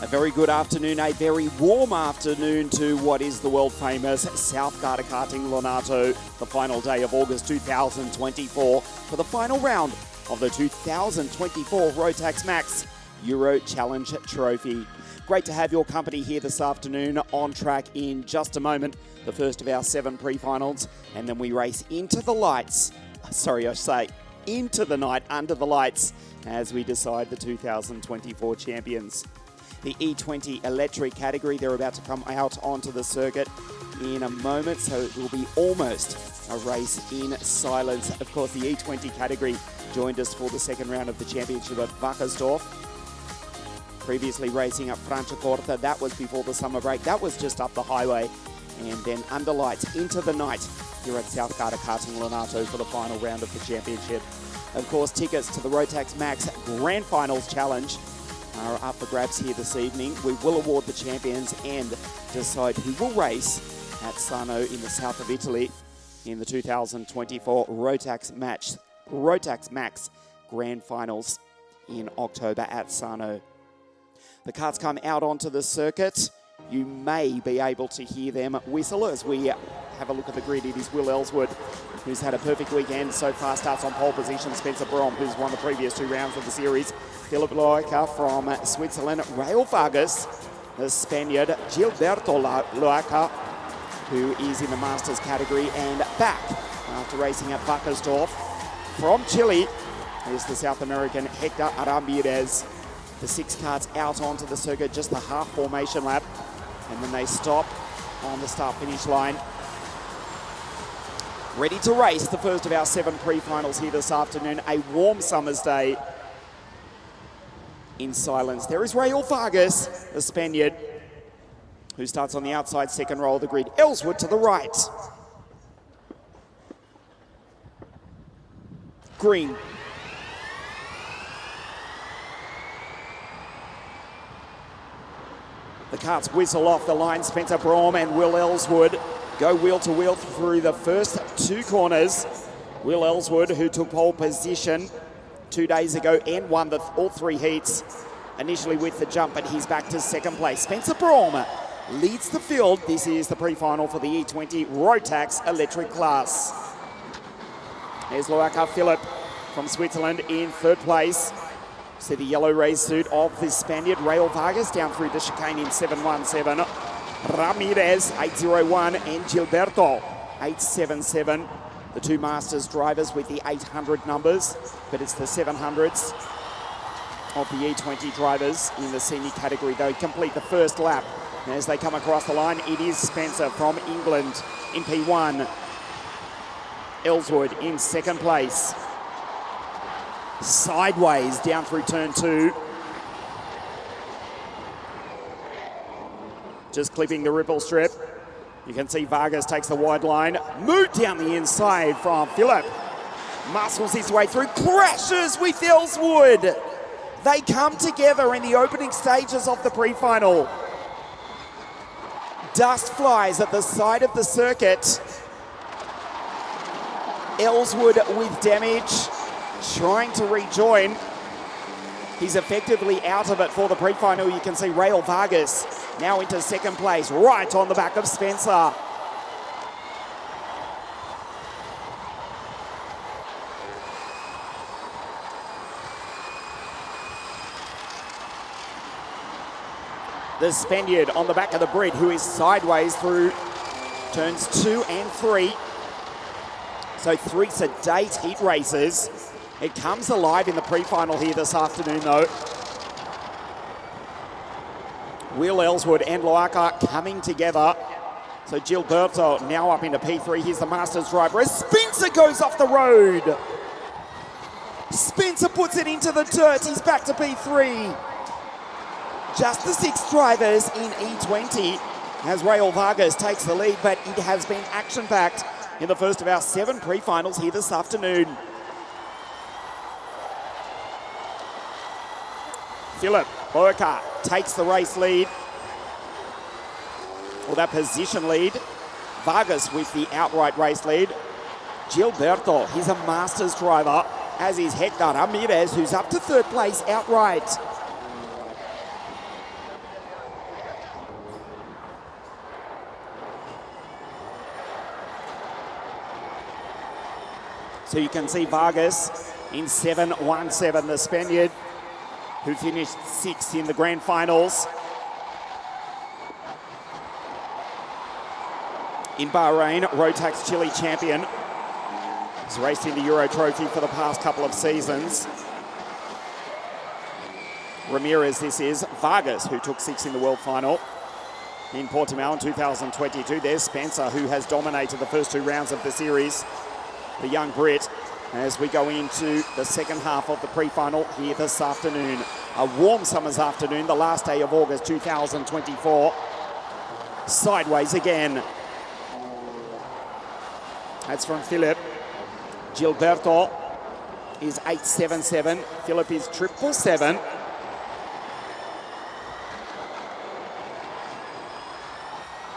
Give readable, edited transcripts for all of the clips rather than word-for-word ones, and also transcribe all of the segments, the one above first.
very good afternoon, a very warm afternoon to what is the world famous South GARDA Karting LONATO, the final day of August 2024 for the final round of the 2024 Rotax Max Euro Challenge Trophy. Great to have your company here this afternoon. On track in just a moment, the first of our 7 pre-finals, and then we race into the lights. Into the night under the lights as we decide the 2024 champions. The E20 electric category, they're about to come out onto the circuit in a moment, so it will be almost a race in silence. Of course, the E20 category joined us for the second round of the championship at Wackersdorf. Previously racing at Franciacorta, that was before the summer break. That was just up the highway. And then under lights into the night here at South GARDA Karting LONATO for the final round of the championship. Of course, tickets to the Rotax Max Grand Finals Challenge are up for grabs here this evening. We will award the champions and decide who will race at Sarno in the south of Italy in the 2024 Rotax Max Grand Finals in October at Sarno. The karts come out onto the circuit. You may be able to hear them whistle as we have a look at the grid. It is Will Ellswood, who's had a perfect weekend so far, starts on pole position. Spencer Brom, who's won the previous 2 rounds of the series. Philip Loaca from Switzerland. Rael Vargas, the Spaniard. Gilberto Loaca, who is in the Masters category and back after racing at Wackersdorf. From Chile is the South American Hector Ramirez. The 6 karts out onto the circuit, just the half formation lap, and then they stop on the start-finish line. Ready to race the first of our 7 pre-finals here this afternoon. A warm summer's day in silence. There is Rael Vargas, the Spaniard, who starts on the outside second row of the grid. Ellswood to the right. Green. The karts whistle off the line. Spencer Brom and Will Ellswood go wheel to wheel through the first 2 corners. Will Ellswood, who took pole position 2 days ago and won all 3 heats, initially with the jump, but he's back to second place. Spencer Brom leads the field. This is the pre-final for the E20 Rotax electric class. There's Loaca Philip from Switzerland in 3rd place. See the yellow race suit of the Spaniard. Rael Vargas down through the chicane in 717. Ramirez 801 and Gilberto 877. The 2 Masters drivers with the 800 numbers, but it's the 700s of the E20 drivers in the senior category. They complete the first lap. And as they come across the line, it is Spencer from England in P1. Ellswood in 2nd place. Sideways down through turn 2. Just clipping the ripple strip. You can see Vargas takes the wide line. Moved down the inside from Philip. Muscles his way through. Crashes with Ellswood. They come together in the opening stages of the pre-final. Dust flies at the side of the circuit. Ellswood with damage, trying to rejoin. He's effectively out of it for the pre-final. You can see Rael Vargas now into 2nd place, right on the back of Spencer. The Spaniard on the back of the Brit, who is sideways through turns 2 and 3. So 3 sedate heat races. It comes alive in the pre-final here this afternoon, though. Will Ellswood and Loaca coming together. So Gilberto now up into P3. Here's the Masters driver as Spencer goes off the road. Spencer puts it into the dirt. He's back to P3. Just the 6 drivers in E20 as Rael Vargas takes the lead, but it has been action-packed in the first of our 7 pre-finals here this afternoon. Philip Loaca takes the race lead, or that position lead. Vargas with the outright race lead. Gilberto, he's a Masters driver, as is Hector Ramirez, who's up to 3rd place outright. So you can see Vargas in 7-1-7, the Spaniard, who finished 6th in the grand finals. In Bahrain, Rotax Chile champion. He's raced in the Euro Trophy for the past couple of seasons. Ramirez, this is Vargas, who took 6th in the world final in Portimao in 2022. There's Spencer, who has dominated the first 2 rounds of the series, the young Brit, as we go into the second half of the pre-final here this afternoon. A warm summer's afternoon, the last day of August 2024. Sideways again. That's from Philip. Gilberto is 8-7-7. Philip is 777.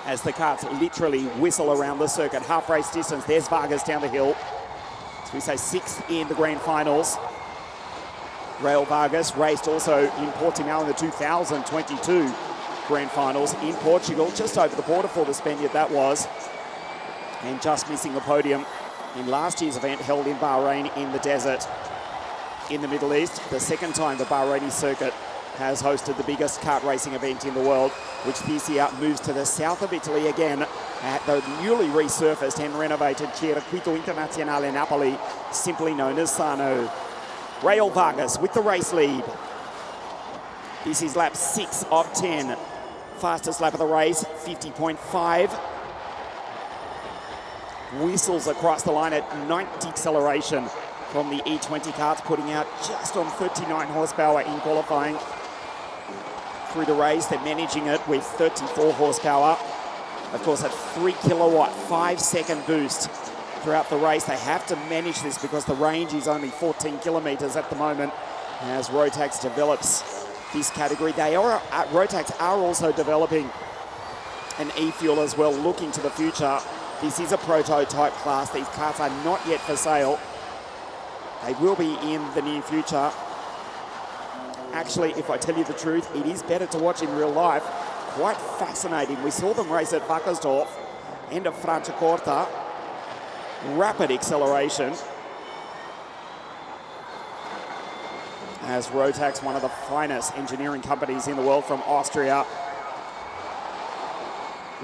As the carts literally whistle around the circuit. Half race distance. There's Vargas down the hill. As we say, 6th in the grand finals. Rael Vargas raced also in Portimao in the 2022 grand finals in Portugal. Just over the border for the Spaniard that was. And just missing the podium in last year's event held in Bahrain in the desert in the Middle East. The second time the Bahraini circuit has hosted the biggest kart racing event in the world, which this year moves to the south of Italy again at the newly resurfaced and renovated Circuito Internazionale Napoli, simply known as Sano. Rael Vargas with the race lead. This is lap 6 of 10. Fastest lap of the race, 50.5. Whistles across the line at 90 acceleration from the E20 karts, putting out just on 39 horsepower in qualifying. Through the race, they're managing it with 34 horsepower. Of course, a 3 kilowatt, 5-second boost throughout the race. They have to manage this because the range is only 14 kilometers at the moment as Rotax develops this category. Rotax are also developing an e-fuel as well, looking to the future. This is a prototype class. These cars are not yet for sale. They will be in the near future. Actually, if I tell you the truth, it is better to watch in real life. Quite fascinating. We saw them race at Wackersdorf, end of Franciacorta. Rapid acceleration. As Rotax, one of the finest engineering companies in the world from Austria,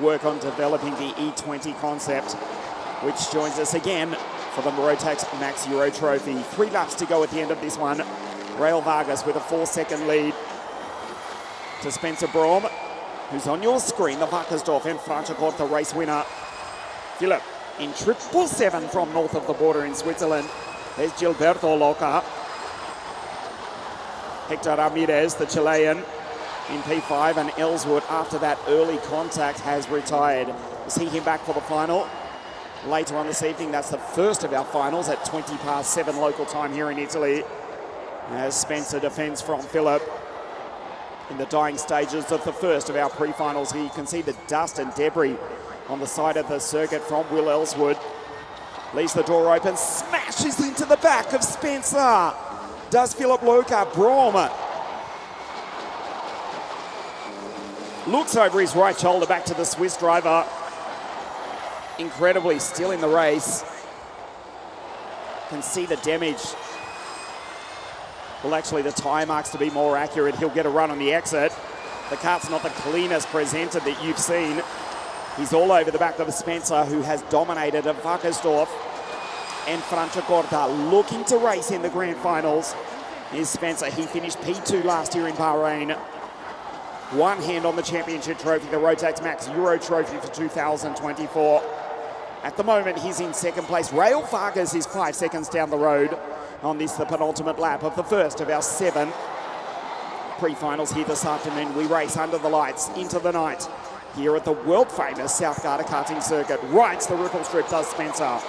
work on developing the E20 concept, which joins us again for the Rotax Max Euro Trophy. 3 laps to go at the end of this one. Rael Vargas with a 4-second lead to Spencer Braum, who's on your screen, the Wackersdorf and Franciacorta race winner. Philip in 777 from north of the border in Switzerland. There's Gilberto Loca. Hector Ramirez, the Chilean, in P5, and Ellswood, after that early contact, has retired. We'll see him back for the final later on this evening. That's the first of our finals at 7:20 local time here in Italy, as Spencer defends from Philip in the dying stages of the first of our pre-finals here. You can see the dust and debris on the side of the circuit from Will Ellswood. Leaves the door open, smashes into the back of Spencer. Does Philip Loca. Braum looks over his right shoulder back to the Swiss driver. Incredibly still in the race. Can see the damage. Well, actually, the tyre marks, to be more accurate, he'll get a run on the exit. The kart's not the cleanest presented that you've seen. He's all over the back of Spencer, who has dominated at Wackersdorf and Franciacorta. Looking to race in the grand finals is Spencer. He finished P2 last year in Bahrain. One hand on the championship trophy, the Rotax Max Euro Trophy for 2024. At the moment, he's in second place. Rael Vargas is 5 seconds down the road on this, the penultimate lap of the first of our 7 pre-finals here this afternoon. We race under the lights into the night here at the world-famous South Garda karting circuit. Rides the ripple strip, does Spencer.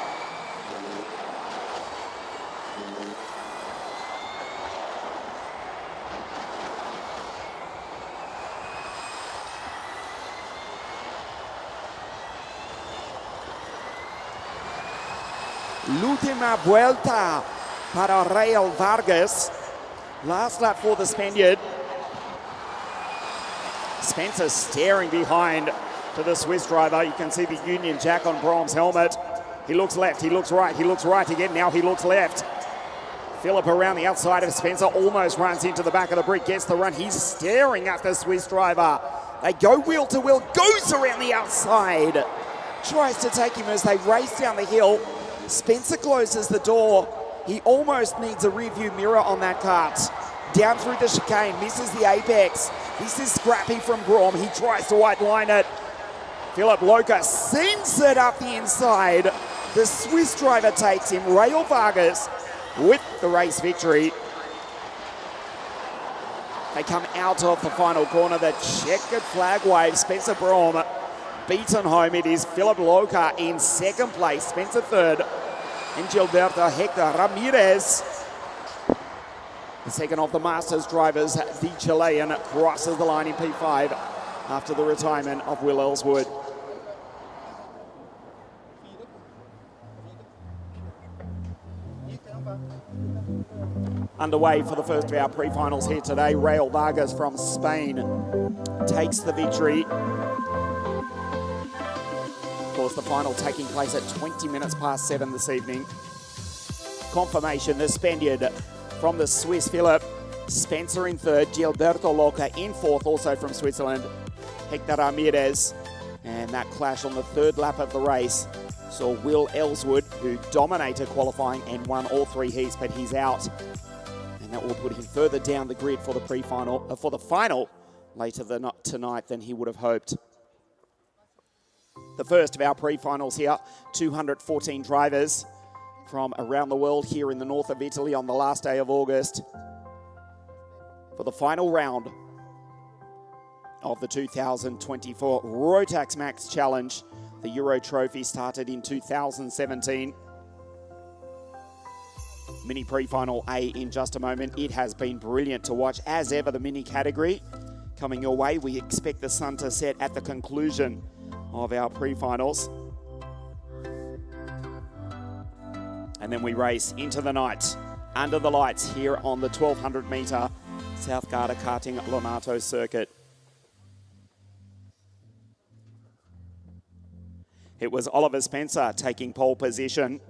L'ultima vuelta para Rael Vargas. Last lap for the Spaniard. Spencer staring behind to the Swiss driver. You can see the Union Jack on Braum's helmet. He looks left, he looks right, he looks right again. Now he looks left. Philip around the outside of Spencer, almost runs into the back of the brick, gets the run. He's staring at the Swiss driver. They go wheel to wheel, goes around the outside. Tries to take him as they race down the hill. Spencer closes the door. He almost needs a rear view mirror on that kart. Down through the chicane, misses the apex. This is scrappy from Grom. He tries to white line it. Philip Loca sends it up the inside. The Swiss driver takes him. Rael Vargas with the race victory. They come out of the final corner. The checkered flag wave. Spencer Brom beaten home. It is Philip Loca in second place. Spencer third. And Gilberto Hector Ramirez, the second of the Masters drivers, the Chilean, crosses the line in P5 after the retirement of Will Ellswood. Underway for the first of our pre-finals here today. Rael Vargas from Spain takes the victory. Of course, the final taking place at 20 minutes past 7 this evening. Confirmation, the Spaniard from the Swiss, Philip. Spencer in third, Gilberto Loca in fourth, also from Switzerland. Hector Ramirez. And that clash on the third lap of the race saw Will Ellswood, who dominated qualifying and won all three heats, but he's out. And that will put him further down the grid for the pre-final, for the final later tonight than he would have hoped. The first of our pre-finals here, 214 drivers from around the world here in the north of Italy on the last day of August for the final round of the 2024 Rotax Max Challenge. The Euro Trophy started in 2017. Mini pre-final A in just a moment. It has been brilliant to watch. As ever, the mini category coming your way. We expect the sun to set at the conclusion of our pre-finals. And then we race into the night under the lights here on the 1200 metre South Garda Karting Lonato circuit. It was Oliver Spencer taking pole position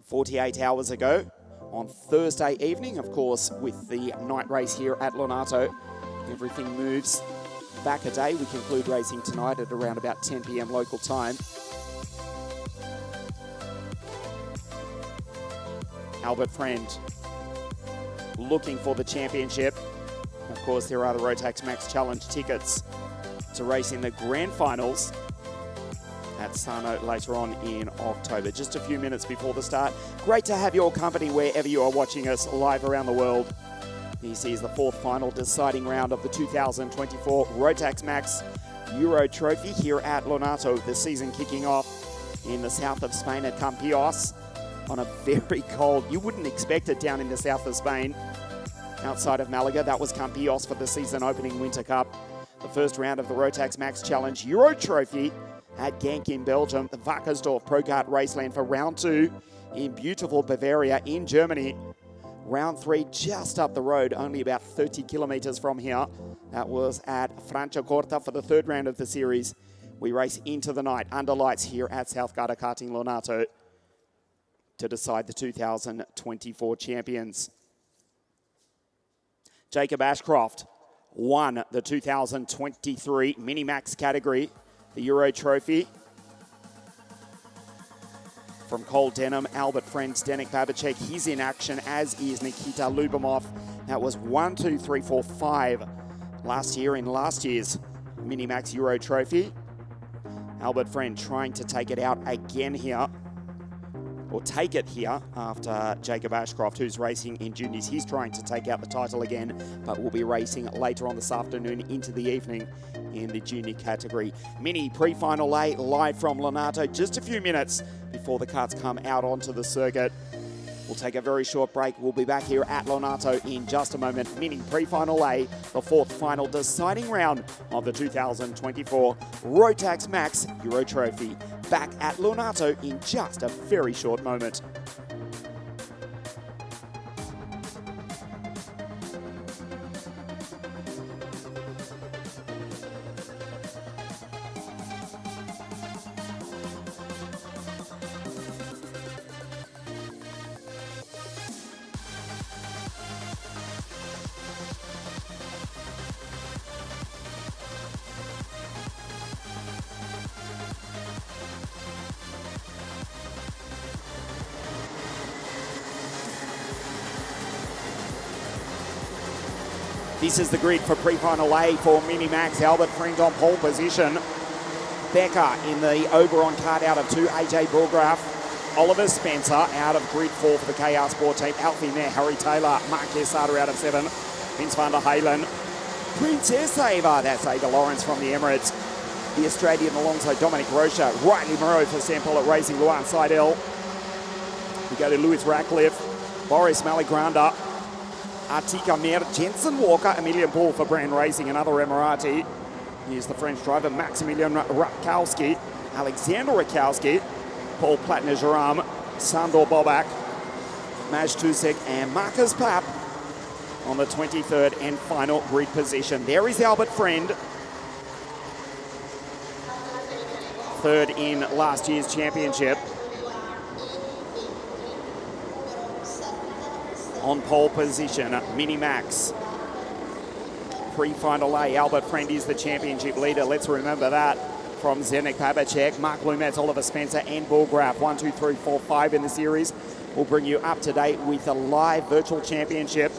48 hours ago on Thursday evening. Of course, with the night race here at Lonato, everything moves back a day. We conclude racing tonight at around about 10 p.m. local time. Albert Friend looking for the championship. Of course, there are the Rotax Max Challenge tickets to race in the grand finals at Sarno later on in October. Just a few minutes before the start. Great to have your company wherever you are watching us live around the world. This is the fourth final deciding round of the 2024 Rotax Max Euro Trophy here at Lonato. The season kicking off in the south of Spain at Campillos on a very cold, you wouldn't expect it down in the south of Spain. Outside of Malaga, that was Campillos for the season opening Winter Cup. The first round of the Rotax Max Challenge Euro Trophy at Genk in Belgium, the Wackersdorf Pro Kart Raceland for round two in beautiful Bavaria in Germany. Round three just up the road, only about 30 kilometers from here. That was at Franciacorta for the third round of the series. We race into the night under lights here at South Garda Karting Lonato to decide the 2024 champions. Jacob Ashcroft won the 2023 Mini-Max category, the Euro Trophy. From Cole Denham, Albert Friend, Zdenek Babacek, he's in action, as is Nikita Lubomov. That was 1, 2, 3, 4, 5 last year in last year's Mini-Max Euro Trophy. Albert Friend trying to take it out again here, or take it here after Jacob Ashcroft, who's racing in juniors. He's trying to take out the title again, but will be racing later on this afternoon into the evening in the junior category. Mini pre-final A live from Lonato, just a few minutes before the karts come out onto the circuit. We'll take a very short break. We'll be back here at Lonato in just a moment. Mini pre-final A, the fourth final deciding round of the 2024 Rotax Max Euro Trophy. Back at Lonato in just a very short moment. This is the grid for pre-final A for Mini-Max. Albert Friend on pole position. Becker in the Oberon card out of 2. AJ Bulgraf. Oliver Spencer out of grid 4 for the KR Sport team. Alfie Mayer, Harry Taylor, Mark Quesada out of 7. Vince van der Halen. Princess Ava, that's Ava Lawrence from the Emirates. The Australian alongside Dominic Rocha. Riley Moreau for Sample at Racing, Luan Seidel. We go to Lewis Ratcliffe. Boris Maligranda. Artika Mer, Jensen Walker, Emilian Paul for Brand Racing, another Emirati. Here's the French driver, Maximilian Rakowski, Alexander Rakowski, Paul Platner-Jaram, Sandor Bobak, Maj Tusek, and Marcus Papp on the 23rd and final grid position. There is Albert Friend, third in last year's championship. On pole position, Mini-Max. Pre-final A, Albert Friend is the championship leader. Let's remember that. From Zdenek Babacek, Mark Lumetz, Oliver Spencer, and Bulgraf. 1, 2, 3, 4, 5 in the series. We'll bring you up to date with a live virtual championship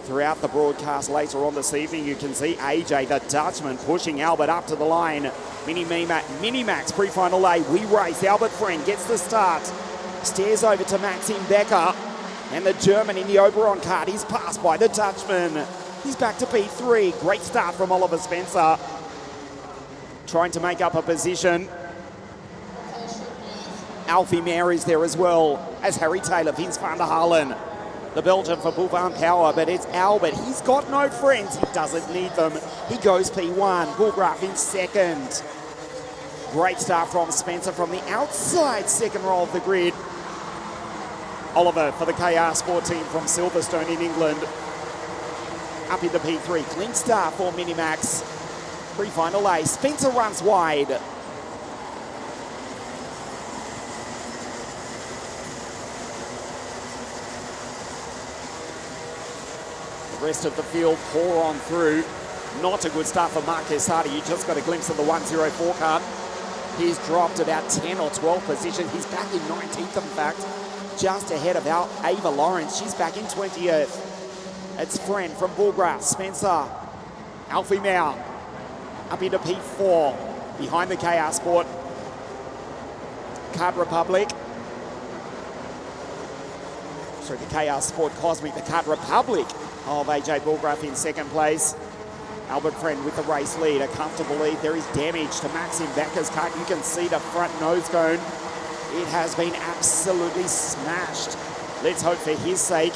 throughout the broadcast later on this evening. You can see AJ, the Dutchman, pushing Albert up to the line. Mini-Max, pre-final A, we race. Albert Friend gets the start. Stares over to Maxime Becker. And the German in the Oberon card, he's passed by the Dutchman. He's back to P3. Great start from Oliver Spencer. Trying to make up a position. Alfie Mayer is there as well as Harry Taylor, Vince van der Halen. The Belgian for Boulevard Power, but it's Albert. He's got no friends. He doesn't need them. He goes P1. Bulgraf in second. Great start from Spencer from the outside second row of the grid. Oliver for the KR Sport team from Silverstone in England. Up into P3. Clean start for Mini-Max. Pre-final A. Spencer runs wide. The rest of the field pour on through. Not a good start for Mark Quesada. You just got a glimpse of the 104 card. He's dropped about 10 or 12 positions. He's back in 19th, in fact. Just ahead of Ava Lawrence. She's back in 20th. It's Friend from Bulgraf. Spencer. Alfie Mayer. Up into P4. Behind the KR Sport. Card Republic. Sorry, the KR Sport Cosmic. The Card Republic of AJ Bulgraf in second place. Albert Friend with the race lead. A comfortable lead. There is damage to Maxime Becker's car. You can see the front nose cone. It has been absolutely smashed. Let's hope for his sake,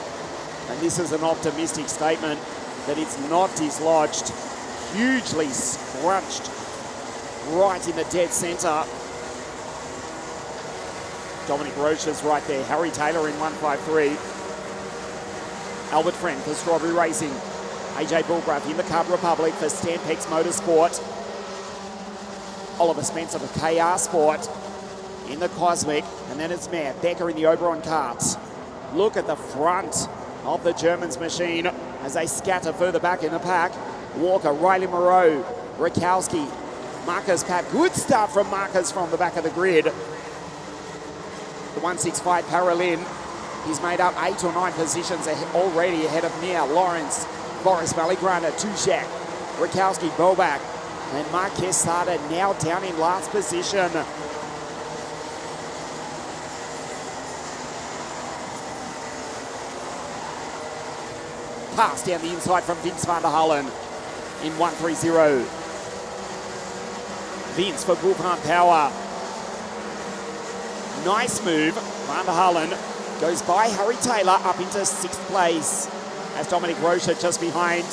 and this is an optimistic statement, that it's not dislodged. Hugely scrunched right in the dead centre. Dominic Rocha's right there. Harry Taylor in 153. Albert Friend for Strawberry Racing. AJ Bulgraf in the Card Republic for Stampex Motorsport. Oliver Spencer for KR Sport in the Cosmic, and then it's Mayer. Becker in the Oberon carts. Look at the front of the Germans' machine as they scatter further back in the pack. Walker, Riley Moreau, Rakowski, Marcus Papp. Good start from Marcus from the back of the grid. The 165 Paralin. He's made up 8 or 9 positions already ahead of Mayer, Lawrence, Boris Maligranda, Tushak, Rakowski, Bobak, and Mark Quesada now down in last position. Pass down the inside from Vince van der Halen in 130. Vince for Boulevard Power. Nice move. Van der Halen goes by Harry Taylor up into 6th place as Dominic Rocha just behind.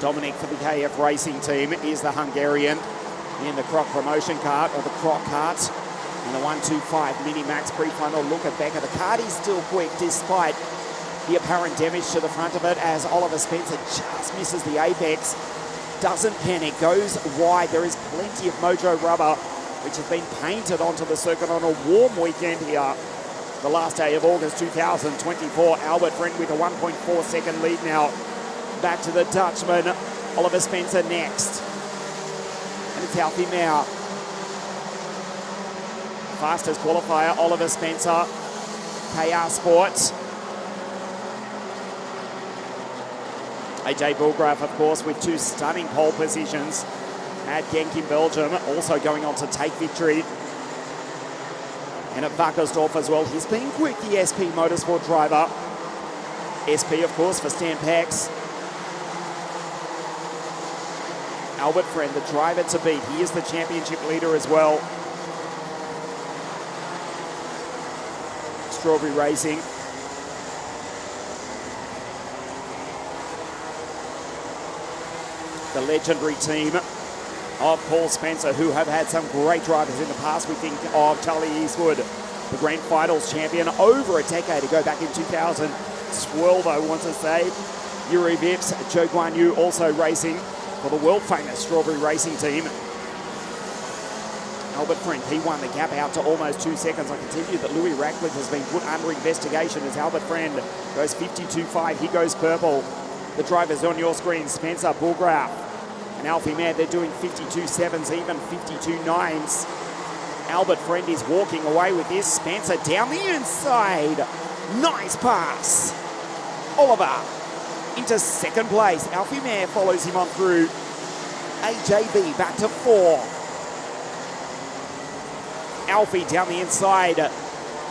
Dominic for the KF Racing team is the Hungarian in the Croc promotion cart, or the Croc cart, in the 125 Mini-Max pre-final. Look at Becker. The cart is still quick despite the apparent damage to the front of it, as Oliver Spencer just misses the apex. Doesn't panic, goes wide. There is plenty of Mojo rubber which has been painted onto the circuit on a warm weekend here. The last day of August 2024. Albert Friend with a 1.4 second lead now. Back to the Dutchman. Oliver Spencer next. And it's Alfie Maurer. Fastest qualifier, Oliver Spencer. KR Sports. AJ Bulgraf, of course, with 2 stunning pole positions at Genk in Belgium, also going on to take victory. And at Wackersdorf as well, he's been quick, the SP Motorsport driver. SP, of course, for Stan Pex. Albert Friend, the driver to beat. He is the championship leader as well. Strawberry Racing. The legendary team of Paul Spencer, who have had some great drivers in the past. We think of Charlie Eastwood, the Grand Finals champion over a decade ago, back in 2012, I want to say. Yuri Vips, Joe Guan Yu also racing for the world-famous Strawberry Racing team. Albert Friend, he won the gap out to almost 2 seconds. I can tell you that Louis Ratcliffe has been put under investigation as Albert Friend goes 52.5. He goes purple. The drivers on your screen, Spencer, Bulgraf, and Alfie Maurer. They're doing 52.7s, even 52.9s. Albert Friend is walking away with this. Spencer down the inside. Nice pass. Oliver into second place. Alfie Maurer follows him on through. AJB back to 4. Alfie down the inside.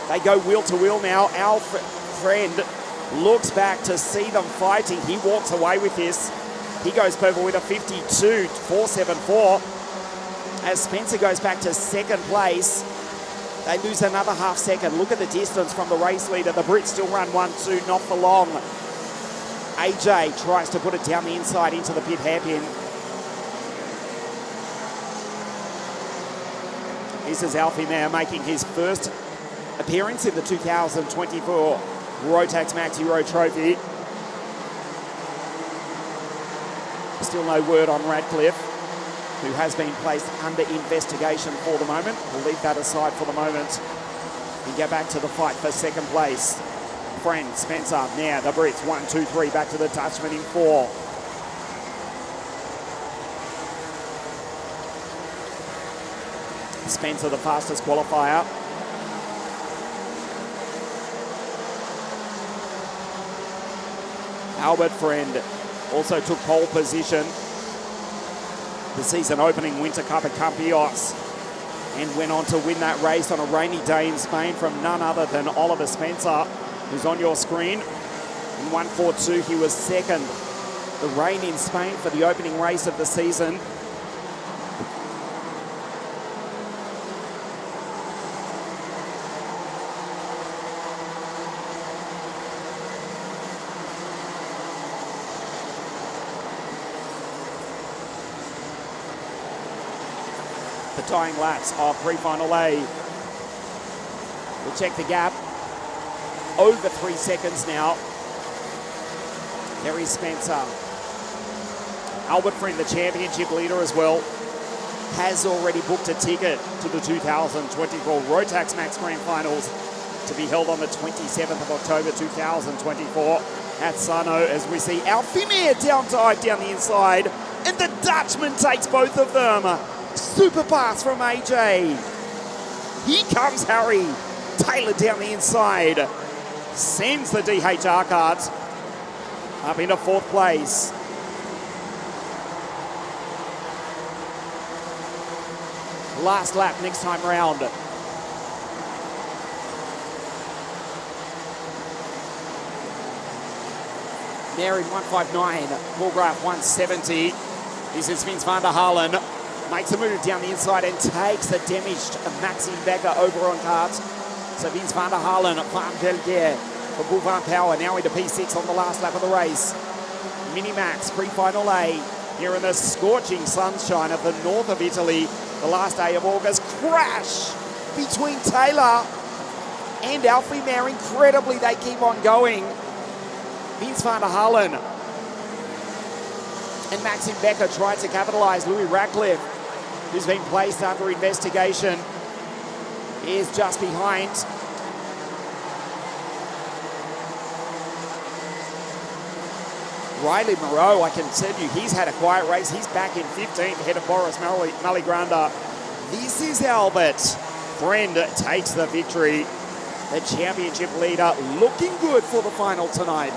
They go wheel to wheel now. Alfie Friend looks back to see them fighting. He walks away with this. He goes purple with a 52.474. As Spencer goes back to second place, they lose another half second. Look at the distance from the race leader. The Brits still run 1-2, not for long. AJ tries to put it down the inside into the pit hairpin. This is Alfie Maurer making his first appearance in the 2024 Rotax Max Hero Trophy. Still no word on Ratcliffe, who has been placed under investigation for the moment. We'll leave that aside for the moment and get back to the fight for second place. Friend, Spencer, now the Brits, 1, 2, 3, back to the Dutchman in 4. Spencer, the fastest qualifier. Albert Friend also took pole position the season opening Winter Cup at Campillos and went on to win that race on a rainy day in Spain from none other than Oliver Spencer, who's on your screen. In 1:42, he was second. The rain in Spain for the opening race of the season. The dying laps of pre-final A. We'll check the gap. Over 3 seconds now. There is Spencer. Albert Friend, the championship leader as well, has already booked a ticket to the 2024 Rotax Max Grand Finals to be held on the 27th of October 2024 at Sano, as we see Alfie Maurer down dive down the inside, and the Dutchman takes both of them. Super pass from AJ. Here comes Harry. Taylor down the inside. Sends the DHR cards up into 4th place. Last lap next time round. There in 1:59. Bulgraf 1:70. This is Vince van der Halen. Makes a move down the inside and takes the damaged Maxime Becker over on cards. So Vince van der Halen, Van Delguer for Boulevard Power, now into P6 on the last lap of the race. Mini-Max, pre-final A, here in the scorching sunshine of the north of Italy, the last day of August. Crash between Taylor and Alfie Maurer. Incredibly, they keep on going. Vince van der Halen and Maxime Becker tried to capitalise. Louis Ratcliffe, who's been placed under investigation, is just behind. Riley Moreau, I can tell you, he's had a quiet race. He's back in 15th ahead of Boris Maligranda. This is Albert. Friend takes the victory. The championship leader looking good for the final tonight,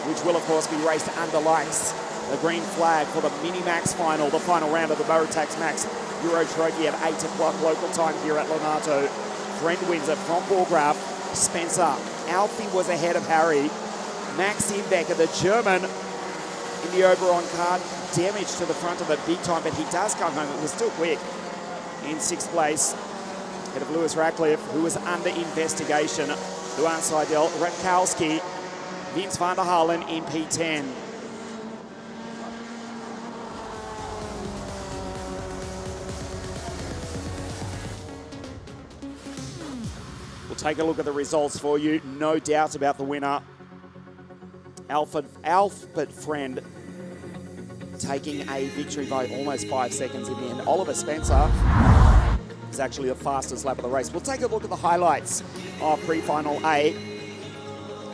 which will, of course, be raced under lights. The green flag for the Mini-Max final, the final round of the Rotax Max Euro Trophy at 8 o'clock local time here at Lonato. Friend wins it from Borgraf. Spencer, Alfie was ahead of Harry. Max Imbecker, the German, in the Oberon card, damage to the front of it big time, but he does come home. It was still quick. In 6th place, ahead of Lewis Ratcliffe, who was under investigation. Luan Seidel, Ratkowski, Vince van der Halen in P10. We'll take a look at the results for you. No doubt about the winner. Albert Friend taking a victory by almost 5 seconds in the end. Oliver Spencer is actually the fastest lap of the race. We'll take a look at the highlights of pre-final A.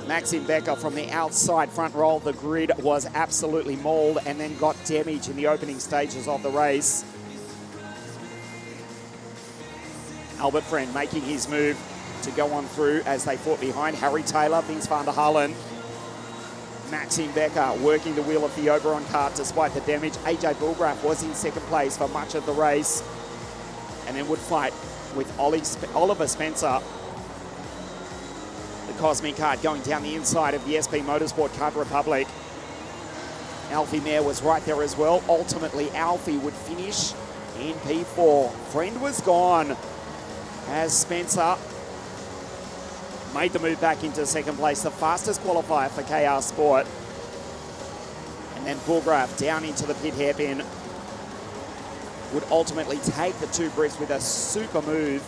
Maxim Becker from the outside front row of the grid was absolutely mauled and then got damage in the opening stages of the race. Albert Friend making his move to go on through as they fought behind. Harry Taylor, Vince van der Halen. Maxim Becker working the wheel of the Oberon cart despite the damage. AJ Bulgraf was in 2nd place for much of the race and then would fight with Oliver Spencer. The Cosmic cart going down the inside of the SP Motorsport Kart Republic. Alfie Mayer was right there as well. Ultimately, Alfie would finish in P4. Friend was gone as Spencer made the move back into 2nd place, the fastest qualifier for KR Sport. And then Bulgraf down into the pit hairpin would ultimately take the 2 Brits with a super move.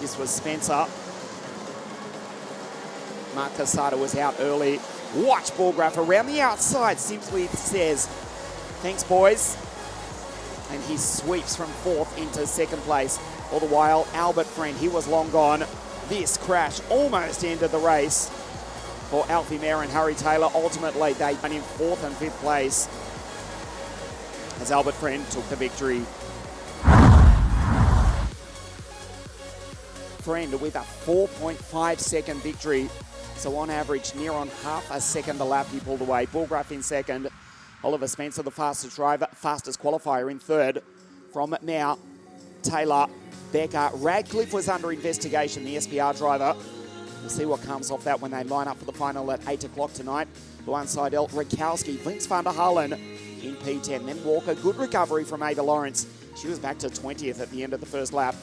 This was Spencer. Mark Casada was out early. Watch Bulgraf around the outside, simply says, thanks boys. And he sweeps from 4th into 2nd place. All the while, Albert Friend, he was long gone. This crash almost ended the race for Alfie Mayer and Harry Taylor. Ultimately, they went in 4th and 5th place as Albert Friend took the victory. Friend with a 4.5 second victory. So on average, near on half a second a lap he pulled away. Bulgraf in 2nd. Oliver Spencer, the fastest driver, fastest qualifier in 3rd. From now, Taylor, Becker. Radcliffe was under investigation, the SPR driver. We'll see what comes off that when they line up for the final at 8 o'clock tonight. Luan Seidel, Ratkowski, Vince van der Halen in P10. Then Walker, good recovery from Ada Lawrence. She was back to 20th at the end of the 1st lap.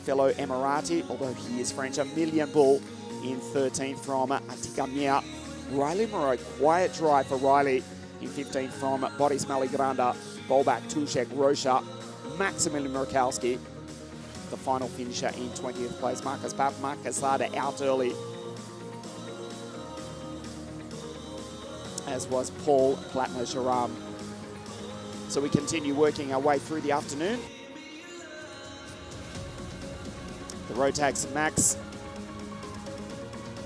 Fellow Emirati, although he is French, a Million Bull in 13th from Atika Mia. Riley Moreau, quiet drive for Riley in 15th from Boris Maligranda, Bolbak, Tushek, Rocha, Maximilian Murkowski. The final finisher in 20th place. Marcus Casada out early, as was Paul Platner-Sharam. So we continue working our way through the afternoon. The Rotax Max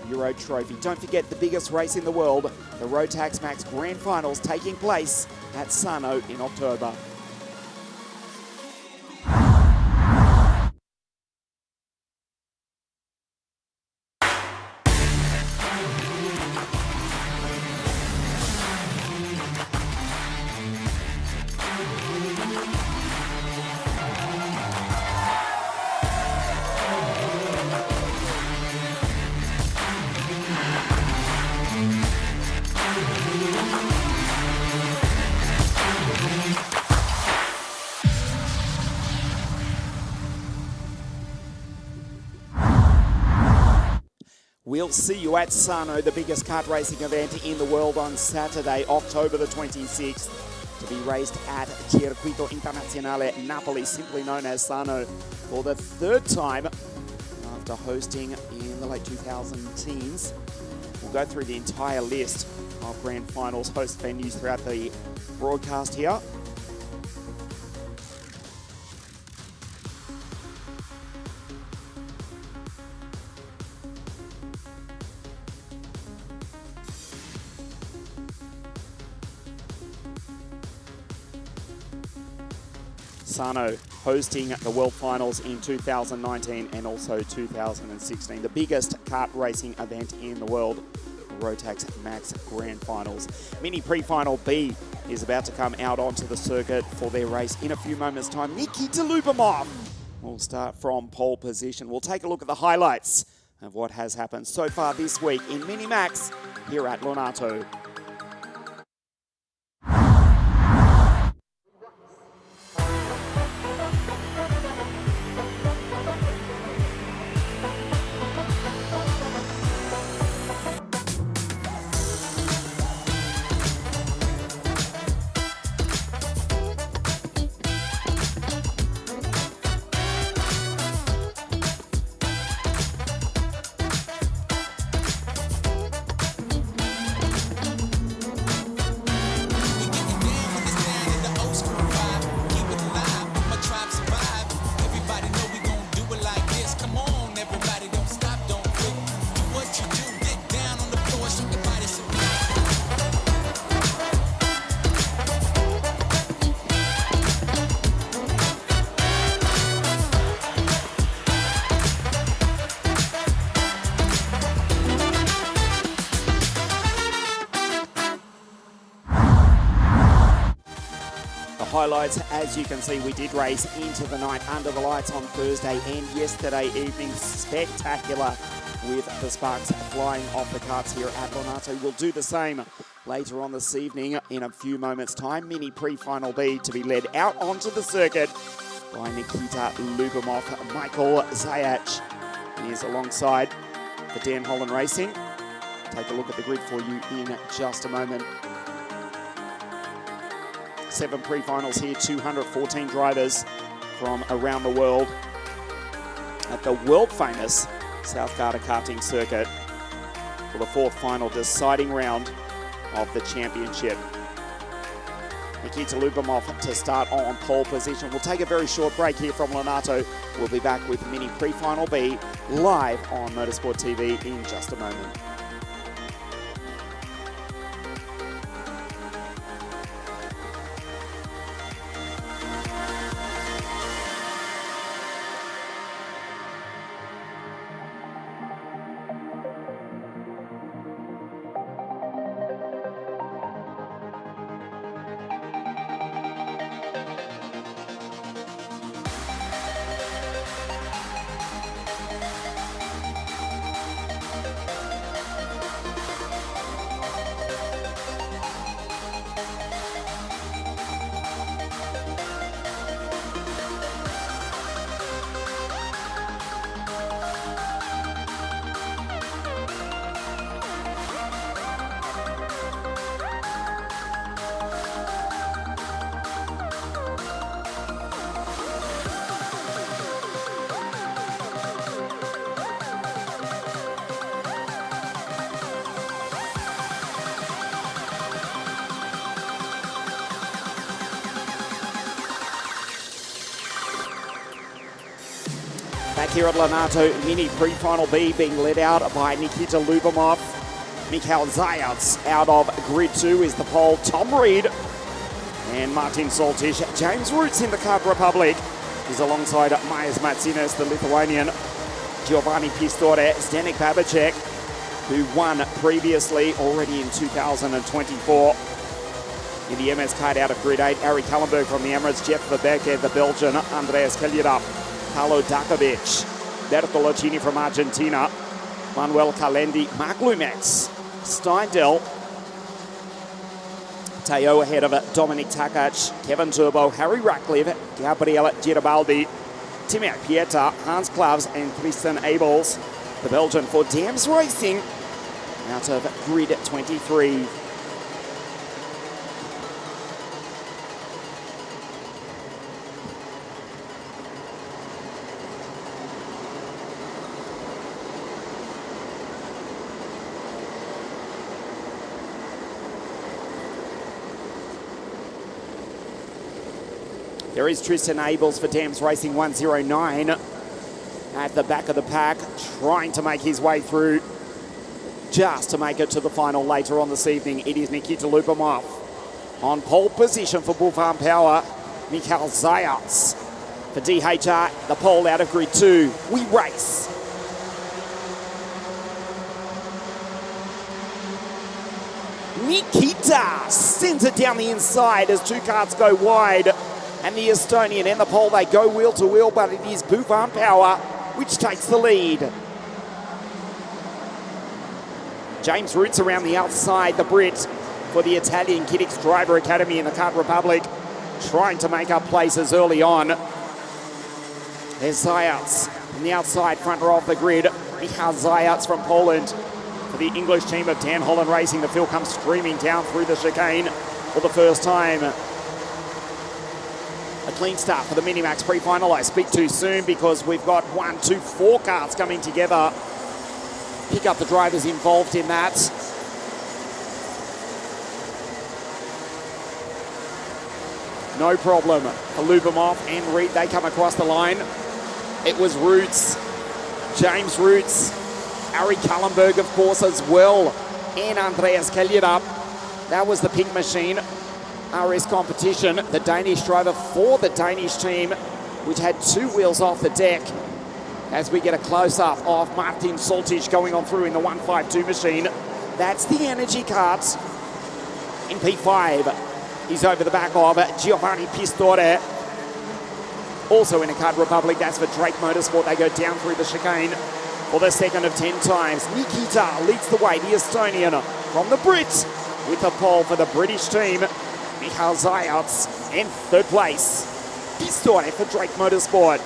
Euro Trophy. Don't forget the biggest race in the world, the Rotax Max Grand Finals, taking place at Sano in October. We'll see you at Sano, the biggest kart racing event in the world, on Saturday, October the 26th, to be raced at Circuito Internazionale Napoli, simply known as Sano, for the 3rd time after hosting in the late 2010s. We'll go through the entire list of Grand Finals host venues throughout the broadcast here. Sano hosting the World Finals in 2019 and also 2016. The biggest kart racing event in the world, Rotax Max Grand Finals. Mini pre-final B is about to come out onto the circuit for their race in a few moments' time. Nikita Lubomov will start from pole position. We'll take a look at the highlights of what has happened so far this week in Mini Max here at LONATO. Highlights, as you can see, we did race into the night under the lights on Thursday and yesterday evening. Spectacular with the sparks flying off the karts here at LONATO. We'll do the same later on this evening in a few moments' time. Mini pre-final B to be led out onto the circuit by Nikita Lubomov. Michael Zajac is alongside for Dan Holland Racing. Take a look at the grid for you in just a moment. 7 pre-finals here, 214 drivers from around the world at the world-famous South GARDA karting circuit for the 4th final deciding round of the championship. Nikita Lubomov to start on pole position. We'll take a very short break here from LONATO. We'll be back with Mini Pre-Final B live on Motorsport TV in just a moment. Back here at LONATO, Mini Pre-Final B being led out by Nikita Lubomov. Mikhail Zajac out of Grid 2 is the pole. Tom Reed and Martin Soltys. James Roots in the Czech Republic is alongside Majas Matsinas, the Lithuanian. Giovanni Pistore, Zdenek Babacek, who won previously already in 2024. In the MS kart out of Grid 8, Ari Kallenberg from the Emirates, Jeff Verbeeke, the Belgian, Andreas Kellerup, Carlo Dakovic, Bertolocini from Argentina, Manuel Calendi, Mark Lumex, Steindl, Teo ahead of Dominic Takac, Kevin Turbo, Harry Ratcliffe, Gabriele Giribaldi, Timur Pieta, Hans Klavs and Christian Abels. The Belgian for Dams Racing out of Grid 23. There is Tristan Abels for Dams Racing 109 at the back of the pack, trying to make his way through just to make it to the final later on this evening. It is Nikita Lubomov on pole position for Bull Farm Power. Michael Zayats. For DHR, the pole out of grid 2. We race. Nikita sends it down the inside as 2 karts go wide. And the Estonian and the pole, they go wheel to wheel, but it is Buffon Power which takes the lead. James Roots around the outside, the Brit for the Italian Kiddix Driver Academy in the Kart Republic, trying to make up places early on. There's Zayats on the outside, front row of the grid. Michał Zayats from Poland. For the English team of Dan Holland Racing, the field comes streaming down through the chicane for the first time. A clean start for the Minimax pre-final. I speak too soon because we've got 1, 2, 4 karts coming together. Pick up the drivers involved in that. No problem for Lubomov and Reed. They come across the line. It was Roots, James Roots, Ari Kallenberg, of course, as well, and Andreas Kellerup. That was the pink machine. RS competition, the Danish driver for the Danish team, which had 2 wheels off the deck. As we get a close-up of Martin Soltich going on through in the 152 machine. That's the Energy kart. In P5, he's over the back of Giovanni Pistore. Also in a Kart Republic, that's for Drake Motorsport. They go down through the chicane for the second of 10 times. Nikita leads the way, the Estonian from the Brit with the pole for the British team. Michael Zayats in third place. Pistore for Drake Motorsport.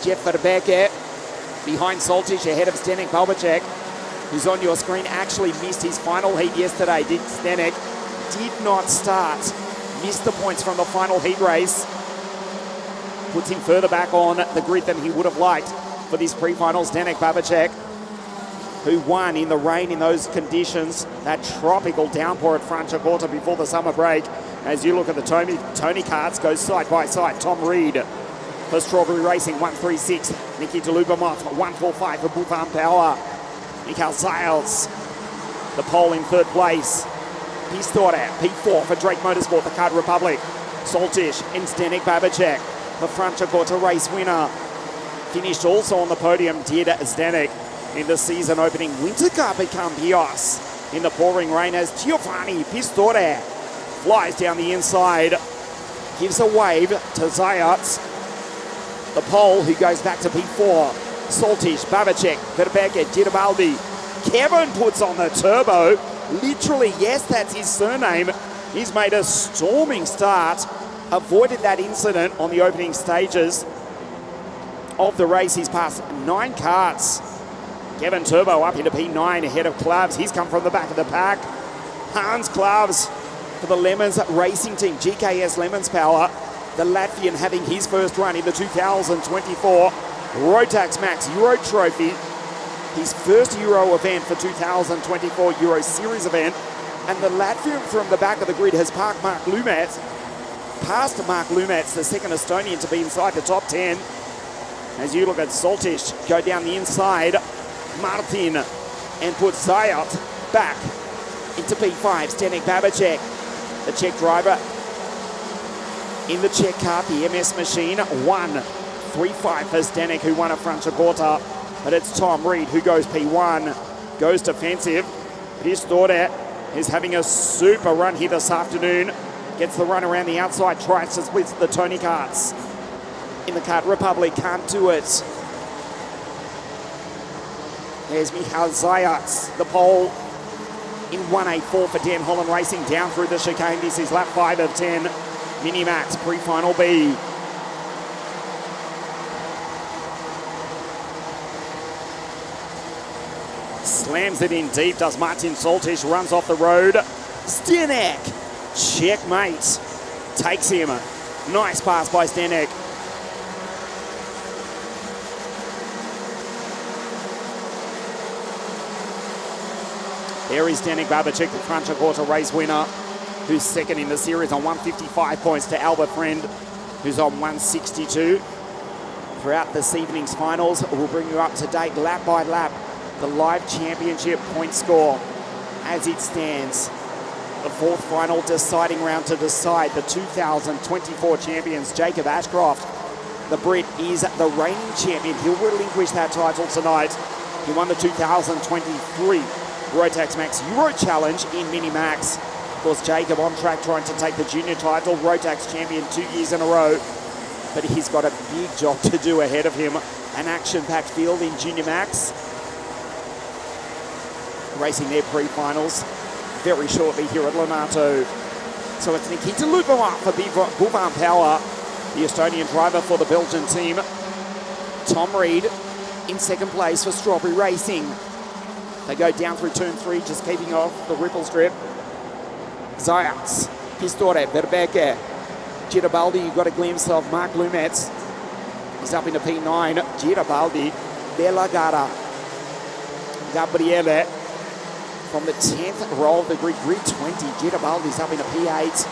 Jeff Verbeeke behind Soltich ahead of Zdenek Balbacek, who's on your screen, actually missed his final heat yesterday. Zdenek did not start. Missed the points from the final heat race. Puts him further back on the grid than he would have liked for this pre-final. Zdenek Balbacek, who won in the rain in those conditions, that tropical downpour at Franciacorta before the summer break. As you look at the Tony karts, go side by side. Tom Reed for Strawberry Racing, 136. Nikita Lubomov, 145 for Buffon Power. Michael Zayats, the pole in third place. Pistore, P4 for Drake Motorsport, the Kart Republic. Soltich and Zdenek Balbacek, the Franciacorta race winner. Finished also on the podium, did Zdenek in the season opening Winter Cup at Campios. In the pouring rain as Giovanni Pistore flies down the inside, gives a wave to Zayats. The pole, who goes back to P4. Soltich, Balbacek, Verbeeke, Girabaldi. Kevin puts on the turbo. Literally, yes, that's his surname. He's made a storming start. Avoided that incident on the opening stages of the race. He's passed 9 karts. Kevin Turbo up into P9 ahead of Klavs. He's come from the back of the pack. Hans Klavs for the Lemons Racing Team, GKS Lemons Power. The Latvian having his first run in the 2024 Rotax Max Euro Trophy. His first Euro event for 2024 Euro Series event. And the Latvian from the back of the grid has passed Mark Lumets, the second Estonian to be inside the top 10. As you look at Soltich go down the inside, Martin, and put Zayat back into P5. Zdenek Balbacek, the Czech driver in the Czech car, the MS machine. 1-3-5 for Zdenek, who won at Franciacorta. But it's Tom Reed who goes P1, goes defensive. Pistore is having a super run here this afternoon. Gets the run around the outside, tries to split the Tony karts. In the Kart Republic, can't do it. There's Michael Zayats, the pole in 184 for Dan Holland Racing, down through the chicane. This is lap 5 of 10. Minimax pre-final B. Slams it in deep, does Martin Soltich, runs off the road. Zdenek, checkmate, takes him. Nice pass by Zdenek. There is Zdenek Balbacek, the Franciacorta race winner, who's second in the series on 155 points to Albert Friend, who's on 162. Throughout this evening's finals, we'll bring you up to date lap by lap, the live championship point score as it stands the fourth final deciding round to decide the 2024 champions, Jacob Ashcroft. The Brit is the reigning champion. He'll relinquish that title tonight. He won the 2023 Rotax Max Euro Challenge in Mini Max. Of course, Jacob on track trying to take the junior title, Rotax champion 2 years in a row. But he's got a big job to do ahead of him. An action-packed field in Junior Max. Racing their pre-finals very shortly here at LONATO. So it's Nikita Lubomir for Bouvin Power, the Estonian driver for the Belgian team. Tom Reed in second place for Strawberry Racing. They go down through turn 3, just keeping off the ripple strip. Zayats, Pistore, Verbeke, Girabaldi, you got a glimpse of Mark Lumetz. He's up into P9. Girabaldi, Della Gara, Gabriele from the 10th row of the grid, grid 20. Girabaldi's up into P8.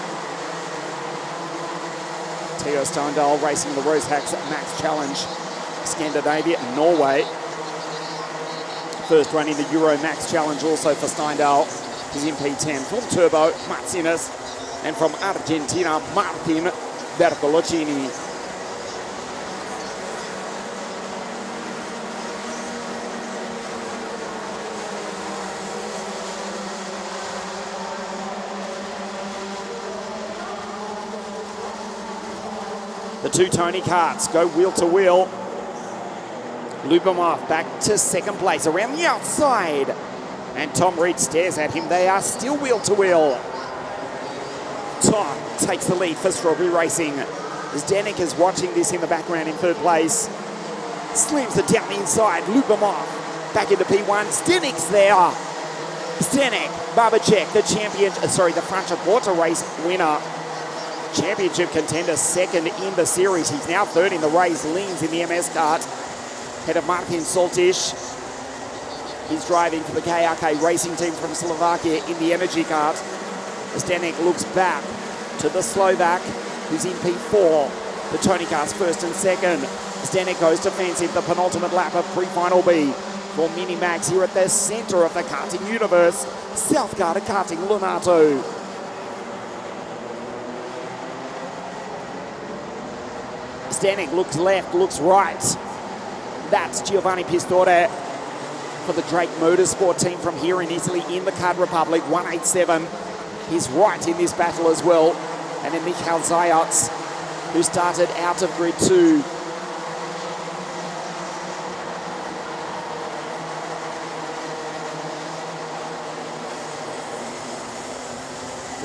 Theo Stondal racing the Rotax Max Challenge, Scandinavia, Norway. First run in the Euro Max Challenge also for Steindal. He's in P10. From Turbo, Martinez. And from Argentina, Martin Bertolocini. The two Tony karts go wheel to wheel. Lubomir back to second place around the outside. And Tom Reed stares at him. They are still wheel to wheel. Tom takes the lead for Strawberry Racing. As Danik is watching this in the background in third place. Slams it down the inside. Lubomir back into P1. Zdenik's there. Zdenik, Babacek, the champion, the Francia Quarter race winner. Championship contender, second in the series. He's now third in the race, leans in the MS kart. Head of Martin Soltiš. He's driving for the KRK racing team from Slovakia in the energy kart. Zdenek looks back to the Slovak, who's in P4. The Tony karts first and second. Zdenek goes defensive, the penultimate lap of pre-final B for Mini Max here at the center of the karting universe. South Garda Karting, LONATO. Zdenek looks left, looks right. That's Giovanni Pistore for the Drake Motorsport team from here in Italy in the Card Republic, 187. He's right in this battle as well. And then Mikhail Zayats, who started out of grid 2.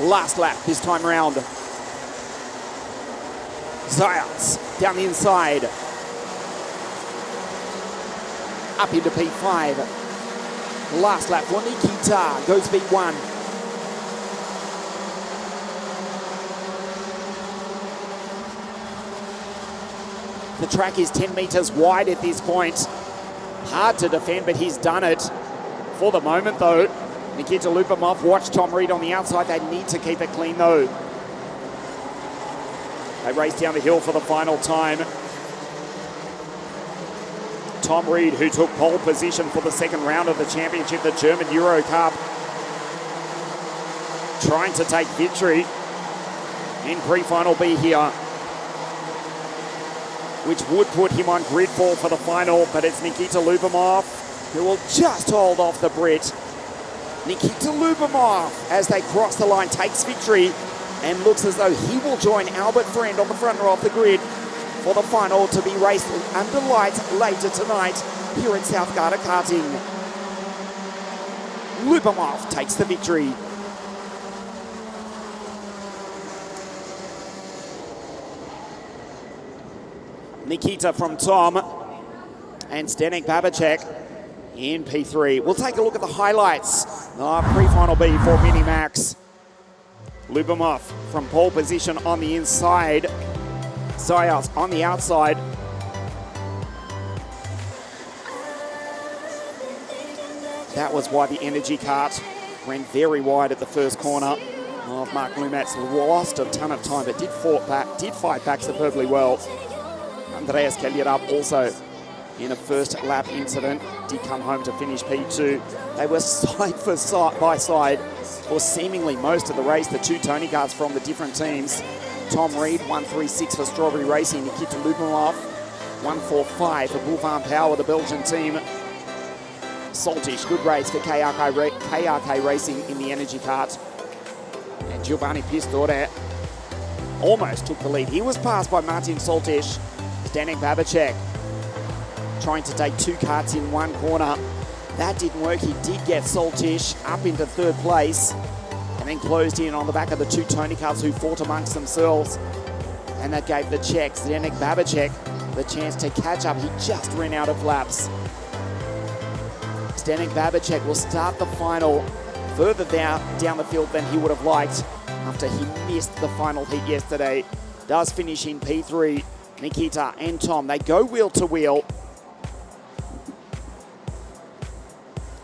Last lap this time round. Zayats down the inside. Up into P5. Last lap for Nikita, goes P1. The track is 10 meters wide at this point. Hard to defend, but he's done it. For the moment though, Nikita Lubomir, watch Tom Reed on the outside. They need to keep it clean though. They race down the hill for the final time. Tom Reed, who took pole position for the second round of the championship, the German Euro Cup, trying to take victory in pre-final B here, which would put him on grid 4 for the final, but it's Nikita Lubomir who will just hold off the Brit. Nikita Lubomir, as they cross the line, takes victory and looks as though he will join Albert Friend on the front row of the grid for the final to be raced under lights later tonight here in South Garda Karting. Lubomir takes the victory. Nikita from Tom and Zdenek Babacek in P3. We'll take a look at the highlights of pre-final B for Mini Max. Lubomir from pole position on the inside. Zayas on the outside. That was why the energy kart ran very wide at the first corner of Mark Lumetz. Lost a ton of time, but did fight back superbly well. Andreas Kellerab also in a first lap incident did come home to finish P2. They were side by side for seemingly most of the race. The two Tony karts from the different teams. Tom Reed, 136 for Strawberry Racing. Nikita Lubimov, 145 for Boulevard Power, the Belgian team. Saltish, good race for KRK Racing in the energy kart. And Giovanni Pistore almost took the lead. He was passed by Martin Saltish. Zdenek Babacek trying to take two karts in one corner. That didn't work. He did get Saltish up into third place and then closed in on the back of the two Tony karts who fought amongst themselves. And that gave the Czech, Zdenek Babacek, the chance to catch up. He just ran out of laps. Zdenek Babacek will start the final further down the field than he would have liked after he missed the final heat yesterday. Does finish in P3. Nikita and Tom, they go wheel to wheel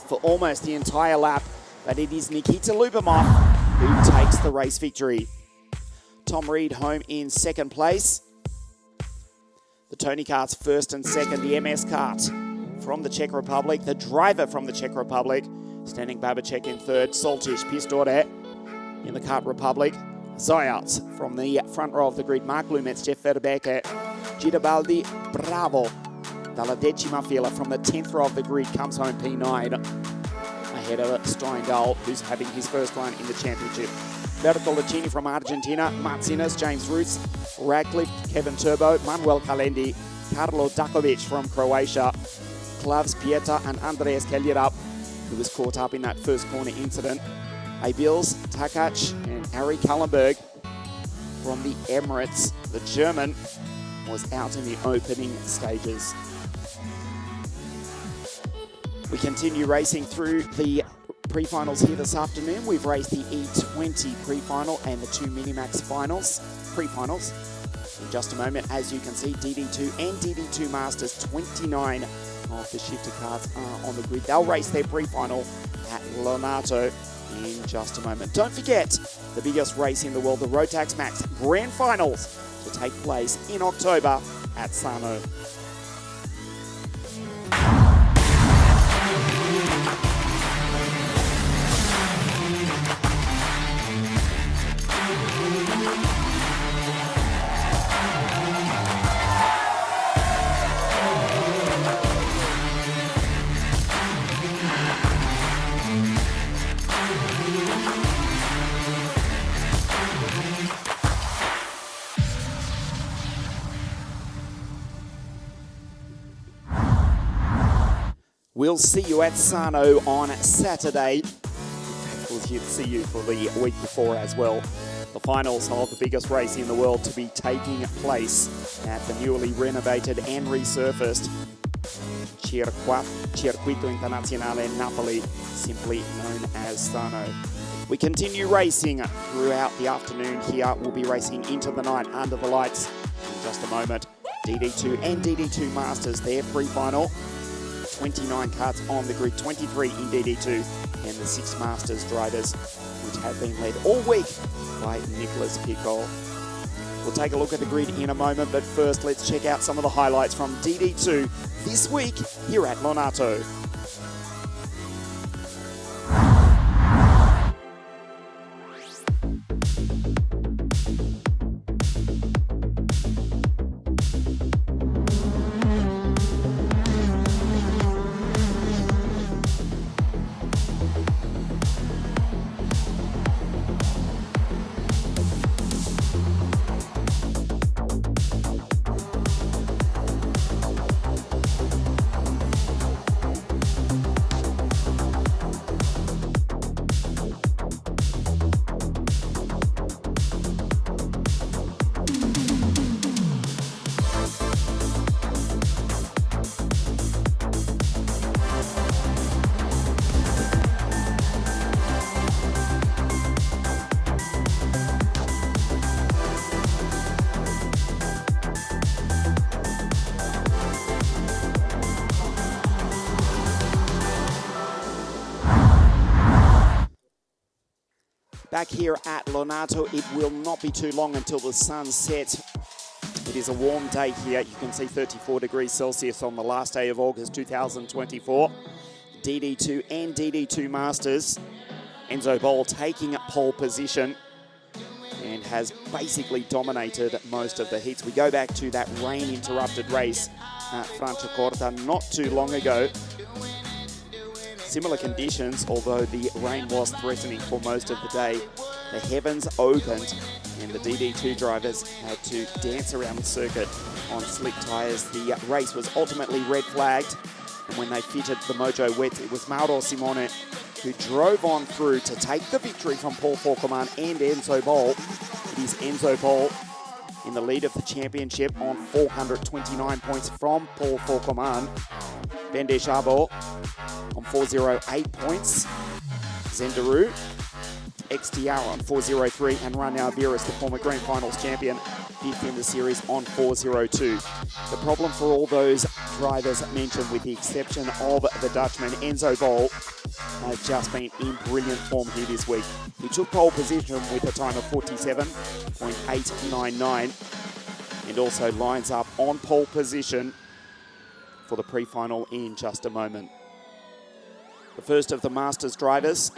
for almost the entire lap, but it is Nikita Lubimov who takes the race victory. Tom Reed home in second place. The Tony karts first and second. The MS kart from the Czech Republic. The driver from the Czech Republic. Zdenek Babacek in third. Saltish, Pistore in the Kart Republic. Zayats from the front row of the grid. Mark Lumetz, Jeff Verbeeke, Girabaldi, Bravo. Dalla decima fila from the 10th row of the grid comes home P9 ahead of Steindal, who's having his first run in the championship. Bertolacini from Argentina, Martinez, James Roots, Radcliffe, Kevin Turbo, Manuel Kalendi, Karlo Dakovic from Croatia, Klavs Pieta and Andreas Keljerup, who was caught up in that first corner incident. Abils, Takac and Ari Kallenberg from the Emirates. The German was out in the opening stages. We continue racing through the pre-finals here this afternoon. We've raced the E20 pre-final and the two Minimax finals, pre-finals. In just a moment, as you can see, DD2 and DD2 Masters, 29 of the shifter karts are on the grid. They'll race their pre-final at Lonato in just a moment. Don't forget the biggest race in the world, the Rotax Max Grand Finals, to take place in October at Sano. We'll see you at Sano on Saturday. We'll see you for the week before as well. The finals of the biggest race in the world to be taking place at the newly renovated and resurfaced Circuito Internazionale Napoli, simply known as Sano. We continue racing throughout the afternoon here. We'll be racing into the night under the lights in just a moment. DD2 and DD2 Masters, their pre-final. 29 karts on the grid, 23 in DD2, and the 6 Masters drivers, which have been led all week by Nicholas Piccol. We'll take a look at the grid in a moment, but first let's check out some of the highlights from DD2 this week here at Lonato. Back here at Lonato, it will not be too long until the sun sets. It is a warm day here. You can see 34 degrees Celsius on the last day of August 2024. DD2 and DD2 Masters Enzo Bol taking pole position and has basically dominated most of the heats. We go back to that rain-interrupted race at Franciacorta not too long ago. Similar conditions, although the rain was threatening for most of the day. The heavens opened and the DD2 drivers had to dance around the circuit on slick tyres. The race was ultimately red flagged, and when they fitted the Mojo wet, it was Mauro Simone who drove on through to take the victory from Paul Fauqueman and Enzo Bol. It is Enzo Bol in the lead of the championship on 429 points from Paul Fauqueman. Ben Deschabo on 408 points. Zendaru, XTR on 403, and Rania Viras, the former Grand Finals champion, fifth in the series on 402. The problem for all those drivers mentioned, with the exception of the Dutchman, Enzo Bol has just been in brilliant form here this week. He took pole position with a time of 47.899 and also lines up on pole position for the pre-final in just a moment. The first of the Masters drivers,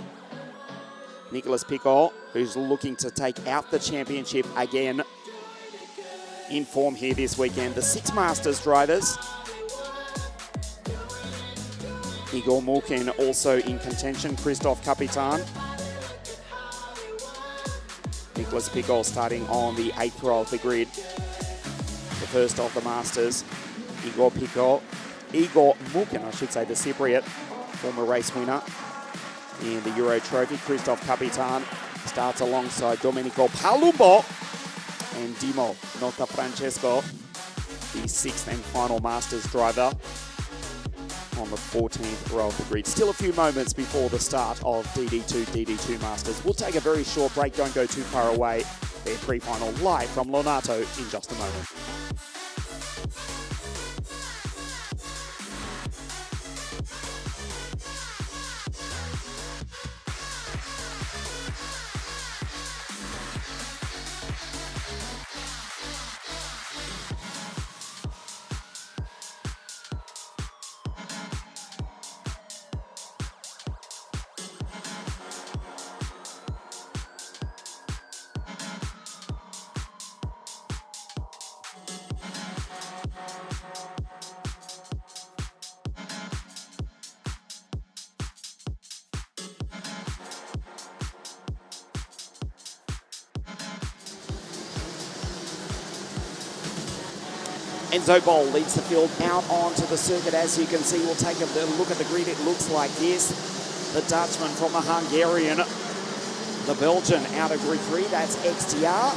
Nicolas Picot, who's looking to take out the championship again, in form here this weekend. The six Masters drivers, Igor Mulkin also in contention, Christophe Capitan. Nicolas Picot starting on the 8th row of the grid. The first of the Masters, Igor Mulkin, I should say, the Cypriot, former race winner in the Euro Trophy. Christophe Capitan starts alongside Domenico Palumbo and Dimo Notafrancesco, the 6th and final Masters driver, on the 14th row of the grid. Still a few moments before the start of DD2 Masters. We'll take a very short break. Don't go too far away. Their pre-final live from Lonato in just a moment. Enzo Bol leads the field out onto the circuit. As you can see, we'll take a look at the grid. It looks like this. The Dutchman from the Hungarian, the Belgian out of grid 3, that's XTR.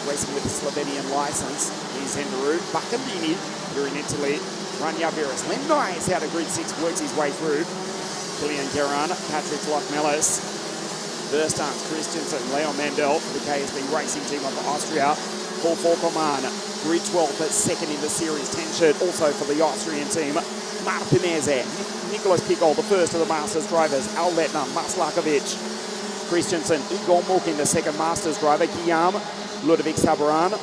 Racing with a Slovenian license is Zendaru. Baccandini here in Italy. Rania Viras. Len Nyes out of grid 6, works his way through. Kilian Geran, Patrick Lochmelis, Verstans, Christensen, Leo Mendel for the KSB Racing Team of Austria. Paul Fauqueman, grid 12, but second in the series. 10 shirt also for the Austrian team. Martinez, Nicolas Picot, the first of the Masters drivers. Al Letner, Maslakovic, Christensen, Igor Mulkin, the second Masters driver. Guillaume, Ludovic Sabaran,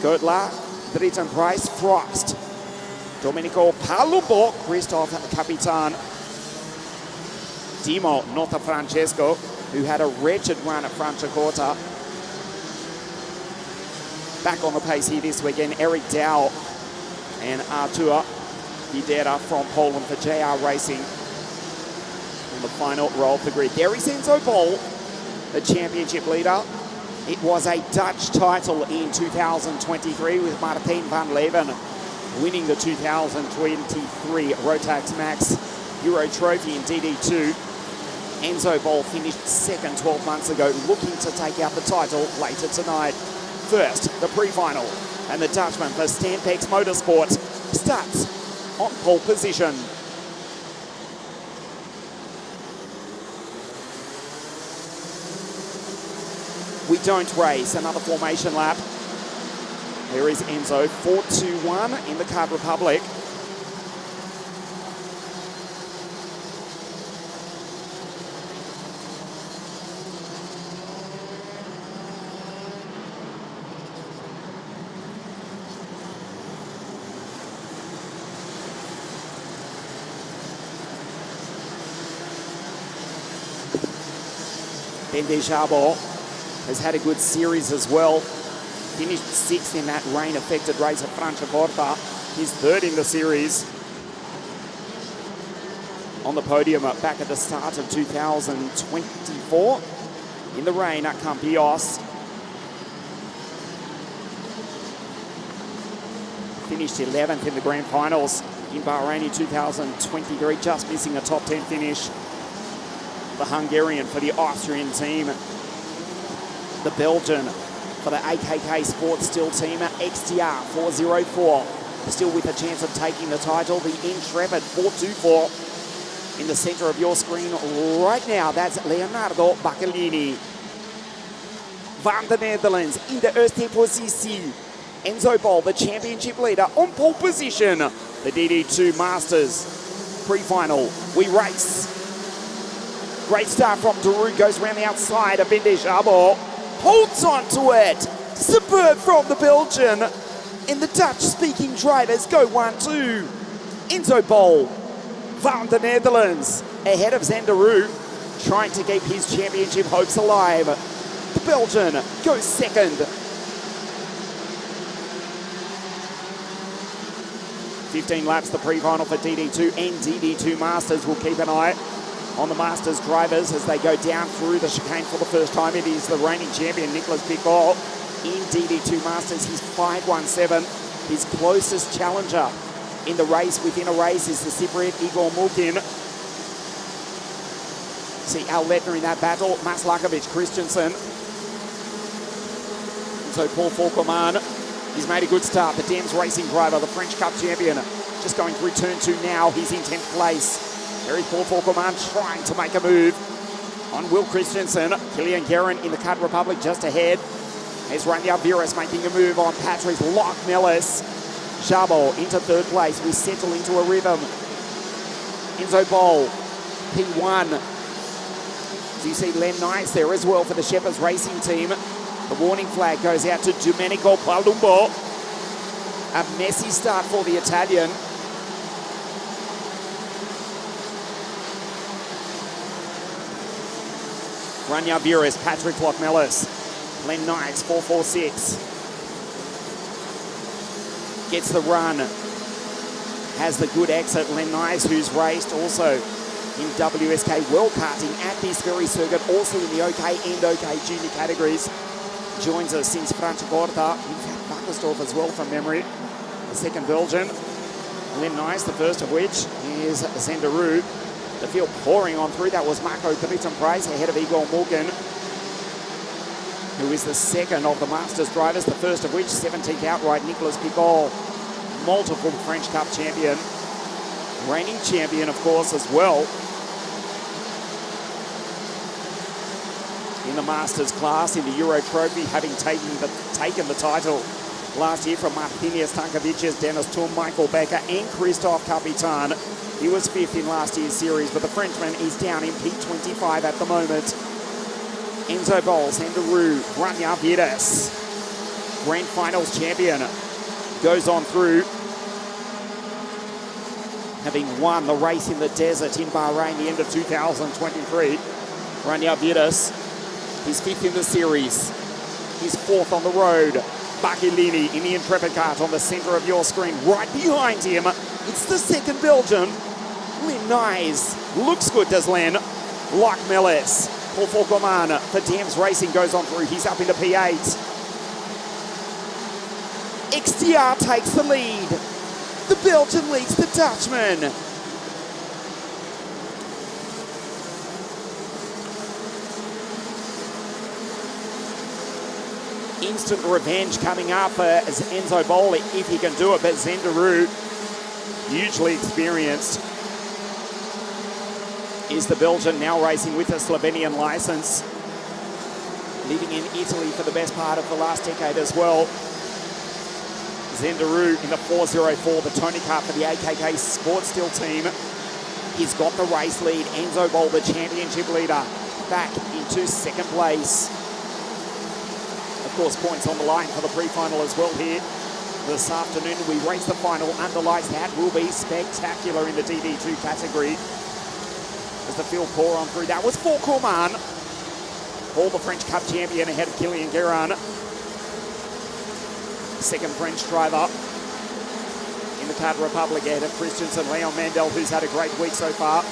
Gödler, Dritten Price, Frost, Domenico Palumbo, Christophe Capitan, Dimo Notafrancesco, who had a wretched run at Franciacorta. Back on the pace here this weekend, Eric Dow and Artur Videra from Poland for JR Racing in the final row of the grid. There is Enzo Bol, the championship leader. It was a Dutch title in 2023 with Martijn van Leeuwen winning the 2023 Rotax Max Euro Trophy in DD2. Enzo Bol finished second 12 months ago, looking to take out the title later tonight. First, the pre-final, and the Dutchman for Stampex Motorsport starts on pole position. We don't race, another formation lap. Here is Enzo, 4-2-1 in the Card Republic. Bendejabo has had a good series as well. Finished 6th in that rain-affected race at Franciacorta. He's 3rd in the series. On the podium back at the start of 2024 in the rain at Campillos. Finished 11th in the grand finals in Bahrain in 2023, just missing a top 10 finish. The Hungarian for the Austrian team. The Belgian for the AKK Sports Steel team, XTR 404. Still with a chance of taking the title, the Intrepid 424. In the center of your screen right now, that's Leonardo Baccalini. Van the Netherlands in the eerste positie. Enzo Bol, the championship leader, on pole position. The DD2 Masters pre-final. We race. Great start from Daru, goes around the outside of Bendejabo. Holds on to it. Superb from the Belgian. And the Dutch-speaking drivers go 1-2. Enzo Bol, Van the Netherlands, ahead of Zandaru, trying to keep his championship hopes alive. The Belgian goes 2nd. 15 laps, the pre-final for DD2 and DD2 Masters. We'll keep an eye on the Masters drivers as they go down through the chicane for the first time. It is the reigning champion, Nicolas Picot. In DD2 Masters, he's 5-1-7. His closest challenger in the race within a race is the Cypriot Igor Mulkin. See Al Lettner in that battle, Maslakovic, Christensen. And so Paul Fauqueman, he's made a good start. The Dems racing driver, the French Cup champion, just going through turn 2 now. He's in 10th place. There is Paul Fauqueman trying to make a move on Will Christensen. Kilian Guerin in the Cut Republic just ahead. There's Rania Viras making a move on Patrick Lock-Mellis. Jabo into 3rd place. We settle into a rhythm. Enzo Bol, P1. So you see Len Nice there as well for the Shepherds Racing team. The warning flag goes out to Domenico Palumbo. A messy start for the Italian. Rania Viras, Patrick Lock-Mellis. Len Nice, 446. Gets the run. Has the good exit. Len Nice, who's raced also in WSK World Karting at this very circuit, also in the OK and OK Junior categories. Joins us since Franciacorta. In fact, Bakersdorf as well from memory. The second Belgian. Len Nice, the first of which is Zendaru. The field pouring on through. That was Marco Dritten-Price ahead of Igor Morgan, who is the second of the Masters drivers, the first of which, 17th outright, Nicolas Picot, multiple French Cup champion, reigning champion, of course, as well. In the Masters class, in the Euro Trophy, having taken the title last year from Martinius Tankavicius, Dennis Thum, Michael Becker, and Christophe Capitan. He was 5th in last year's series, but the Frenchman is down in P25 at the moment. Enzo Bol, Zandaru, Rania Viras, Grand Finals champion, goes on through, having won the race in the desert in Bahrain the end of 2023. Rania Viras, he's 5th in the series. He's 4th on the road. Baccalini in the Intrepid cart on the center of your screen. Right behind him, it's the second Belgian. Len Nice. Looks good, does Len. Lock-Mellis. Paul Fauqueman for Dems Racing goes on through. He's up into P8. XTR takes the lead. The Belgian leads the Dutchman. Instant revenge coming up as Enzo Bol, if he can do it, but Zendaru, hugely experienced, is the Belgian, now racing with a Slovenian license, living in Italy for the best part of the last decade as well. Zendaru in the 404, the Tony Kart for the AKK Sports Steel team. He's got the race lead. Enzo Bol, the championship leader, back into 2nd place. Of course, points on the line for the pre-final as well here. This afternoon, we race the final under lights. That will be spectacular in the DD2 category. As the field pour on through, that was Fauqueman. Ball, the French Cup champion, ahead of Kilian Guerin. Second French driver in the Czech Republic, ahead of Christensen, Leon Mandel, who's had a great week so far.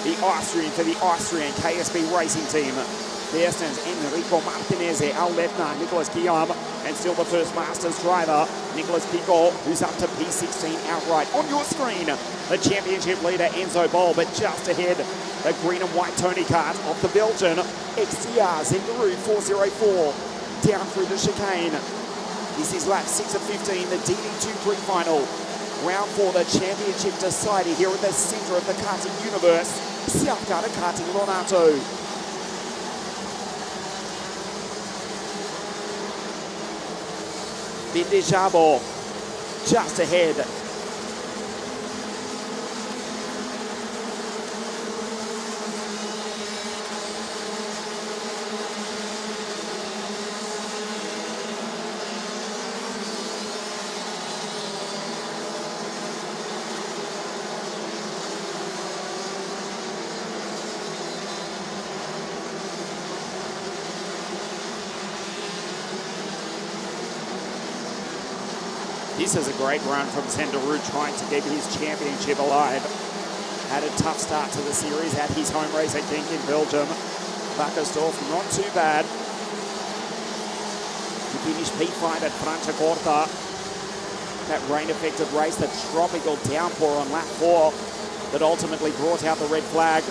The Austrian for the Austrian KSB racing team. There stands Enrico Martinez, Al Letner, Nicolas Guillaume, and still the first Masters driver, Nicolas Picot, who's up to P16 outright. On your screen, the championship leader, Enzo Bol, but just ahead, the green and white Tony Kart of the Belgian, XTR Zengaroo 404, down through the chicane. This is lap 6 of 15, the DD2 pre-final. Round 4, the championship decider here at the centre of the karting universe, South Garda Karting Lonato. Vindijabo just ahead. This is a great run from Zengaroo, trying to keep his championship alive. Had a tough start to the series at his home race at Genk in Belgium. Wackersdorf, not too bad. He finished P5 at Franciacorta. That rain-affected race, the tropical downpour on lap 4 that ultimately brought out the red flag.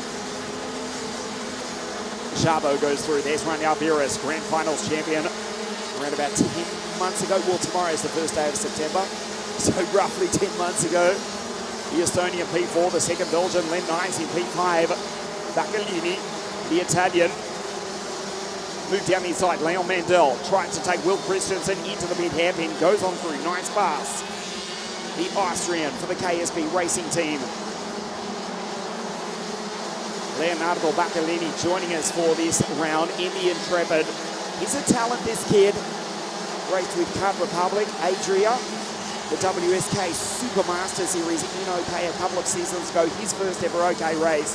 Chavo goes through. There's Raniel Viras, Grand Finals champion. Around about 10 months ago. Well, tomorrow is the first day of September, so roughly 10 months ago. The Estonian P4, the second Belgian, Len Nice in P5. Baccalini, the Italian. Moved down the inside, Leon Mandel tried to take Will Christensen into the mid-hairpin, goes on through, nice pass. The Austrian for the KSB racing team. Leonardo Baccalini joining us for this round in the Intrepid. He's a talent, this kid. Raced with Czech Republic, Adria, the WSK Supermaster Series in OK a couple of seasons ago. His first ever OK race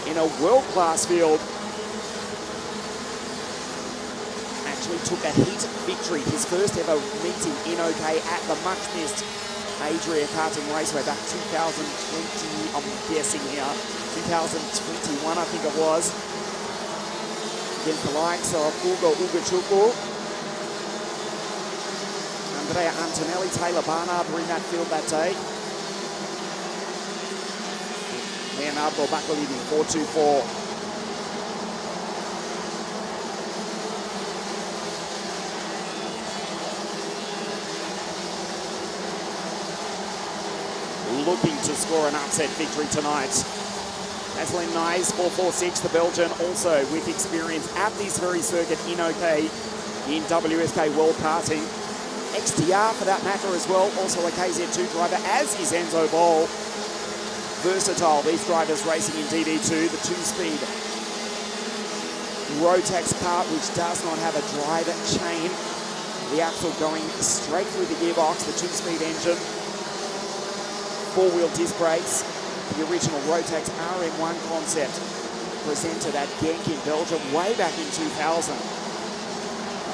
in a world-class field. Actually took a heat victory, his first ever meeting in OK at the much-missed Adria Karting Raceway back 2020, I'm guessing here, 2021 I think it was. Against the likes of Ugo Ugochukwu, Andrea Antonelli, Taylor Barnard were in that field that day. Leonardo Baccalini, 424. Looking to score an upset victory tonight. Aslan Nice, 446, the Belgian, also with experience at this very circuit in OK in WSK World Karting. XTR for that matter as well, also a KZ2 driver, as is Enzo Bol. Versatile, these drivers racing in DD2, the 2-speed Rotax kart, which does not have a drive chain. The axle going straight through the gearbox, the 2-speed engine. 4-wheel disc brakes. The original Rotax RM1 concept presented at Genk in Belgium way back in 2000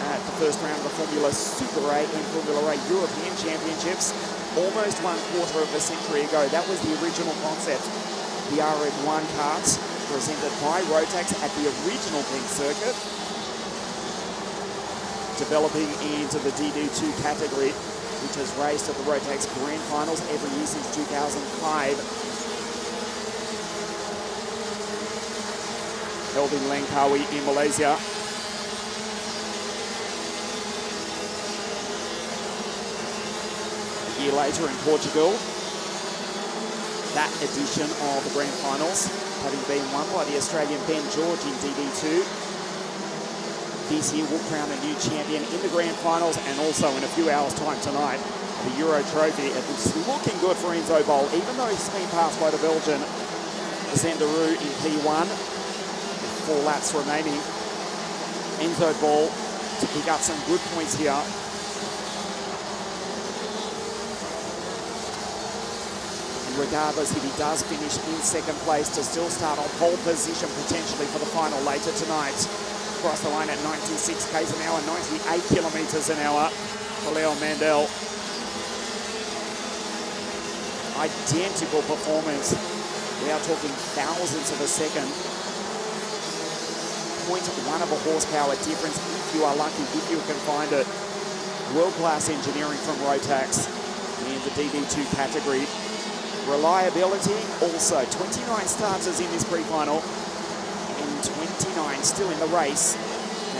at the first round of the Formula Super 8 and Formula 8 European Championships almost 1/4 of a century ago. That was the original concept. The RM1 karts presented by Rotax at the original Genk circuit, developing into the DD2 category, which has raced at the Rotax Grand Finals every year since 2005. Held in Langkawi in Malaysia. A year later in Portugal, that edition of the Grand Finals having been won by the Australian Ben George in DD2. This year will crown a new champion in the Grand Finals, and also in a few hours' time tonight, the Euro Trophy. It looks looking good for Enzo Bol, even though he's been passed by the Belgian Zengaroo in P1. 4 laps remaining. Enzo Bol to pick up some good points here. And regardless if he does finish in second place, to still start on pole position potentially for the final later tonight. across the line at 96 k's an hour, 98 kilometres an hour for Leon Mandel. Identical performance. We are talking thousandths of a second. 0.1 of a horsepower difference if you are lucky, if you can find it. World-class engineering from Rotax in the DD2 category. Reliability also. 29 starters in this pre-final and 29 still in the race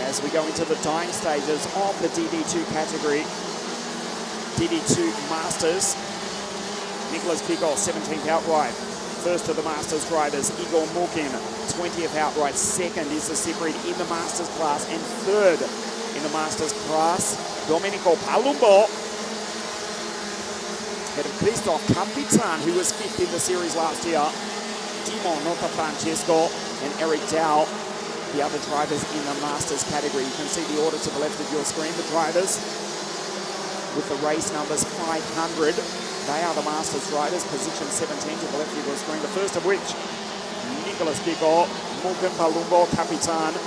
as we go into the dying stages of the DD2 category. DD2 Masters. Nicholas Pickle, 17th outright. First of the Masters drivers, Igor Mukin, 20th outright. Second is the Cypriot in the Masters class. And third in the Masters class, Domenico Palumbo. Ahead of Christoph Capitan, who was 5th in the series last year. Timo Nota Francesco and Eric Dow, the other drivers in the Masters category. You can see the order to the left of your screen. The drivers with the race numbers 500. They are the Masters drivers, position 17 to the left of your screen. The first of which, Nicholas Pico, Mukin Palumbo, Capitan.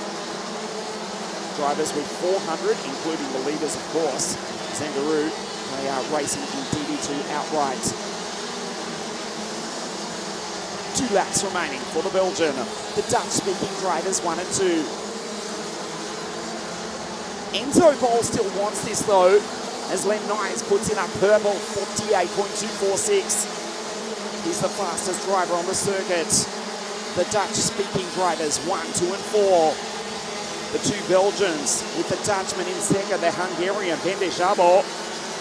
Drivers with 400, including the leaders, of course, Zangaroo. They are racing in DD2 outright. 2 laps remaining for the Belgian. The Dutch-speaking drivers 1 and 2. Enzo Bol still wants this though, as Len Nyes puts in a purple 48.246. He's the fastest driver on the circuit. The Dutch-speaking drivers 1, 2 and 4. The 2 Belgians with the Dutchman in second, the Hungarian Ben de Chabo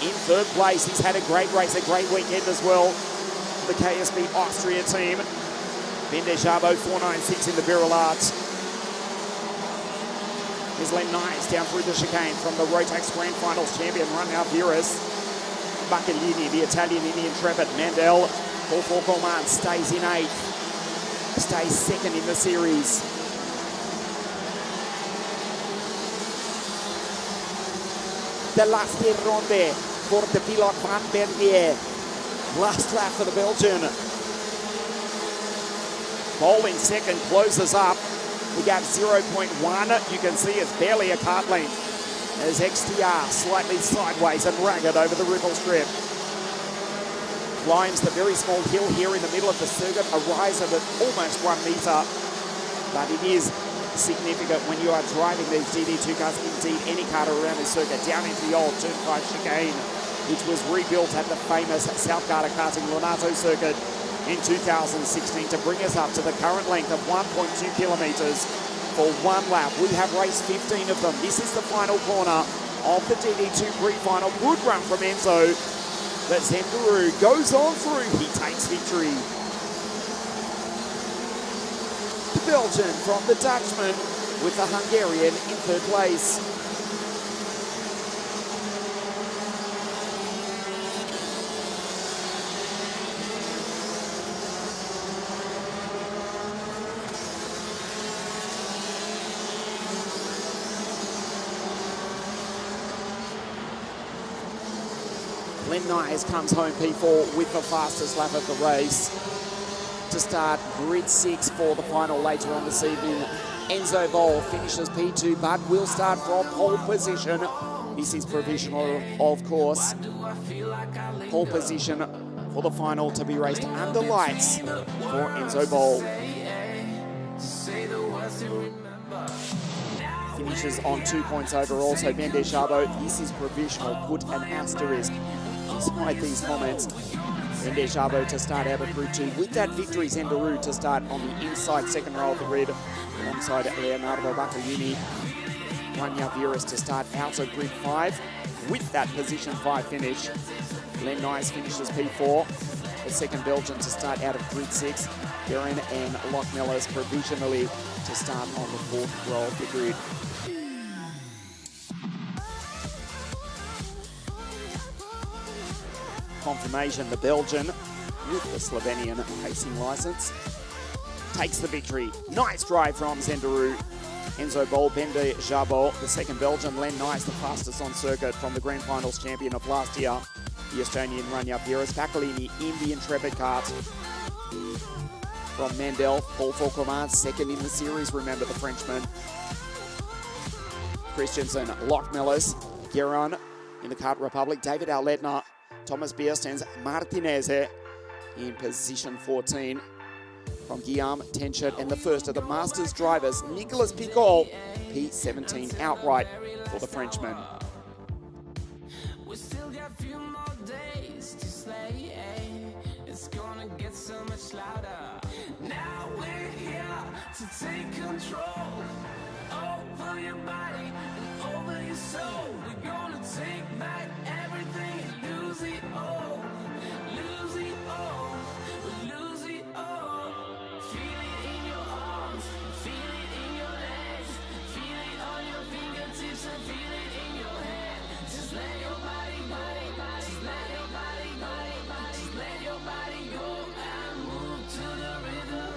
in third place. He's had a great race, a great weekend as well. The KSB Austria team. Ben de Chabo 496 in the Virilart. Here's Len Nyes down through the chicane from the Rotax Grand Finals champion, Rania Viras. Baccalini, the Italian in the Intrepid. Mandel, Paul Foucault stays in 8th. Stays second in the series. The last ronde for the pilot Van Bernier. Last lap for the Belgian. Bol in second, closes up. The gap 0.1. You can see it's barely a kart length as XTR slightly sideways and ragged over the ripple strip. Climbs the very small hill here in the middle of the circuit, a rise of almost 1 metre. But it is significant when you are driving these DD2 cars, indeed any car around this circuit, down into the old Turn 5 chicane, which was rebuilt at the famous South Garda Karting LONATO circuit in 2016 to bring us up to the current length of 1.2 kilometres for 1 lap. We have raced 15 of them. This is the final corner of the DD2 pre-final. Good run from Enzo, but Zangaroo goes on through. He takes victory. The Belgian from the Dutchman with the Hungarian in third place. Len Nyes comes home P4 with the fastest lap of the race to start grid 6 for the final later on this evening. Enzo Bol finishes P2 but will start from pole position. This is provisional, of course. Pole position for the final to be raced under lights for Enzo Bol. Finishes on 2 points overall, so Ben de Chabo, this is provisional. Put an asterisk beside these comments. Ben de Chabo to start out of grid 2 with that victory. Zangaroo to start on the inside second row of the grid alongside Leonardo Baccalini. Rania Viras to start out of grid 5 with that position 5 finish. Len Nyes finishes P4. The second Belgian to start out of grid 6. Darren and Lochmellers provisionally to start on the 4th row of the grid. Confirmation, the Belgian with the Slovenian racing licence takes the victory. Nice drive from Zangaroo. Enzo Bol, Ben de Chabo, the second Belgian. Len Nyes, the fastest on circuit from the Grand Finals champion of last year, the Estonian Rania Viras. Baccalini in the Intrepid kart. From Mandel, Paul Foucault, second in the series, remember the Frenchman. Christensen, Lockmillers, Giron in the Kart Republic, David Auletner, Thomas Bierstens, Martinez in position 14 from Guillaume Tenchet, and the first of the Masters drivers, Nicolas Picol, P17 outright for the Frenchman. We still got a few more days to slay. It's gonna get so much louder. Now we're here to take control over your body and over your soul. We're gonna take back everything and lose it all. Lose it all. Lose it all. Feel it in your arms. Feel it in your legs. Feel it on your fingertips and feel it in your head. Just let your body go. Just let your body go. Just let your body go and move to the rhythm.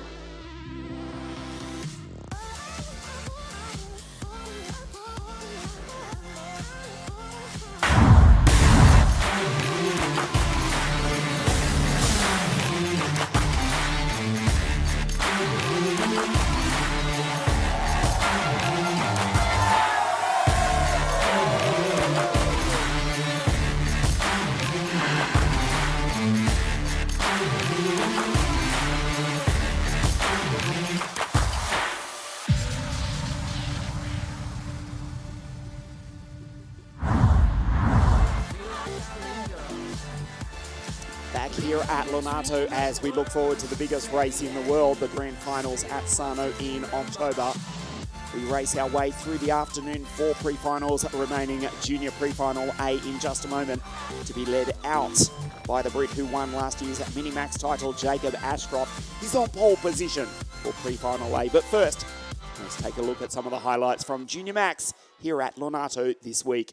Back here at Lonato as we look forward to the biggest race in the world, the Grand Finals at Sano in October. We race our way through the afternoon, 4 pre-finals remaining. Junior pre-final A in just a moment, to be led out by the Brit who won last year's Minimax title, Jacob Ashcroft. He's on pole position for pre-final A. But first, let's take a look at some of the highlights from Junior Max here at Lonato this week.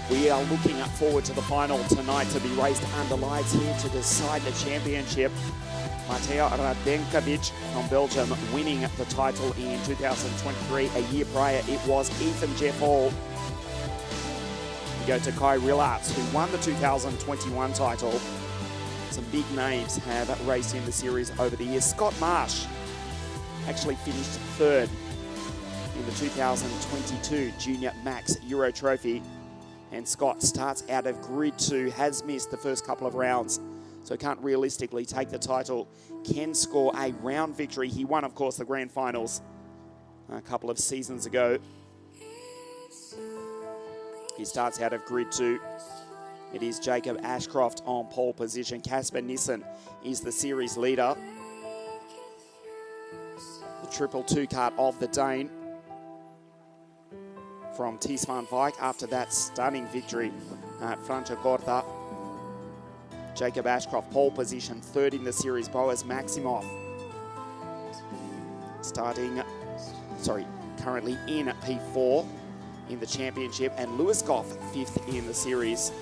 We are looking forward to the final tonight to be raced under lights here to decide the championship. Mateo Radenkovic from Belgium winning the title in 2023. A year prior, it was Ethan Jeff Hall. We go to Kai Rillarts, who won the 2021 title. Some big names have raced in the series over the years. Scott Marsh actually finished third in the 2022 Junior Max Euro Trophy. And Scott starts out of grid 2, has missed the first couple of rounds, so can't realistically take the title. Can score a round victory. He won, of course, the Grand Finals a couple of seasons ago. He starts out of grid 2. It is Jacob Ashcroft on pole position. Casper Nissen is the series leader. The triple 2-kart of the Dane from Ties van Wyk after that stunning victory at Franciacorta. Jacob Ashcroft pole position, third in the series. Boaz Maximoff currently in P4 in the championship, and Lewis Goff fifth in the series.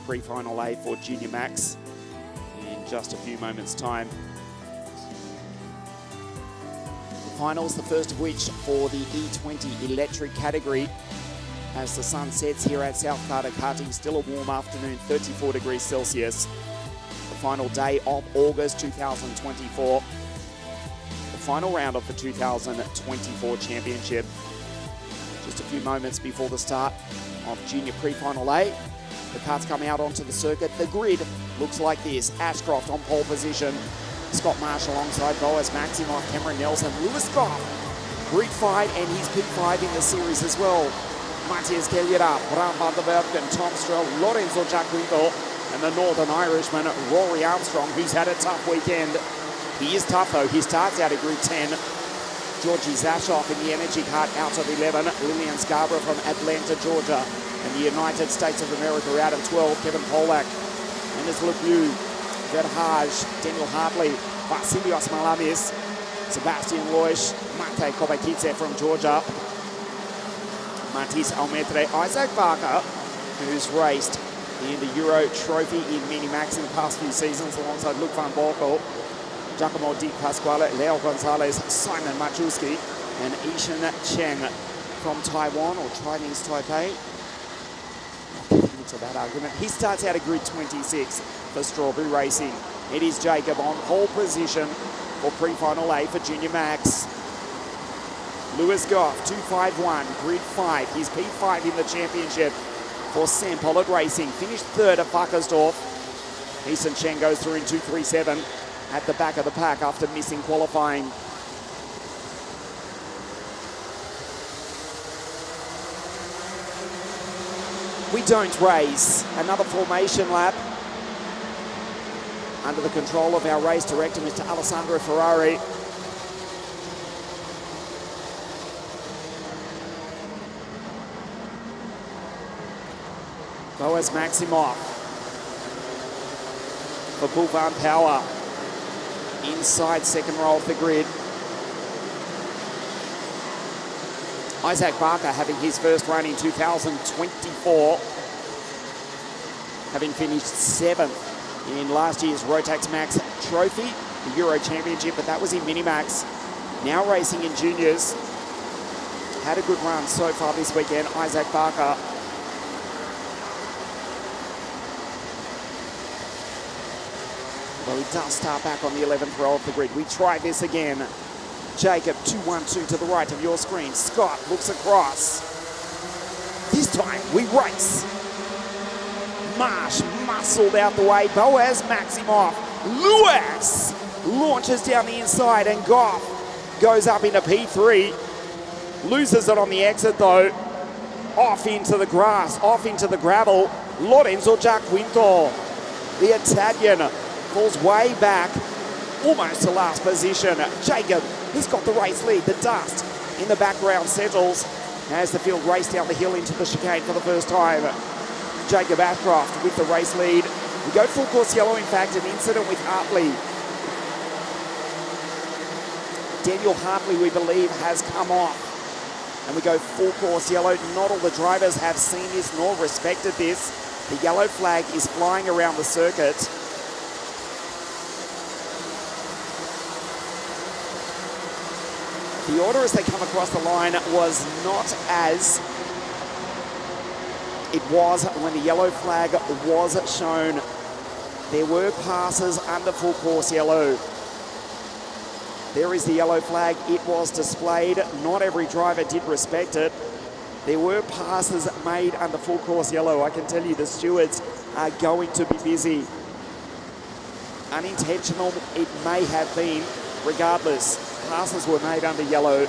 Pre-final A for Junior Max in just a few moments' time. Finals, the first of which for the E20 electric category. As the sun sets here at South GARDA Karting, still a warm afternoon, 34 degrees Celsius. The final day of August 2024. The final round of the 2024 championship. Just a few moments before the start of Junior Pre-Final A. The carts come out onto the circuit. The grid looks like this. Ashcroft on pole position. Scott Marsh alongside Boaz Maximoff, Cameron Nelson, Lewis Goff. Grid 5 and he's P5 in the series as well. Matthias Kellyera, Bram van der Werken, Tom Strel, Lorenzo Giaquinto, and the Northern Irishman, Rory Armstrong, who's had a tough weekend. He is tough though. He starts out at grid 10. Georgie Zashoff in the energy cart out of 11. Lillian Scarborough from Atlanta, Georgia. And the United States of America out of 12. Kevin Polak, Enes Lepiu, Verhage, Daniel Hartley, Vasilios Malamis, Sebastian Loish, Mate Kobakidze from Georgia. Matis Almetre, Isaac Barker, who's raced in the Euro Trophy in Minimax in the past few seasons alongside Luc van Borkel, Giacomo Di Pasquale, Leo Gonzalez, Simon Machuski, and Ishan Cheng from Taiwan or Chinese Taipei. Not getting into that argument. He starts out at grid 26 for Strawberry Racing. It is Jacob on pole position for pre-final A for Junior Max. Lewis Goff, 251, grid 5. He's P5 in the championship for Sam Pollard Racing. Finished third at Buckersdorf. Eason Chen goes through in 237 at the back of the pack after missing qualifying. We don't race. Another formation lap under the control of our race director, Mr. Alessandro Ferrari. Boaz Maximoff for Boulevard Power. Inside second row of the grid. Isaac Barker having his first run in 2024. Having finished 7th in last year's Rotax Max Trophy, the Euro Championship, but that was in Minimax. Now racing in juniors. Had a good run so far this weekend, Isaac Barker. Well, he does start back on the 11th row of the grid. We try this again. Jacob, 212 to the right of your screen. Scott looks across. This time we race. Marsh muscled out the way. Boaz Maximoff. Lewis launches down the inside and Goff goes up into P3. Loses it on the exit though. Off into the grass, off into the gravel. Lorenzo Giaquinto, the Italian, falls way back, almost to last position. Jacob, he's got the race lead. The dust in the background settles as the field race down the hill into the chicane for the first time. Jacob Ashcroft with the race lead. We go full course yellow, in fact, an incident with Hartley. Daniel Hartley, we believe, has come off. And we go full course yellow. Not all the drivers have seen this nor respected this. The yellow flag is flying around the circuit. The order as they come across the line was not as it was when the yellow flag was shown. There were passes under full course yellow. There is the yellow flag. It was displayed. Not every driver did respect it. There were passes made under full course yellow. I can tell you the stewards are going to be busy. Unintentional it may have been. Regardless, passes were made under yellow.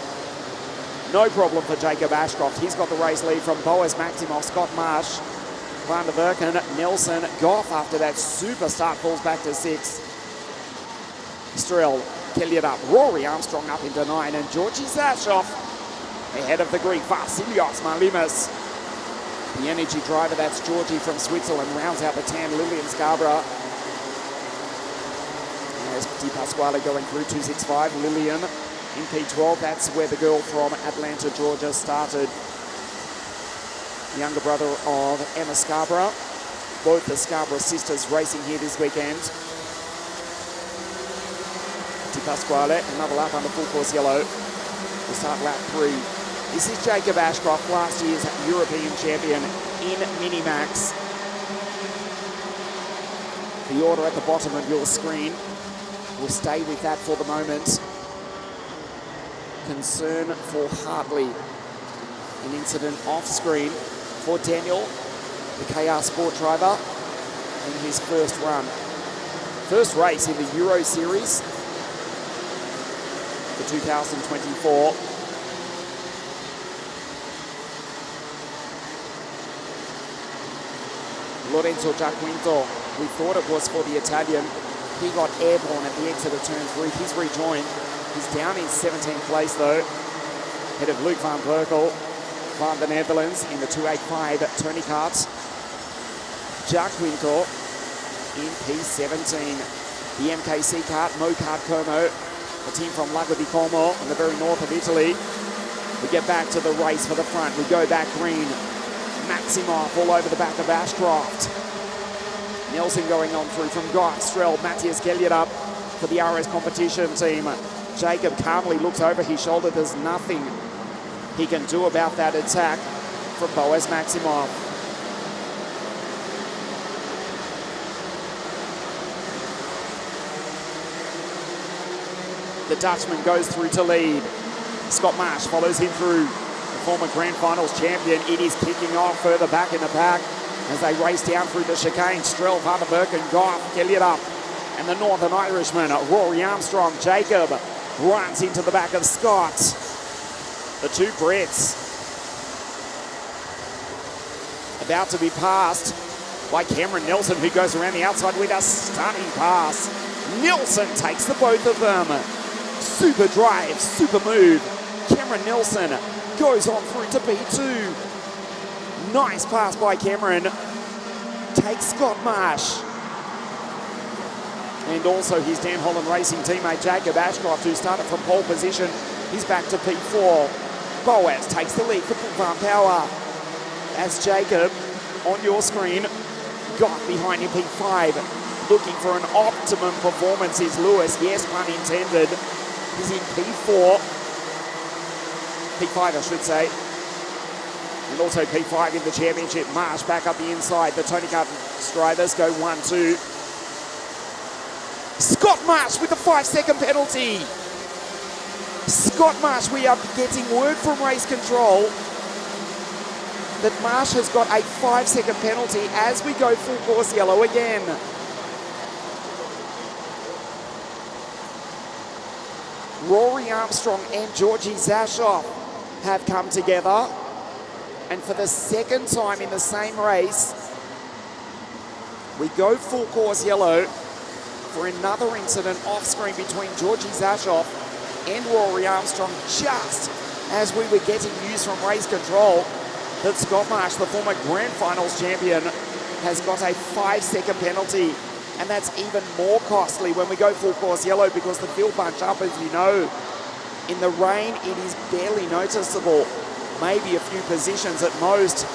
No problem for Jacob Ashcroft. He's got the race lead from Boaz Maximoff, Scott Marsh, Van der Werken, Nelson. Goff, after that super start, falls back to 6th. Strel, Kelly it up. Rory Armstrong up into 9. And Georgie Zashoff ahead of the Greek, Vasilios Malimas. The energy driver, that's Georgie from Switzerland, rounds out the 10. Lillian Scarborough. There's Di Pasquale going through 265. Lillian in P12. That's where the girl from Atlanta, Georgia started. Younger brother of Emma Scarborough. Both the Scarborough sisters racing here this weekend. Di Pasquale, another lap under full course yellow. We'll start lap 3. This is Jacob Ashcroft, last year's European champion in Minimax. The order at the bottom of your screen. We'll stay with that for the moment. Concern for Hartley. An incident off screen for Daniel. the KR Sport driver in his first run. First race in the Euro Series for 2024. Lorenzo Giaquinto, we thought it was for the Italian. He got airborne at the exit of turn 3. He's rejoined. He's down in 17th place though, ahead of Luke van Berkel from the Netherlands in the 285 Tony Karts. Giaquinto in P17. The MKC kart, Mo-Kart Como, a team from Lago di Como in the very north of Italy. We get back to the race for the front. We go back green. Maximoff all over the back of Ashcroft. Nelson going on through from Goff, Strel, Matthias Gelliard up for the RS competition team. Jacob calmly looks over his shoulder. There's nothing he can do about that attack from Boaz Maximoff. The Dutchman goes through to lead. Scott Marsh follows him through. The former Grand Finals champion. It is kicking off further back in the pack as they race down through the chicane. Strel, Van der Berk and Goff, Gelliard up. And the Northern Irishman, Rory Armstrong, Jacob, runs into the back of Scott. The two Brits about to be passed by Cameron Nelson, who goes around the outside with a stunning pass. Nelson takes the both of them. Super drive, super move. Cameron Nelson goes on through to P2. Nice pass by Cameron. Takes Scott Marsh. And also his Dan Holland Racing teammate Jacob Ashcroft, who started from pole position. He's back to P4. Boaz takes the lead for Farm Power. As Jacob, on your screen, got behind him P5. Looking for an optimum performance is Lewis. Yes, pun intended. He's in P4. P5, I should say. And also P5 in the championship. Marsh back up the inside. The Tony Kart drivers go 1-2. Scott Marsh with a 5-second penalty. Scott Marsh, we are getting word from race control that Marsh has got a 5-second penalty as we go full course yellow again. Rory Armstrong and Georgi Zashoff have come together, and for the second time in the same race, we go full course yellow for another incident off screen between Georgi Zashoff and Rory Armstrong, just as we were getting news from race control that Scott Marsh, the former Grand Finals champion, has got a 5-second penalty. And that's even more costly when we go full course yellow because the field bunch up, as you know. In the rain, it is barely noticeable. Maybe a few positions at most.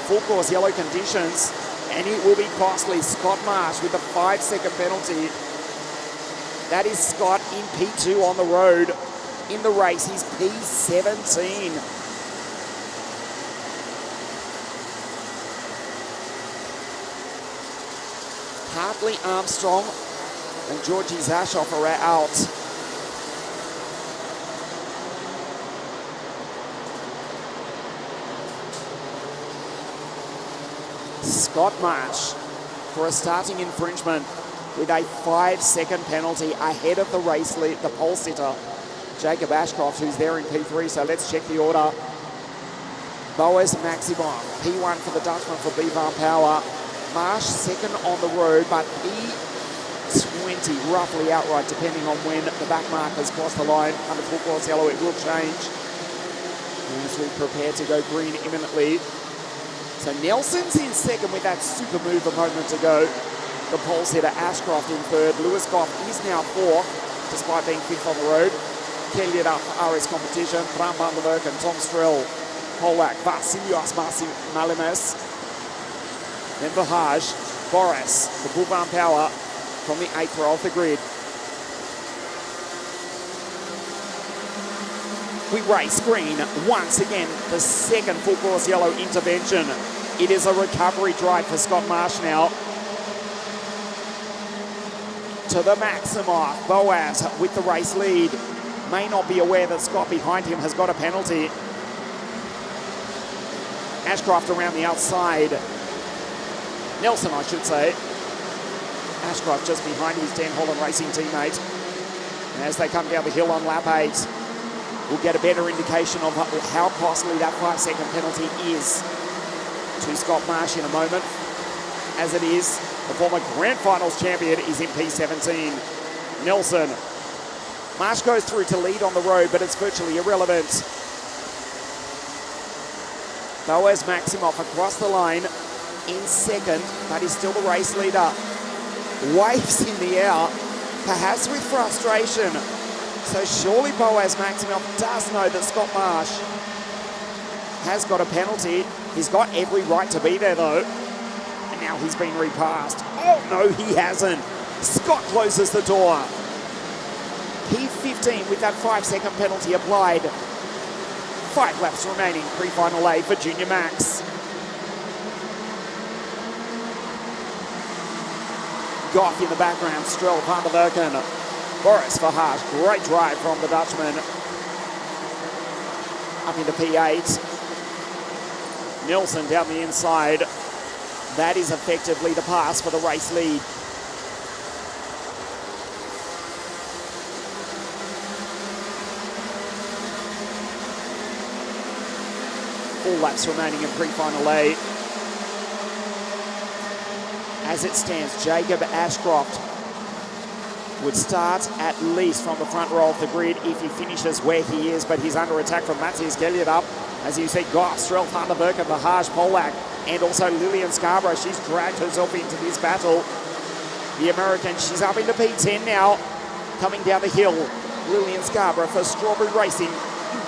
Full course yellow conditions, and it will be costly. Scott Marsh with a 5-second penalty. That is Scott in P2 on the road. In the race, he's P17. Hartley, Armstrong and Georgi Zashoff are out. Scott Marsh for a starting infringement with a 5-second penalty ahead of the race lead, the pole sitter, Jacob Ashcroft, who's there in P3. So let's check the order. Boaz Maximoff, P1 for the Dutchman for B-Farm Power. Marsh second on the road, but P20 roughly outright, depending on when the back markers cross the line. Under full course yellow, it will change as we prepare to go green imminently. So Nelson's in second with that super move a moment ago. The pole sitter Ashcroft in third. Lewis Goff is now fourth, despite being fifth on the road. Gelliard up for RS competition. Bram van der Berk and Tom Strel. Polak, Vasilios Malimas. Then Vahaj, Boris, the Bullbarn Power from the 8th row off the grid. We race green once again, the second full course yellow intervention. It is a recovery drive for Scott Marsh now. To the Maximoff, Boaz with the race lead. May not be aware that Scott behind him has got a penalty. Ashcroft around the outside. Nelson, I should say. Ashcroft just behind his Dan Holland Racing teammate. And as they come down the hill on lap 8, we'll get a better indication of how costly that 5-second penalty is to Scott Marsh in a moment. As it is, the former Grand Finals champion is in P17. Nelson. Marsh goes through to lead on the road, but it's virtually irrelevant. Boaz Maximoff across the line in second, but he's still the race leader. Waves in the air, perhaps with frustration. So surely Boaz Maximoff does know that Scott Marsh has got a penalty. He's got every right to be there though. And now he's been repassed. Oh no, he hasn't. Scott closes the door. P15 with that 5-second penalty applied. 5 laps remaining, pre-final A for Junior Max. Goff in the background, Strel, Van der Werken, Boris Verhaage, great drive from the Dutchman. Up into P8. Nelson down the inside. That is effectively the pass for the race lead. All laps remaining in pre-final A. As it stands, Jacob Ashcroft would start at least from the front row of the grid if he finishes where he is, but he's under attack from Matthias Gelliard. As you see, Goff, Strel, Van der Werken, Verhaage, Polak, and also Lillian Scarborough. She's dragged herself into this battle. The American, she's up into P10 now, coming down the hill. Lillian Scarborough for Strawberry Racing in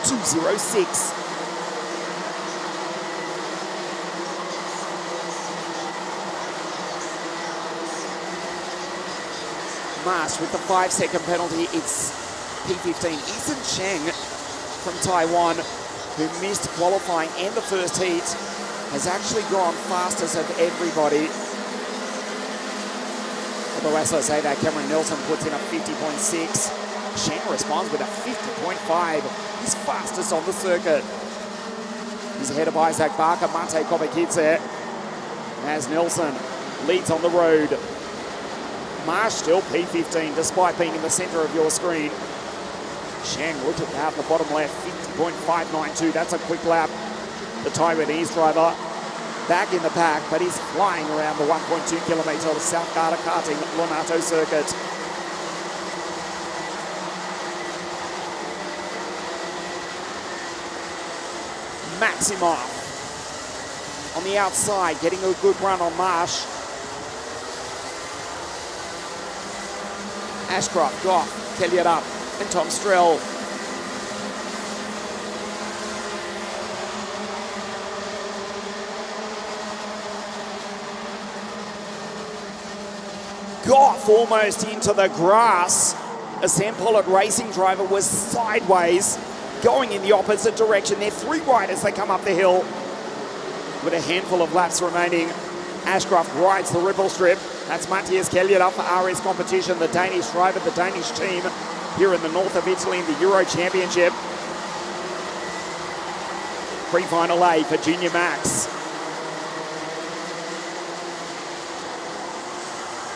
2:06. Marsh with the 5-second penalty. It's P15. Ethan Cheng from Taiwan, who missed qualifying and the first heat, has actually gone fastest of everybody. Although as I say that, Cameron Nelson puts in a 50.6. Cheng responds with a 50.5. He's fastest on the circuit. He's ahead of Isaac Barker, Mate Kobakidze, as Nelson leads on the road. Marsh still P15 despite being in the centre of your screen. Cheng, look at that, the bottom left, 50.592. That's a quick lap. The Taiwanese driver back in the pack, but he's flying around the 1.2 kilometre South GARDA Karting LONATO circuit. Maximoff on the outside, getting a good run on Marsh. Ashcroft, Goff, Kelliard up, and Tom Strel. Goff almost into the grass. A Sam Pollard Racing driver was sideways, going in the opposite direction. They're 3 wide as they come up the hill. With a handful of laps remaining, Ashcroft rides the ripple strip. That's Matthias Kelliard up for RS competition, the Danish driver, the Danish team here in the north of Italy in the Euro Championship. Pre-final A for Junior Max.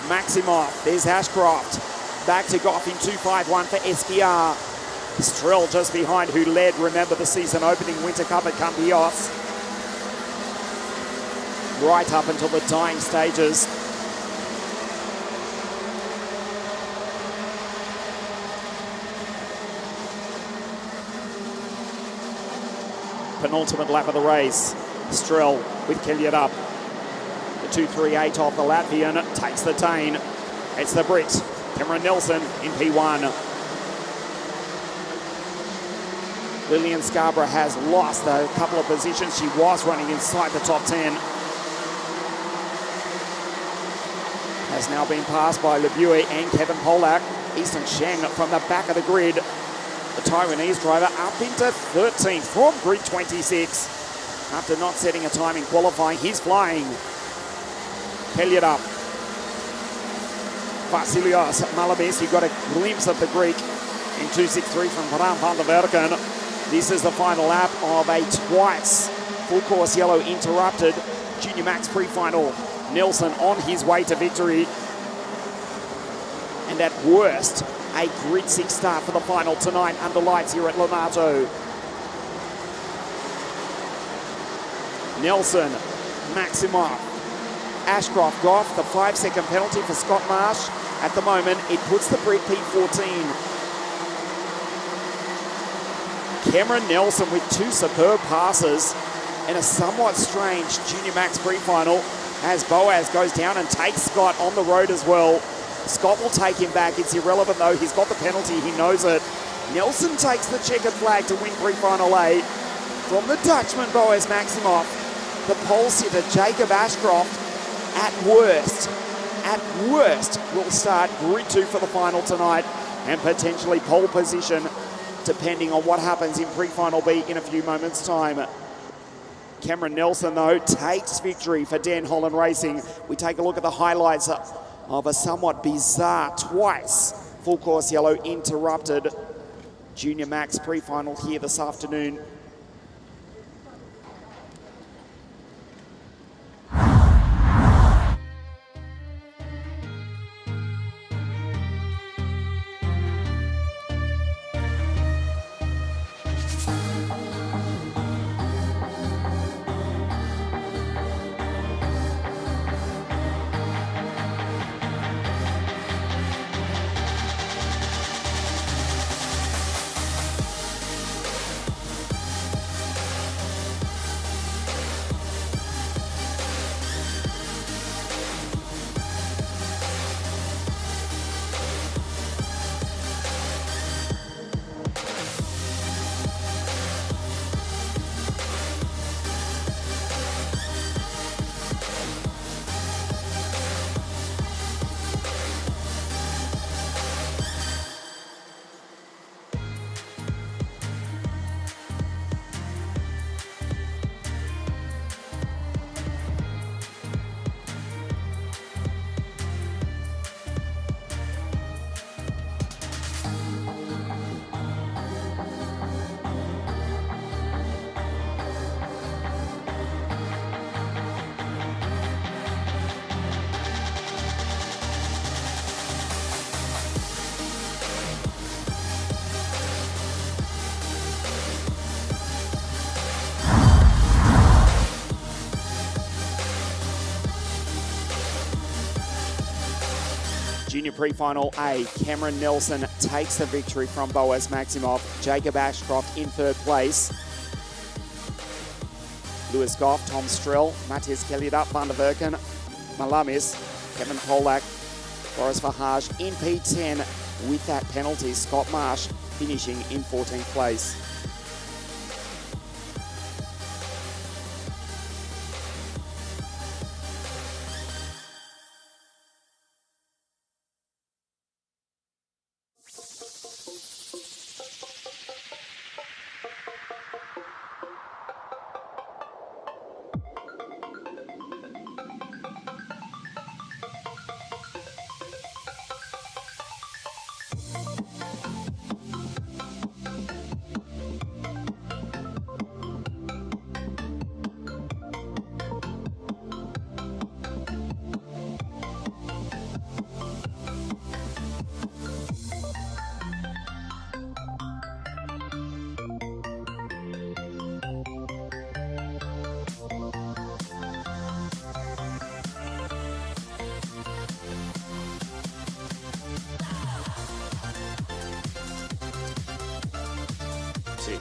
Maximoff, there's Ashcroft. Back to Goff in 2.51 for SPR. Strel just behind, who led, remember, the season opening Winter Cup at Campillos. Right up until the dying stages. Penultimate lap of the race. Strel with Kelliard up. The 2.38 off the Latvian takes the Tane. It's the Brit, Cameron Nelson in P1. Lillian Scarborough has lost a couple of positions. She was running inside the top 10. Has now been passed by Lebue and Kevin Polak. Easton Cheng from the back of the grid. The Taiwanese driver up into 13th from grid 26. After not setting a time in qualifying, he's flying. Kelliard up. Vasilios Malabes, you got a glimpse of the Greek in 2.63 from Bram van der Werken. This is the final lap of a twice full course yellow interrupted Junior Max pre-final Nelson on his way to victory. And at worst, a grid 6 start for the final tonight under lights here at LONATO. Nelson, Maximoff, Ashcroft, Goff, the 5-second penalty for Scott Marsh. At the moment, it puts the Brit P14. Cameron Nelson with 2 superb passes and a somewhat strange Junior Max pre-final as Boaz goes down and takes Scott on the road as well. Scott will take him back. It's irrelevant though. He's got the penalty. He knows it. Nelson takes the checkered flag to win pre-final A. From the Dutchman, Boaz Maximoff, the pole sitter, Jacob Ashcroft, at worst, will start grid 2 for the final tonight and potentially pole position depending on what happens in pre-final B in a few moments' time. Cameron Nelson, though, takes victory for Dan Holland Racing. We take a look at the highlights of a somewhat bizarre twice full course yellow interrupted Junior Max pre-final here this afternoon. Junior pre-final A, Cameron Nelson takes the victory from Boaz Maximoff. Jacob Ashcroft in 3rd place. Lewis Goff, Tom Strell, Matthias Kellyup, Van der Verken, Malamis, Kevin Polak, Boris Verhaaj in P10 with that penalty. Scott Marsh finishing in 14th place. See.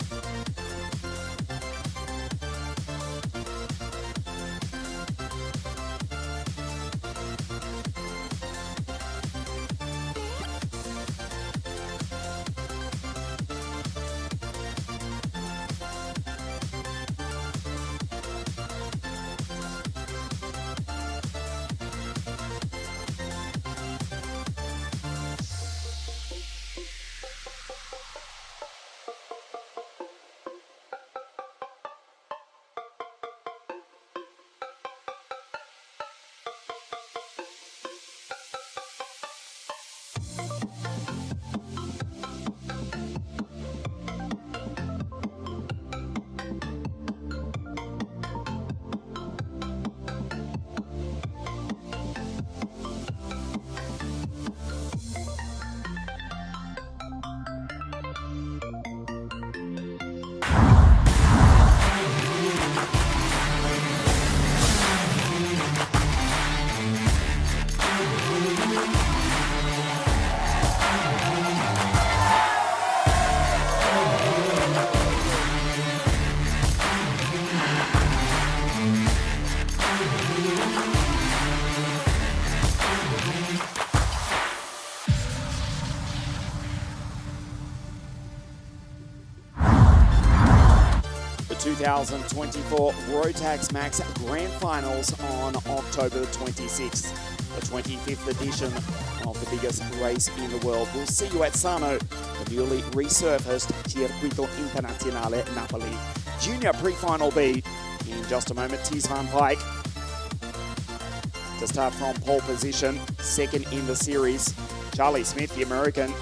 2024 Rotax Max Grand Finals on October the 26th, the 25th edition of the biggest race in the world. We'll see you at Sano, the newly resurfaced Circuito Internazionale Napoli. Junior pre-final B in just a moment. Ties van Wyk to start from pole position, second in the series. Charlie Smith, the American,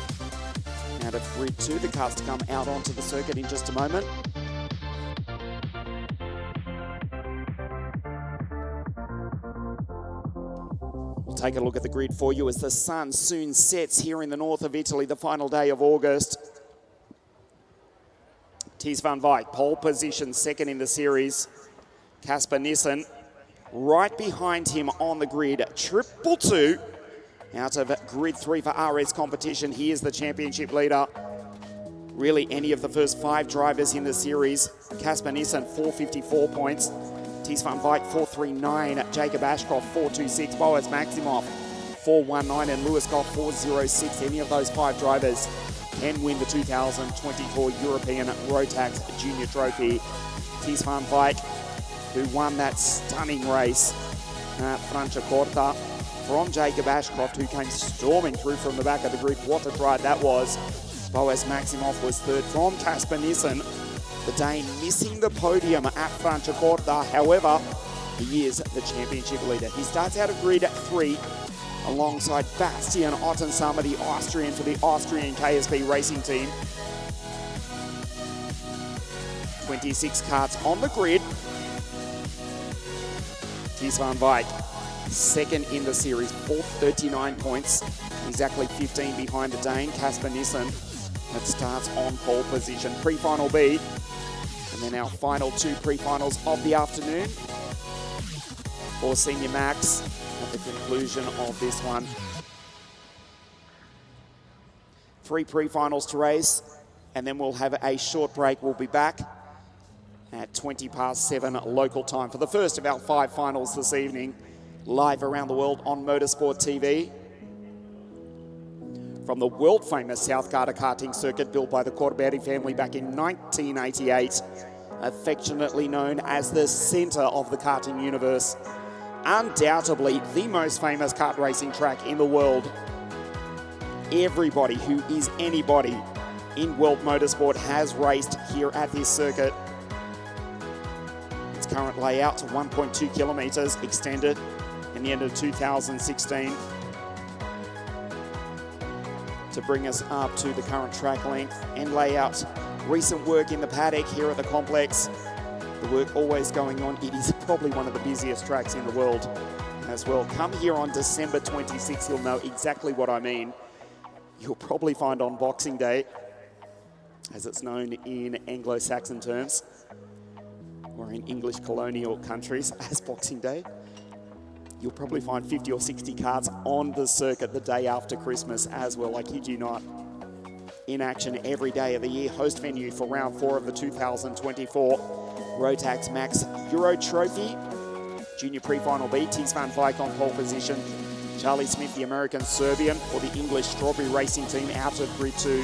out of grid 2. The cars to come out onto the circuit in just a moment. We'll take a look at the grid for you as the sun soon sets here in the north of Italy, the final day of August. Ties van Wyk, pole position, second in the series. Casper Nissen, right behind him on the grid, triple two. Out of grid 3 for RS competition, he is the championship leader. Really, any of the first 5 drivers in the series. Casper Nissen, 454 points. Ties van Wyk, 439. Jacob Ashcroft, 426. Boaz Maximoff, 419. And Lewis Goff, 406. Any of those 5 drivers can win the 2024 European Rotax Junior Trophy. Ties van Wyk, who won that stunning race at Franciacorta from Jacob Ashcroft, who came storming through from the back of the grid. What a ride that was. Boaz Maximoff was third from Casper Nissen. The Dane missing the podium at Franciacorta. However, he is the championship leader. He starts out of grid 3 alongside Bastian Ottensama, the Austrian, for the Austrian KSB racing team. 26 karts on the grid. Ties van Wyk, second in the series, 439 points, exactly 15 behind the Dane, Casper Nissen, that starts on pole position. Pre-final B, and then our final 2 pre-finals of the afternoon for Senior Max at the conclusion of this one. 3 pre-finals to race, and then we'll have a short break. We'll be back at 7:20 local time for the first of our 5 finals this evening, live around the world on Motorsport TV. From the world-famous South Garda karting circuit built by the Corberti family back in 1988, affectionately known as the centre of the karting universe. Undoubtedly the most famous kart racing track in the world. Everybody who is anybody in world motorsport has raced here at this circuit. Its current layout, 1.2 kilometres extended in the end of 2016 to bring us up to the current track length and layout. Recent work in the paddock here at the complex. The work always going on. It is probably one of the busiest tracks in the world as well. Come here on December 26th, you'll know exactly what I mean. You'll probably find on Boxing Day, as it's known in Anglo-Saxon terms, or in English colonial countries as Boxing Day, you'll probably find 50 or 60 karts on the circuit the day after Christmas as well. I kid you not. In action every day of the year. Host venue for round 4 of the 2024 Rotax Max Euro Trophy. Junior pre-final B, Ties van Wyk on pole position. Charlie Smith, the American Serbian, for the English Strawberry Racing team out of grid 2.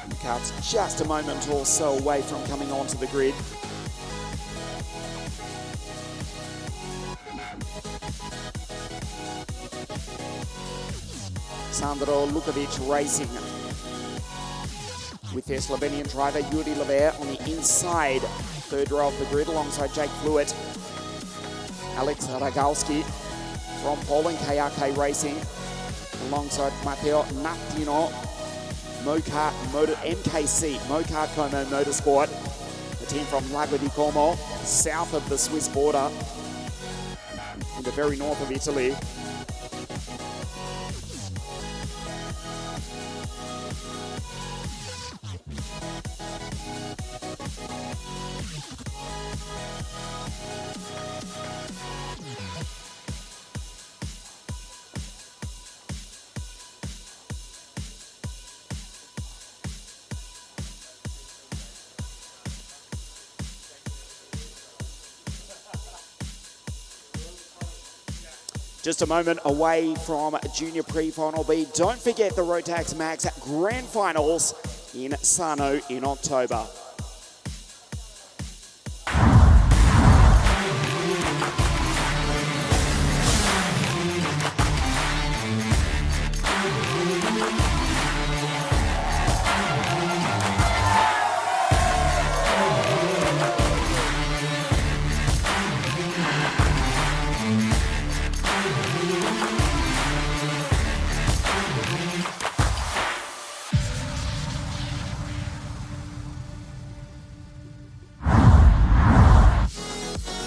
The kart's just a moment or so away from coming onto the grid. Sandro Lukovic racing with their Slovenian driver Yuri Lever on the inside, third row of the grid alongside Jake Fluitt. Alex Ragowski from Poland, KRK Racing, alongside Matteo Nattino, MKC, Mokart Como Motorsport, the team from Lago di Como, south of the Swiss border, in the very north of Italy. Just a moment away from Junior Pre-Final B. Don't forget the Rotax Max Grand Finals in Sano in October.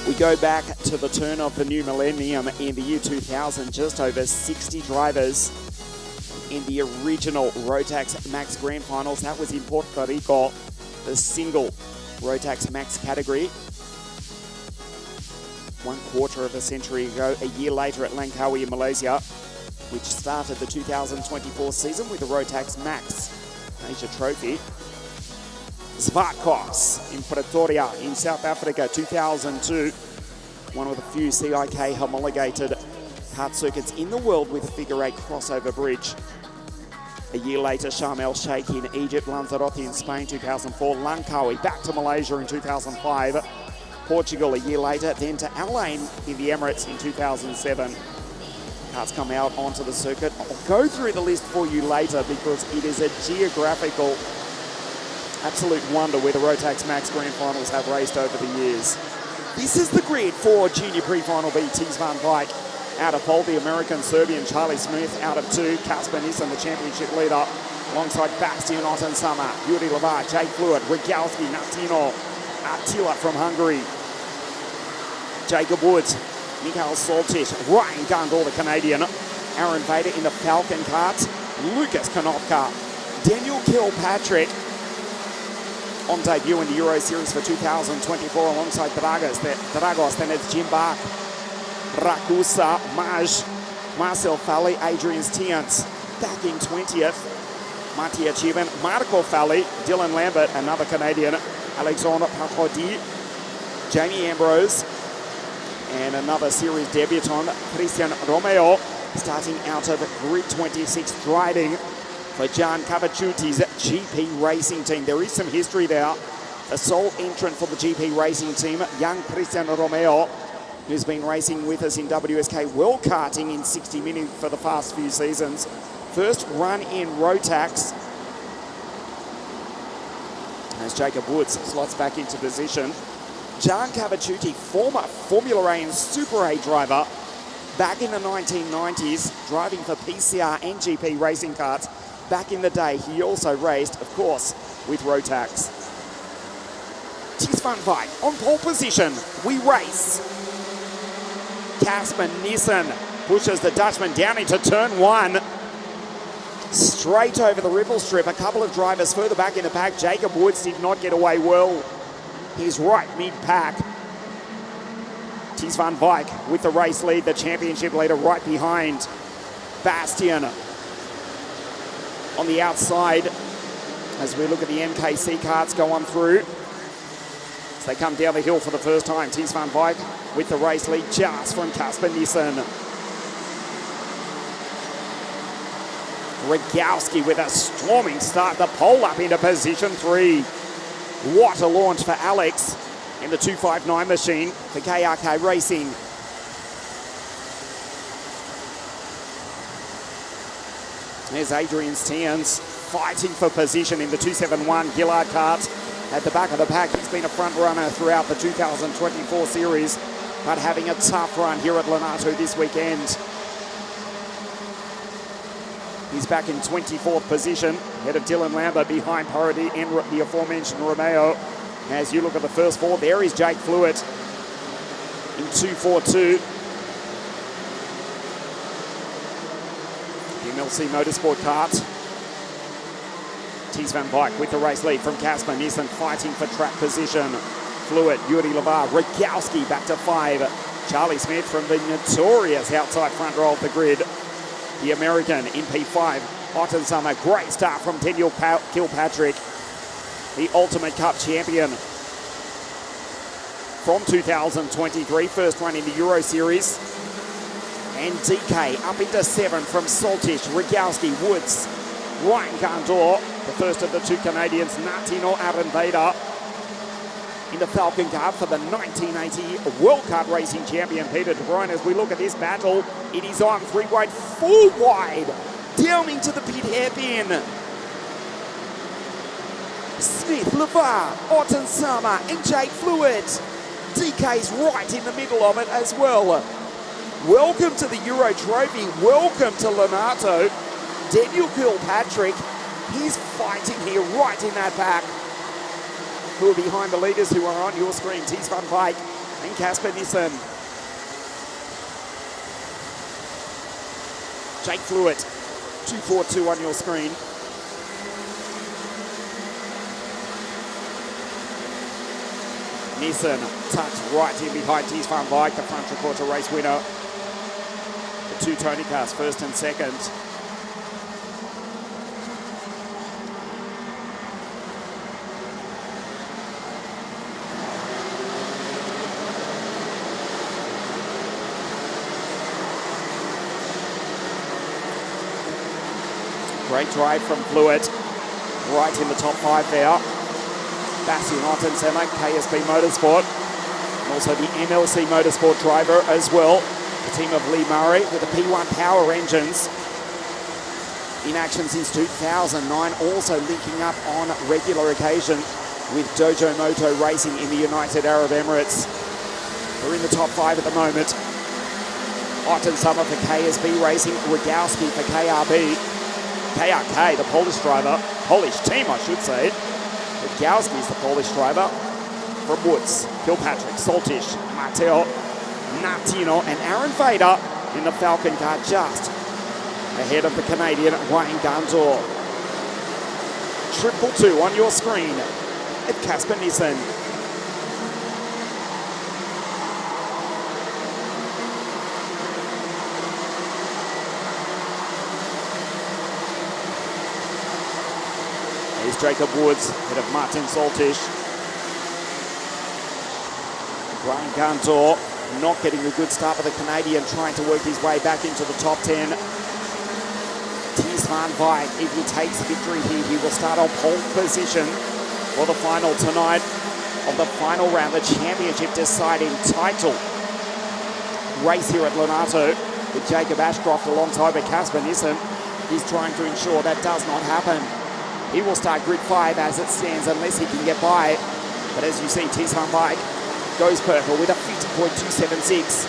We go back to the turn of the new millennium in the year 2000, just over 60 drivers in the original Rotax Max Grand Finals. That was in Puerto Rico, the single Rotax Max category. 1/4 of a century ago, a year later at Langkawi in Malaysia, which started the 2024 season with the Rotax Max Asia Trophy. Zwartkos in Pretoria in South Africa, 2002. One of the few CIK homologated kart circuits in the world with a figure 8 crossover bridge. A year later, Sharm el Sheikh in Egypt, Lanzarote in Spain, 2004. Langkawi back to Malaysia in 2005. Portugal a year later, then to Al Ain in the Emirates in 2007. Karts come out onto the circuit. I'll go through the list for you later because it is a geographical absolute wonder where the Rotax Max Grand Finals have raced over the years. This is the grid for Junior Pre-Final B. Tiz van Wijk out of pole, the American Serbian Charlie Smith out of 2, Kasper Nissen, the championship leader, alongside Bastian Ottensama, Yuri Lavar, Jake Fluid, Regalski, Natino, Attila from Hungary, Jacob Woods, Mikhail Soltich, Ryan Gundall, the Canadian, Aaron Vader in the Falcon karts, Lucas Konopka, Daniel Kilpatrick, on debut in the Euro Series for 2024 alongside Dragos. Then it's Jim Bach, Rakusa, Maj, Marcel Fally, Adrian Stians. Back in 20th, Mattia Chiban, Marco Fally, Dylan Lambert, another Canadian, Alexandre Patrodi, Jamie Ambrose, and another series debutant, Christian Romeo, starting out of grid 26, driving for Jan Cavacciuti's GP Racing team. There is some history there. The sole entrant for the GP Racing team, young Christian Romeo, who's been racing with us in WSK World Karting in 60 minutes for the past few seasons. First run in Rotax. As Jacob Woods slots back into position. Jan Cavacciuti, former Formula A and Super A driver, back in the 1990s, driving for PCR and GP racing karts. Back in the day, he also raced, of course, with Rotax. Tiz van Wijk on pole position. We race. Kasper Nissen pushes the Dutchman down into turn 1. Straight over the ripple strip. A couple of drivers further back in the pack. Jacob Woods did not get away well. He's right mid-pack. Tiz van Wijk with the race lead, the championship leader right behind. Bastian on the outside as we look at the MKC karts go on through. As they come down the hill for the first time, Tiz van Wijk with the race lead just from Kasper Nissen. Regalski with a storming start, the pole up into position 3. What a launch for Alex in the 259 machine for KRK Racing. There's Adrian Stians fighting for position in the 271 Gillard kart at the back of the pack. He's been a front runner throughout the 2024 series, but having a tough run here at LONATO this weekend. He's back in 24th position, ahead of Dylan Lambert, behind Parody and the aforementioned Romeo. As you look at the first 4, there is Jake Fluid in 242. The MLC Motorsport kart. Tiz van Wijk with the race lead from Kasper Nissen, fighting for track position. Fluid, Yuri Lavar, Regalski back to 5. Charlie Smith from the notorious outside front row of the grid. The American in P5. Ottensama, great start from Daniel Kilpatrick, the Ultimate Cup champion from 2023. First run in the Euro Series. And DK up into 7 from Soltich, Regalski, Woods, Ryan Gundor, The first of the two Canadians, Natino Arenveida, in the Falcon car for the 1980 World Kart Racing champion Peter De Bruyne. As we look at this battle, it is on 3 wide, 4 wide, down into the pit hairpin. Smith, Levar, Otten Sama and Jake Fluid. DK's right in the middle of it as well. Welcome to the Euro Trophy. Welcome to Lonato. Daniel Kilpatrick, he's fighting here right in that back. Who are behind the leaders who are on your screen? Ties van Wyk and Casper Nissen. Jake Fluid, 242 on your screen. Nissen tucked right in behind Ties van Wyk, the front three-quarter race winner. The two Tony cars, first and second. Great drive from Fluid, right in the top 5 there. Bastian Ottensema, KSB Motorsport, and also the MLC Motorsport driver as well. The team of Lee Murray with the P1 power engines. In action since 2009, also linking up on regular occasion with Dojo Moto Racing in the United Arab Emirates. They're in the top 5 at the moment. Ottensema for KSB Racing, Rogowski for KRK, the Polish driver, Polish team I should say. Rogowski is the Polish driver. From Woods, Kilpatrick, Soltish, Matteo, Natino and Arenveida in the Falcon car just ahead of the Canadian Wayne Gandor. 222 on your screen at Casper Nissen. Here's Jacob Woods, ahead of Martin Soltish. Ryan Gandor not getting a good start, but the Canadian trying to work his way back into the top 10. Ties van Wyk, if he takes victory here, he will start on pole position for the final tonight of the final round, the championship deciding title race here at Lonato with Jacob Ashcroft alongside with Casper Nissen. He's trying to ensure that does not happen. He will start grid 5 as it stands unless he can get by. But as you see, Ties van Wyk goes purple with a 50.276.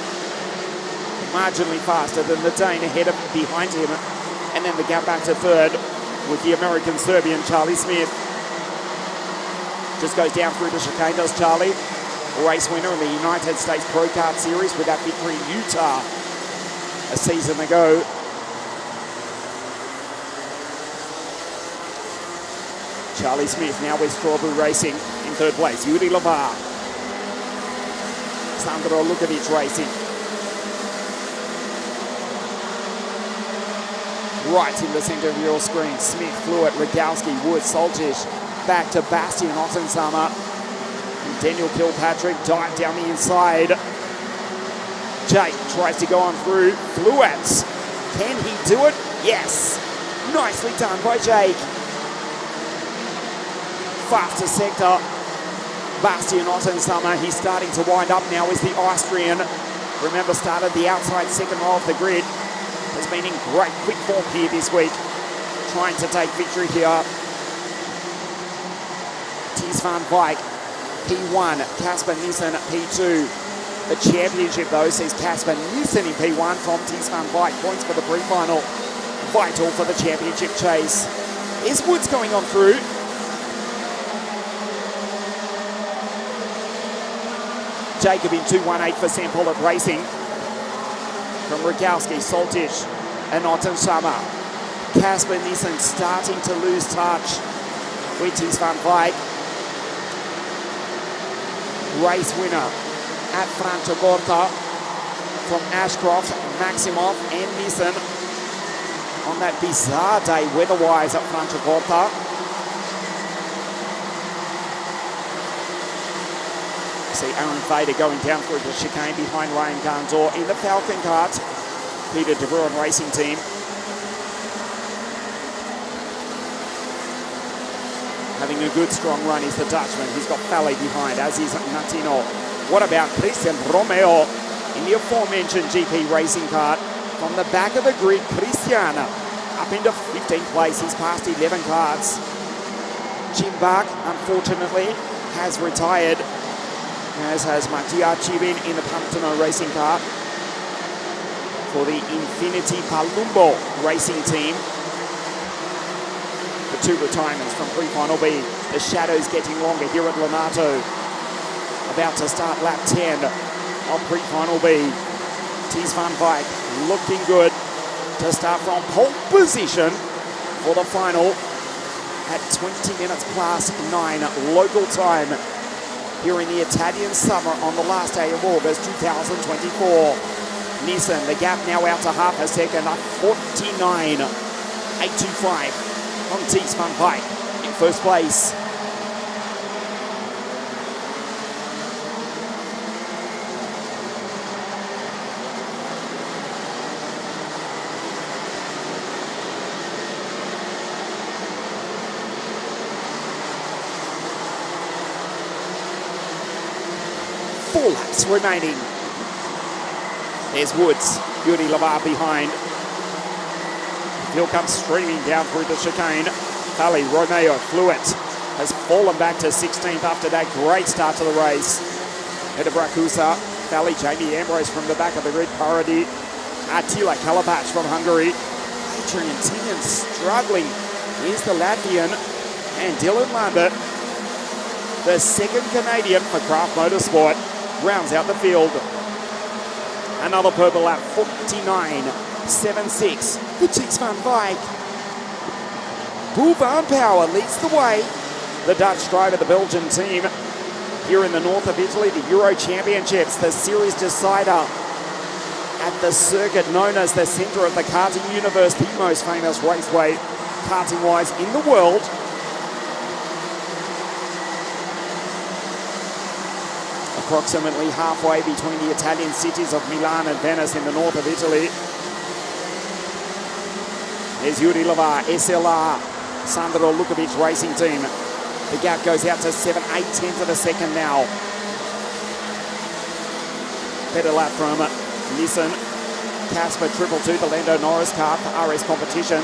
Marginally faster than the Dane ahead of behind him. And then the gap back to third with the American-Serbian Charlie Smith. Just goes down through the chicane, does Charlie. Race winner in the United States Pro Kart Series with that victory in Utah a season ago. Charlie Smith now with Strawberry Racing in third place. Yuri Levar. Sandro Lukovic Racing. Right in the centre of your screen. Smith, Fluid, Rogowski, Wood, Soltish. Back to Bastian Ottensama. And Daniel Kilpatrick dive down the inside. Jake tries to go on through. Fluid. Can he do it? Yes. Nicely done by Jake. Faster sector. Bastian Ottensama, he's starting to wind up now, is the Austrian. Remember, started the outside second row of the grid. Has been in great quick form here this week. Trying to take victory here. Ties van Wyk, P1, Casper Nissen, P2. The championship, though, sees Casper Nissen in P1 from Ties van Wyk. Points for the pre-final. Vital for the championship chase. Is Woods going on through? Jacob in 218 for St. Paul Racing. From Rogowski, Soltish and Ottensama. Casper Nissen starting to lose touch with Ties van Wyk. Race winner at Franciacorta from Ashcroft, Maximov and Nissen on that bizarre day weather-wise at Franciacorta. See Arenveida going down through the chicane behind Ryan Gandor in the Falcon kart. Peter De Bruyne Racing Team. Having a good strong run is the Dutchman. He's got Falle behind, as is Natino. What about Christian Romeo in the aforementioned GP racing cart? From the back of the grid, Christian up into 15th place. He's passed 11 carts. Jim Bach, unfortunately, has retired, as has Mattia Chibin in the Pantano racing car for the Infinity Palumbo racing team. The two retirements from pre-final B. The shadows getting longer here at Lonato. About to start lap 10 on pre-final B. Ties van Wyk looking good to start from pole position for the final at 20 minutes past 9 local time here in the Italian summer on the last day of August 2024. Nissan, the gap now out to half a second, 49.825 on Ties van Wyk in first place. Four laps remaining. There's Woods, Yuri Lavar behind. He'll come streaming down through the chicane. Falle, Romeo, Fluent has fallen back to 16th after that great start to the race. Eda Brakusa, Falle, Jamie Ambrose from the back of the grid, Parody, Attila Kalabac from Hungary. Adrian Tinian struggling. Here's the Latvian, and Dylan Lambert, the second Canadian for Craft Motorsport, rounds out the field. Another purple lap, 49.76 for Ties van Wyk. Boel van Power leads the way. The Dutch driver, the Belgian team, here in the north of Italy, the Euro Championships, the series decider at the circuit known as the centre of the karting universe, the most famous raceway karting-wise in the world. Approximately halfway between the Italian cities of Milan and Venice in the north of Italy. There's Yuri Lavar, SLR, Sandro Lukovic racing team. The gap goes out to 7/8 of a second now. Better lap from Nissan. Casper 222, the Lando Norris car for RS competition.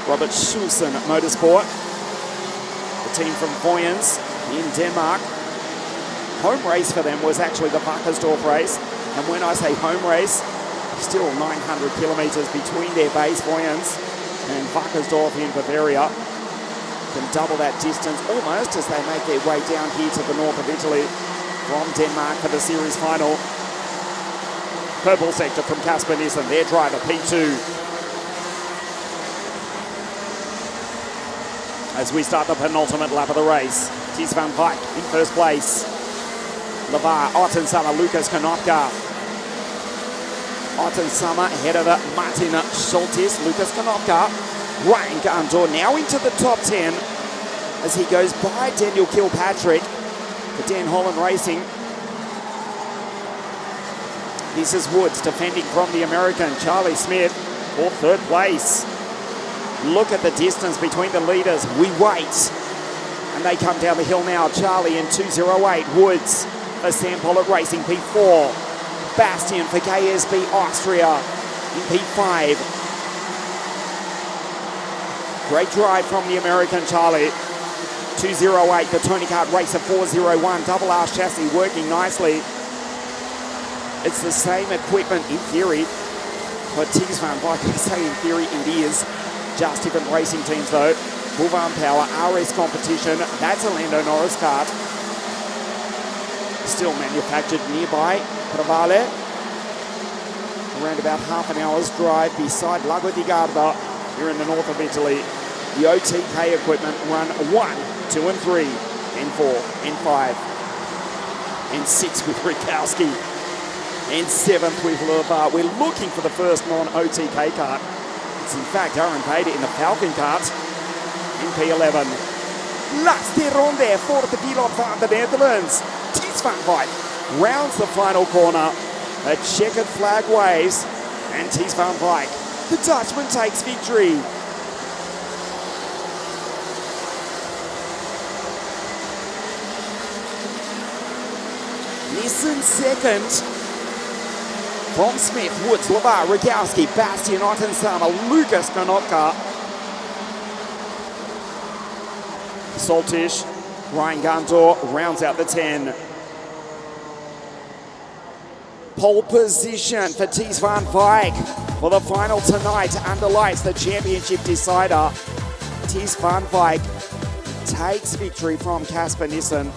Robert Schulsen Motorsport. The team from Voyens in Denmark. Home race for them was actually the Wackersdorf race. And when I say home race, still 900 kilometres between their base, Voyens, and Wackersdorf in Bavaria. Can double that distance almost as they make their way down here to the north of Italy from Denmark for the series final. Purple sector from Casper Nielsen, their driver, P2. As we start the penultimate lap of the race, Ties van Wyk in first place. Lavar, Ottensummer, Lucas Konopka. Ottensummer ahead of Martin Schultes, Lucas Konopka. Ryan Gandor now into the top 10 as he goes by Daniel Kilpatrick for Dan Holland Racing. This is Woods defending from the American, Charlie Smith for third place. Look at the distance between the leaders. We wait. And they come down the hill now. Charlie in 208. Woods for Sam Pollock Racing, P4. Bastian for KSB Austria in P5. Great drive from the American Charlie. 208 for Tony Kart Racer 401. Double R chassis working nicely. It's the same equipment in theory. But Ties van Wyk, I say in theory it is. Just different racing teams though. Boel van Power, RS competition. That's a Lando Norris kart. Still manufactured nearby Pravale. Around about half an hour's drive beside Lago di Garda here in the north of Italy. The OTK equipment run 1, 2 and 3, and 4, and 5, and 6 with Rikowski, and 7th with Lavar. We're looking for the first non-OTK kart. It's in fact Aaron Vader in the Falcon kart in P11. Laatste ronde voor de piloot van de Netherlands. Ties van Wyk rounds the final corner. A checkered flag waves, and Ties van Wyk, the Dutchman, takes victory. Nissan second. From Smith, Woods, Lavar, Rogowski, Bastian Ottensama, Lucas Konopka. Saltish, Ryan Gandor rounds out the 10. Pole position for Ties van Wyk for the final tonight under lights, the championship decider. Ties van Wyk takes victory from Casper Nissen.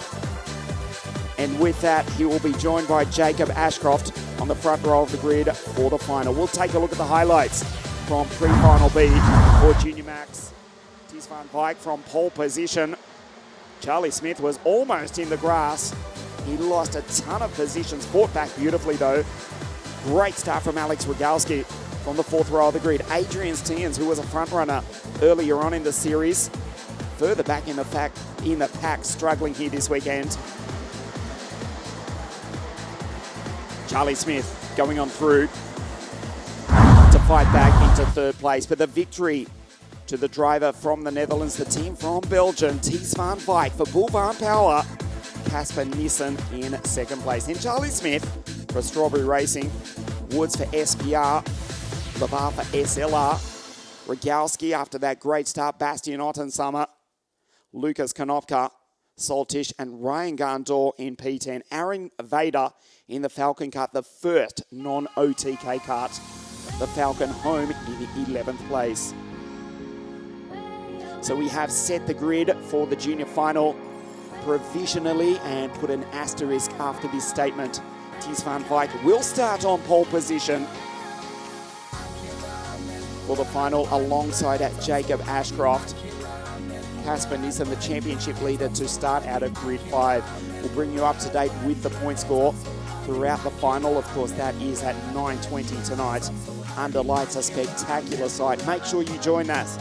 And with that, he will be joined by Jacob Ashcroft on the front row of the grid for the final. We'll take a look at the highlights from pre-final B for Junior Max. Ties van Wyk from pole position. Charlie Smith was almost in the grass. He lost a ton of positions, fought back beautifully though. Great start from Alex Rogowski from the fourth row of the grid. Adrian Stiens, who was a front runner earlier on in the series, further back in the pack, struggling here this weekend. Charlie Smith going on through to fight back into third place. But the victory to the driver from the Netherlands, the team from Belgium, Ties van Wyk for Bull Van Power. Casper Nissen in second place. Then Charlie Smith for Strawberry Racing. Woods for SPR. Lavar for SLR. Rogowski after that great start. Bastian Ottensama. Lucas Konopka. Saltish and Ryan Gandor in P10. Aaron Vader in the Falcon Kart, the first non-OTK kart. The Falcon home in 11th place. So we have set the grid for the junior final provisionally and put an asterisk after this statement. Ties van Wyk will start on pole position for the final alongside Jacob Ashcroft. Casper Nissen, the championship leader, to start out of grid 5. We'll bring you up to date with the point score throughout the final. Of course, that is at 9:20 tonight. Under lights, a spectacular sight. Make sure you join us.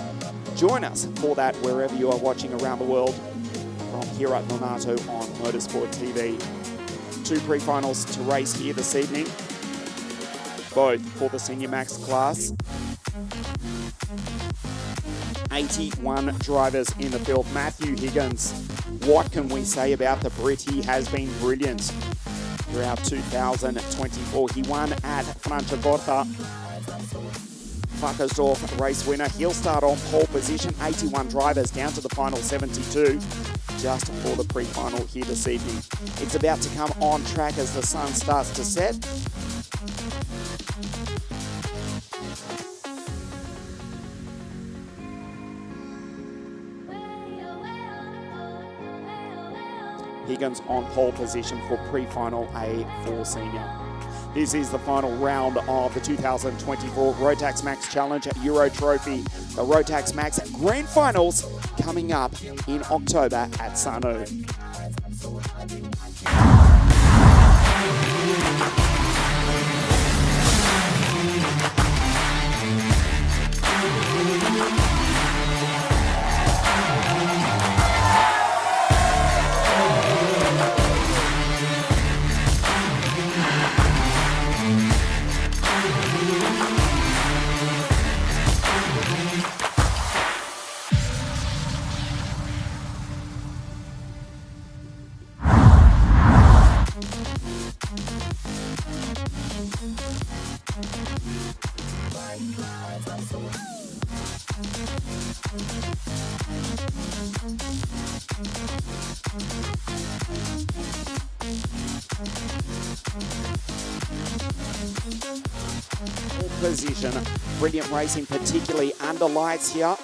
Join us for that wherever you are watching around the world from here at LONATO on Motorsport TV. 2 pre-finals to race here this evening, both for the Senior Max class. 81 drivers in the field. Matthew Higgins, what can we say about the Brit? He has been brilliant throughout 2024. He won at Franciacorta. Wackersdorf race winner. He'll start on pole position. 81 drivers down to the final 72 just for the pre-final here this evening. It's about to come on track as the sun starts to set. Higgins on pole position for pre-final A for senior. This is the final round of the 2024 Rotax Max Challenge Euro Trophy. The Rotax Max Grand Finals coming up in October at Sano. Position. Brilliant racing, particularly under lights here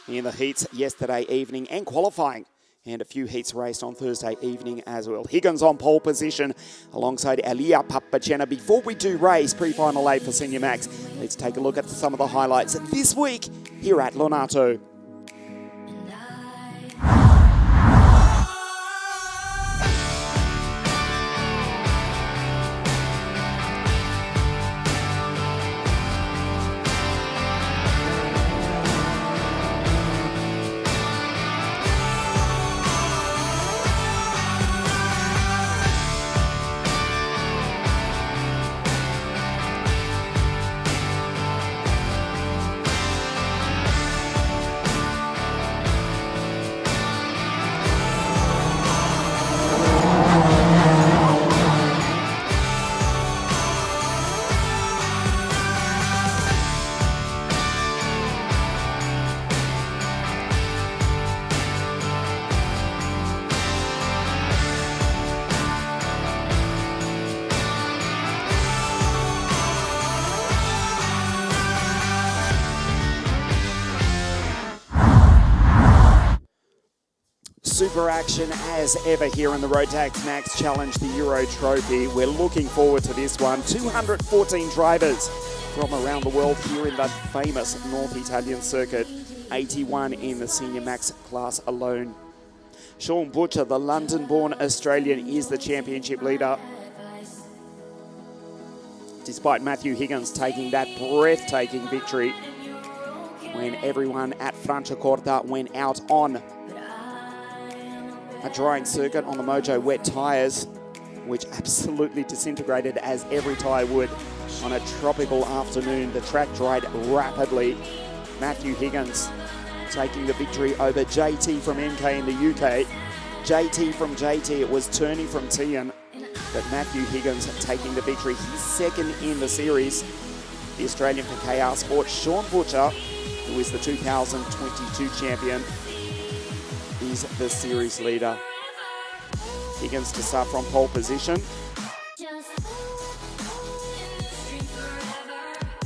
in the heats yesterday evening and qualifying, and a few heats raced on Thursday evening as well. Higgins on pole position alongside Elia Papachena. Before we do race pre-final A for Senior Max, let's take a look at some of the highlights this week here at LONATO. fever action as ever here in the Rotax Max Challenge, the Euro Trophy. We're looking forward to this one. 214 drivers from around the world here in the famous North Italian circuit. 81 in the Senior Max class alone. Sean Butcher, the London-born Australian, is the championship leader. Despite Matthew Higgins taking that breathtaking victory when everyone at Franciacorta went out on a drying circuit on the Mojo wet tyres, which absolutely disintegrated as every tyre would on a tropical afternoon. The track dried rapidly. Matthew Higgins taking the victory over JT from MK in the UK. JT from JT, it was turning from Tian, but Matthew Higgins taking the victory. He's second in the series. The Australian for KR Sports, Sean Butcher, who is the 2022 champion, is the series leader. Higgins to start from pole position.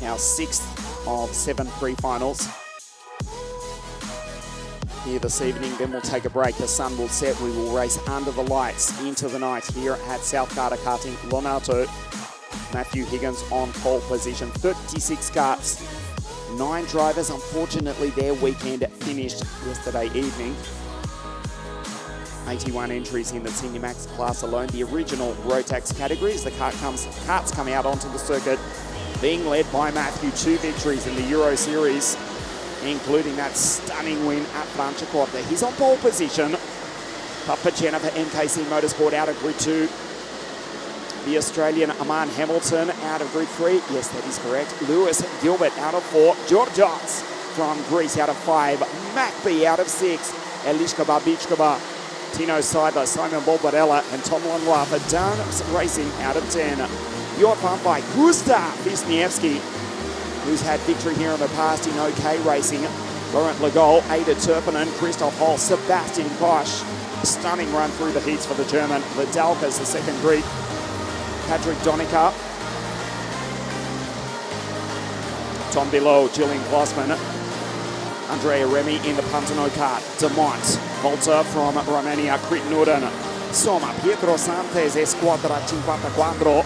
Now 6th of 7 pre-finals here this evening. Then we'll take a break. The sun will set. We will race under the lights into the night here at South GARDA Karting LONATO. Matthew Higgins on pole position. 36 karts. 9 drivers. Unfortunately, their weekend finished yesterday evening. 81 entries in the Senior Max class alone. The original Rotax categories. The karts come out onto the circuit, being led by Matthew. 2 victories in the Euro Series, including that stunning win at Franciacorta. He's on pole position. Papagena for MKC Motorsport out of grid 2. The Australian Aman Hamilton out of grid 3. Yes, that is correct. Lewis Gilbert out of 4. Georgios from Greece out of 5. Macby out of 6. Elishka Babichkaba, Tino Seidler, Simon Bolbarella, and Tom Langlois for Darnams Racing out of 10. Your pump by Gustav Wisniewski, who's had victory here in the past in OK Racing. Laurent Legol, Ada Turpinen, Christoph Hall, Sebastian Koch. Stunning run through the heats for the German. Vidalka's the second Greek. Patrick Donica. Tom Below, Gillian Glossman. Andrea Remy in the Pantano kart. Demont, Volta from Romania, Crit Norden. Soma, Pietro Santes, Esquadra 54.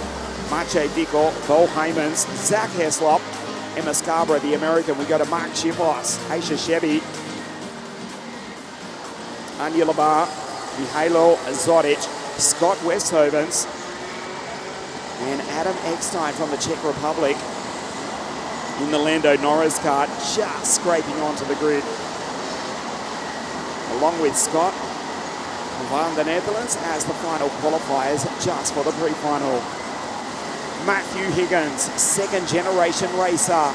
Maciej Vico, Bo Heymans, Zach Heslop, Emma Scarborough, the American. We go to Mark Chipos, Aisha Chevy, Anya Labar, Mihailo Zoric, Scott Westhovens, and Adam Eckstein from the Czech Republic in the Lando Norris kart, just scraping onto the grid. Along with Scott van the Netherlands as the final qualifiers just for the pre-final. Matthew Higgins, second generation racer.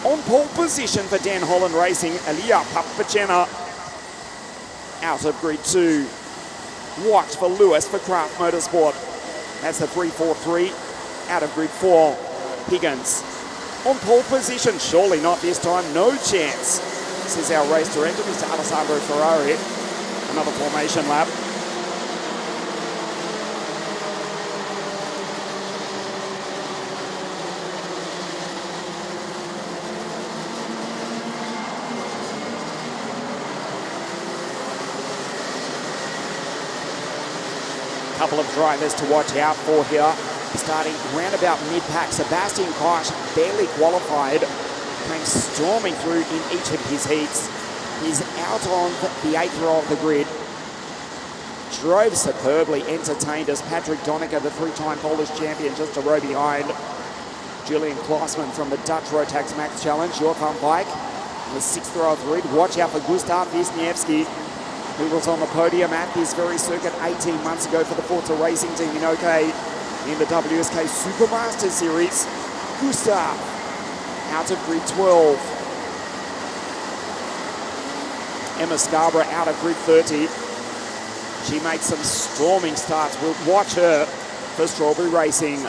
On pole position for Dan Holland Racing, Elia Papagena out of grid 2. Watch for Lewis for Craft Motorsport. That's the 343 out of grid 4. Higgins on pole position, surely not this time, no chance, says our race director, Mr. Alessandro Ferrari. Another formation lap. Couple of drivers to watch out for here. Starting round about mid-pack, Sebastian Koch barely qualified, came storming through in each of his heats. He's out on the 8th row of the grid. Drove superbly, entertained us. Patrick Donica, the 3-time Polish champion, just a row behind. Julian Klossman from the Dutch Rotax Max Challenge, your front bike, on the 6th row of the grid. Watch out for Gustav Wisniewski, who was on the podium at this very circuit 18 months ago for the Forza Racing team in OK. In the WSK Supermaster Series. Gustav out of grid 12. Emma Scarborough out of grid 30. She makes some storming starts. We'll watch her for Strawberry Racing.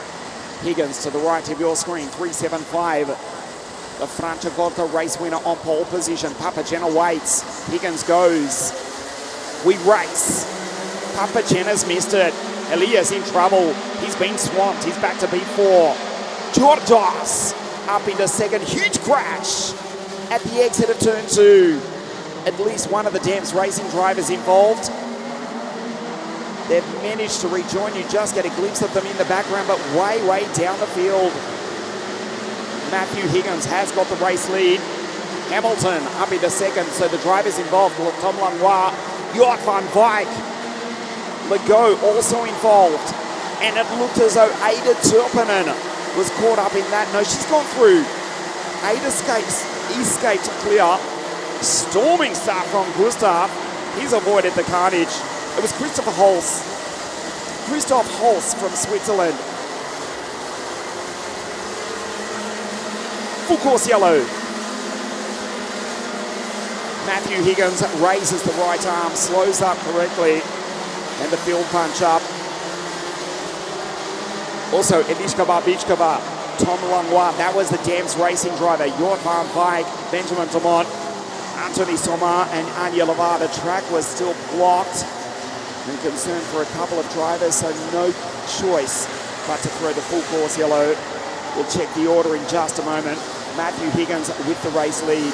Higgins to the right of your screen, 375. The Franciacorta race winner on pole position. Papagena waits. Higgins goes. We race. Papagena's missed it. Elias in trouble. He's been swamped. He's back to P4. Georgios up into second. Huge crash at the exit of turn 2. at least one of the Dams Racing drivers involved. They've managed to rejoin. You just get a glimpse of them in the background, but way, way down the field. Matthew Higgins has got the race lead. Hamilton up into second, so the drivers involved, Tom Langlois, Jort van Wyk, Legault also involved. And it looked as though Ada Turpinen was caught up in that. No, she's gone through. Ada escaped clear. Storming start from Gustav. He's avoided the carnage. It was Christoph Holz from Switzerland. Full course yellow. Matthew Higgins raises the right arm, slows up correctly, and the field punch up. Also, Eliška Babičková, Tom Langlois, that was the Dams Racing driver. Jort van Wyk, Benjamin Dumont, Anthony Sommer, and Anja Lavar. The track was still blocked. And concern for a couple of drivers, so no choice but to throw the full course yellow. We'll check the order in just a moment. Matthew Higgins with the race lead.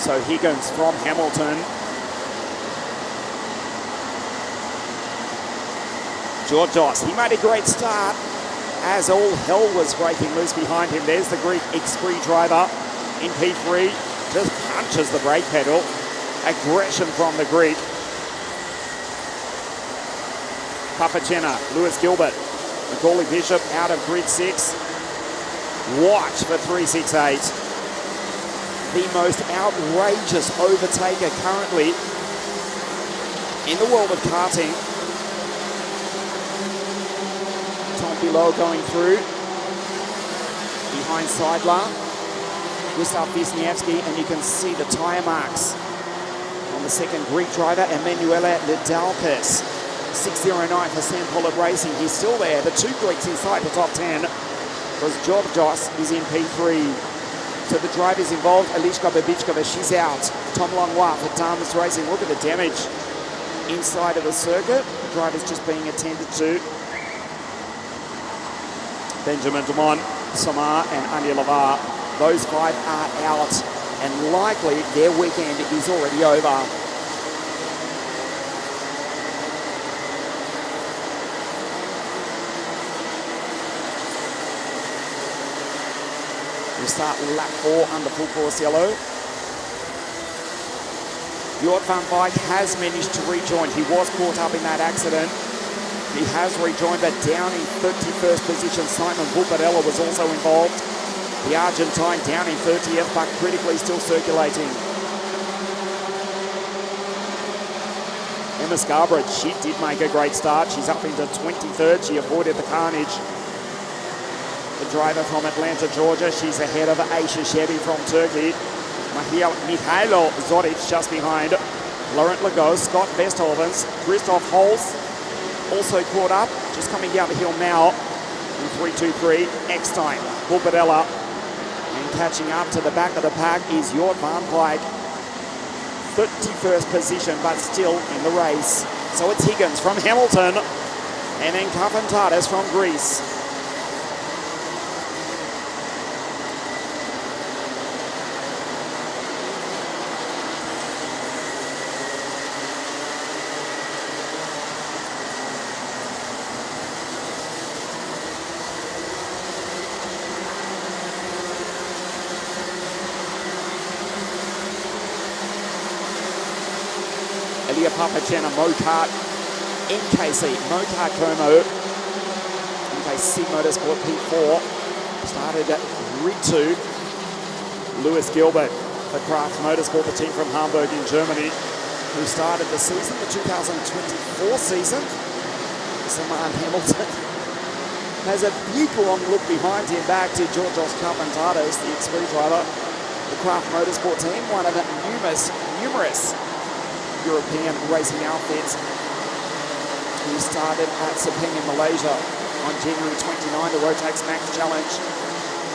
So Higgins from Hamilton. Georgios, he made a great start as all hell was breaking loose behind him. There's the Greek X3 driver in P3. Just punches the brake pedal. Aggression from the Greek. Papacena, Lewis Gilbert, Macaulay Bishop out of grid 6. Watch for 368. The most outrageous overtaker currently in the world of karting. Tom below going through. Behind Seidler. Gustav Wisniewski, and you can see the tyre marks on the second Greek driver, Emanuele Lidalkis. 609 for Sam Pollard Racing. He's still there. The two Greeks inside the top 10 because Georgios is in P3. So the drivers involved, Eliška Babičková, she's out. Tom Langlois for Dams Racing. Look at the damage inside of the circuit. The drivers just being attended to. Benjamin Dumont, Samar and Anja Lavar. Those five are out and likely their weekend is already over. We start lap 4 under full course yellow. Jort van Wyk has managed to rejoin. He was caught up in that accident. He has rejoined, but down in 31st position. Simon Bulbarella was also involved. The Argentine down in 30th, but critically still circulating. Emma Scarborough, she did make a great start. She's up into 23rd. She avoided the carnage. The driver from Atlanta, Georgia, she's ahead of Aisha Shebi from Turkey. Mihailo Zoric just behind. Laurent Legault, Scott Vesthovens, Christoph Holz also caught up, just coming down the hill now in 3-2-3. Next time, Bulbarella. And catching up to the back of the pack is Jort van Wyk. 31st position, but still in the race. So it's Higgins from Hamilton, and then Kafantatis from Greece. Elia Papacena, Mokart, NKC, Mokart Como, NKC Motorsport P4, started at grid 2. Lewis Gilbert, the Kraft Motorsport, the team from Hamburg in Germany, who started the season, the 2024 season. Saman Hamilton has a big long look behind him back to Georgios Kafantatis, the X3 driver. The Kraft Motorsport team, one of the numerous European racing outfits, who started at Sepang in Malaysia on January 29, the Rotax Max Challenge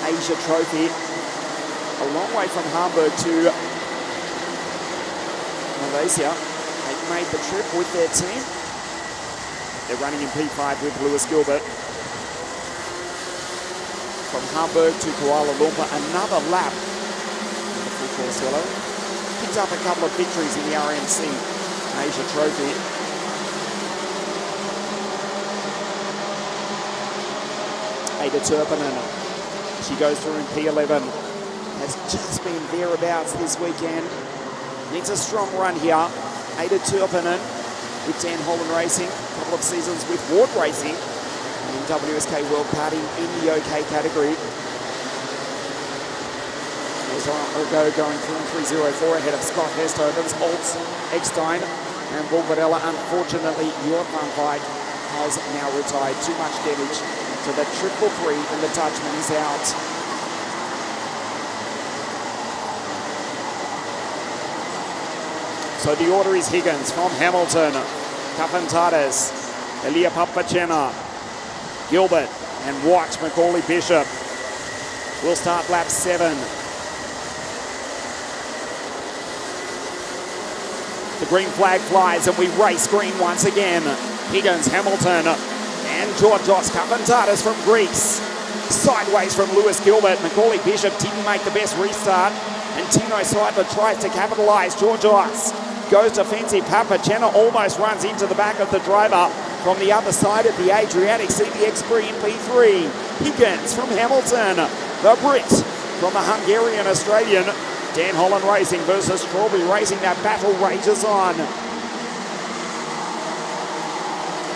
Asia Trophy, long way from Hamburg to Malaysia. They've made the trip with their team. They're running in P5 with Lewis Gilbert. From Hamburg to Kuala Lumpur, another lap in the full course yellow. Picked up a couple of victories in the RMC Asia Trophy. Ada Turpinen, she goes through in P11. Has just been thereabouts this weekend. Needs a strong run here. Ada Turpinen with Dan Holland Racing, a couple of seasons with Ward Racing in WSK World Karting in the OK category. There's Argo going through in 3:04 ahead of Scott Vestovens, Holtz, Eckstein and Bulgarella. Unfortunately, Europe Van Fight has now retired. Too much damage to the 333 and the Dutchman is out. So the order is Higgins from Hamilton, Kafantades, Elia Papachena, Gilbert, and watch Macaulay Bishop. We'll start lap 7. The green flag flies and we race green once again. Higgins, Hamilton, and Georgios Kafantades from Greece. Sideways from Lewis Gilbert. Macaulay Bishop didn't make the best restart. And Tino Seidler tries to capitalise. Georgios goes defensive. Papachena almost runs into the back of the driver from the other side of the Adriatic. CBX Spree in P3. Higgins from Hamilton. The Brit from the Hungarian-Australian. Dan Holland Racing versus Strawberry Racing. That battle rages on.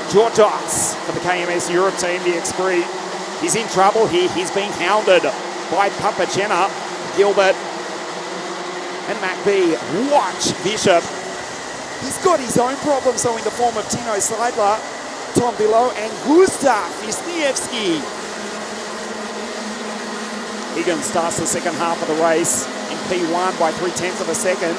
Georgios for the KMS Europe team, the X3. He's in trouble here. He's being hounded by Papachena, Gilbert, and MacB. Watch Bishop. He's got his own problems, though, in the form of Tino Seidler, Tom Below, and Gustav Wisniewski. Higgins starts the second half of the race in P1 by 0.3 of a second.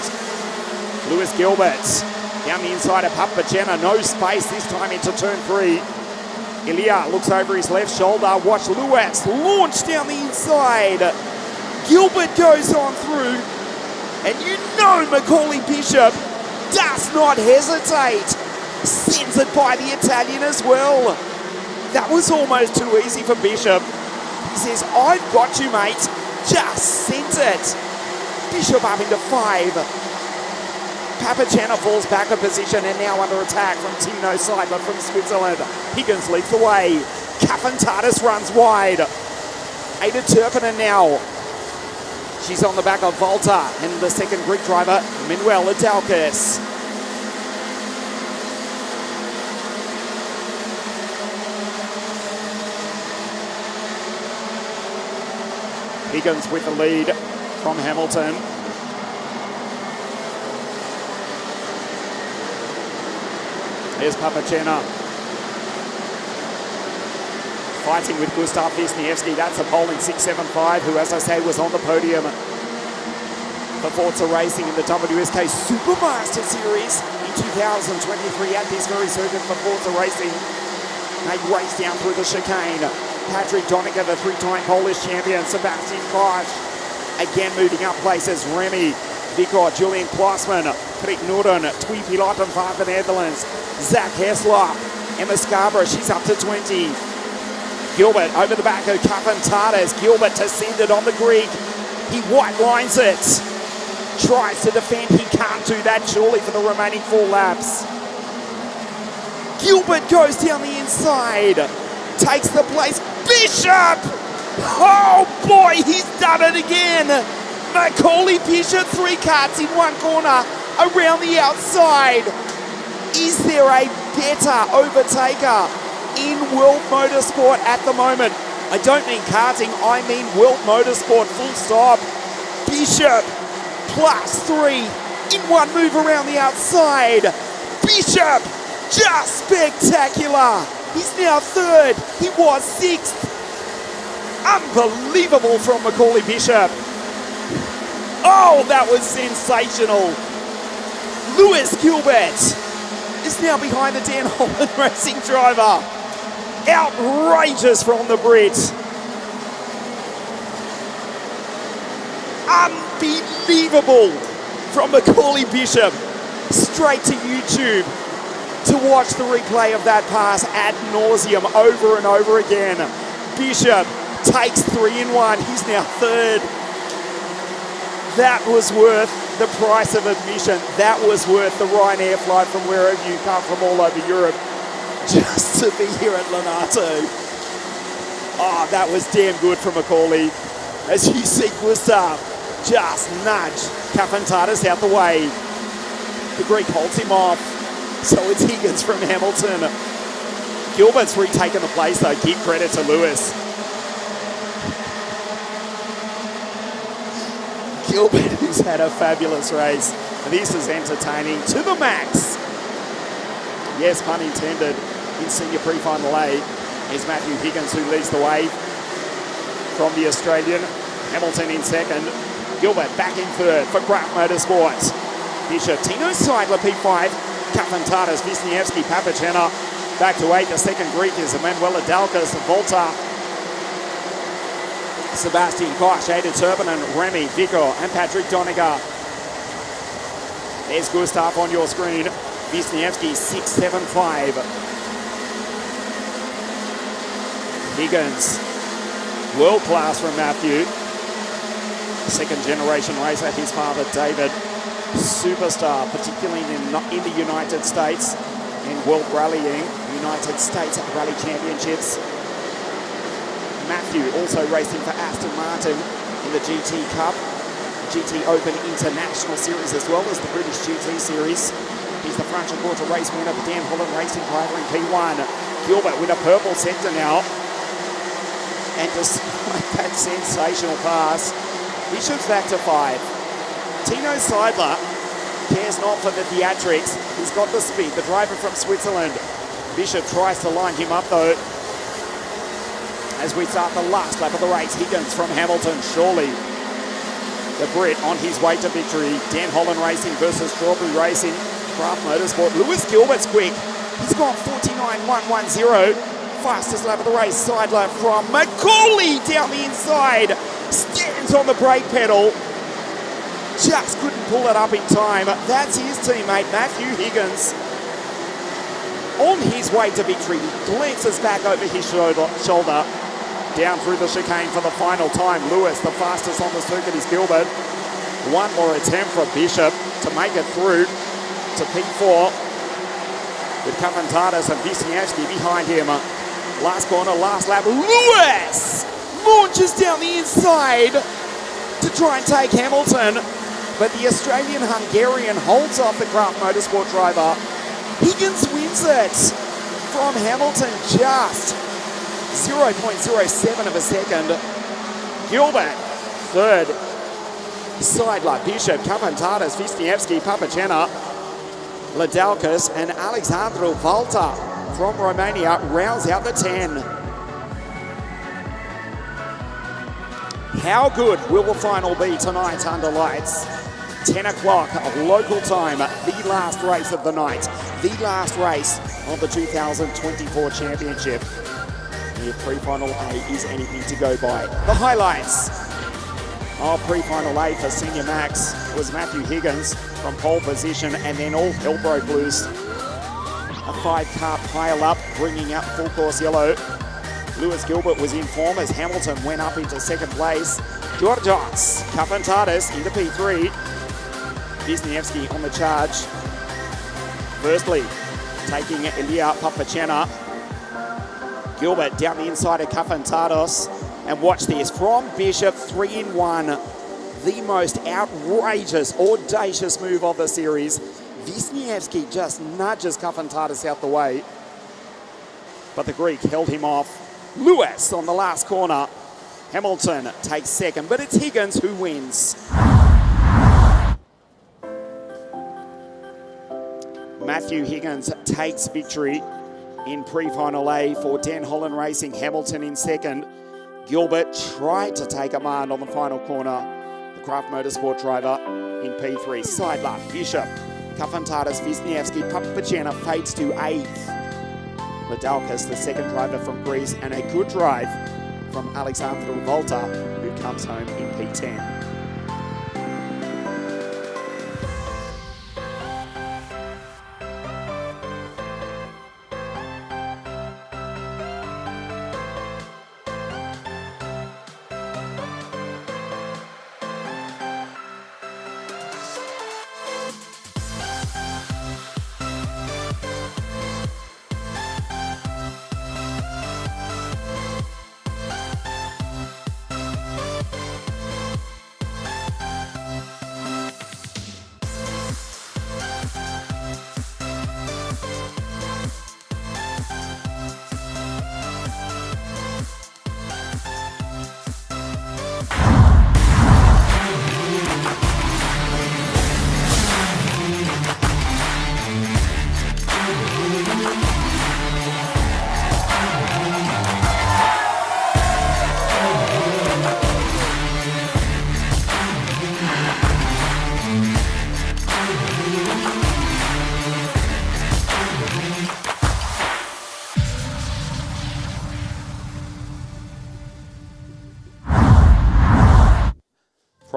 Lewis Gilbert down the inside of Papachena. No space this time into turn 3. Ilya looks over his left shoulder. Watch Lewis launch down the inside. Gilbert goes on through. And you know Macaulay Bishop does not hesitate. Sends it by the Italian as well. That was almost too easy for Bishop. He says, I've got you, mate. Just sent it. Bishop up into 5. Papachena falls back a position and now under attack from Tino Seidler from Switzerland. Higgins leads the way. Kafantades runs wide. Ada Turpinen now. She's on the back of Volta and the second Greek driver, Manuel Adalkis. Higgins with the lead from Hamilton. There's Papachena. Fighting with Gustav Wisniewski. That's a pole in 6.75, who, as I say, was on the podium for Forza Racing in the WSK Supermaster Series in 2023 at this very circuit for Forza Racing. They race down through the chicane. Patrick Donecker, the 3-time Polish champion. Sebastian Koch, again moving up places. Remy, Vicor, Julian Klossman, Krik Norden, Twee Piloten van the Netherlands. Zach Hessler, Emma Scarborough, she's up to 20. Gilbert over the back of Kafantades. Gilbert to send it on the Greek. He white lines it. Tries to defend. He can't do that surely for the remaining 4 laps. Gilbert goes down the inside. Takes the place. Bishop! Oh boy, he's done it again. Macaulay Bishop, 3 karts in 1 corner around the outside. Is there a better overtaker in World Motorsport at the moment? I don't mean karting, I mean World Motorsport, full stop. Bishop, +3 in 1 move around the outside. Bishop, just spectacular. He's now 3rd, he was 6th. Unbelievable from Macaulay Bishop. Oh, that was sensational. Lewis Gilbert is now behind the Dan Holland Racing driver. Outrageous from the Brit. Unbelievable from Macaulay Bishop. Straight to YouTube to watch the replay of that pass ad nauseum over and over again. Bishop takes 3 in 1. He's now third. That was worth the price of admission. That was worth the Ryanair flight from wherever you come from all over Europe just to be here at LONATO. Oh, that was damn good from Macaulay. As you see, Gustav just nudge Kafantatis out the way. The Greek holds him off. So it's Higgins from Hamilton. Gilbert's retaken the place though. Give credit to Lewis. Gilbert, who's had a fabulous race. This is entertaining to the max. Yes, pun intended. In senior pre-final A is Matthew Higgins, who leads the way from the Australian. Hamilton in second. Gilbert back in third for Craft Motorsports. Bishop, Tino Seidler, P5. Kafantatis, Wisniewski, Papacena. Back to 8. The second Greek is Emanuela Dalkas, Volta. Sebastian Koch, Ada Turpinen, Remy, Vico, and Patrick Doniger. There's Gustav on your screen. Wisniewski, 6.75. Higgins, world class from Matthew. Second generation racer, his father David, superstar, particularly in the United States, in World Rallying, United States Rally Championships. Matthew also racing for Aston Martin in the GT Cup, GT Open International Series, as well as the British GT Series. He's the front and quarter race winner for Dan Holland Racing driver in P1. Gilbert with a purple sector now. And despite that sensational pass, Bishop's back to 5. Tino Seidler cares not for the theatrics. He's got the speed, the driver from Switzerland. Bishop tries to line him up though. As we start the last lap of the race, Higgins from Hamilton, surely the Brit on his way to victory. Dan Holland Racing versus Strawberry Racing, Craft Motorsport. Lewis Gilbert's quick. He's gone 49.110. Fastest lap of the race. Seidler from Macaulay down the inside. Stands on the brake pedal. Just couldn't pull it up in time. That's his teammate, Matthew Higgins. On his way to victory, he glances back over his shoulder. Down through the chicane for the final time. Lewis, the fastest on the circuit, is Gilbert. One more attempt for Bishop to make it through to P4. With Kafantatis and Wisniewski behind him. Last corner, last lap. Lewis launches down the inside to try and take Hamilton. But the Australian-Hungarian holds off the Craft Motorsport driver. Higgins wins it from Hamilton, just 0.07 of a second. Gilbert, third. Seidler, Bishop, Kafantatis, Wisniewski, Papacena, Ladalkas, and Alexandru Volta from Romania rounds out the 10. How good will the final be tonight under lights? 10 o'clock local time, the last race of the night, the last race of the 2024 championship. If pre-final A is anything to go by. The highlights of pre-final A for Senior Max was Matthew Higgins from pole position, and then all hell broke loose. A 5-car pile up, bringing out full course yellow. Lewis Gilbert was in form as Hamilton went up into second place. Georgios Kafantatis into P3. Wisniewski on the charge. Firstly, taking Ilya Papacena. Gilbert down the inside of Kafantatis. And watch this, from Bishop, 3 in 1. The most outrageous, audacious move of the series. Wisniewski just nudges Kafantatis out the way. But the Greek held him off. Lewis on the last corner. Hamilton takes second, but it's Higgins who wins. Matthew Higgins takes victory in pre-final A for Dan Holland Racing. Hamilton in second. Gilbert tried to take a command on the final corner. The Craft Motorsport driver in P3. Seidler, Bishop, Kafantatis, Wisniewski, Papacena fades to 8th. Ladalkas, the second driver from Greece, and a good drive from Alexandru Volta, who comes home in P10.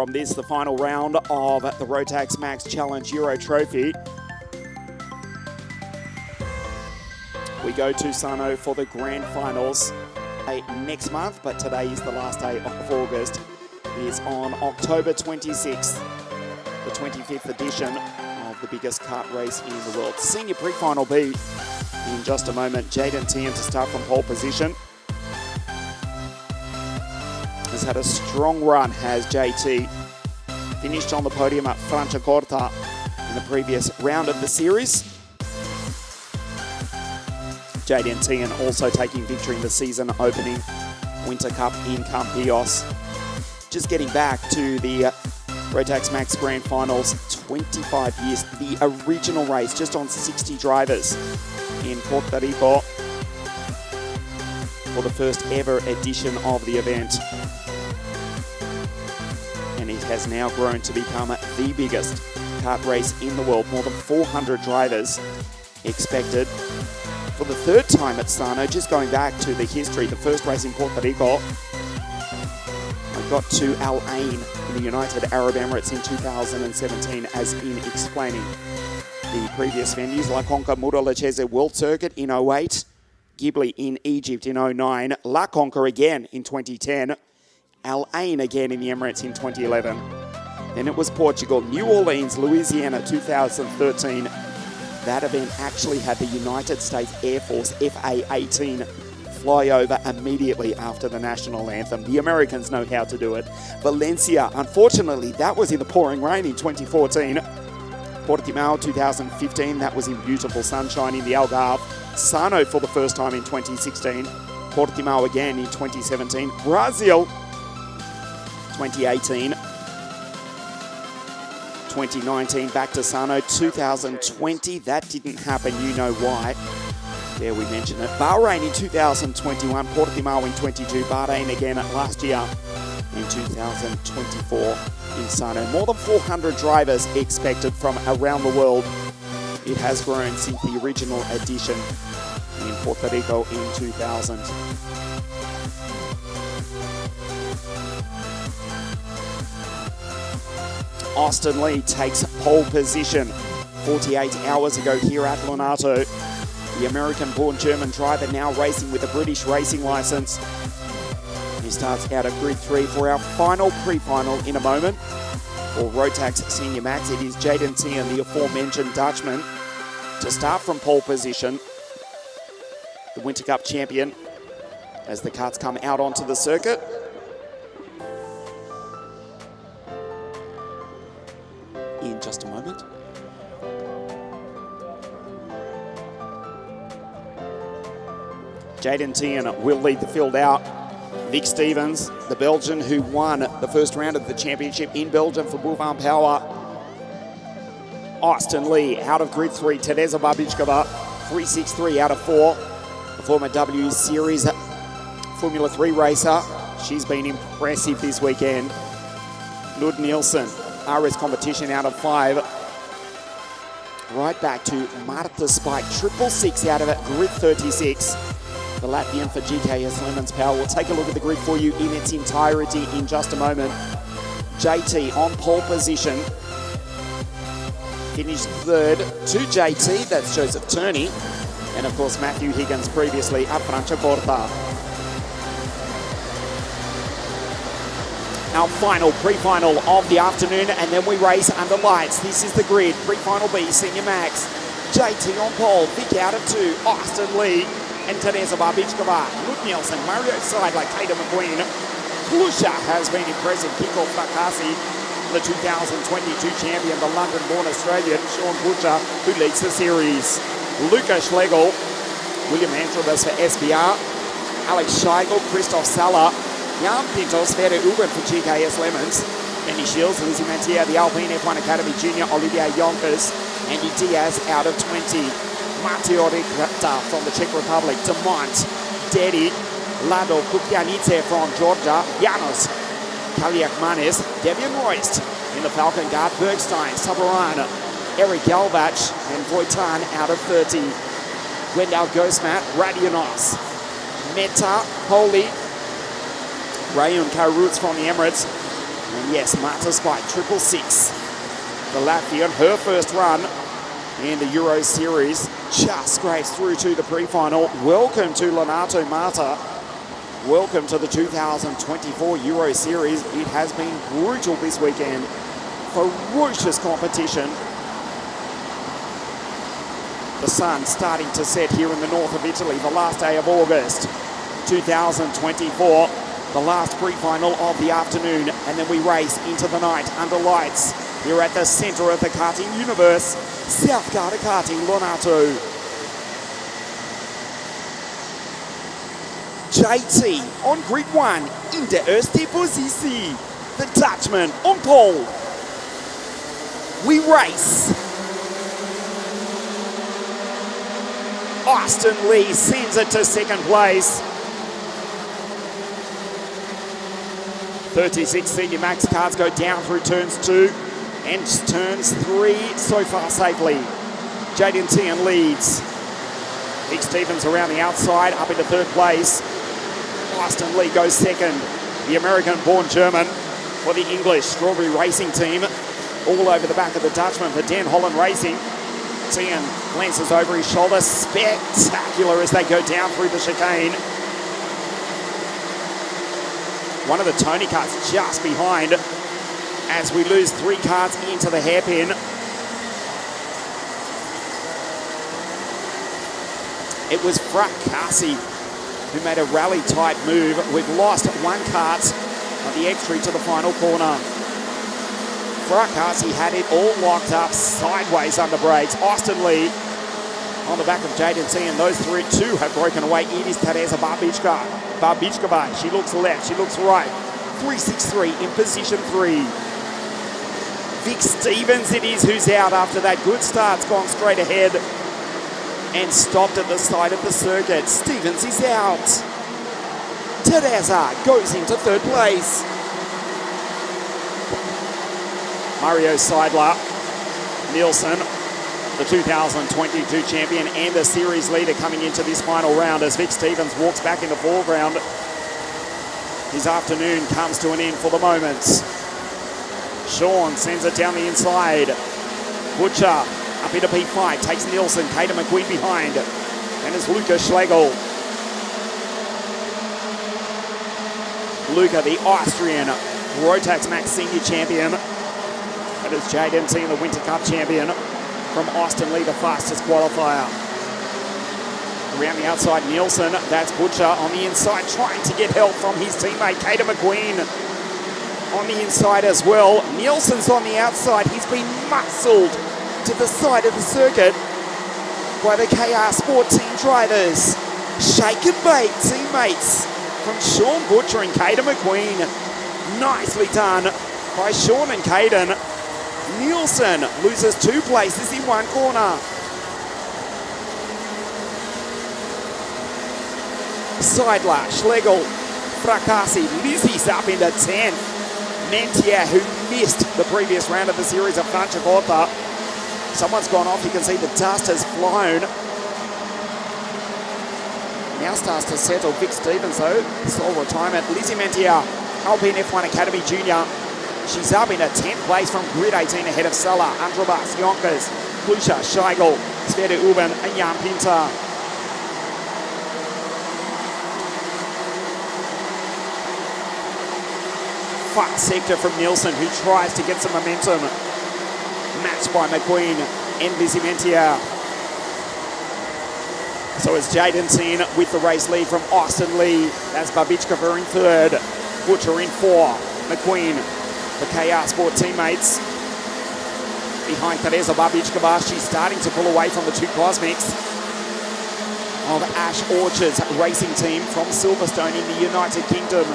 from this, the final round of the Rotax Max Challenge Euro Trophy. We go to Sano for the grand finals next month, but today is the last day of August. It is on October 26th, the 25th edition of the biggest kart race in the world. Senior pre-final B in just a moment. Jaden Tian to start from pole position. Has had a strong run, has JT. Finished on the podium at Franciacorta in the previous round of the series. Jaden Tian also taking victory in the season opening Winter Cup in Campillos. Just getting back to the Rotax Max Grand Finals, 25 years. The original race, just on 60 drivers in Puerto Rico for the first ever edition of the event. And it has now grown to become the biggest kart race in the world. More than 400 drivers expected. For the third time at Sano, just going back to the history, the first race in Puerto Rico, I got to Al Ain in the United Arab Emirates in 2017, as in explaining the previous venues. La Conca Muralachese World Circuit in 08, Ghibli in Egypt in 09, La Conca again in 2010, Al Ain again in the Emirates in 2011. Then it was Portugal, New Orleans, Louisiana 2013. That event actually had the United States Air Force FA-18 fly over immediately after the national anthem. The Americans know how to do it. Valencia, unfortunately, that was in the pouring rain in 2014. Portimao 2015, that was in beautiful sunshine in the Algarve. Sano for the first time in 2016. Portimao again in 2017. Brazil 2018. 2019 back to Sano. 2020, that didn't happen, you know why. There we mention it. Bahrain in 2021, Portimao in 22, Bahrain again last year in 2024 in Sano. More than 400 drivers expected from around the world. It has grown since the original edition in Puerto Rico in 2000. Austin Lee takes pole position 48 hours ago here at Lonato. The American-born German driver now racing with a British racing license. He starts out at Grid 3 for our final pre-final in a moment. For Rotax Senior Max, it is Jaden Tian, the aforementioned Dutchman, to start from pole position. The Winter Cup champion as the karts come out onto the circuit. In just a moment. Jaden Tian will lead the field out. Vic Stevens, the Belgian who won the first round of the championship in Belgium for Bouvin Power. Austin Lee out of Grid 3, Teresa Babichkova, 363 out of 4. The former W Series Formula 3 racer. She's been impressive this weekend. Lud Nielsen, RS Competition out of 5. Right back to Marta Spike, 666 out of it, Grid 36. The Latvian for GKS Lemons Power. We'll take a look at the grid for you in its entirety in just a moment. JT on pole position. Finished third to JT, that's Joseph Turney. And of course Matthew Higgins previously at Franciacorta. Our final pre-final of the afternoon, and then we race under lights. This is the grid. Pre-final B, Senior Max. JT on pole, Vic out of 2, Austin Lee, and Teresa Babichkova. Luke Nielsen, Mario Seidler, Kata McQueen. Klusha has been impressive. Kiko Frakasi, the 2022 champion, the London-born Australian, Sean Butcher, who leads the series. Luca Schlegel, William Antrobus for SBR, Alex Scheigel, Christoph Saller, Jan Pintos, Fede Uben for GKS Lemons, Benny Shields, Lizzie Mantia, the Alpine F1 Academy Junior, Olivier Yonkers, Andy Diaz out of 20, Mateo Rigrata from the Czech Republic, Demont, Dedi, Lado Kukianice from Georgia, Janos Kaliakmanis, Debian Royst in the Falcon Guard, Bergstein, Sabaran, Eric Galvach, and Voitan out of 30. Gwendal Gosmat, Radionos, Meta, Holy, Rayon Karutz from the Emirates, And yes, Marta Spike, 666. The Latvian, her first run in the Euro Series, just scrapes through to the pre-final. Welcome to LONATO, Marta. Welcome to the 2024 Euro Series. It has been brutal this weekend. Ferocious competition. The sun starting to set here in the north of Italy, the last day of August 2024. The last pre-final of the afternoon, and then we race into the night under lights here at the center of the karting universe, South Garda Karting LONATO. JT on grid 1 in the erste Position. The Dutchman on pole. We race. Austin Lee sends it to second place. 36 senior max cars go down through turns 2 and turns 3 so far safely. Jaden Tian leads. Vic Stevens around the outside, up into third place. Austin Lee goes second. The American-born German for the English Strawberry Racing Team. All over the back of the Dutchman for Den Holland Racing. Tian glances over his shoulder. Spectacular as they go down through the chicane. One of the Tony carts just behind as we lose 3 carts into the hairpin. It was Fracassi who made a rally-type move. We've lost 1 cart on the entry to the final corner. Fracassi had it all locked up sideways under brakes. Austin Lee on the back of Jaden T, and those 2 have broken away. It is Teresa Barbichkova. She looks left, she looks right. 363 in position 3. Vic Stevens it is who's out after that good start's gone straight ahead and stopped at the side of the circuit. Stevens is out. Teresa goes into third place. Mario Seidler, Nielsen, the 2022 champion and the series leader coming into this final round as Vic Stevens walks back in the foreground. His afternoon comes to an end for the moment. Sean sends it down the inside. Butcher up into P5, takes Nielsen, Kater McQueen behind. And it's Luca Schlegel. Luca, the Austrian Rotax Max Senior Champion. That is Jaden T, the Winter Cup champion from Austin Lee, the fastest qualifier. Around the outside, Nielsen, that's Butcher on the inside, trying to get help from his teammate, Kater McQueen. On the inside as well. Nielsen's on the outside. He's been muscled to the side of the circuit by the KR Sport team drivers. Shake and bake teammates from Sean Butcher and Kater McQueen. Nicely done by Sean and Kaden. Nielsen loses 2 places in 1 corner. Seidler, Schlegel, Fracassi, Lizzie's up into 10th. Mentia, who missed the previous round of the series of Franciacorta. Someone's gone off, you can see the dust has flown. Now starts to settle. Vic Stevens though, sole retirement. Lizzie Mentia, Alpine F1 Academy Junior. She's up in a 10th place from grid 18 ahead of Sella, Andrabas, Yonkers, Klusha, Scheigel, Sveta Uben and Jan Pinter. Far sector from Nielsen, who tries to get some momentum. Matched by McQueen and Lizzie Mentia. So it's Jaden Tin with the race lead from Austin Lee. That's Babichkova in 3rd. Butcher in 4. McQueen, the KR Sport teammates. Behind Teresa Babichkova, she's starting to pull away from the 2 Cosmics of Ash Orchards racing team from Silverstone in the United Kingdom.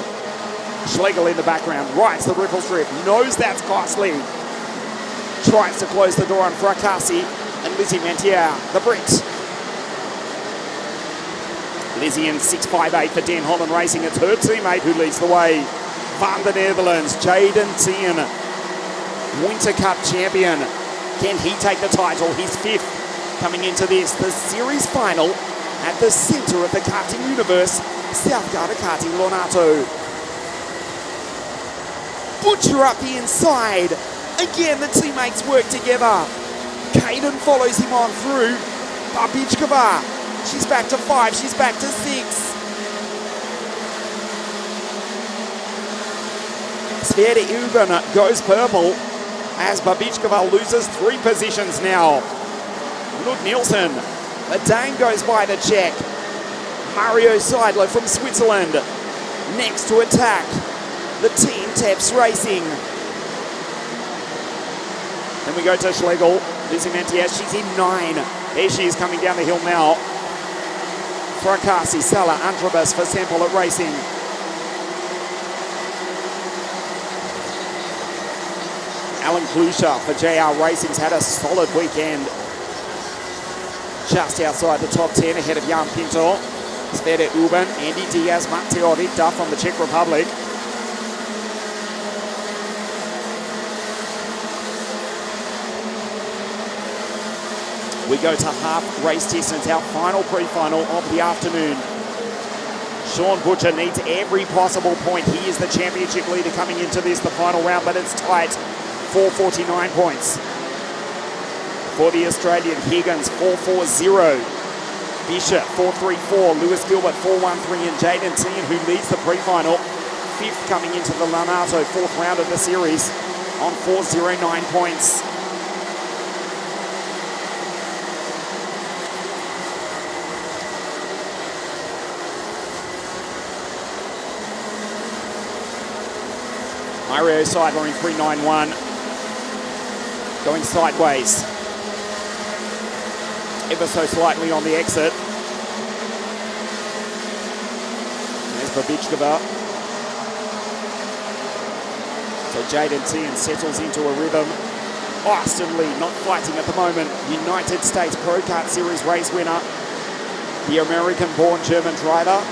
Schlegel in the background, rides the ripple strip, knows that's costly. Tries to close the door on Fracassi and Lizzie Mentia, the Brit. Lizzie in 658 for Den Holland Racing. It's her teammate who leads the way. Van the Netherlands, Jaden Tien, Winter Cup champion. Can he take the title? He's 5th coming into this, the series final at the center of the karting universe, South Garda Karting LONATO. Butcher up the inside. Again, the teammates work together. Caden follows him on through. Babichkova, she's back to 5, she's back to 6. Sveta Uben goes purple as Babichkova loses 3 positions now. Lud Nielsen, the Dane goes by the Czech. Mario Seidler from Switzerland next to attack. The team Teps Racing. Then we go to Schlegel. Lizzie Mentias, she's in 9. There she is coming down the hill now. Fracassi, Sala, Antrobus for Sample at Racing. Alan Kluscher for JR Racing's had a solid weekend. Just outside the top 10 ahead of Jan Pinto. Sveta Uben, Andy Diaz, Matteo Richter from the Czech Republic. We go to half race distance, our final pre-final of the afternoon. Sean Butcher needs every possible point. He is the championship leader coming into this, the final round, but it's tight. 449 points. For the Australian, Higgins 440. Bishop 434. Lewis Gilbert 413. And Jaden Tien, who leads the pre-final, 5th coming into the Lonato 4th round of the series on 409 points. Mario Seidler in 391, going sideways, ever so slightly on the exit. There's Babichkova. So Jaden Tien settles into a rhythm. Austin Lee not fighting at the moment. United States Pro Kart Series race winner, the American-born German driver.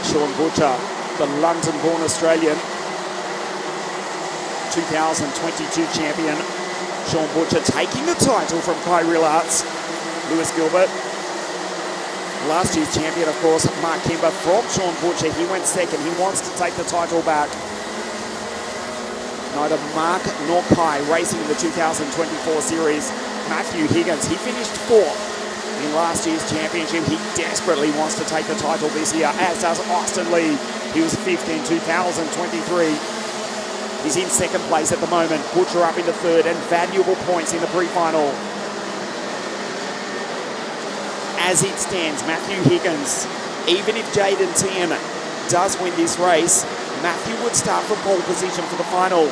Sean Butcher, the London-born Australian, 2022 champion. Sean Butcher taking the title from Kyril Arts. Lewis Gilbert, last year's champion, of course, Mark Kimber from Sean Butcher. He went 2nd. He wants to take the title back. Neither Mark nor Kai racing in the 2024 series. Matthew Higgins, he finished 4th. In last year's championship. He desperately wants to take the title this year, as does Austin Lee. He was 5th in 2023. He's in 2nd place at the moment. Butcher up into 3rd, and valuable points in the pre-final. As it stands, Matthew Higgins, even if Jaden Tien does win this race, Matthew would start from pole position for the final.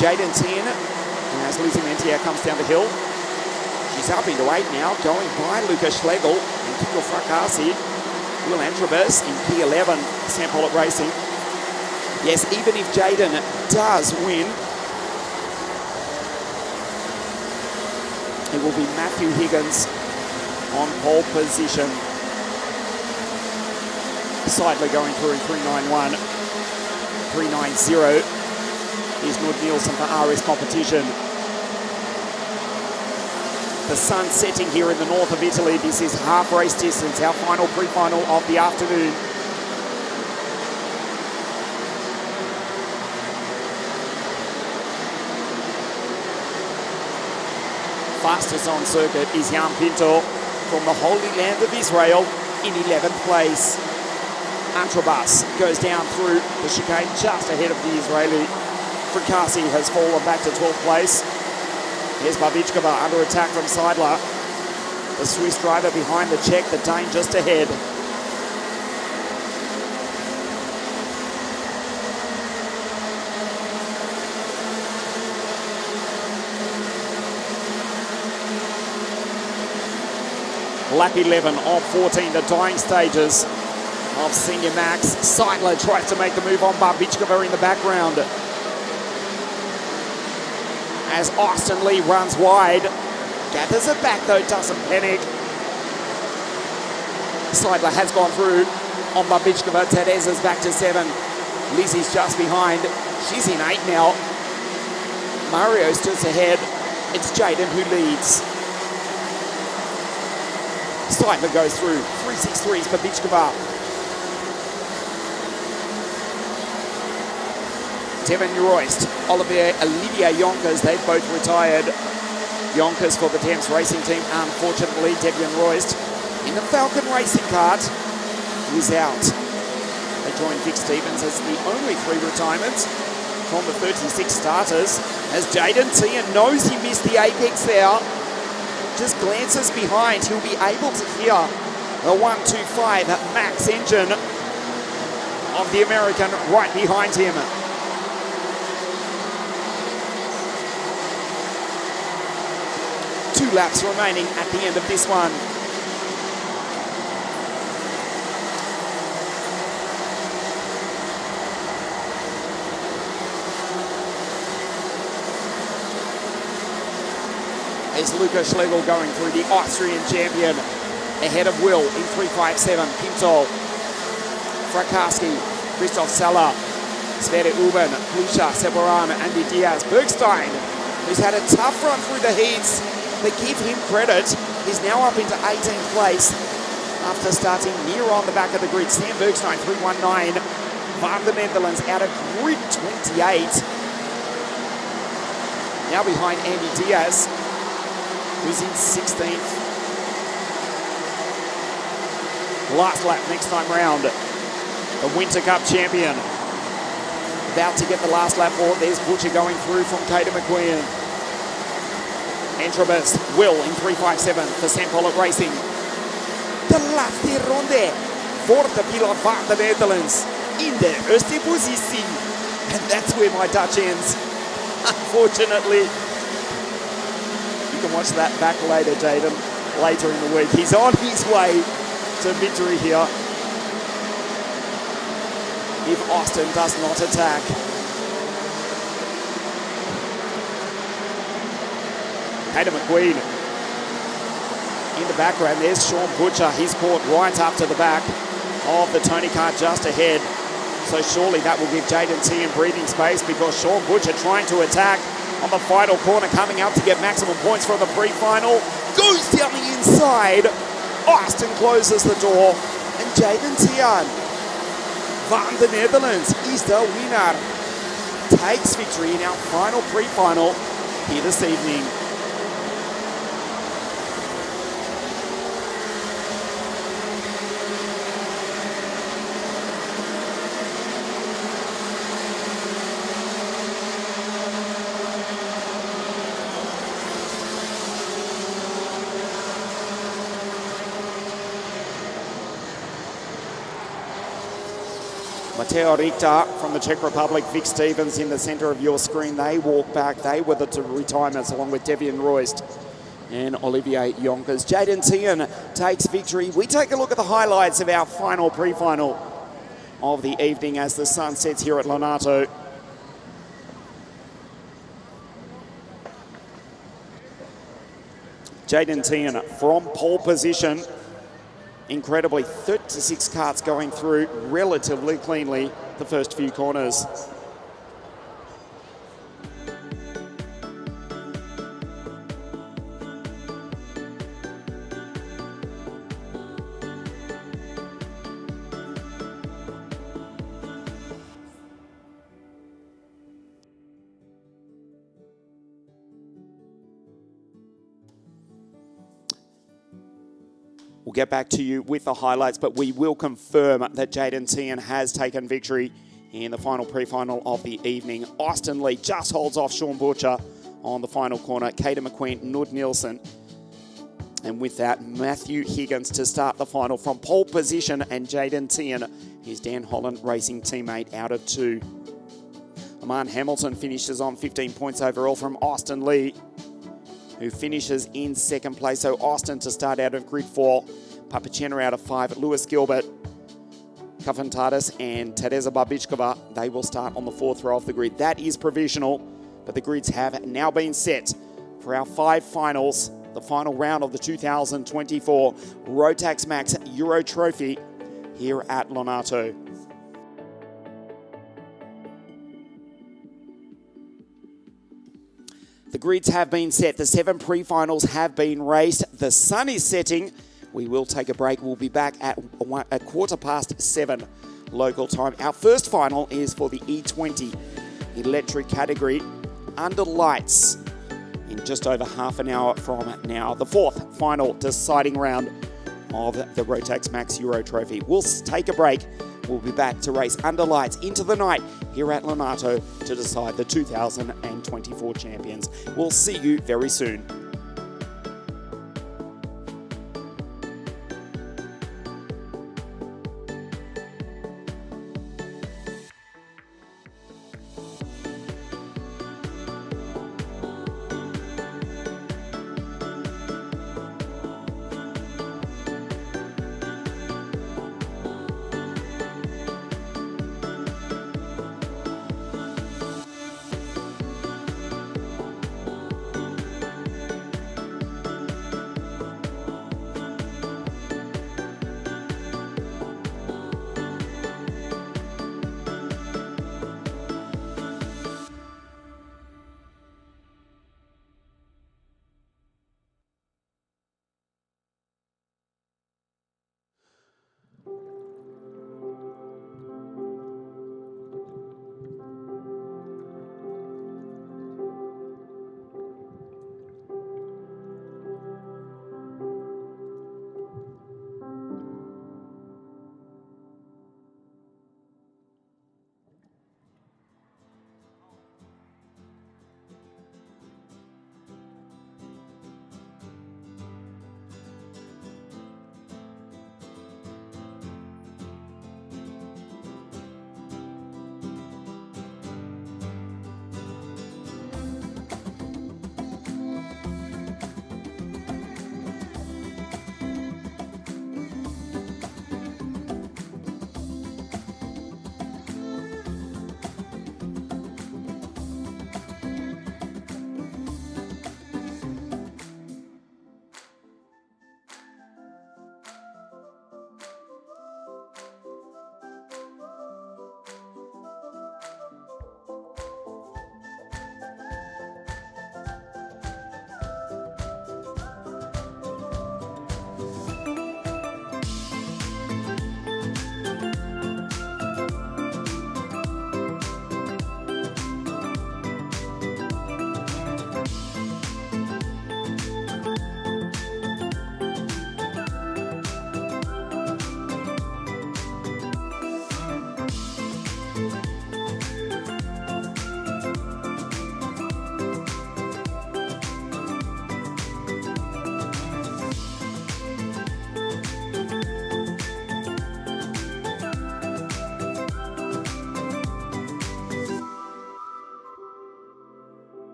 Jaden Tien, as Lizzie Mentier comes down the hill, she's up into 8 now, going by Lucas Schlegel and Kiko Fracassi. Will Antrobus in P11, Sample at Racing. Yes, even if Jaden does win, it will be Matthew Higgins on pole position. Seidler going through in 391. 390 is Nud Nielsen for RS Competition. The sun setting here in the north of Italy. This is half race distance, our final pre-final of the afternoon. Fastest on circuit is Jan Pinto from the Holy Land of Israel in 11th place. Antrobus goes down through the chicane just ahead of the Israeli. Fracassi has fallen back to 12th place. Here's Babichkova under attack from Seidler. The Swiss driver behind the Czech, the Dane just ahead. Lap 11 of 14, the dying stages of Senior Max. Seidler tries to make the move on Babichkova in the background. As Austin Lee runs wide, gathers it back though, doesn't panic. Seidler has gone through on Babichkova. Teresa's back to 7. Lizzie's just behind. She's in 8 now. Mario's just ahead. It's Jaden who leads. Seidler goes through. 363 is Babichkova. Devin Royst, Olivia Yonkers, they've both retired. Yonkers for the Thames Racing Team, unfortunately. Devin Royst in the Falcon Racing Cart is out. They join Vic Stevens as the only 3 retirements from the 36 starters, as Jaden Tian knows he missed the apex there. Just glances behind, he'll be able to hear the 125 max engine of the American right behind him. Two laps remaining at the end of this one. Is Luca Schlegel going through, the Austrian champion, ahead of Will in 357. Pinto, Frakarski, Christoph Seller, Sverre Uben, Plusha, Severan, Andy Diaz, Bergstein, who's had a tough run through the heats. They give him credit. He's now up into 18th place after starting near on the back of the grid. Sam Bergstein, 319. Van the Netherlands out of grid 28. Now behind Andy Diaz, who's in 16th. Last lap next time round. The Winter Cup champion. About to get the last lap for. There's Butcher going through from Kato McQueen. Entrobus, Will in 357 for St. Pollitt Racing. De laatste ronde voor de pilot van de Netherlands in de eerste positie. And that's where my Dutch ends, unfortunately. You can watch that back later, Jaden, later in the week. He's on his way to victory here if Austin does not attack. Kato McQueen in the background. There's Sean Butcher. He's caught right up to the back of the Tony Kart just ahead. So surely that will give Jaden Tian breathing space, because Sean Butcher trying to attack on the final corner, coming up to get maximum points from the pre-final. Goes down the inside. Austin closes the door. And Jaden Tian van the Netherlands is the winner. Takes victory in our final pre-final here this evening. Mateo Richter from the Czech Republic, Vic Stevens in the centre of your screen. They walk back. They were the two retirements, along with Devian Royst and Olivier Yonkers. Jaden Tian takes victory. We take a look at the highlights of our final pre-final of the evening as the sun sets here at LONATO. Jaden Tian from pole position. Incredibly, 36 karts going through relatively cleanly the first few corners. We'll get back to you with the highlights, but we will confirm that Jaden Tian has taken victory in the final pre-final of the evening. Austin Lee just holds off Sean Butcher on the final corner. Kato McQueen, Nud Nielsen. And with that, Matthew Higgins to start the final from pole position, and Jaden Tian, his Dan Holland Racing teammate, out of 2. Aman Hamilton finishes on 15 points overall from Austin Lee, who finishes in second place. So Austin to start out of grid 4. Papacena out of 5. Lewis Gilbert, Kafantatis and Teresa Babichkova, they will start on the 4th row of the grid. That is provisional, but the grids have now been set for our 5 finals, the final round of the 2024 Rotax Max Euro Trophy here at LONATO. The grids have been set. The 7 pre-finals have been raced. The sun is setting. We will take a break. We'll be back at 7:15 local time. Our first final is for the E20 electric category under lights in just over half an hour from now. The fourth final deciding round of the Rotax Max Euro Trophy. We'll take a break. We'll be back to race under lights into the night here at LONATO to decide the 2024 champions. We'll see you very soon.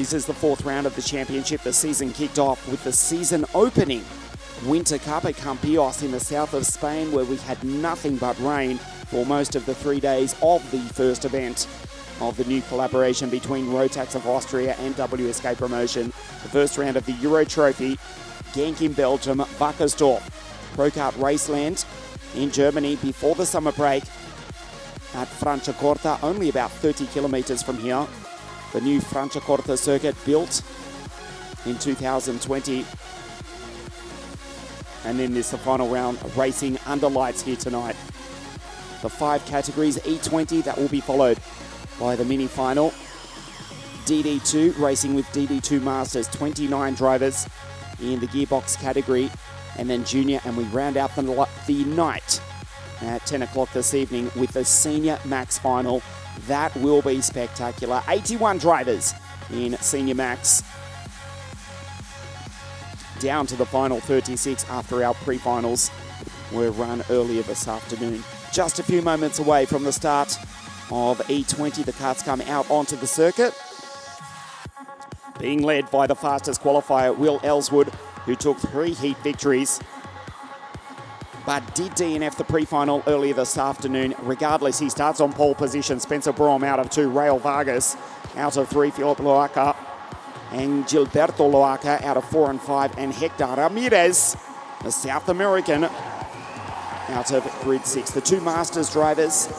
This is the fourth round of the championship. The season kicked off with the season opening Winter Cup at Campillos in the south of Spain, where we had nothing but rain for most of the 3 days of the first event of the new collaboration between Rotax of Austria and WSK Promotion. The first round of the Euro Trophy, Genk in Belgium, Wackersdorf, Procart Raceland in Germany before the summer break at Franciacorta, only about 30 kilometres from here. The new Franciacorta circuit built in 2020. And then there's the final round racing under lights here tonight. The 5 categories, E20, that will be followed by the mini final. DD2, racing with DD2 Masters, 29 drivers in the gearbox category. And then junior, and we round out the night at 10 o'clock this evening with the senior max final. That will be spectacular. 81 drivers in senior max. Down to the final 36 after our pre-finals were run earlier this afternoon. Just a few moments away from the start of E20, the karts come out onto the circuit. Being led by the fastest qualifier, Will Ellswood, who took 3 heat victories, but did DNF the pre-final earlier this afternoon. Regardless, he starts on pole position. Spencer Brom out of 2, Rael Vargas out of 3, Philip Loaca and Gilberto Loaca out of 4 and 5, and Hector Ramirez, the South American, out of grid 6. The 2 Masters drivers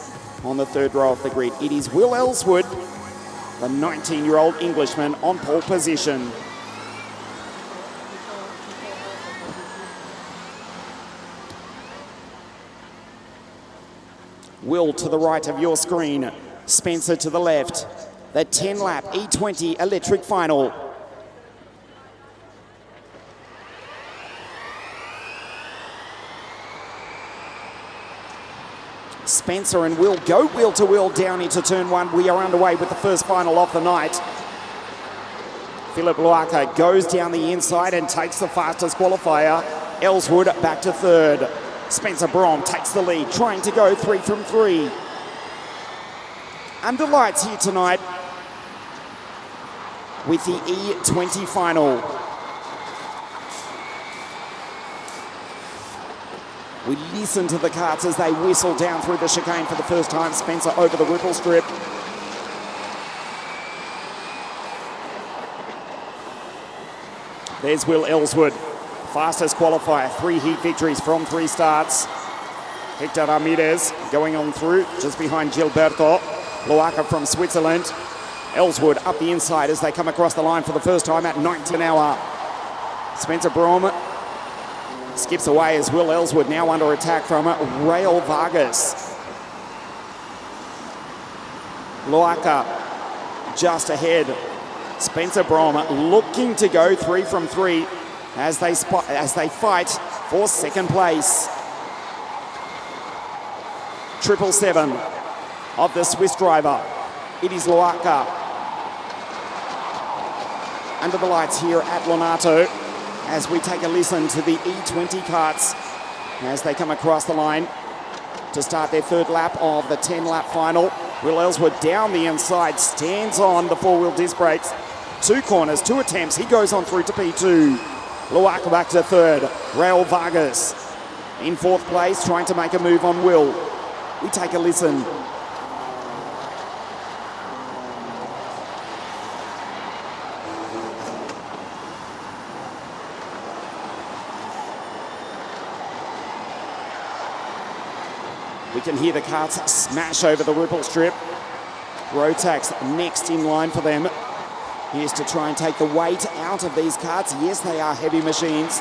on the third row of the grid. It is Will Ellswood, the 19-year-old Englishman, on pole position. Will to the right of your screen, Spencer to the left. The 10-lap E20 electric final. Spencer and Will go wheel to wheel down into turn 1. We are underway with the first final of the night. Philip Loaca goes down the inside and takes the fastest qualifier. Ellswood back to third. Spencer Brom takes the lead, trying to go 3 from 3. Under lights here tonight with the E20 final. We listen to the karts as they whistle down through the chicane for the first time. Spencer over the ripple strip. There's Will Ellswood, fastest qualifier, 3 heat victories from 3 starts. Hector Ramirez going on through, just behind Gilberto Loaca from Switzerland. Ellswood up the inside as they come across the line for the first time at 90 an hour. Spencer Brom skips away as Will Ellswood now under attack from Rael Vargas. Loaca just ahead. Spencer Brom looking to go 3 from 3 as they fight for second place. 777 of the Swiss driver. It is Loaca. Under the lights here at LONATO as we take a listen to the E20 karts as they come across the line to start their third lap of the 10-lap final. Will Ellswood down the inside, stands on the 4-wheel disc brakes. 2 corners, 2 attempts. He goes on through to P2. Loaca back to third. Rael Vargas in 4th place, trying to make a move on Will. We take a listen. We can hear the karts smash over the ripple strip. Rotax next in line for them. Here's to try and take the weight out of these karts. Yes, they are heavy machines.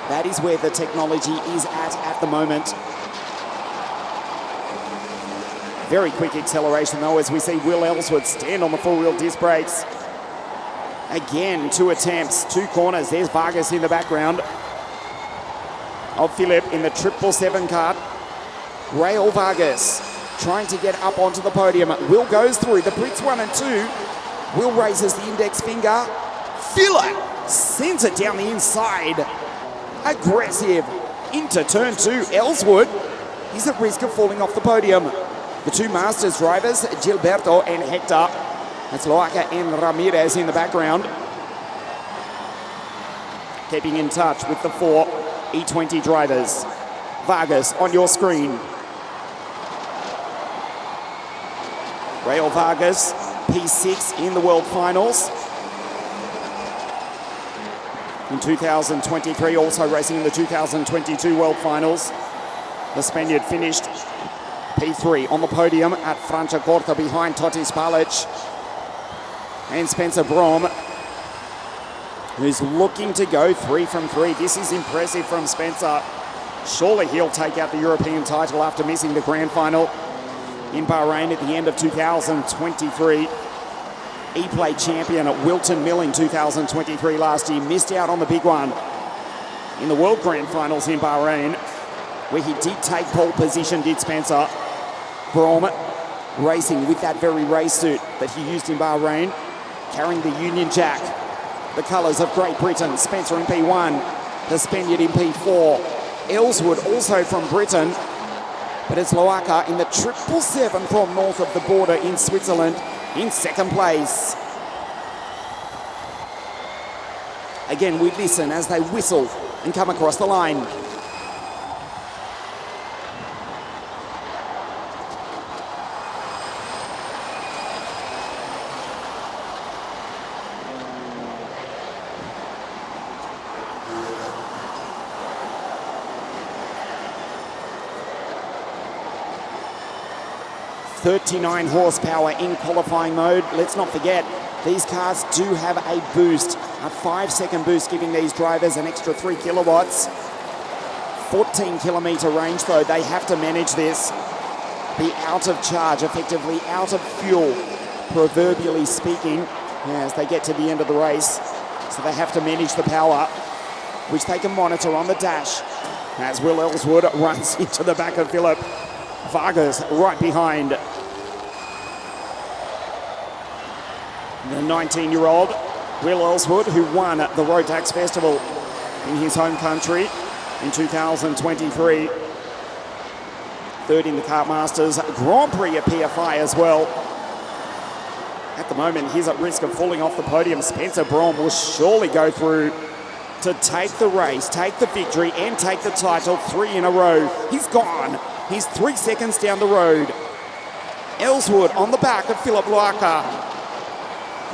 That is where the technology is at the moment. Very quick acceleration though as we see Will Ellswood stand on the 4-wheel disc brakes. Again, 2 attempts, 2 corners. There's Vargas in the background of Philip in the 777 kart. Rael Vargas trying to get up onto the podium. Will goes through the bricks 1 and 2. Will raises the index finger. Philip sends it down the inside. Aggressive into turn 2. Ellswood is at risk of falling off the podium. The 2 Masters drivers, Gilberto and Hector, That's Loaca and Ramirez in the background. Keeping in touch with the 4 E20 drivers. Vargas on your screen. Rael Vargas, P6 in the World Finals. In 2023, also racing in the 2022 World Finals. The Spaniard finished P3 on the podium at Franciacorta behind Totti Spalic and Spencer Brom, who's looking to go 3 from 3. This is impressive from Spencer. Surely he'll take out the European title after missing the grand final in Bahrain at the end of 2023. E-Play champion at Wilton Mill in 2023 last year. Missed out on the big one in the World Grand Finals in Bahrain, where he did take pole position, did Spencer. Brom racing with that very race suit that he used in Bahrain, carrying the Union Jack, the colours of Great Britain. Spencer in P1, the Spaniard in P4. Ellswood also from Britain, but it's Loaca in the 777 from north of the border in Switzerland in second place. Again, we listen as they whistle and come across the line. .39 horsepower in qualifying mode. Let's not forget, these cars do have a boost, a 5-second boost, giving these drivers an extra 3 kilowatts. 14 kilometre range though, they have to manage this. Be out of charge, effectively out of fuel, proverbially speaking, as they get to the end of the race. So they have to manage the power, which they can monitor on the dash. As Will Ellswood runs into the back of Philip Vargas right behind. The 19-year-old Will Ellswood, who won the Rotax Festival in his home country in 2023. Third in the Kart Masters Grand Prix at PFI as well. At the moment, he's at risk of falling off the podium. Spencer Brom will surely go through to take the race, take the victory, and take the title 3 in a row. He's gone. He's 3 seconds down the road. Ellswood on the back of Philip Loaca.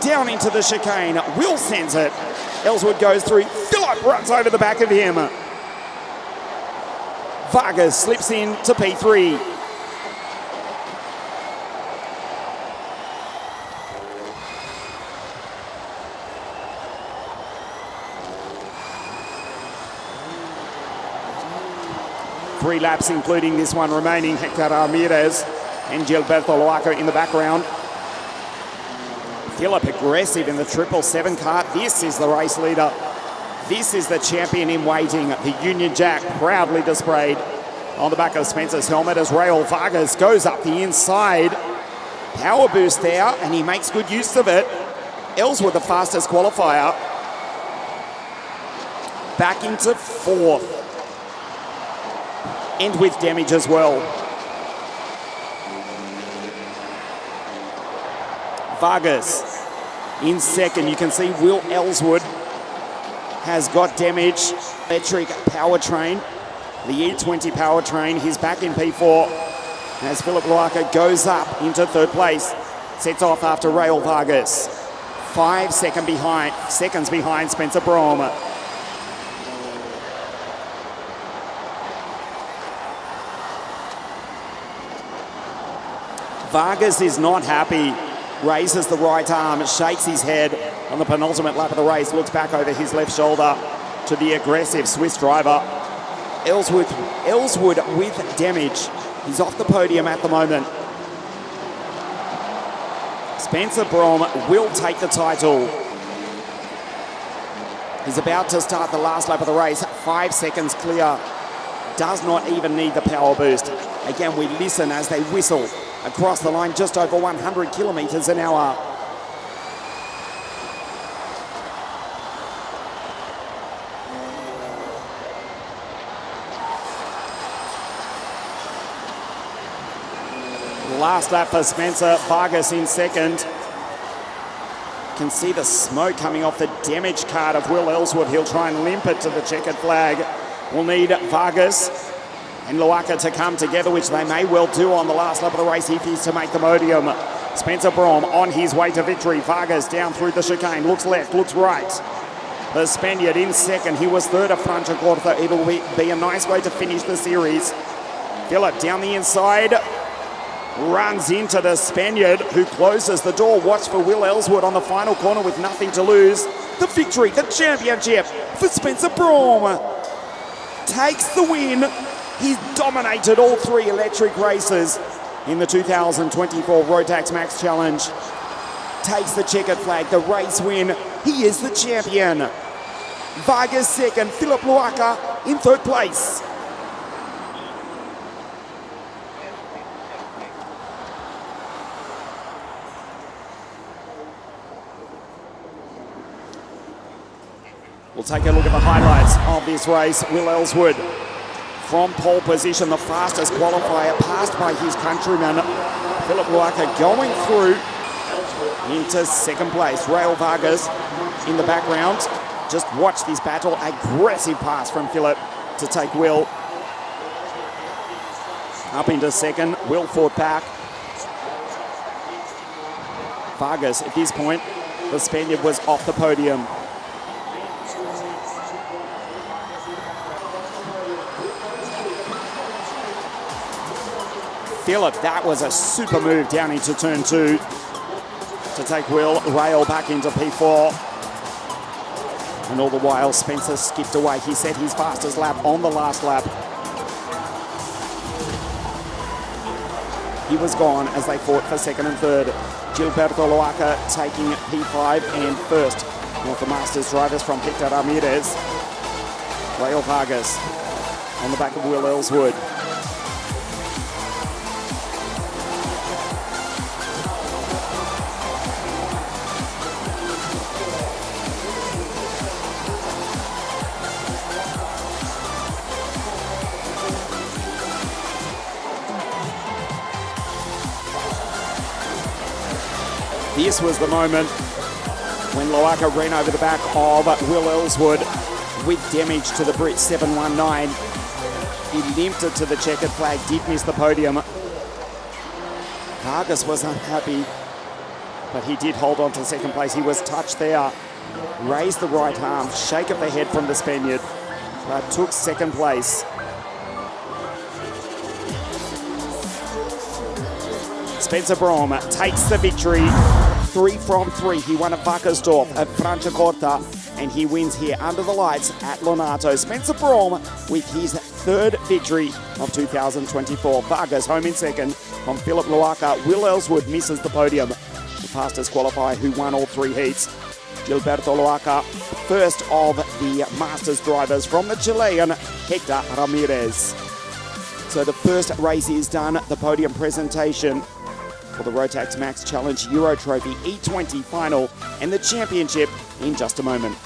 Down into the chicane. Will sends it. Ellswood goes through. Philip runs over the back of him. Vargas slips in to P3. Three laps, including this one remaining. Hector Ramirez and Gilberto Loaca in the background. Philip aggressive in the 777 kart. This is the race leader. This is the champion in waiting. The Union Jack proudly displayed on the back of Spencer's helmet as Rael Vargas goes up the inside. Power boost there, and he makes good use of it. Ellswood, the fastest qualifier. Back into 4th. And with damage as well. Vargas in second. You can see Will Ellswood has got damage. Electric powertrain, the E20 powertrain. He's back in P4 as Philip Loaca goes up into 3rd place. Sets off after Rael Vargas. 5 seconds behind Spencer Brom. Vargas is not happy. Raises the right arm, shakes his head on the penultimate lap of the race, looks back over his left shoulder to the aggressive Swiss driver. Ellswood with damage. He's off the podium at the moment. Spencer Brom will take the title. He's about to start the last lap of the race. 5 seconds clear. Does not even need the power boost. Again, we listen as they whistle across the line, just over 100 kilometres an hour. Last lap for Spencer. Vargas in second. can see the smoke coming off the damaged card of Will Ellswood. He'll try and limp it to the checkered flag. We'll need Vargas and Luaka to come together, which they may well do on the last lap of the race if he's to make the podium. Spencer Brom on his way to victory. Vargas down through the chicane, looks left, looks right. The Spaniard in second. He was third of Franciacorta. It'll be a nice way to finish the series. Philip down the inside, runs into the Spaniard, who closes the door. Watch for Will Ellswood on the final corner with nothing to lose. The victory, the championship for Spencer Brom. Takes the win. He's dominated all three electric races in the 2024 Rotax Max Challenge. Takes the checkered flag, the race win. He is the champion. Vargas second, Philip Luaka in third place. We'll take a look at the highlights of this race. Will Ellswood from pole position, the fastest qualifier, passed by his countryman. Philip Luaka going through into second place. Rael Vargas in the background. Just watch this battle. Aggressive pass from Philip to take Will. Up into second. Will fought back. Vargas at this point, the Spaniard was off the podium. Philip, that was a super move down into turn 2 to take Will. Rail back into P4. And all the while, Spencer skipped away. He set his fastest lap on the last lap. He was gone as they fought for second and third. Gilberto Luaka taking P5 and first. North the Masters drivers from Hector Ramirez. Rael Vargas on the back of Will Ellswood. This was the moment when Luaka ran over the back of Will Ellswood with damage to the Brit 719. He limped it to the checkered flag, did miss the podium. Vargas was unhappy, but he did hold on to second place. He was touched there. Raised the right arm, shake of the head from the Spaniard, but took second place. Spencer Brom takes the victory. 3 from 3. He won at Wackersdorf, at Franciacorta, and he wins here under the lights at Lonato. Spencer Brom with his third victory of 2024. Vargas home in second from Philip Luaka. Will Ellswood misses the podium. The fastest qualifier who won all 3 heats. Gilberto Luaka, first of the Masters drivers from the Chilean Hector Ramirez. So the first race is done. The podium presentation for the Rotax Max Challenge Euro Trophy E20 final and the championship in just a moment.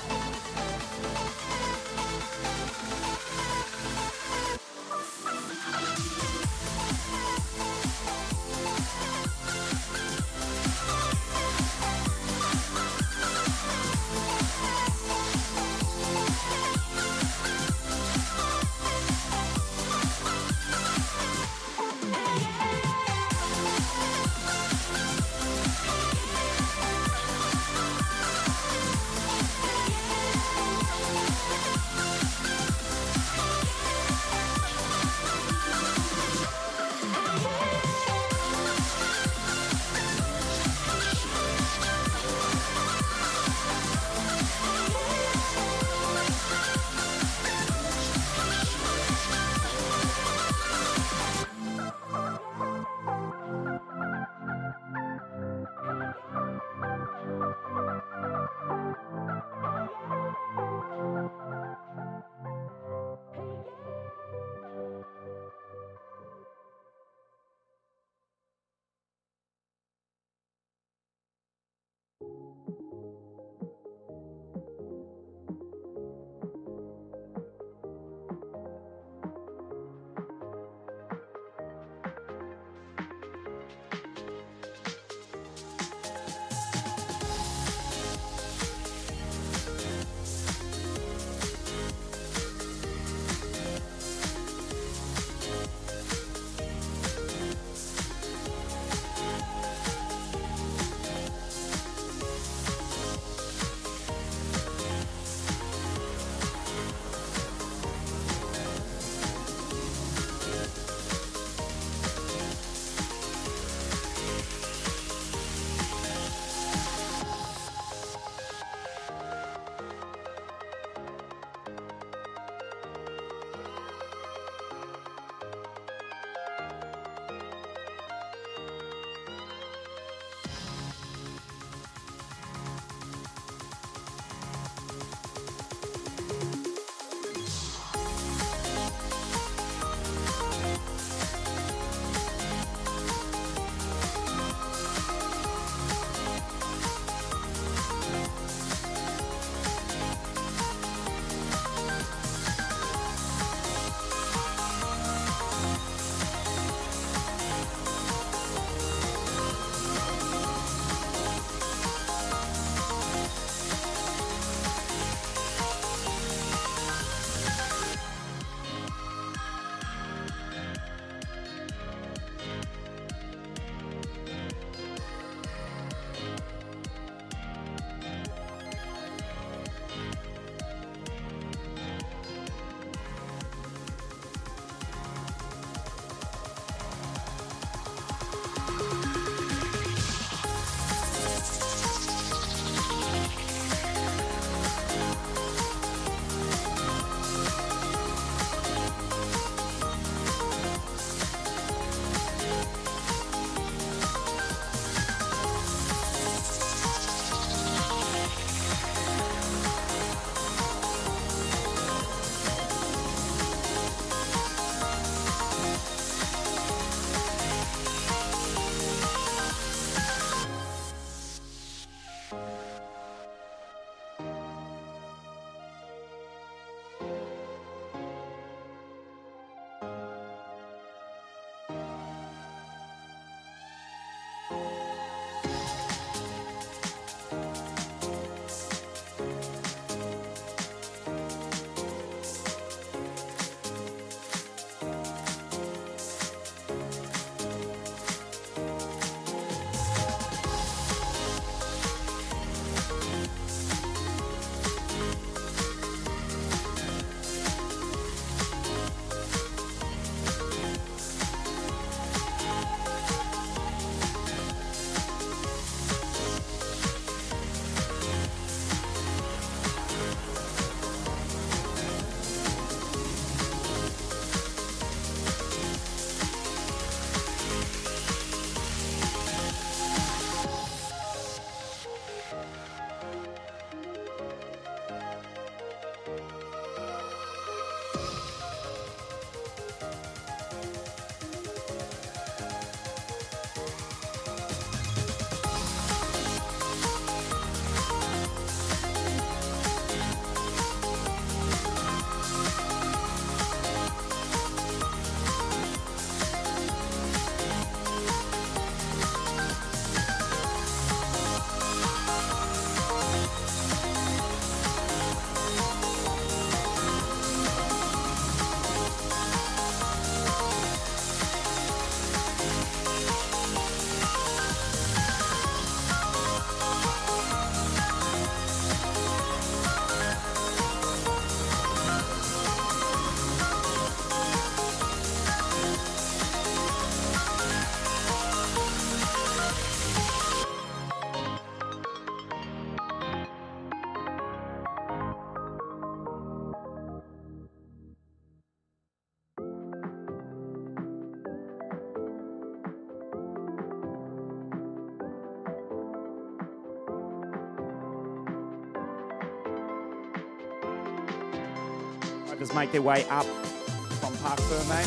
Drivers make their way up from Parc Fermé.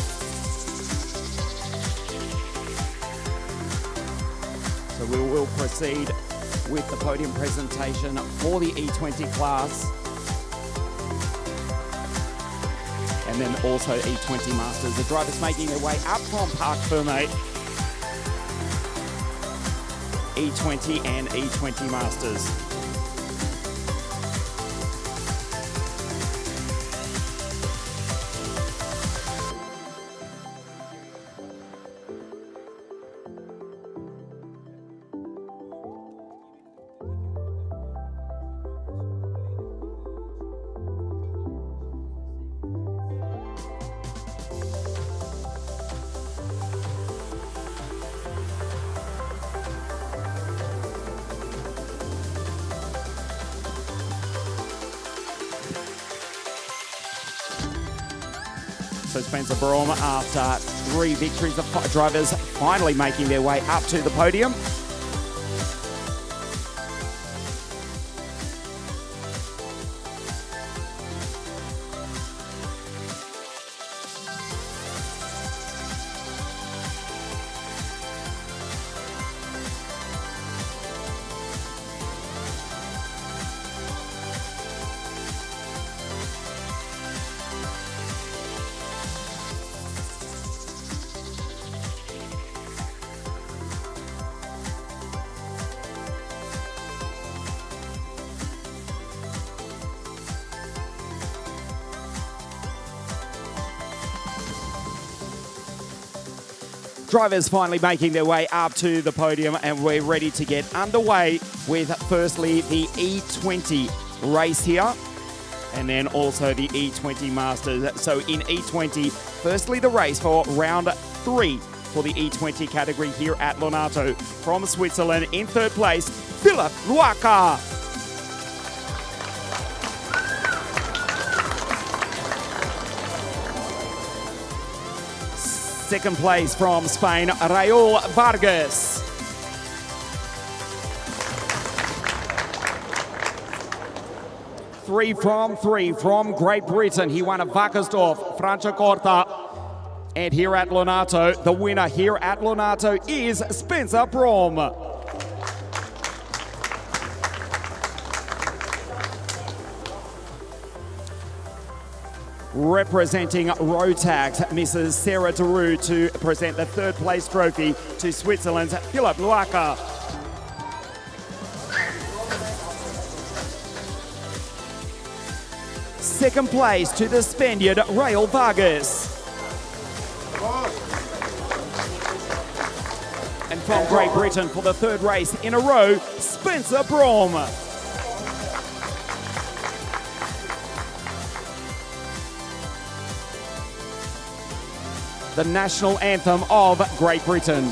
So we will proceed with the podium presentation for the E20 class. And then also E20 Masters. The drivers making their way up from Parc Fermé. E20 and E20 Masters. So Spencer Braum, after 3 victories, the drivers finally making their way up to the podium. Drivers finally making their way up to the podium, and we're ready to get underway with firstly the E20 race here, and then also the E20 Masters. So in E20, firstly the race for round 3 for the E20 category here at LONATO. From Switzerland, in 3rd place, Philipp Luaca. Second place from Spain, Raúl Vargas. Three from Great Britain. He won at Wackersdorf, Franciacorta. And here at LONATO, the winner here at LONATO is Spencer Braum. Representing Rotax, Mrs. Sarah Deroux, to present the 3rd place trophy to Switzerland's Philipp Luaca. Second place to the Spaniard Raúl Vargas. And from Great Britain for the 3rd race in a row, Spencer Braum. The national anthem of Great Britain.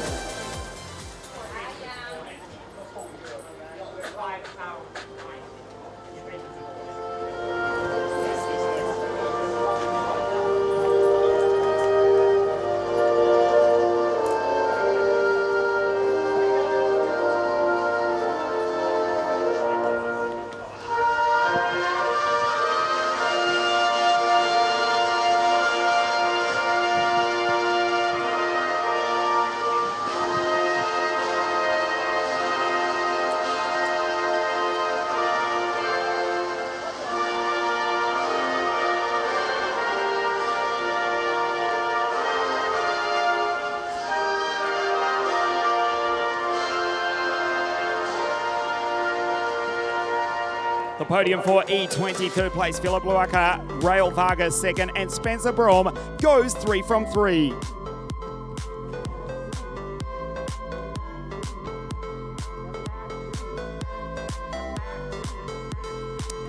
The podium for E20, 3rd place, Philipp Luaca, Raúl Vargas 2nd, and Spencer Braum goes 3 from 3.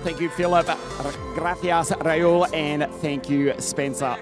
Thank you, Philip. Gracias, Raúl, and thank you, Spencer.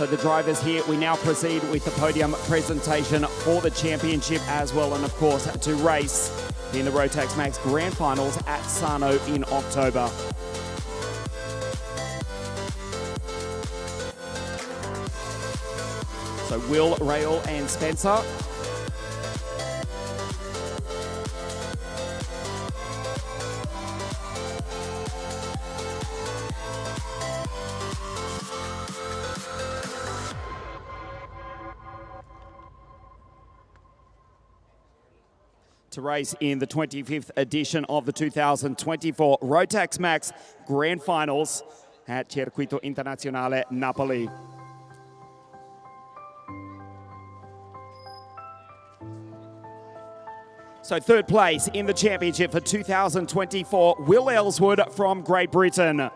So the drivers here, we now proceed with the podium presentation for the championship as well, and of course to race in the Rotax Max Grand Finals at Sarno in October. So Will, Rael and Spencer. To race in the 25th edition of the 2024 Rotax Max Grand Finals at Circuito Internazionale Napoli. So third place in the championship for 2024, Will Ellswood from Great Britain.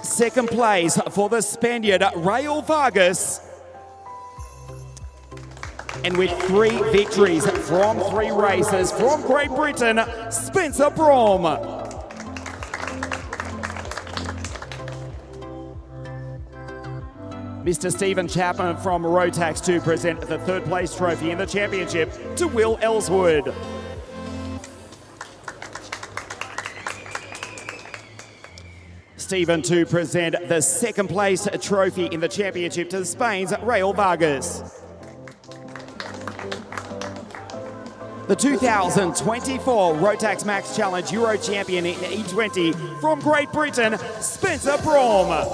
Second place for the Spaniard, Rael Vargas. And with 3 victories from 3 races from Great Britain, Spencer Brom. Mr. Stephen Chapman from Rotax to present the third place trophy in the championship to Will Ellswood. Stephen to present the second place trophy in the championship to Spain's Rael Vargas. The 2024 Rotax Max Challenge Euro Champion in E20 from Great Britain, Spencer Brom.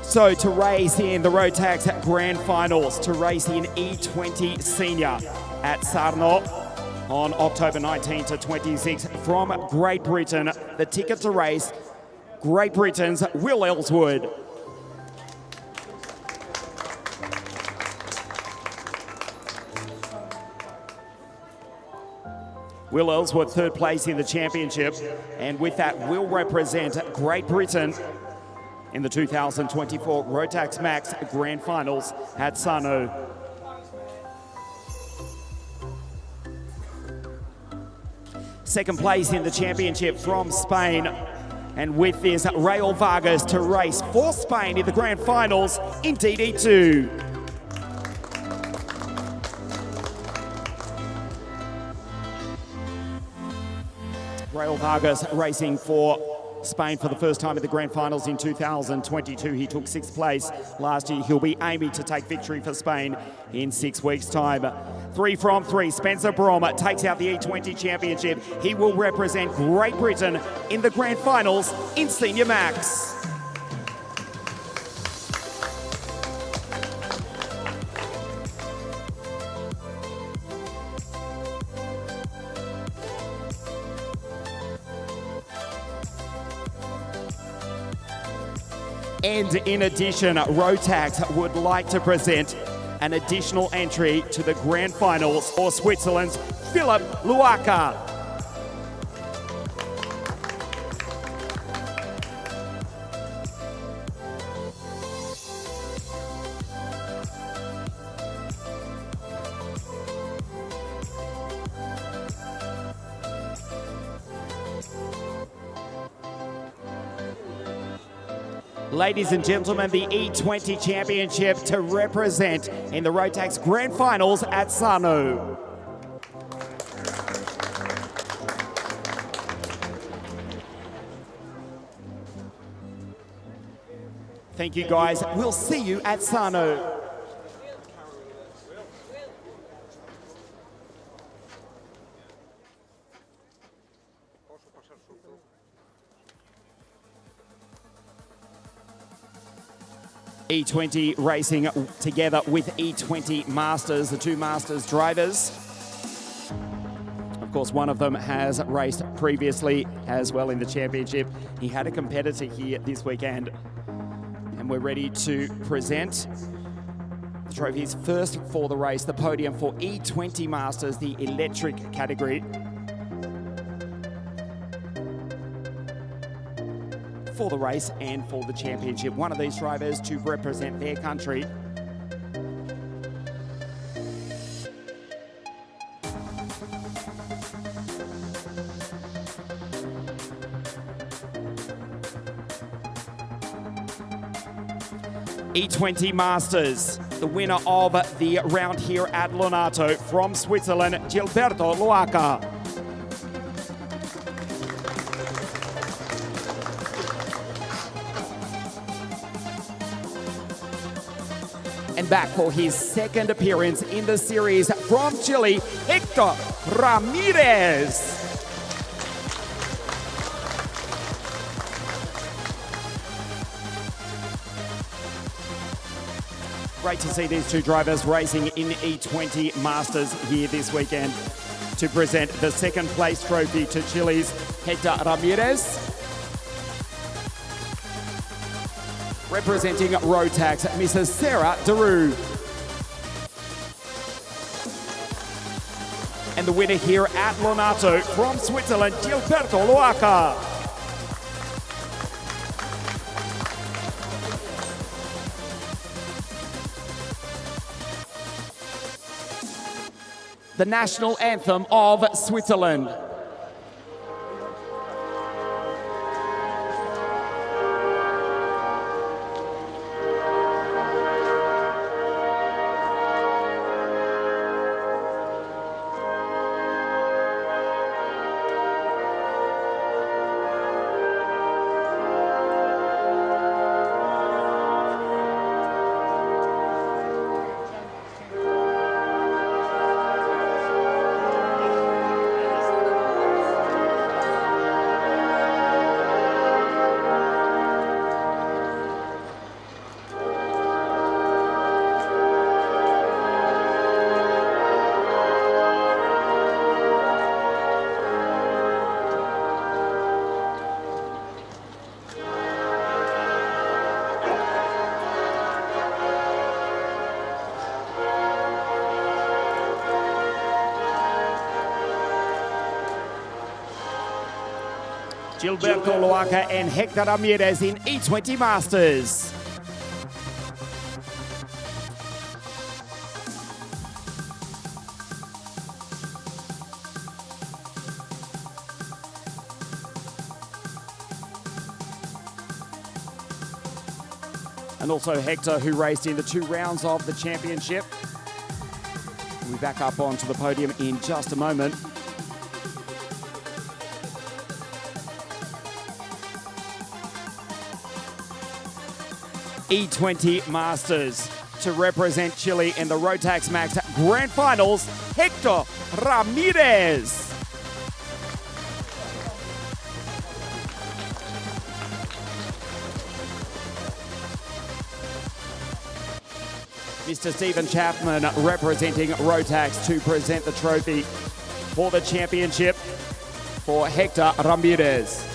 So to race in the Rotax Grand Finals, to race in E20 Senior at Sarno on October 19 to 26 from Great Britain, the ticket to race, Great Britain's Will Ellswood. Will Ellswood third place in the championship, and with that will represent Great Britain in the 2024 Rotax Max Grand Finals at Sarno. Second place in the championship from Spain. And with this, Rael Vargas to race for Spain in the Grand Finals in DD2. Rael Vargas racing for Spain for the first time at the Grand Finals in 2022. He took 6th place last year. He'll be aiming to take victory for Spain in 6 weeks' time. 3 from 3, Spencer Brom takes out the E20 Championship. He will represent Great Britain in the Grand Finals in Senior Max. And in addition, Rotax would like to present an additional entry to the Grand Finals for Switzerland's Philipp Luaka. Ladies and gentlemen, the E20 Championship to represent in the Rotax Grand Finals at Sarno. Thank you guys, we'll see you at Sarno. E20 racing together with E20 Masters, the 2 Masters drivers. Of course, one of them has raced previously as well in the championship. He had a competitor here this weekend, and we're ready to present the trophies first for the race, the podium for E20 Masters, the electric category. For the race and for the championship. One of these drivers to represent their country. E20 Masters, the winner of the round here at LONATO from Switzerland, Gilberto Loaca. And back for his second appearance in the series from Chile, Hector Ramirez. Great to see these two drivers racing in E20 Masters here this weekend to present the second place trophy to Chile's Hector Ramirez. Representing Rotax, Mrs. Sarah Daru. And the winner here at LONATO from Switzerland, Gilberto Loaca. The national anthem of Switzerland. Gilberto Loaca and Hector Ramirez in E20 Masters. And also Hector, who raced in the 2 rounds of the championship. We'll be back up onto the podium in just a moment. E20 Masters to represent Chile in the Rotax Max Grand Finals, Hector Ramirez. Mr. Stephen Chapman representing Rotax to present the trophy for the championship for Hector Ramirez.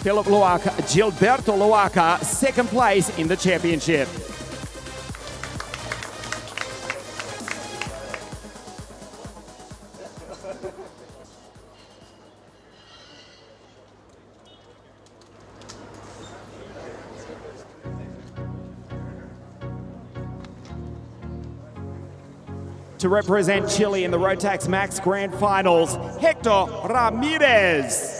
Philip Loaca, Gilberto Loaca, second place in the championship. To represent Chile in the Rotax Max Grand Finals, Hector Ramirez.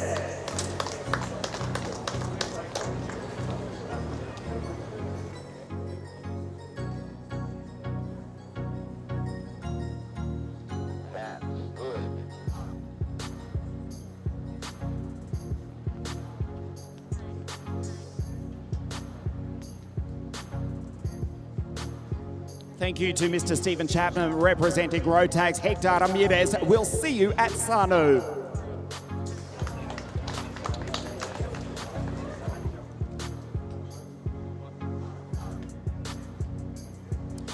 Thank you to Mr. Stephen Chapman representing Rotax, Hector Ramirez. We'll see you at Sano.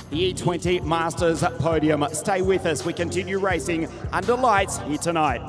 The E20 Masters podium. Stay with us. We continue racing under lights here tonight.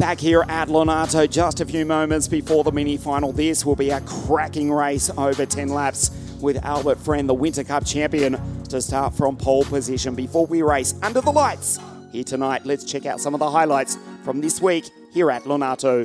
Back here at Lonato, just a few moments before the mini-final. This will be a cracking race over 10 laps with Albert Friend, the Winter Cup champion, to start from pole position. Before we race under the lights here tonight, let's check out some of the highlights from this week here at Lonato.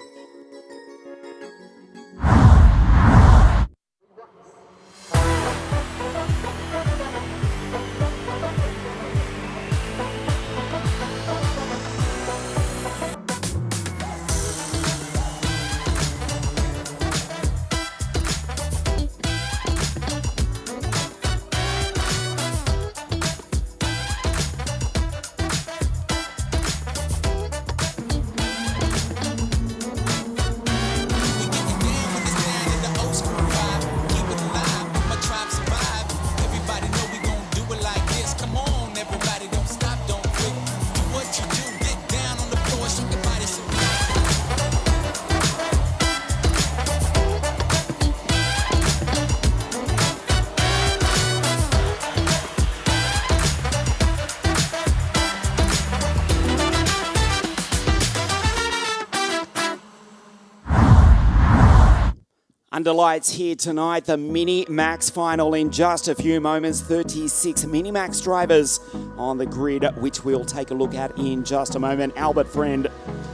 Under lights here tonight, the Mini Max final in just a few moments. 36 Mini Max drivers on the grid, which we'll take a look at in just a moment. Albert Friend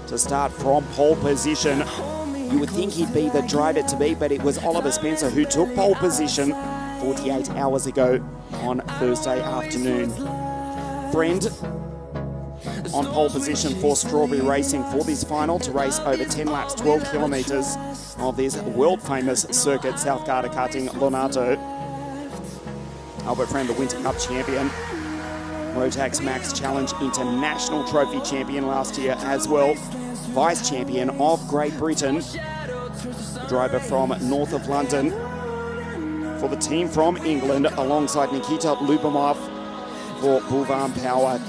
to start from pole position. You would think he'd be the driver to beat, but it was Oliver Spencer who took pole position 48 hours ago on Thursday afternoon. Friend on pole position for Strawberry Racing for this final to race over 10 laps, 12 kilometres of this world-famous circuit, South Garda Karting Lonato. Albert Friend, the Winter Cup champion. Rotax Max Challenge International Trophy champion last year as well. Vice champion of Great Britain. The driver from north of London. For the team from England, alongside Nikita Lubomov for Bulvan Power.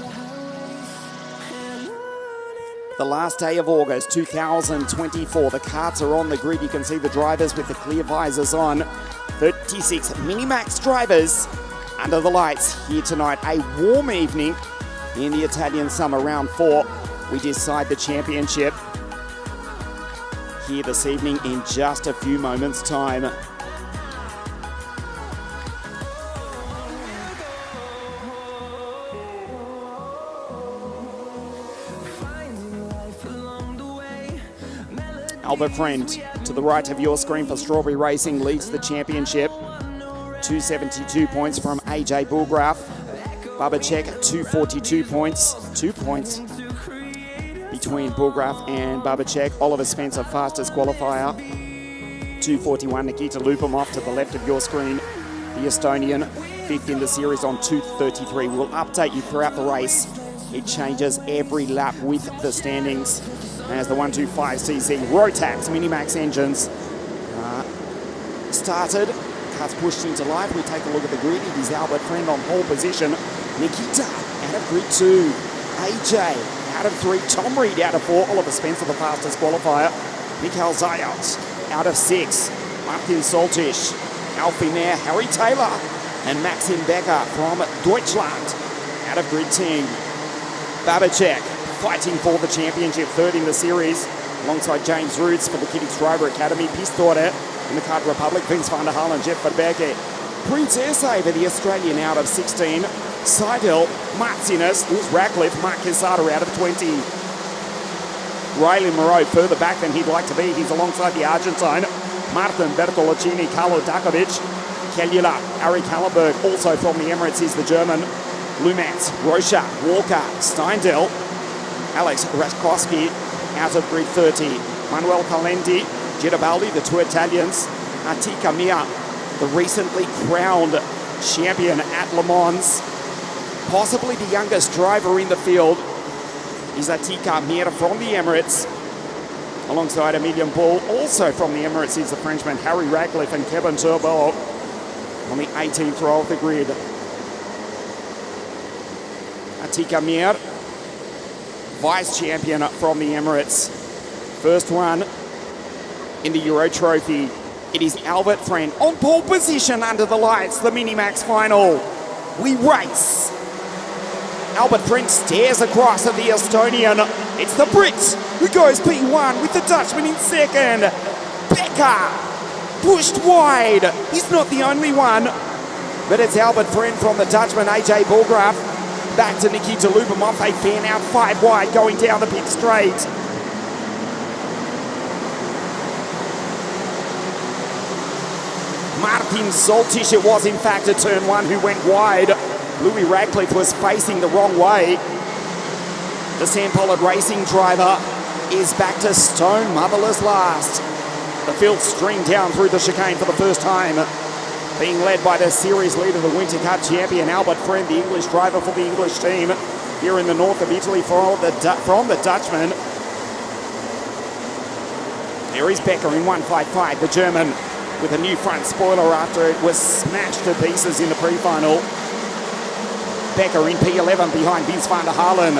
The last day of August 2024. The karts are on the grid. You can see the drivers with the clear visors on. 36 Minimax drivers under the lights here tonight. A warm evening in the Italian summer. Round 4. We decide the championship here this evening in just a few moments' time. Albert Friend, to the right of your screen for Strawberry Racing, leads the championship. 272 points from AJ Bulgraf. Babacek, 242 points. 2 points between Bulgraf and Babacek. Oliver Spencer, fastest qualifier. 241. Nikita Lupomov to the left of your screen. The Estonian, fifth in the series on 233. We'll update you throughout the race. It changes every lap with the standings. As the 125cc Rotax Minimax engines started, cars pushed into life. We take a look at the grid. It is Albert Friend on pole position. Nikita out of grid 2. AJ out of 3. Tom Reed out of 4. Oliver Spencer, the fastest qualifier. Mikhail Zayat out of 6. Martin Soltisch, Alfie Mayer, Harry Taylor, and Maxim Becker from Deutschland out of grid 10. Babacek fighting for the championship, third in the series, alongside James Roots for the Kiddix Driver Academy. Pistorder in the Kart Republic, Vince van der Halen, Jeff Verberge. Prince Airsaver, the Australian, out of 16. Seidel, Martinez, Lewis Radcliffe, Mark Quesada out of 20. Riley Moreau further back than he'd like to be. He's alongside the Argentine. Martin Bertolacini, Carlo Dakovic, Kellula, Ari Kallenberg, also from the Emirates, is the German. Lumet, Rocha, Walker, Steindl, Alex Raskowski out of grid 30. Manuel Calendi, Girabaldi, the two Italians. Atika Mia, the recently crowned champion at Le Mans. Possibly the youngest driver in the field is Atika Mia from the Emirates. Alongside Emilian Bull, also from the Emirates, is the Frenchman Harry Radcliffe and Kevin Turbo on the 18th row of the grid. Atika Mir, vice champion from the Emirates. First one in the Euro Trophy. It is Albert Friend on pole position under the lights, the Minimax final. We race. Albert Friend stares across at the Estonian. It's the Brit who goes P1 with the Dutchman in second. Becker pushed wide. He's not the only one, but it's Albert Friend from the Dutchman, AJ Bulgraf. Back to Nikita Lubomov. They fan out 5 wide going down the pit straight. Martin Soltisch, it was in fact at turn 1 who went wide. Louis Radcliffe was facing the wrong way. The Sam Pollard racing driver is back to stone motherless last. The field streamed down through the chicane for the first time, being led by the series leader, the Winter Cup champion Albert Friend, the English driver for the English team here in the north of Italy from the Dutchman. There is Becker in 155, the German, with a new front spoiler after it was smashed to pieces in the pre-final. Becker in P11 behind Vince van der Halen.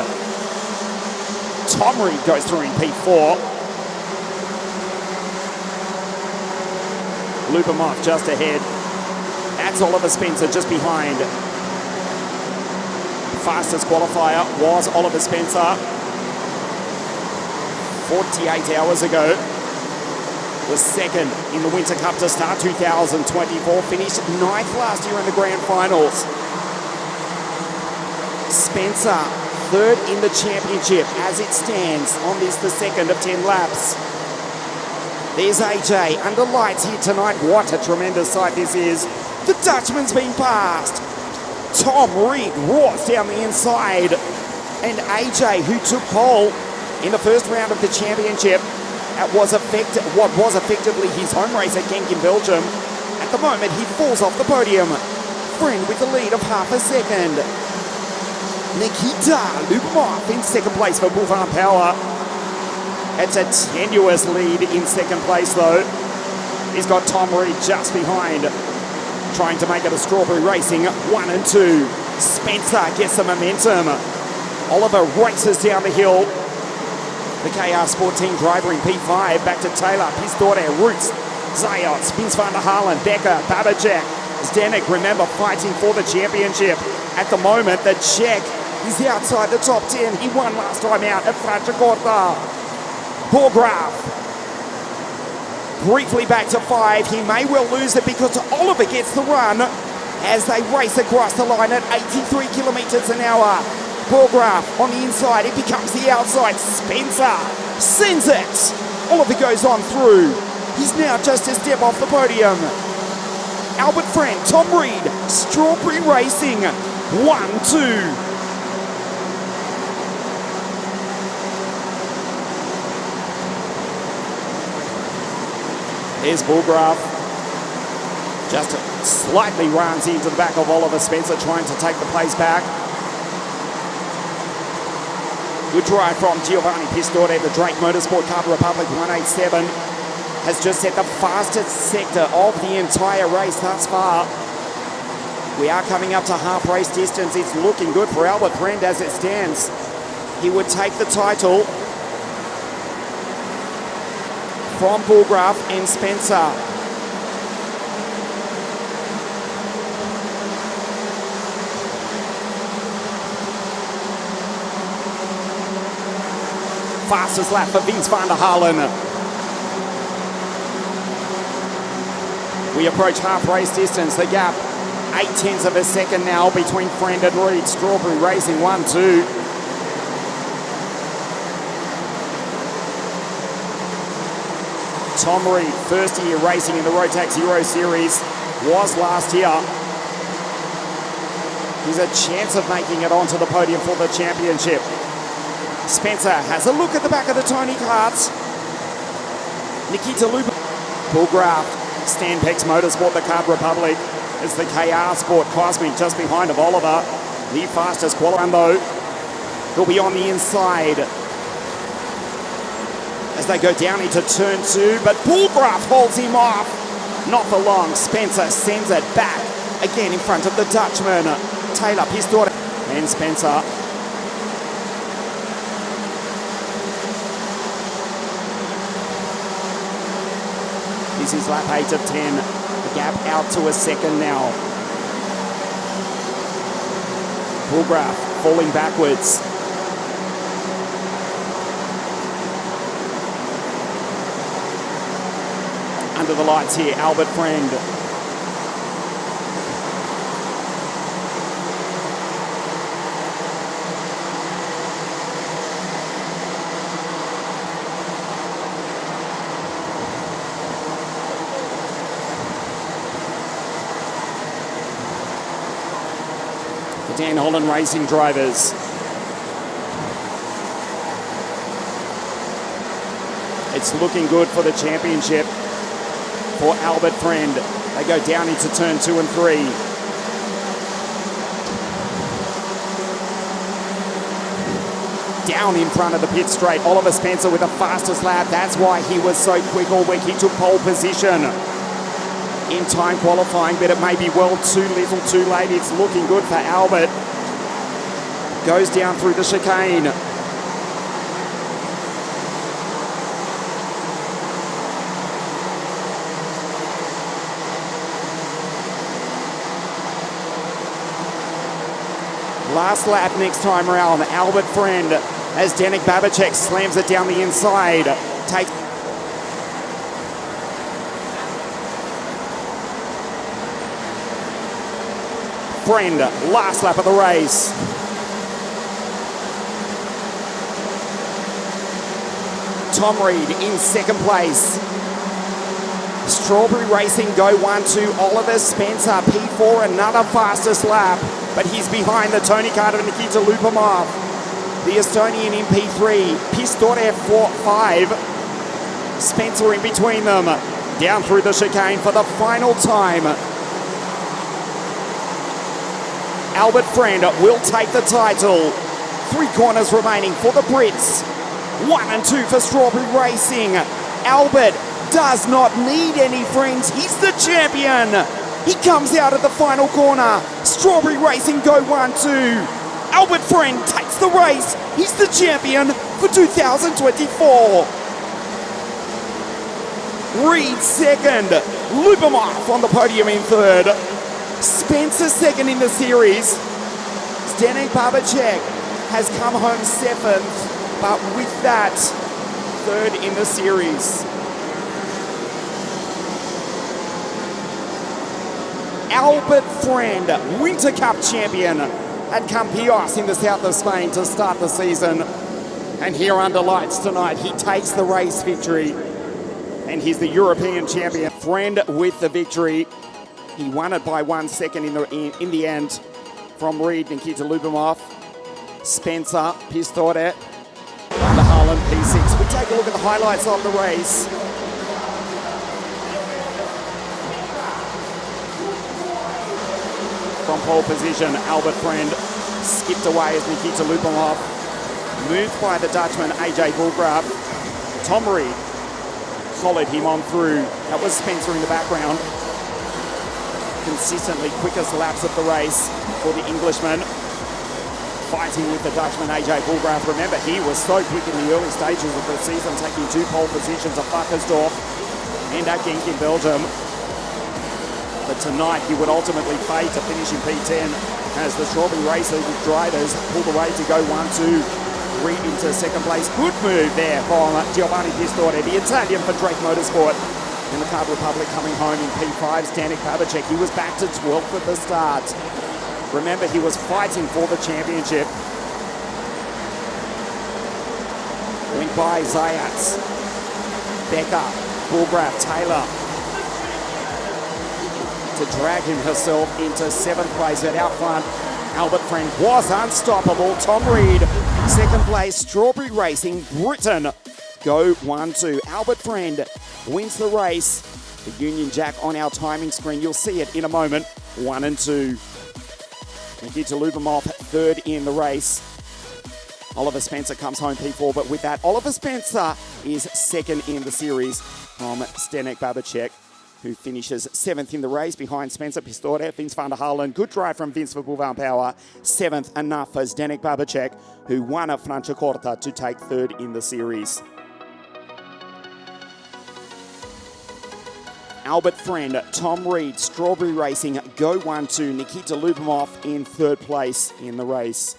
Tom Reed goes through in P4. Lubomov just ahead. That's Oliver Spencer just behind. Fastest qualifier was Oliver Spencer 48 hours ago. Was second in the Winter Cup to start 2024. Finished 9th last year in the Grand Finals. Spencer third in the championship as it stands on this, the second of 10 laps. There's AJ under lights here tonight. What a tremendous sight this is. The Dutchman's been passed. Tom Reed roars down the inside. And AJ, who took pole in the first round of the championship, what was effectively his home race at Genk in Belgium. At the moment, he falls off the podium. Friend with the lead of half a second. Nikita Lubomov in second place for Boulevard Power. It's a tenuous lead in second place though. He's got Tom Reed just behind, trying to make it a strawberry racing 1 and 2. Spencer gets the momentum. Oliver races down the hill. The KR Sport Team driver in P5, back to Taylor, Pistore, Roots, Zayots, Vince van der Halen, Becker, Babacek, Zdenek, remember, fighting for the championship. At the moment, the Czech is outside the top 10. He won last time out at Franciacorta. Borgraf, briefly back to 5. He may well lose it because Oliver gets the run as they race across the line at 83 kilometres an hour. Borgraf on the inside, it becomes the outside. Spencer sends it. Oliver goes on through. He's now just a step off the podium. Albert Friend, Tom Reed, Strawberry Racing, 1-2. There's Borgraf. Just slightly runs into the back of Oliver Spencer, trying to take the place back. Good drive from Giovanni Pistore. The Drake Motorsport Car Republic 187 has just set the fastest sector of the entire race thus far. We are coming up to half race distance. It's looking good for Albert Friend as it stands. He would take the title from Borgraf and Spencer. Fastest lap for Vince van der Halen. We approach half race distance. The gap 0.8 of a second now between Friend and Reed. Strawberry Racing 1-2. Tom Reed, first year racing in the Rotax Euro Series, was last year. He's a chance of making it onto the podium for the championship. Spencer has a look at the back of the Tony Karts. Nikita Lubomov, Borgraf, Stanpex Motorsport, the Card Republic. It's the KR Sport Cosmic just behind of Oliver. The fastest qualifier though. He'll be on the inside as they go down into turn 2, but Borgraf holds him off. Not for long. Spencer sends it back again in front of the Dutchman. Taylor, Pistore, and Spencer. This is lap 8 of 10. The gap out to a second now. Borgraf falling backwards. Under the lights here, Albert Friend. The Dan Holland Racing drivers. It's looking good for the championship for Albert Friend. They go down into turn 2 and 3. Down in front of the pit straight, Oliver Spencer with the fastest lap. That's why he was so quick all week. He took pole position in time qualifying, but it may be well too little too late. It's looking good for Albert. Goes down through the chicane. Last lap next time around. Albert Friend as Danik Babacek slams it down the inside. Takes Friend, last lap of the race. Tom Reed in second place. Strawberry Racing go 1-2. Oliver Spencer, P4, another fastest lap. But he's behind the Tony Carter and Nikita Lupamov. The Estonian in P3. Pistorev 4-5. Spencer in between them. Down through the chicane for the final time. Albert Friend will take the title. 3 corners remaining for the Brits. 1 and 2 for Strawberry Racing. Albert does not need any friends. He's the champion. He comes out at the final corner. Strawberry Racing go 1-2. Albert Friend takes the race. He's the champion for 2024. Reed second. Lupamov on the podium in third. Spencer second in the series. Zdenek Babacek has come home 7th, but with that, 3rd in the series. Albert Friend, Winter Cup champion at Campillos in the south of Spain to start the season. And here under lights tonight, he takes the race victory. And he's the European champion. Friend with the victory. He won it by 1 second in the end from Reed, Nikita Lupamov. Spencer, Pistore, Van der Halen, P6. We take a look at the highlights of the race. From pole position, Albert Friend skipped away as Nikita Lupamov moved by the Dutchman AJ Bulgraaf. Tom Reed followed him on through. That was Spencer in the background. Consistently quickest laps of the race for the Englishman. Fighting with the Dutchman AJ Bulgraaf. Remember, he was so quick in the early stages of the season, taking 2 pole positions at Vakkersdorp and at Genk in Belgium. But tonight he would ultimately fade to finish in P10 as the Strawberry Racing drivers pulled away to go 1-2. Reed into second place. Good move there from Giovanni Pistore, the Italian for Drake Motorsport. And the Card Republic coming home in P5's Danik Babacek. He was back to 12th at the start. Remember, he was fighting for the championship. Went by Zayats, Becker, Bulgraaf, Taylor. To drag him herself into 7th place. At out front, Albert Friend was unstoppable. Tom Reed, second place. Strawberry Racing, Britain go 1-2. Albert Friend wins the race. The Union Jack on our timing screen. You'll see it in a moment. 1 and 2. Nikita Lupamov, 3rd in the race. Oliver Spencer comes home P4, but with that, Oliver Spencer is 2nd in the series from Zdenek Babacek, who finishes 7th in the race behind Spencer Pistore, Vince van der Halen. Good drive from Vince for Boulevard Power. 7th enough for Zdenek Babacek, who won at Franciacorta to take 3rd in the series. Albert Friend, Tom Reed, Strawberry Racing go 1-2. Nikita Lupamov in 3rd place in the race.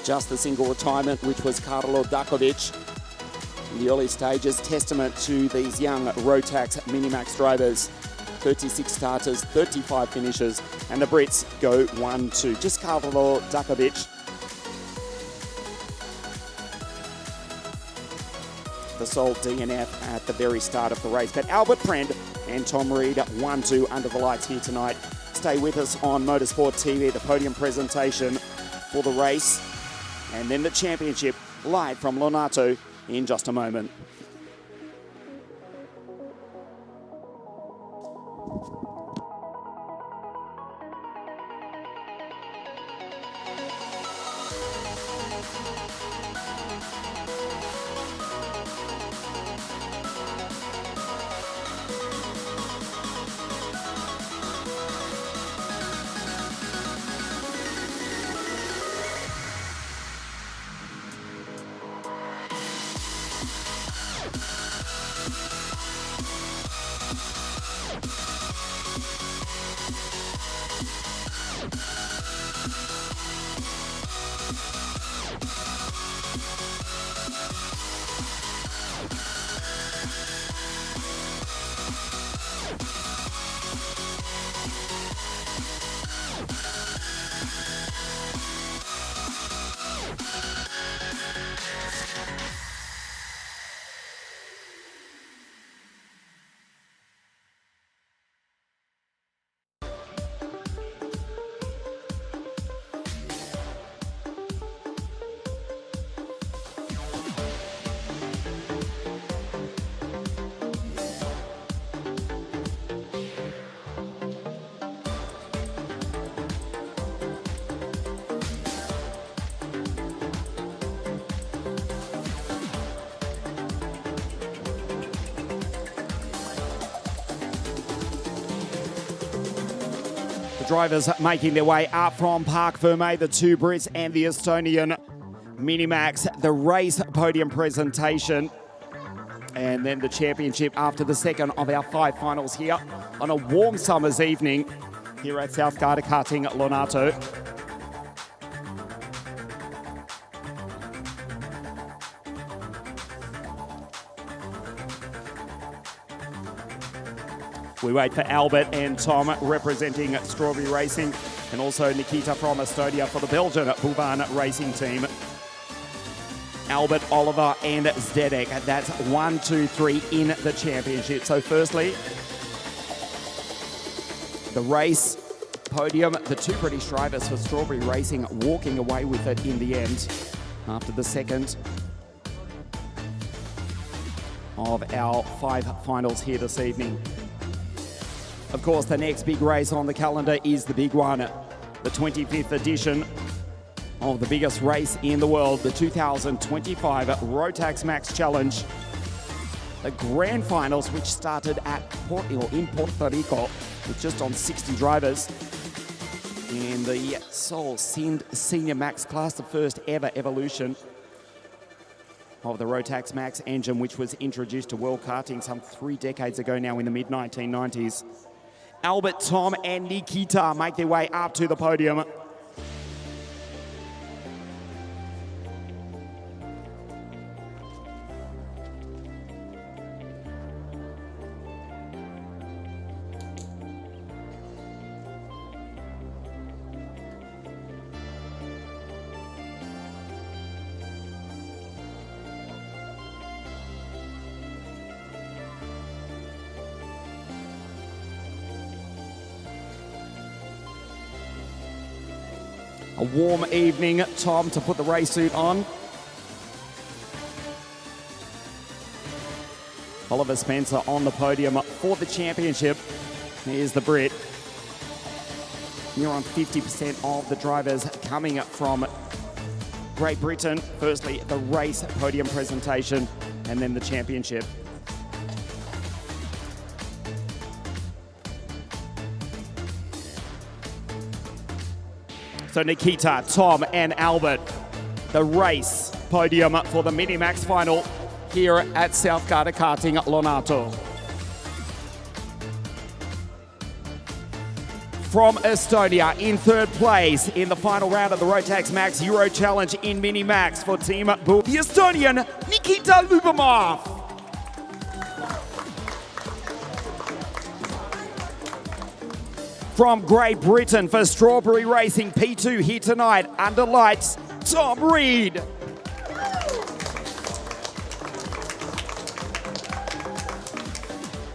just the single retirement, which was Karlo Dakovic in the early stages. Testament to these young Rotax Minimax drivers. 36 starters, 35 finishes, and the Brits go 1-2. Just Karlo Dakovic. The sole DNF at the very start of the race. But Albert Prend and Tom Reed 1-2 under the lights here tonight. Stay with us on Motorsport TV, the podium presentation for the race, and then the championship live from Lonato in just a moment. Drivers making their way up from Parc Fermé, the two Brits and the Estonian Minimax, the race podium presentation, and then the championship after the second of our 5 finals here on a warm summer's evening here at South Garda Karting Lonato. We wait for Albert and Tom representing Strawberry Racing, and also Nikita from Estonia for the Belgian Bouvan Racing team. Albert, Oliver and Zdenek. That's 1, 2, 3 in the championship. So firstly, the race podium, the two British drivers for Strawberry Racing walking away with it in the end after the second of our 5 finals here this evening. Of course, the next big race on the calendar is the big one, the 25th edition of the biggest race in the world, the 2025 Rotax Max Challenge. The grand finals, which started in Puerto Rico with just on 60 drivers. In the sole senior max class, the first ever evolution of the Rotax Max engine, which was introduced to world karting some 3 decades ago now in the mid-1990s. Albert, Tom and Nikita make their way up to the podium. A warm evening, Tom, to put the race suit on. Oliver Spencer on the podium for the championship. Here's the Brit. Near on 50% of the drivers coming from Great Britain. Firstly, the race podium presentation, and then the championship. So Nikita, Tom and Albert, the race podium for the Minimax final here at South Garda Karting Lonato. from Estonia in third place in the final round of the Rotax Max Euro Challenge in Mini Max for Team Bull, the Estonian Nikita Lubomov. From Great Britain for Strawberry Racing P2 here tonight under lights, Tom Reed.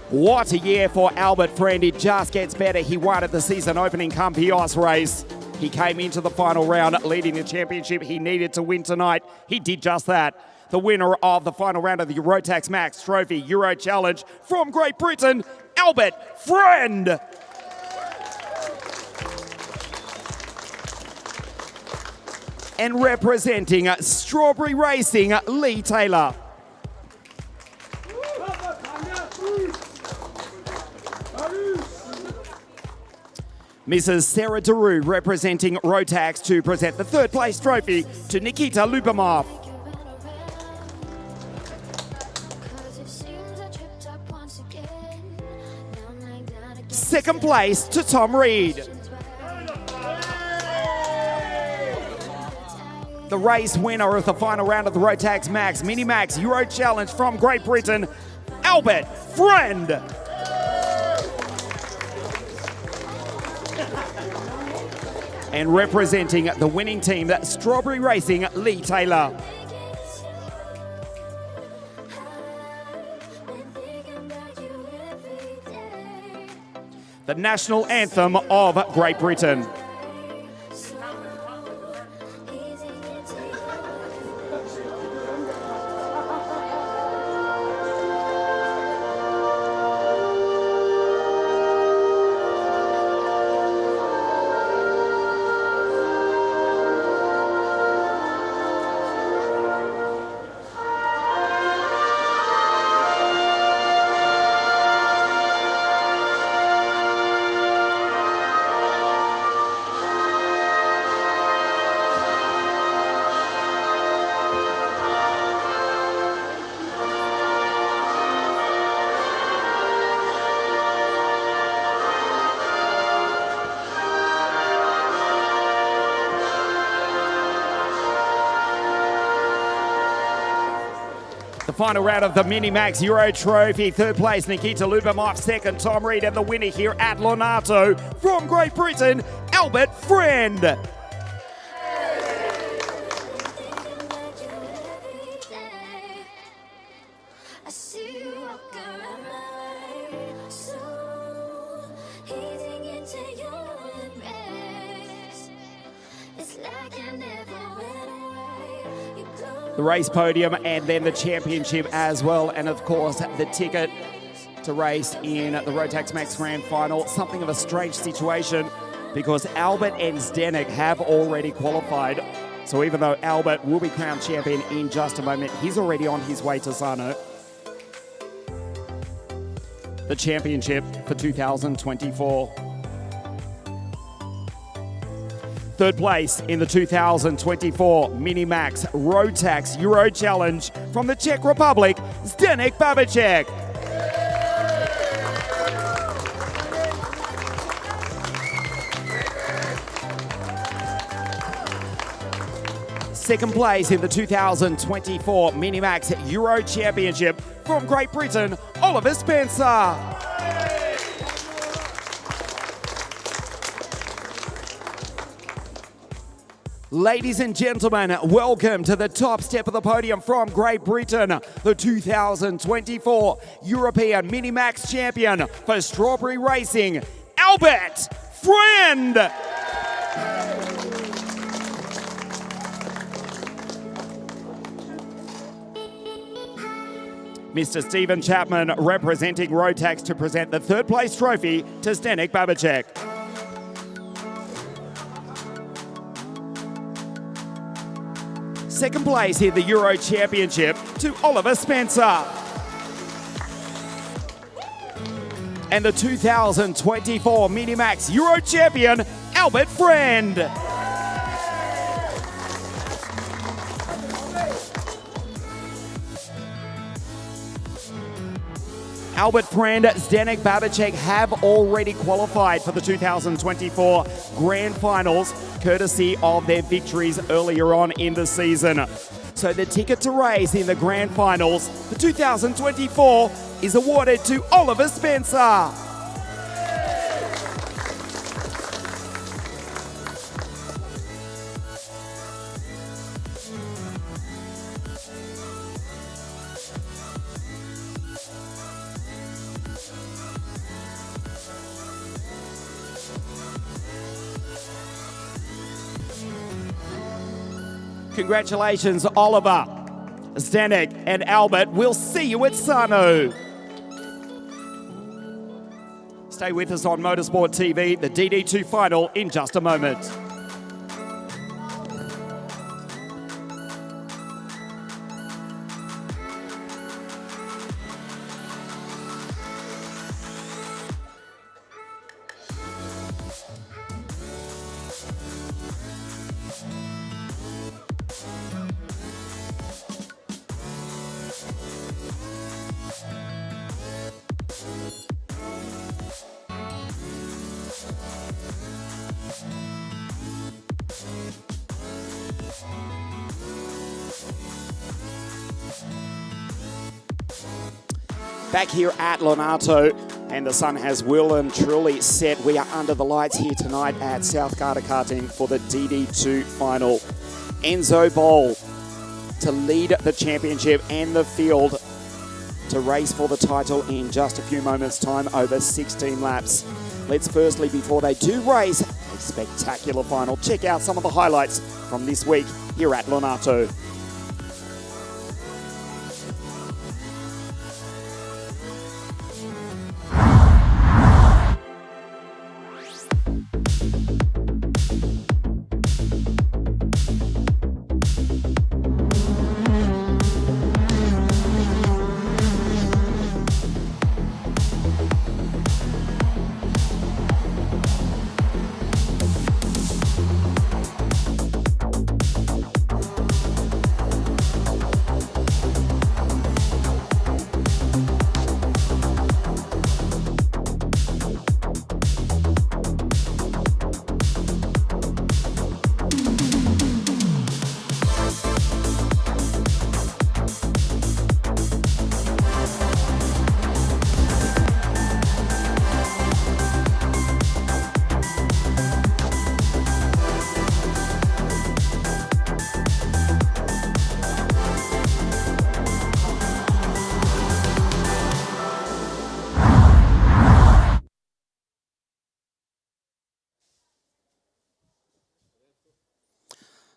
What a year for Albert Friend. It just gets better. He won at the season opening Campios race. He came into the final round leading the championship. He needed to win tonight. He did just that. The winner of the final round of the Rotax Max Trophy Euro Challenge from Great Britain, Albert Friend. And representing Strawberry Racing, Lee Taylor. Mrs. Sarah Daru representing Rotax to present the third place trophy to Nikita Lubomov. Second place to Tom Reed. The race winner of the final round of the Rotax Max Mini Max Euro Challenge from Great Britain, Albert Friend. And representing the winning team, that Strawberry Racing, Lee Taylor. The national anthem of Great Britain. The final round of the Mini Max Euro Trophy. Third place, Nikita Lubomov. Second, Tom Reed. And the winner here at LONATO from Great Britain, Albert Friend. The race podium and then the championship as well, and of course the ticket to race in the Rotax Max Grand Final. Something of a strange situation because Albert and Zdenek have already qualified. So even though Albert will be crowned champion in just a moment, he's already on his way to Sano. The championship for 2024. Third place in the 2024 Mini Max Rotax Euro Challenge from the Czech Republic, Zdenek Babicek. Second place in the 2024 Mini Max Euro Championship from Great Britain, Oliver Spencer. Ladies and gentlemen, welcome to the top step of the podium from Great Britain, the 2024 European Mini Max champion for Strawberry Racing, Albert Friend. Mr. Stephen Chapman representing Rotax to present the third place trophy to Zdenek Babicek. Second place in the Euro Championship to Oliver Spencer. And the 2024 Mini Max Euro Champion, Albert Friend. Albert Friend, Zdenek Babicek have already qualified for the 2024 Grand Finals, courtesy of their victories earlier on in the season. So the ticket to race in the Grand Finals for 2024 is awarded to Oliver Spencer. Congratulations, Oliver, Zdenek, and Albert. We'll see you at Sano. Stay with us on Motorsport TV, the DD2 final in just a moment. Back here at LONATO, and the sun has well and truly set. We are under the lights here tonight at South GARDA Karting for the DD2 final. Enzo Boll to lead the championship and the field to race for the title in just a few moments' time over 16 laps. Let's firstly, before they do race, a spectacular final. Check out some of the highlights from this week here at LONATO.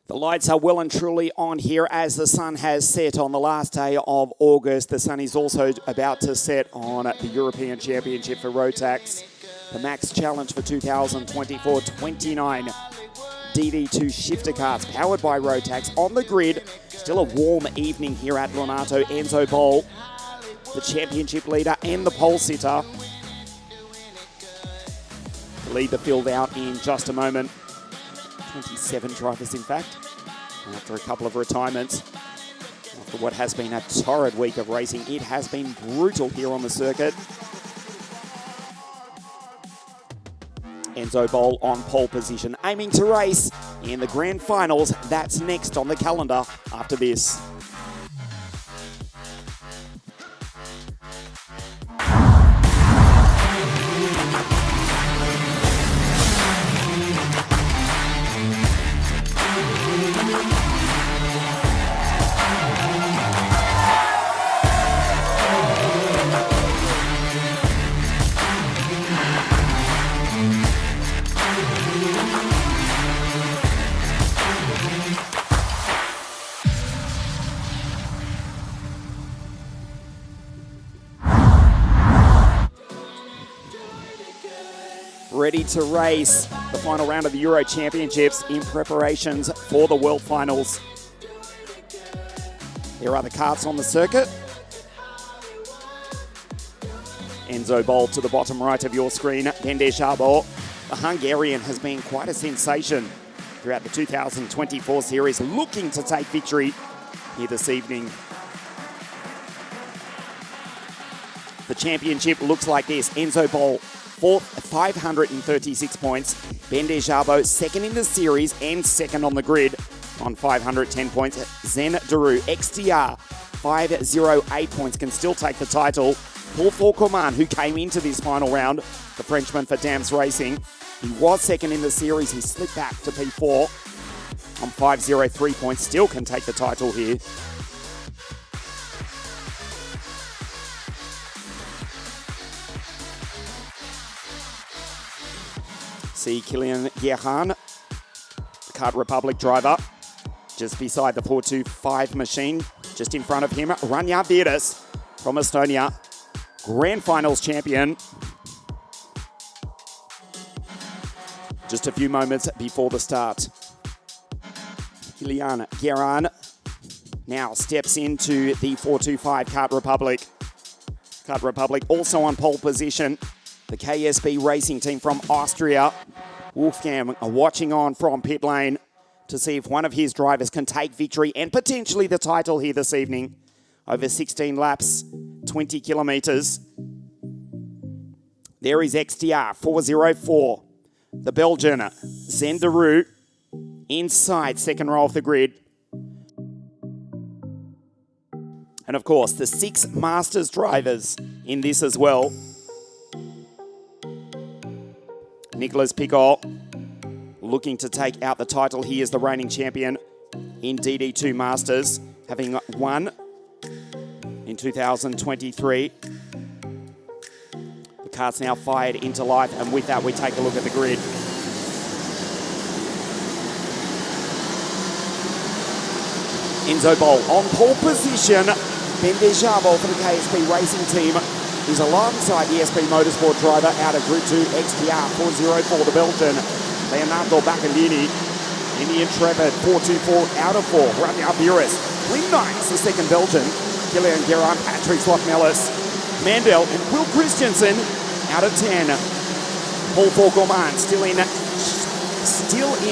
The lights are well and truly on here as the sun has set on the last day of August. The sun is also about to set on the European Championship for Rotax. The Max Challenge for 2024, 29 DD2 shifter carts powered by Rotax on the grid. Still a warm evening here at LONATO. Enzo Boll, the championship leader and the pole sitter, lead the field out in just a moment. 27 drivers, in fact, after a couple of retirements. After what has been a torrid week of racing, it has been brutal here on the circuit. Enzo Boll on pole position, aiming to race in the Grand Finals. That's next on the calendar after this. Ready to race the final round of the Euro Championships in preparations for the World Finals. There are the karts on the circuit. Enzo Boll to the bottom right of your screen. Bende Charbot, the Hungarian, has been quite a sensation throughout the 2024 series, looking to take victory here this evening. The championship looks like this. Enzo Bol, fourth, 536 points. Ben Dejabo, second in the series and second on the grid on 510 points. Zen Daru, XTR, 508 points, can still take the title. Paul Faucoman, who came into this final round, the Frenchman for Dams Racing. He was second in the series. He slipped back to P4 on 503 points. Still can take the title here. See Kilian Gerhan, Kart Republic driver, just beside the 425 machine. Just in front of him, Ranja Virtas from Estonia, Grand Finals champion. Just a few moments before the start. Kilian Gerhan now steps into the 425 Kart Republic. Kart Republic also on pole position. The KSB racing team from Austria. Wolfgang watching on from pit lane to see if one of his drivers can take victory and potentially the title here this evening. Over 16 laps, 20 kilometres. There is XTR, 404. The Belgian, Zendaru, inside second row of the grid. And of course, the 6 Masters drivers in this as well. Nicolas Pigot looking to take out the title. He is the reigning champion in DD2 Masters, having won in 2023. The kart's now fired into life, and with that, we take a look at the grid. Enzo Bol on pole position. Ben Dejabo for the KSB racing team is alongside the SP Motorsport driver out of Grid 2, XTR 404, the Belgian. Leonardo Baccalini in the Intrepid 424 out of 4. Ranja Virtas, Clean Nice, the second Belgian. Kilian Gerhan, Patrick Swap-Mellis, Mandel and Will Christensen out of 10. Paul Faucoman still in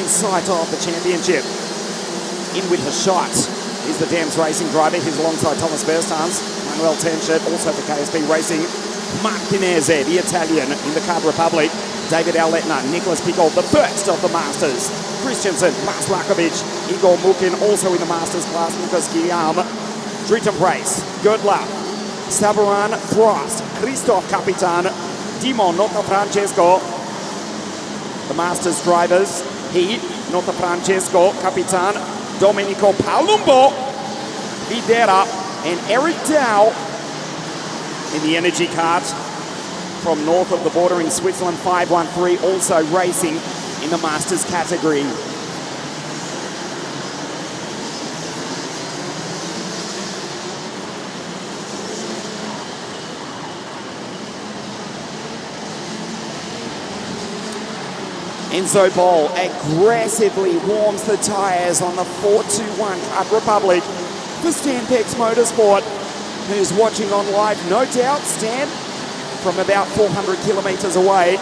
sight of the championship. In with the shot is the Dams Racing driver. He's alongside Thomas Verstans, Manuel Tenchert, also for KSB Racing. Mark Pinese, the Italian in the Kart Republic. David Alletner, Nicolas Pigot, the first of the Masters. Christensen, Mas Lakovic, Igor Mukin, also in the Masters class. Lucas Guillaume, Dritten Price, Gödler, Sabaran Frost, Christoph Capitan, Dimon Nota Francesco. The Masters drivers, he, Nota Francesco, Capitan, Domenico Palumbo, Videra, and Eric Dow in the Energy Kart from north of the border in Switzerland. 513 also racing in the Masters category. Enzo Bol aggressively warms the tyres on the 421 Kart Republic for Stanpex Motorsport, who's watching on live, no doubt, Stan, from about 400 kilometres away.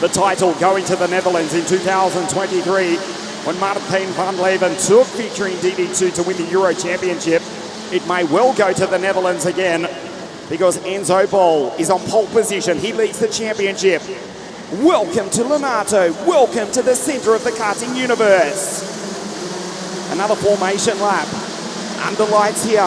The title going to the Netherlands in 2023 when Martin van Leeuwen took victory in DD2 to win the Euro Championship. It may well go to the Netherlands again because Enzo Bol is on pole position. He leads the championship. Welcome to LONATO. Welcome to the centre of the karting universe. Another formation lap. Under lights here.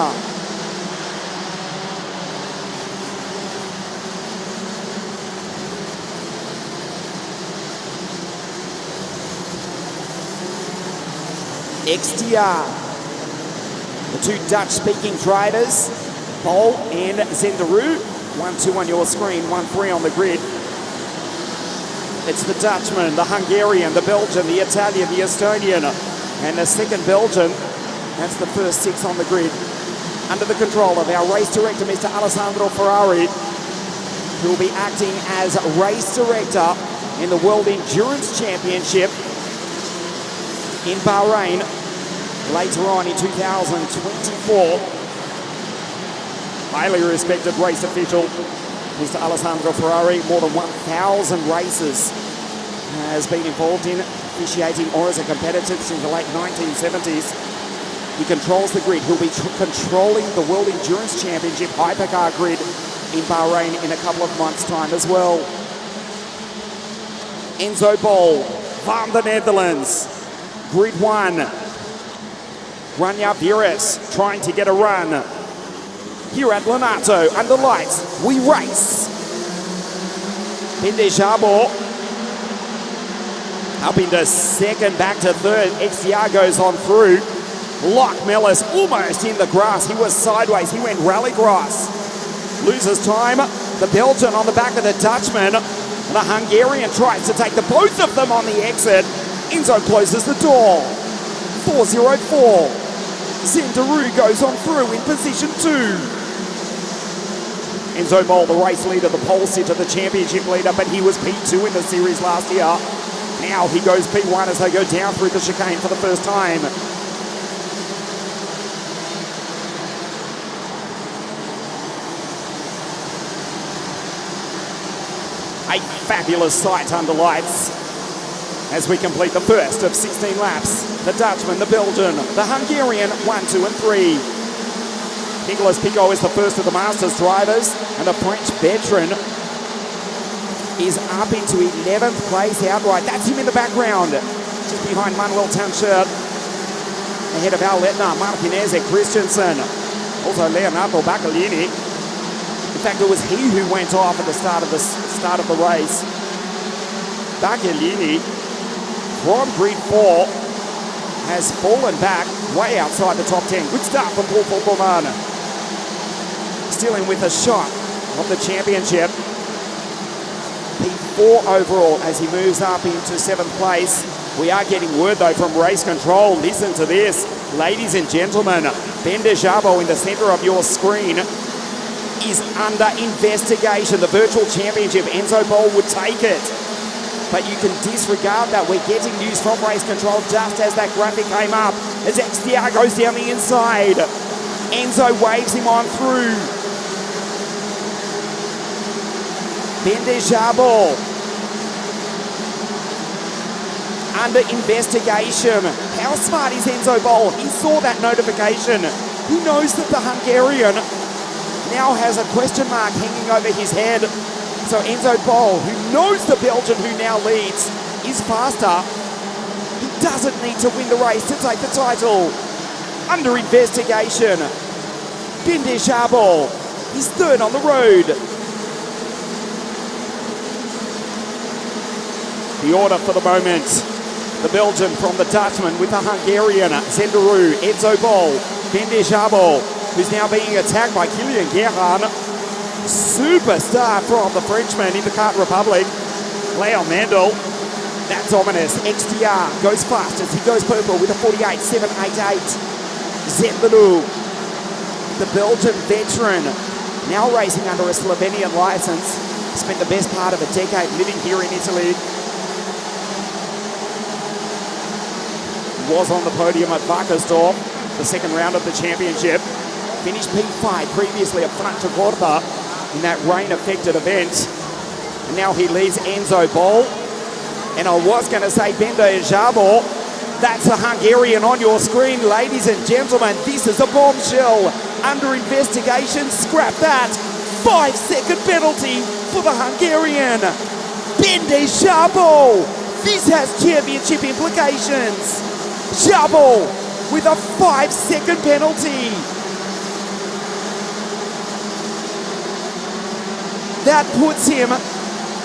XTR. The two Dutch-speaking drivers, Bol and Zendaru. 1-2 on your screen, 1-3 on the grid. It's the Dutchman, the Hungarian, the Belgian, the Italian, the Estonian, and the second Belgian. That's the first 6 on the grid. Under the control of our race director, Mr. Alessandro Ferrari, who will be acting as race director in the World Endurance Championship in Bahrain later on in 2024. Highly respected race official, Mr. Alessandro Ferrari, more than 1,000 races, has been involved in officiating or as a competitor since the late 1970s. He controls the grid. He'll be controlling the World Endurance Championship Hypercar grid in Bahrain in a couple of months' time as well. Enzo Bol from the Netherlands. Grid 1. Rania Viris trying to get a run. Here at Lonato, under lights, we race. Pendejabo up into second, back to third. XDR goes on through. Locke Mellis almost in the grass. He was sideways. He went rallycross. Loses time. The Belgian on the back of the Dutchman. The Hungarian tries to take the both of them on the exit. Enzo closes the door. 4:04. Zendaru goes on through in position 2. Enzo Bol, the race leader, the pole sitter, the championship leader, but he was P2 in the series last year. Now he goes P1 as they go down through the chicane for the first time. A fabulous sight under lights as we complete the first of 16 laps. The Dutchman, the Belgian, the Hungarian, 1, 2, and 3. Nicolas Pico is the first of the Masters drivers, and the French veteran is up into 11th place outright. That's him in the background, just behind Manuel Tanchert, ahead of Al Letner, Martinez, Christensen, also Leonardo Baccalini. In fact, it was he who went off at the start of the race. Baccalini from grid 4 has fallen back way outside the top 10. Good start from Paul Fulkelman. Still in with a shot of the championship. P4 overall as he moves up into 7th place. We are getting word though from race control. Listen to this. Ladies and gentlemen, Pendejabo in the center of your screen is under investigation. The virtual championship, Enzo Bol would take it. But you can disregard that. We're getting news from race control just as that graphic came up. As XDR goes down the inside. Enzo waves him on through. Pendejabo under investigation. How smart is Enzo Bol? He saw that notification. He knows that the Hungarian now has a question mark hanging over his head. So Enzo Bol, who knows the Belgian who now leads, is faster. He doesn't need to win the race to take the title. Under investigation. Pendejabo, he's third on the road. The order for the moment. The Belgian from the Dutchman with the Hungarian, Zendaru, Enzo Bol, Pendejabo, who's now being attacked by Kilian Guerin. Superstar from the Frenchman in the Kart Republic, Leon Mendel. That's ominous. XDR goes fast as he goes purple with a 48.788. Zendaru, the Belgian veteran, now racing under a Slovenian license. Spent the best part of a decade living here in Italy. Was on the podium at Wackersdorf, the second round of the championship. Finished P5 previously at Franciacorta in that rain-affected event. And now he leads Enzo Bol. And I was going to say Pendejabo. That's a Hungarian on your screen, ladies and gentlemen. This is a bombshell. Under investigation, scrap that. 5-second penalty for the Hungarian. Pendejabo. This has championship implications. Jabo with a 5-second penalty. That puts him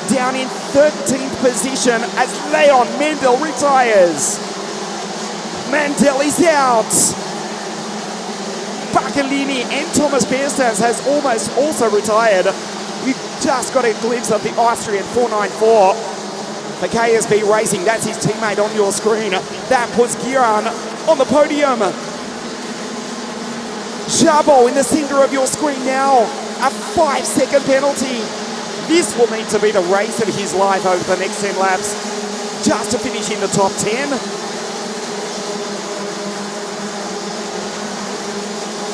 down in 13th position as Leon Mendel retires. Mendel is out. Baccalini and Thomas Beerstans has almost also retired. We just got a glimpse of the Austrian 494. For KSB Racing, that's his teammate on your screen. That puts Guerin on the podium. Jabo in the center of your screen now. A 5-second penalty. This will need to be the race of his life over the next 10 laps just to finish in the top 10.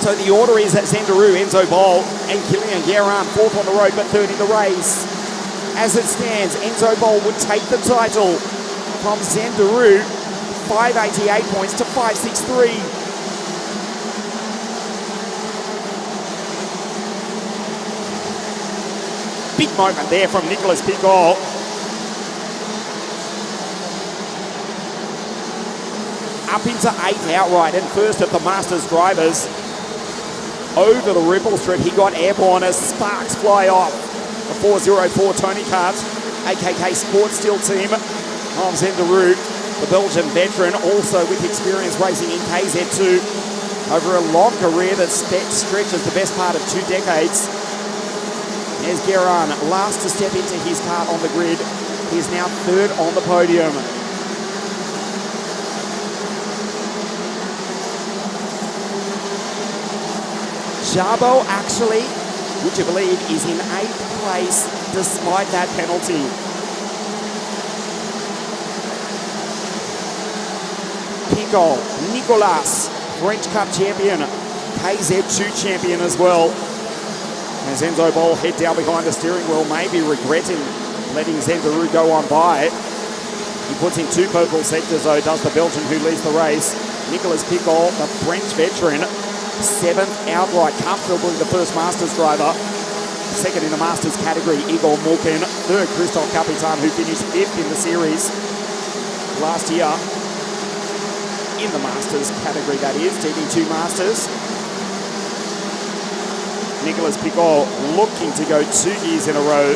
So the order is that Zendaru, Enzo Bol, and Kilian Guerin, 4th on the road but 3rd in the race. As it stands, Enzo Bol would take the title from Zendaru, 588 points to 563. Big moment there from Nicholas Picol. Up into 8th outright and first of the Masters drivers. Over the ripple strip, he got airborne as sparks fly off. The 404 Tony Kart, AKK Sports Steel team of Zenderu, the Belgian veteran, also with experience racing in KZ2 over a long career that stretches the best part of 2 decades. There's Geran, last to step into his kart on the grid. He's now 3rd on the podium. Jabo actually, would you believe, is in 8th place despite that penalty. Picol, Nicolas, French Cup champion, KZ2 champion as well. As Enzo Bol head down behind the steering wheel, maybe regretting letting Zenderu go on by. He puts in 2 purple sectors though, does the Belgian who leads the race. Nicolas Picol, the French veteran, 7th outright, comfortably the first Masters driver. 2nd in the Masters category, Igor Mulkin. 3rd, Christophe Capitan, who finished 5th in the series last year. In the Masters category, that is, TD2 Masters. Nicolas Picol looking to go 2 years in a row.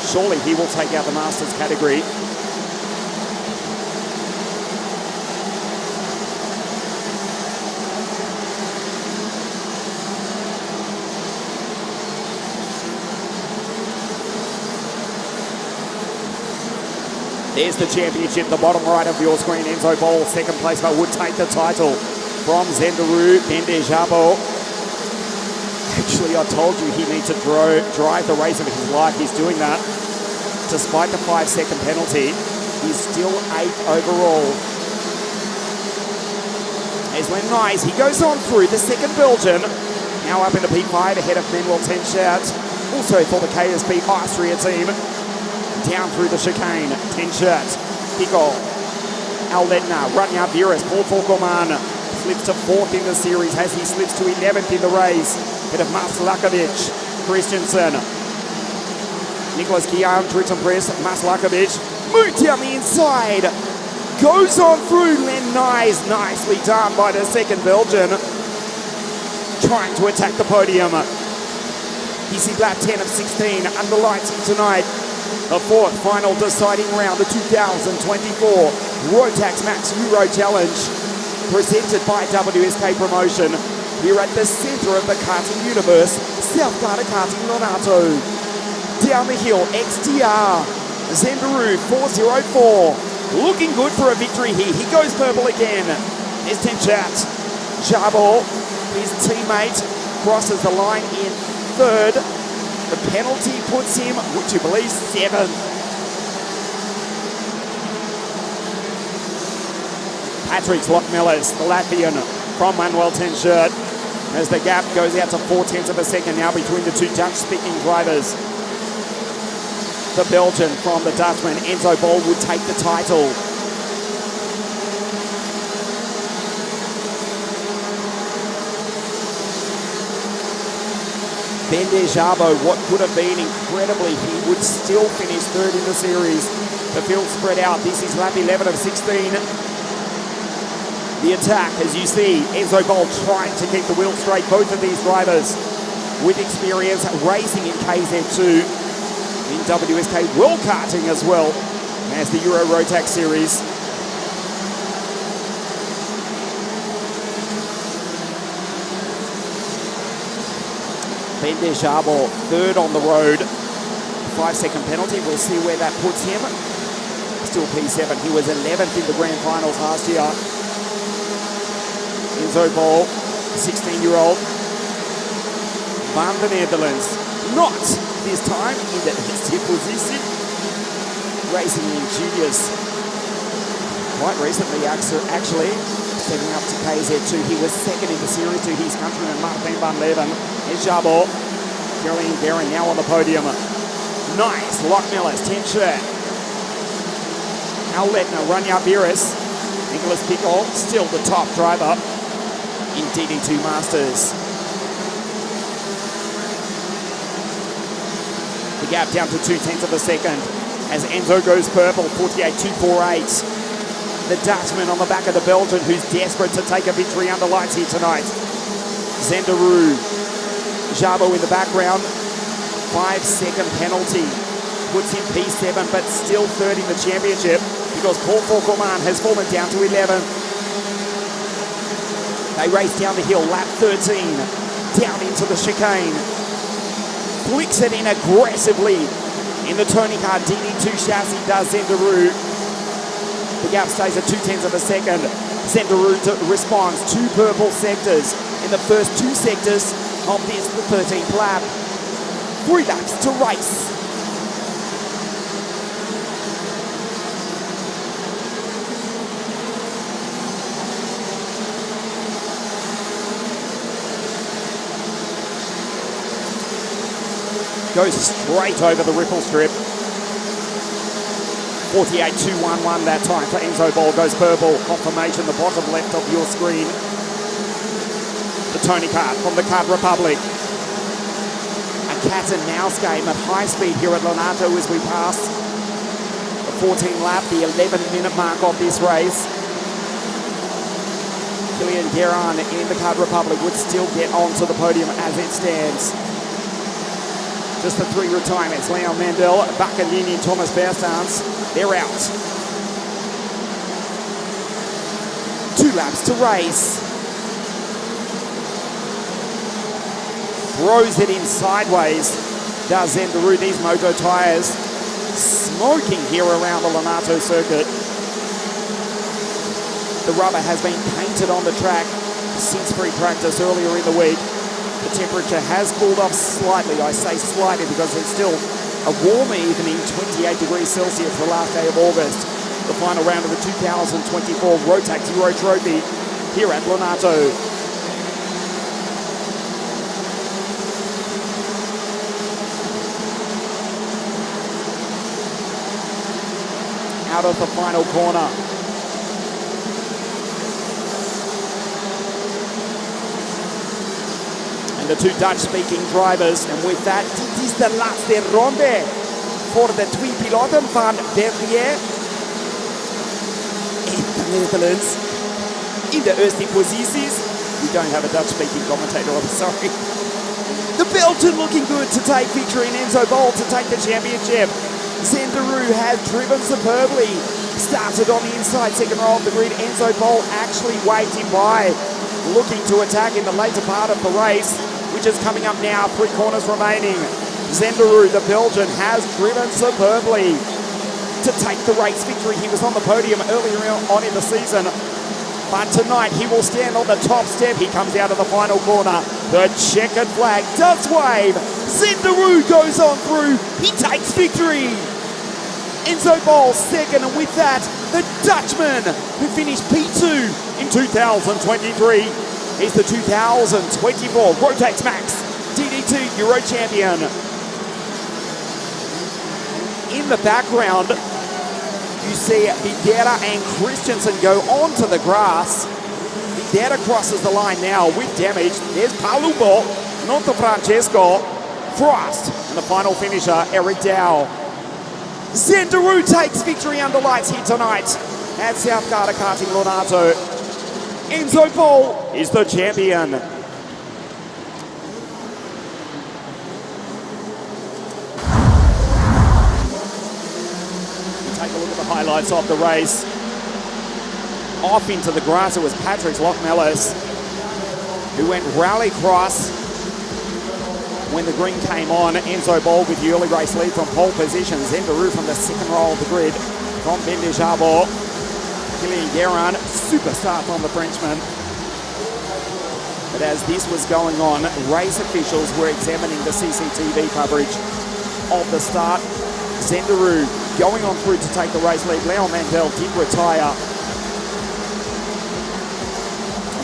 Surely he will take out the Masters category. There's the championship, the bottom right of your screen. Enzo Bol, 2nd place, but would take the title from Zenderu, Bende Jabo. Actually, I told you he needs to drive the race of his life. He's doing that. Despite the 5-second penalty, he's still 8th overall. There's Len Nyes. He goes on through the 2nd Belgian. Now up into P5 ahead of Manuel Tenschert. Also for the KSB Austria team. Down through the chicane, Tenschert, Picol, Alletna, Rania Viras, Paul Folkoman slips to 4th in the series as he slips to 11th in the race. Ahead of Maslakovic, Christensen, Nicholas Guillaume, Dritten Press, Maslakovic, moved down the inside, goes on through Len Nyes, nicely done by the 2nd Belgian, trying to attack the podium. He's in lap 10 of 16, under lights tonight. The 4th final deciding round, the 2024 Rotax Max Euro Challenge, presented by WSK Promotion, here at the centre of the karting universe, South Garda Karting LONATO. Down the hill, XTR, Zenderu 404, looking good for a victory here. He goes purple again. There's Tenschert. Jabo, his teammate, crosses the line in 3rd. The penalty puts him, would you believe, 7th. Patrick Lockmillers, the Latvian from Manuel Tenschert, as the gap goes out to 0.4 of a second now between the 2 Dutch-speaking drivers. The Belgian from the Dutchman, Enzo Bol, would take the title. Bende Jabo, what could have been incredibly, he would still finish 3rd in the series. The field spread out. This is lap 11 of 16. The attack, as you see, Enzo Bol trying to keep the wheel straight. Both of these drivers with experience racing in KZ2, in WSK World Karting as well as the Euro Rotax Series. Bende Jabo, 3rd on the road. 5-second penalty. We'll see where that puts him. Still P7. He was 11th in the grand finals last year. Enzo Bol, 16-year-old. Van the Netherlands. Not this time in the best position. Racing in juniors. Quite recently, actually. Stepping up to KZ2. He was 2nd in the series to his countryman Martin van Leven. Here's Jabo. Caroline Guerin now on the podium. Nice. Lockmillers, Tenschert. Alletna, Rania Viras. Nicholas Picol, still the top driver in DD2 Masters. gap down to 0.2 of a second as Enzo goes purple, 48.248. The Dutchman on the back of the Belgian, who's desperate to take a victory under lights here tonight. Zenderu, Jabo in the background, 5-second penalty. Puts him P7, but still third in the championship because Paul Faucon has fallen down to 11th. They race down the hill, lap 13, down into the chicane. Flicks it in aggressively in the Tony Kart DD2 chassis, does Zenderu. The gap stays at 0.2 of a second. Zenderu responds, 2 purple sectors in the first 2 sectors of this, the 13th lap. 3 laps to race. Goes straight over the ripple strip. 48.211 that time for Enzo Ball, goes purple. Confirmation, the bottom left of your screen. The Tony Kart from the Kart Republic. A cat and mouse game at high speed here at Lonato as we pass the 14 lap, the 11-minute mark of this race. Kilian Guerin in the Kart Republic would still get onto the podium as it stands. Just the 3 retirements, Leon Mandel, Baccalini and Thomas Berstans, they're out. 2 laps to race. Throws it in sideways, does Zenderu. These moto tyres smoking here around the Lonato circuit. The rubber has been painted on the track since free practice earlier in the week. The temperature has cooled off slightly. I say slightly because it's still a warm evening, 28 degrees Celsius the last day of August. The final round of the 2024 Rotax Euro Trophy here at Lonato. Out of the final corner. The 2 Dutch-speaking drivers, and with that, dit is de laatste ronde voor de 2 piloten van Verrier in the Netherlands. In the eerste posities, we don't have a Dutch-speaking commentator, I'm sorry. The Belgian looking good to take victory, in Enzo Bol to take the championship. Zenderu has driven superbly. Started on the inside, second row of the grid. Enzo Bol actually waved him by, looking to attack in the later part of the race, which is coming up now, 3 corners remaining. Zenderu, the Belgian, has driven superbly to take the race victory. He was on the podium earlier on in the season, but tonight he will stand on the top step. He comes out of the final corner. The checkered flag does wave. Zenderu goes on through. He takes victory. Enzo Bol second, and with that, the Dutchman, who finished P2 in 2023, is the 2024 Rotax Max DD2 Euro Champion. In the background, you see Videra and Christensen go onto the grass. Videra crosses the line now with damage. There's Palubo, Nonto Francesco, Frost, and the final finisher, Eric Dow. Zenderu takes victory under lights here tonight at South GARDA Karting Lonato. Enzo Bol is the champion. Take a look at the highlights of the race. Off into the grass, it was Patrick Lochmellis who went rallycross when the green came on. Enzo Bol with the early race lead from pole position. Zenderu from the second row of the grid from Bendejabo. Kilian Guerin, superstar from the Frenchman. But as this was going on, race officials were examining the CCTV coverage of the start. Zenderu going on through to take the race lead. Leon Mandel did retire.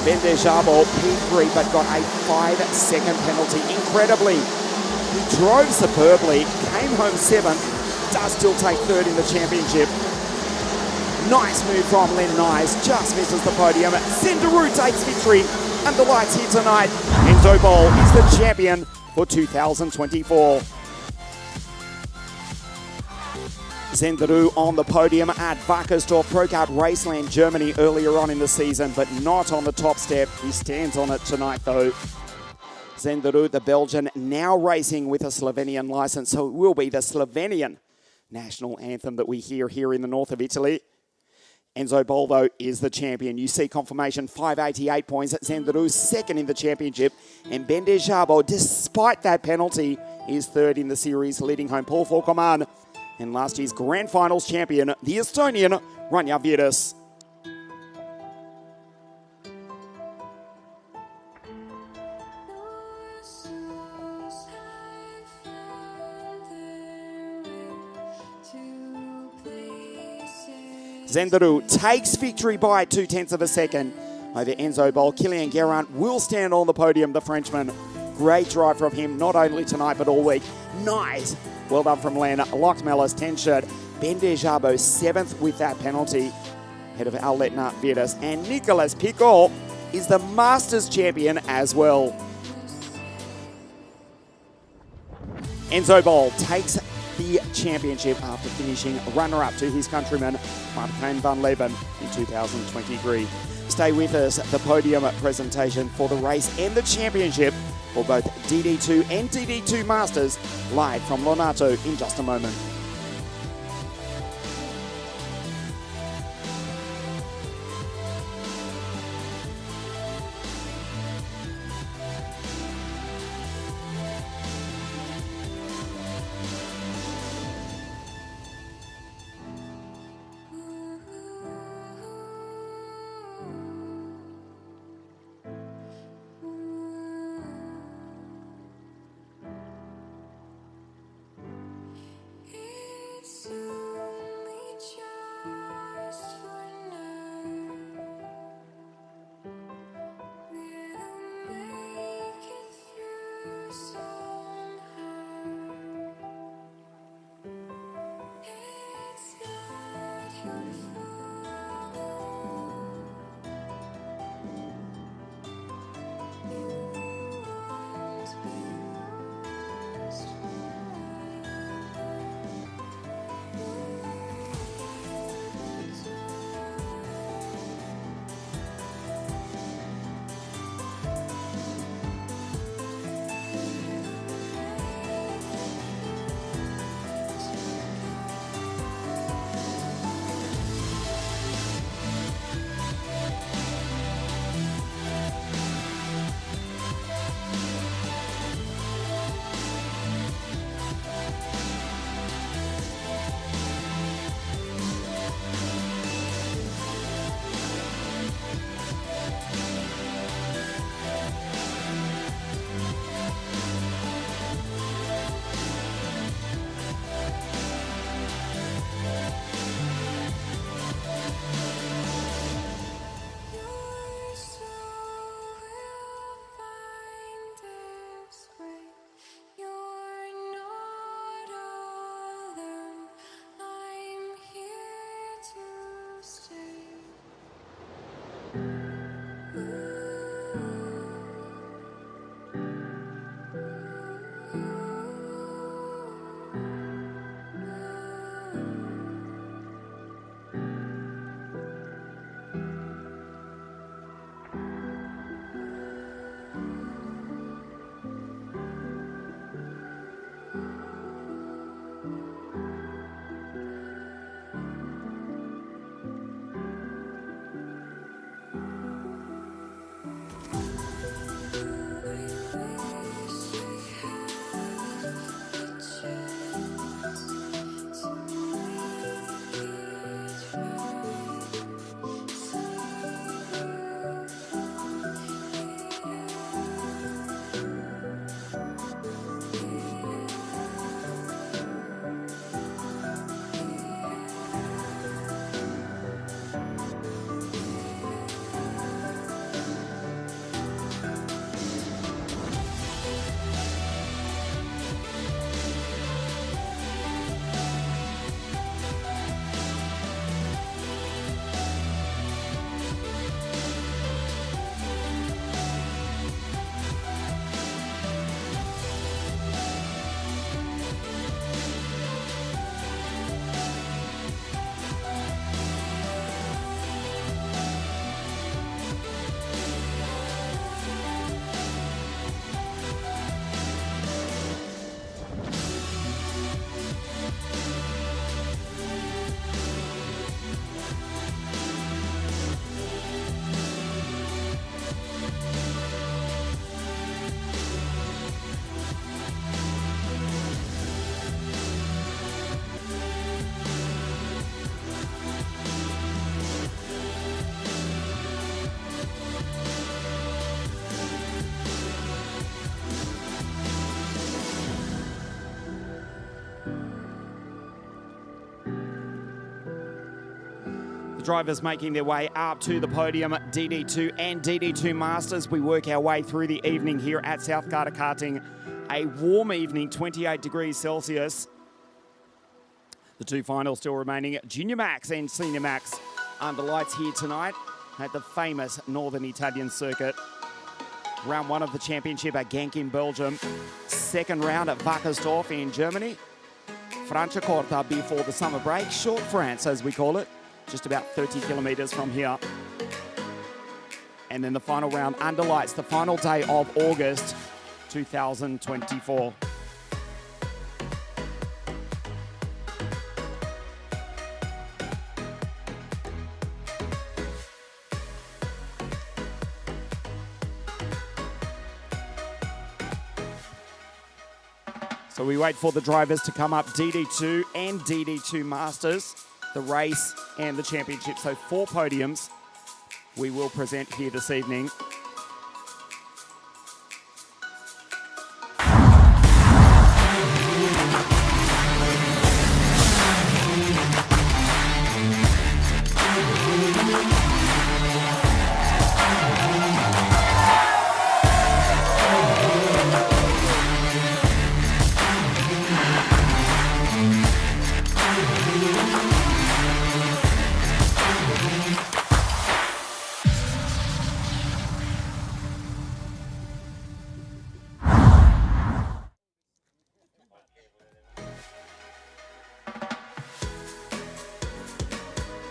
Bendejabo P3, but got a 5-second penalty. Incredibly, he drove superbly, came home 7th, does still take 3rd in the championship. Nice move from Len Nyes, just misses the podium. Zenderu takes victory under lights here tonight. Enzo Bol is the champion for 2024. Zenderu on the podium at Wackersdorf Procard Raceland, Germany earlier on in the season, but not on the top step. He stands on it tonight though. Zenderu, the Belgian, now racing with a Slovenian licence, so it will be the Slovenian national anthem that we hear here in the north of Italy. Enzo Boldo is the champion. You see confirmation, 588 points. Zenderu second in the championship. And Bendejabo, despite that penalty, is third in the series, leading home Paul Forcoman. And last year's Grand Finals champion, the Estonian, Ranja Virtas. Zenderu takes victory by 0.2 of a second over Enzo Bol. Kilian Guerrant will stand on the podium, the Frenchman. Great drive from him, not only tonight but all week. Nice. Well done from Len. Lockmellis, 10 shirt. Bendejabo, 7th with that penalty. Head of Aletna Virtas. And Nicolas Picot is the Masters champion as well. Enzo Bol takes the championship after finishing runner-up to his countryman Martijn van Leeuwen in 2023. Stay with us at the podium presentation for the race and the championship for both DD2 and DD2 Masters, live from Lonato in just a moment. drivers making their way up to the podium, DD2 and DD2 Masters. We work our way through the evening here at South Garda Karting. A warm evening, 28 degrees Celsius. The two finals still remaining, Junior Max and Senior Max under lights here tonight at the famous Northern Italian circuit. Round one of the championship at Genk in Belgium. Second round at Wackersdorf in Germany. Franciacorta before the summer break. Short France, as we call it. Just about 30 kilometres from here. And then the final round under lights, the final day of August 2024. So we wait for the drivers to come up, DD2 and DD2 Masters, the race and the championship. So 4 podiums we will present here this evening.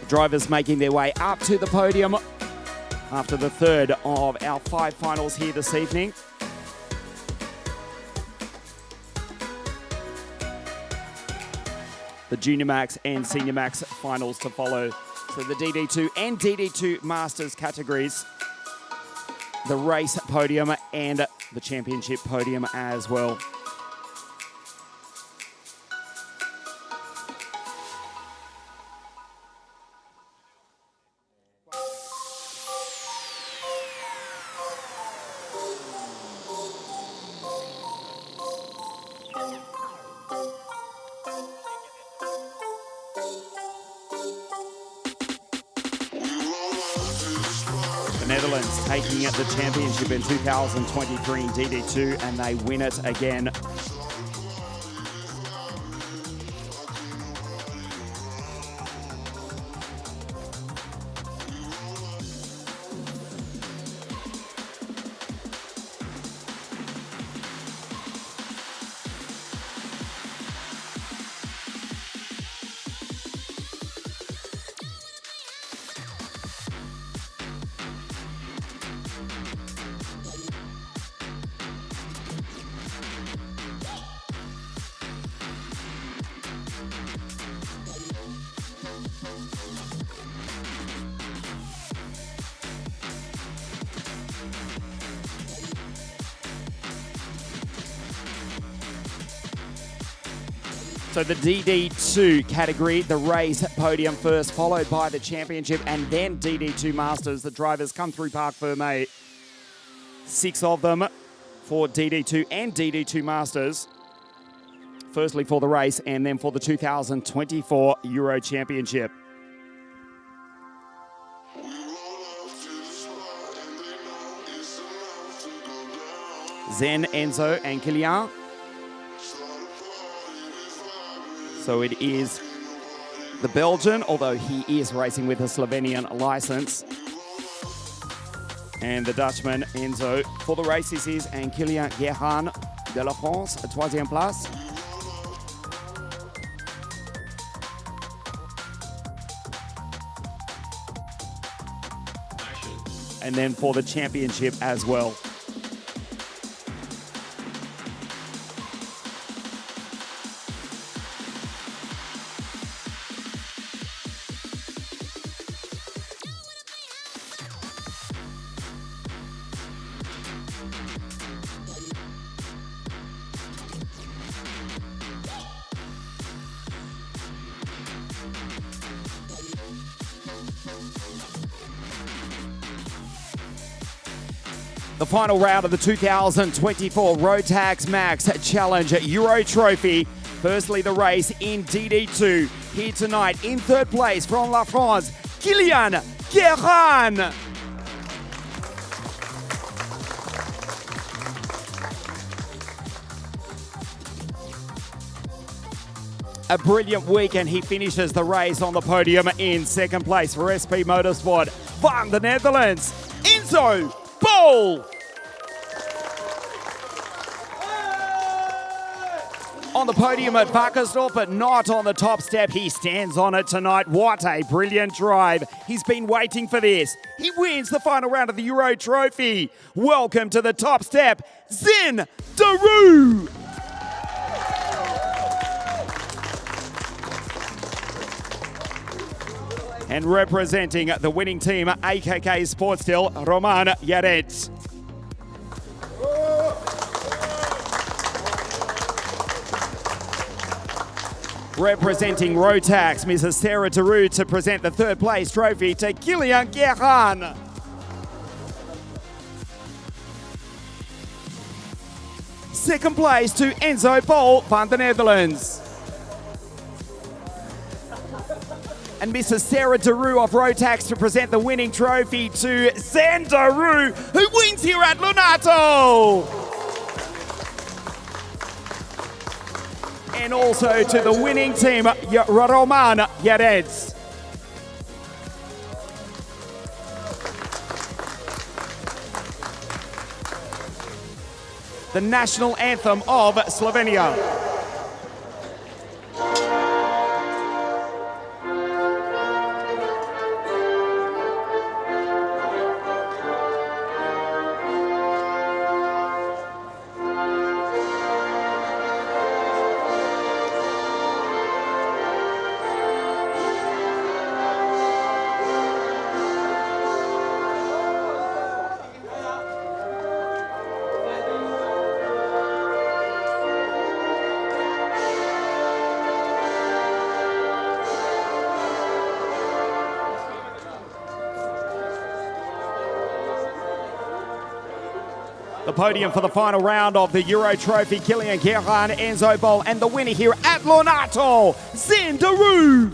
Drivers making their way up to the podium after the third of our 5 finals here this evening. The Junior Max and Senior Max finals to follow. So the DD2 and DD2 Masters categories, the race podium and the championship podium as well. The Netherlands taking it the championship in 2023 in DD2, and they win it again. So the DD2 category, the race podium first, followed by the championship, and then DD2 Masters. The drivers come through Parc Fermé. 6 of them for DD2 and DD2 Masters. Firstly for the race, and then for the 2024 Euro Championship. Zen, Enzo, and Kilian. So it is the Belgian, although he is racing with a Slovenian license. And the Dutchman, Enzo. For the race, this is and Kilian Guérin de la France, a 3e place. And then for the championship as well. The final round of the 2024 Rotax Max Challenge Euro Trophy. Firstly, the race in DD2. Here tonight, in third place from La France, Kilian Gerhan. A brilliant weekend. He finishes the race on the podium in second place for SP Motorsport van the Netherlands, Enzo Bol. On the podium at Varkersdorp, but not on the top step. He stands on it tonight. What a brilliant drive. He's been waiting for this. He wins the final round of the Euro Trophy. Welcome to the top step, Zin Daru. And representing the winning team, AKK Sportstil, Roman Yaret. Representing Rotax, Mrs. Sarah Daru to present the third place trophy to Kilian Gerhan. Second place to Enzo Bol van the Netherlands. And Mrs. Sarah Daru of Rotax to present the winning trophy to Zan Daru, who wins here at LONATO. And also to the winning team, Roman Yaredz. The national anthem of Slovenia. The podium for the final round of the Euro Trophy, Kilian Gerhan, Enzo Bol, and the winner here at LONATO, Zin Daru.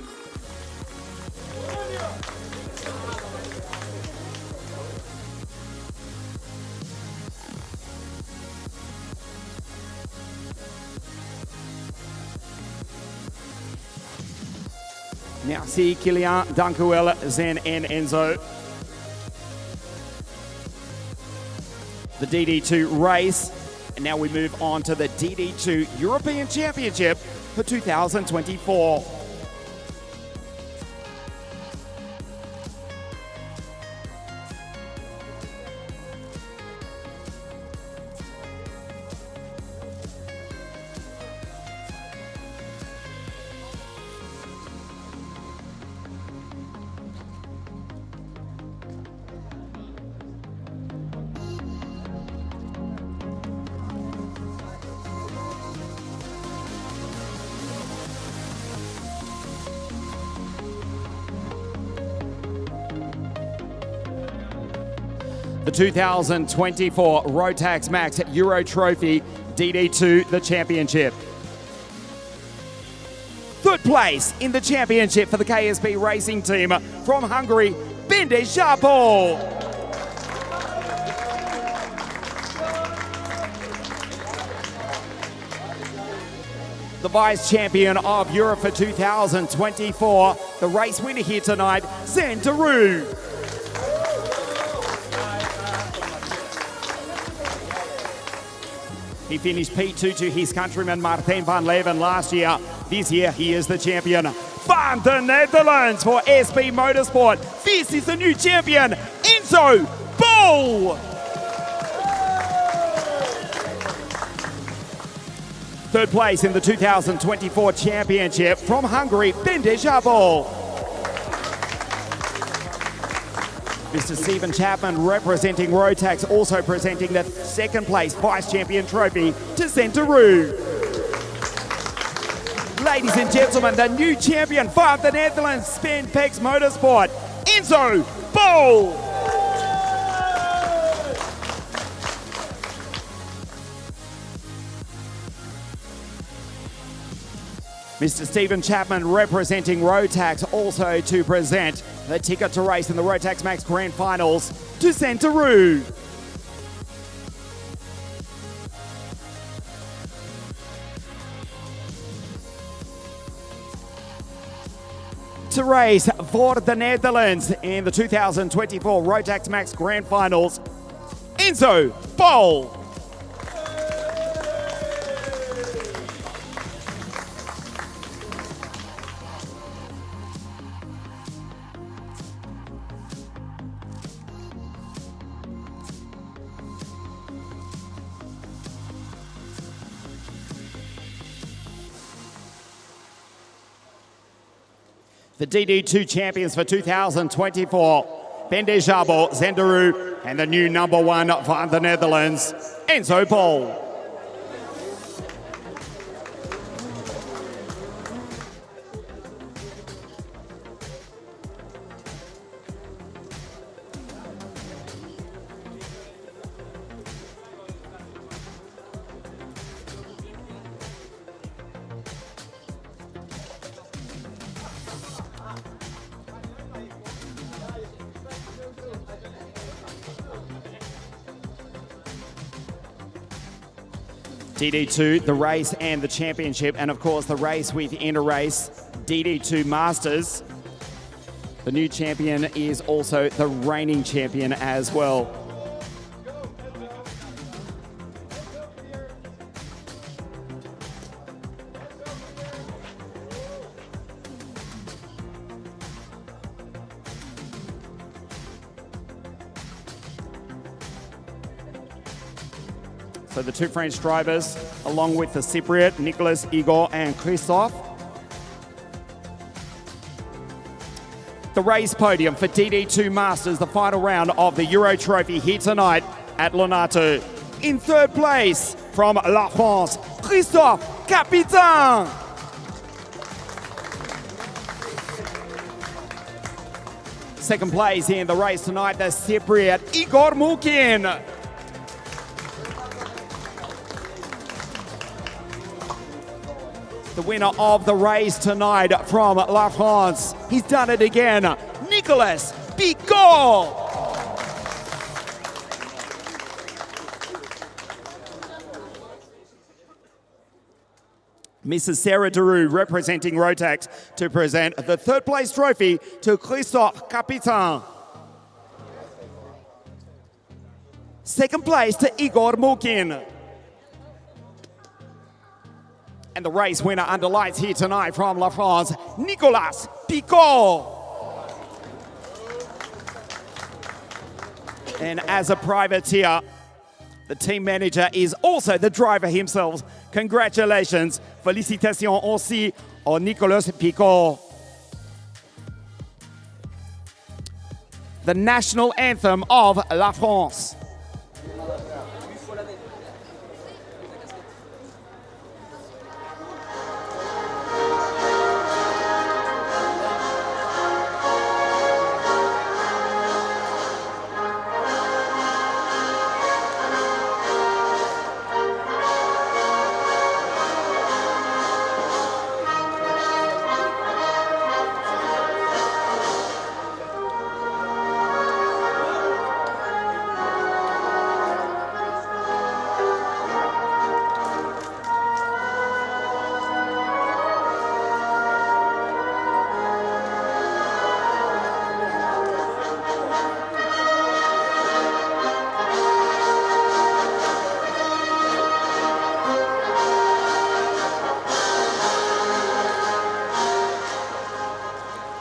Merci Kilian, dankjewel Zin en Enzo. The DD2 race, and now we move on to the DD2 European Championship for 2024. The 2024 Rotax Max Euro Trophy DD2, the championship. Third place in the championship for the KSB racing team from Hungary, Bende Zsápol. The vice champion of Europe for 2024, the race winner here tonight, Zan Daru. He finished P2 to his countryman Martijn van Leeuwen last year. This year, he is the champion. Van the Netherlands for SP Motorsport. This is the new champion, Enzo Bol. Third place in the 2024 championship from Hungary, Bende Zsápol. Mr. Stephen Chapman representing Rotax, also presenting the second place vice champion trophy to Zan Daru. Ladies and gentlemen, the new champion for the Netherlands, Spanpex Motorsport, Enzo Bol. Mr. Stephen Chapman representing Rotax also to present the ticket to race in the Rotax Max Grand Finals to Centeroo. To race for the Netherlands in the 2024 Rotax Max Grand Finals, Enzo Bol. The DD2 champions for 2024, Bendejabo, Zenderu, and the new #1 for the Netherlands, Enzo Bol. DD2, the race and the championship, and of course the race within a race, DD2 Masters. The new champion is also the reigning champion as well. So the two French drivers, along with the Cypriot, Nicolas, Igor, and Christophe. The race podium for DD2 Masters, the final round of the Euro Trophy here tonight at LONATO. In third place from La France, Christophe Capitan. Second place in the race tonight, the Cypriot, Igor Mukin. The winner of the race tonight from La France. He's done it again, Nicolas Picot. Mrs. Sarah Deroux representing Rotax to present the third place trophy to Christophe Capitan. Second place to Igor Mukin. And the race winner under lights here tonight from La France, Nicolas Picot. And as a privateer, the team manager is also the driver himself. Congratulations, félicitations aussi au Nicolas Picot. The national anthem of La France.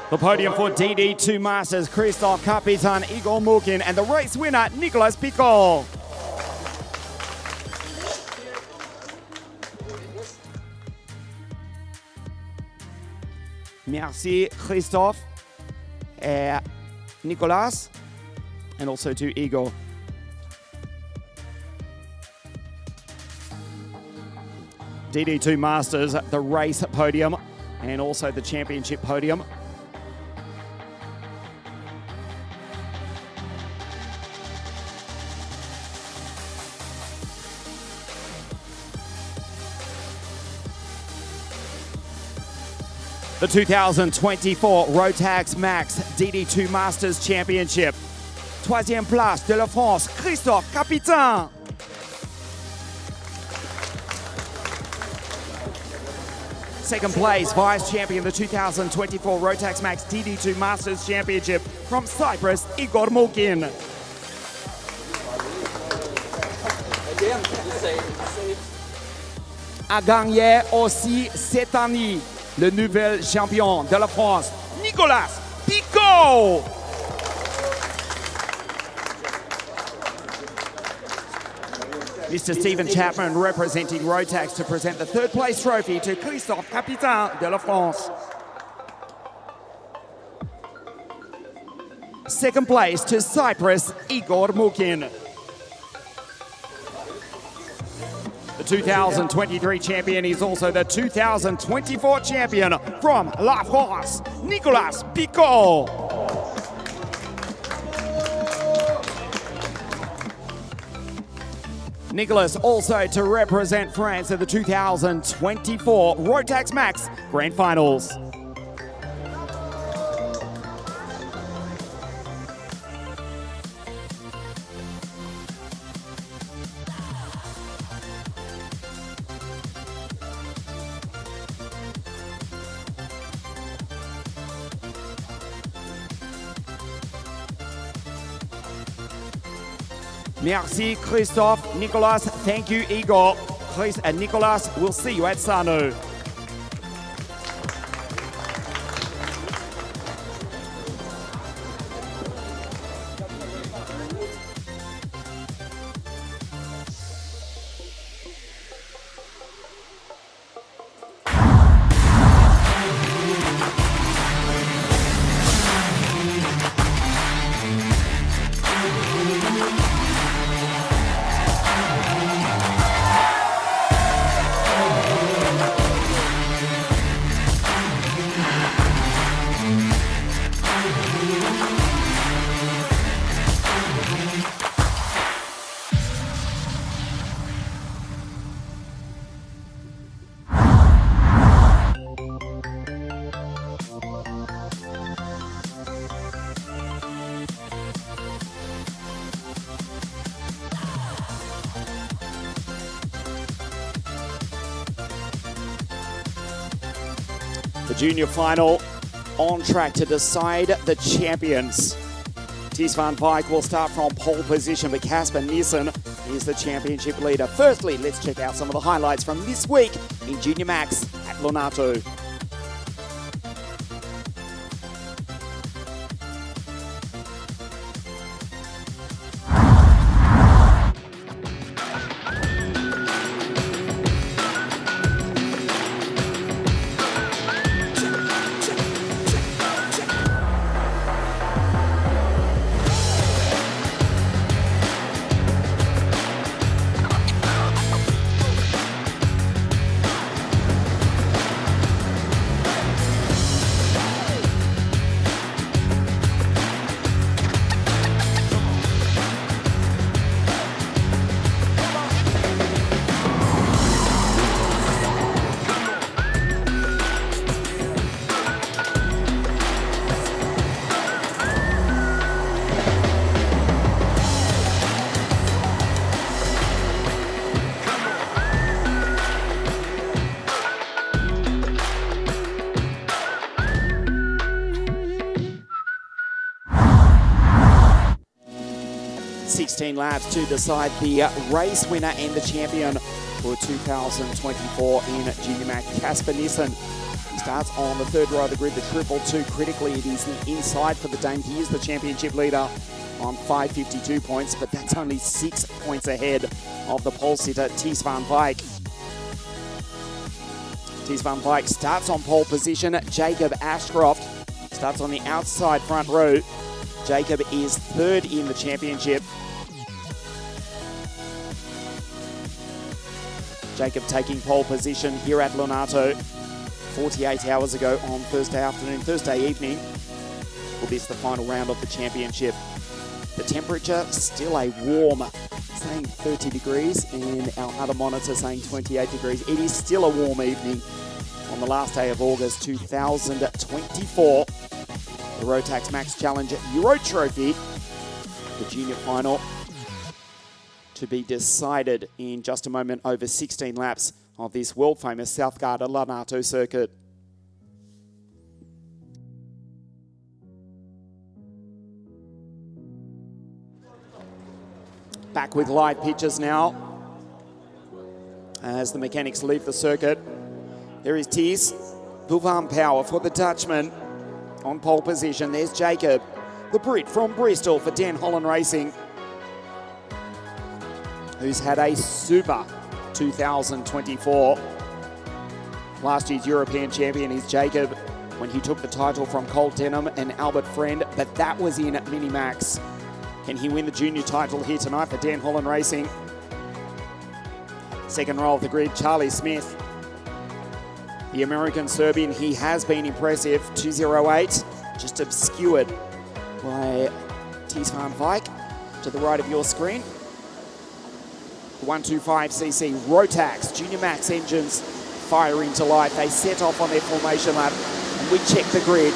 The podium for DD2 Masters, Christophe Capitan, Igor Mukin, and the race winner, Nicolas Picot. Merci, Christophe, and Nicolas, and also to Igor. DD2 Masters, the race podium, and also the championship podium. The 2024 Rotax Max DD2 Masters Championship. Troisième place de la France, Christophe Capitain. Second place, vice champion, the 2024 Rotax Max DD2 Masters Championship from Cyprus, Igor Mukin. A gagné aussi cette année le nouvel champion de la France, Nicolas Picot. Mr. Stephen Chapman representing Rotax to present the third place trophy to Christophe Capitain de la France. Second place to Cyprus, Igor Mukin. The 2023 champion is also the 2024 champion from La France, Nicolas Picot. Nicolas also to represent France at the 2024 Rotax Max Grand Finals. Merci Christophe, Nicolas, thank you Igor. Chris and Nicolas, we'll see you at Sano. The junior final on track to decide the champions. Ties van Wyk will start from pole position, but Casper Nissen is the championship leader. Firstly, let's check out some of the highlights from this week in Junior Max at LONATO. Laps to decide the race winner and the champion for 2024 in Junior Max. Casper Nissen, he starts on the third row of the grid, the 222. Critically, it is the inside for the Dane. He is the championship leader on 552 points, but that's only 6 points ahead of the pole sitter, Ties van Wyk. Ties van Wyk starts on pole position. Jacob Ashcroft starts on the outside front row. Jacob is third in the championship. Jacob taking pole position here at LONATO 48 hours ago on Thursday evening. Well, this is the final round of the championship. The temperature still a warm, saying 30 degrees, and our other monitor saying 28 degrees. It is still a warm evening on the last day of August 2024. The Rotax Max Challenge Euro Trophy, the junior final, to be decided in just a moment over 16 laps of this world-famous South Garda LONATO circuit. Back with live pictures now as the mechanics leave the circuit. There is Thies Van Power for the Dutchman on pole position. There's Jacob, the Brit from Bristol for Den Holland Racing, who's had a super 2024. Last year's European champion is Jacob when he took the title from Colt Denham and Albert Friend, but that was in Minimax. Can he win the junior title here tonight for Den Holland Racing? Second row of the grid, Charlie Smith. The American-Serbian, he has been impressive. 208, just obscured by Thies Van Wyk to the right of your screen. 125cc Rotax Junior Max engines fire into life. They set off on their formation lap, and we check the grid.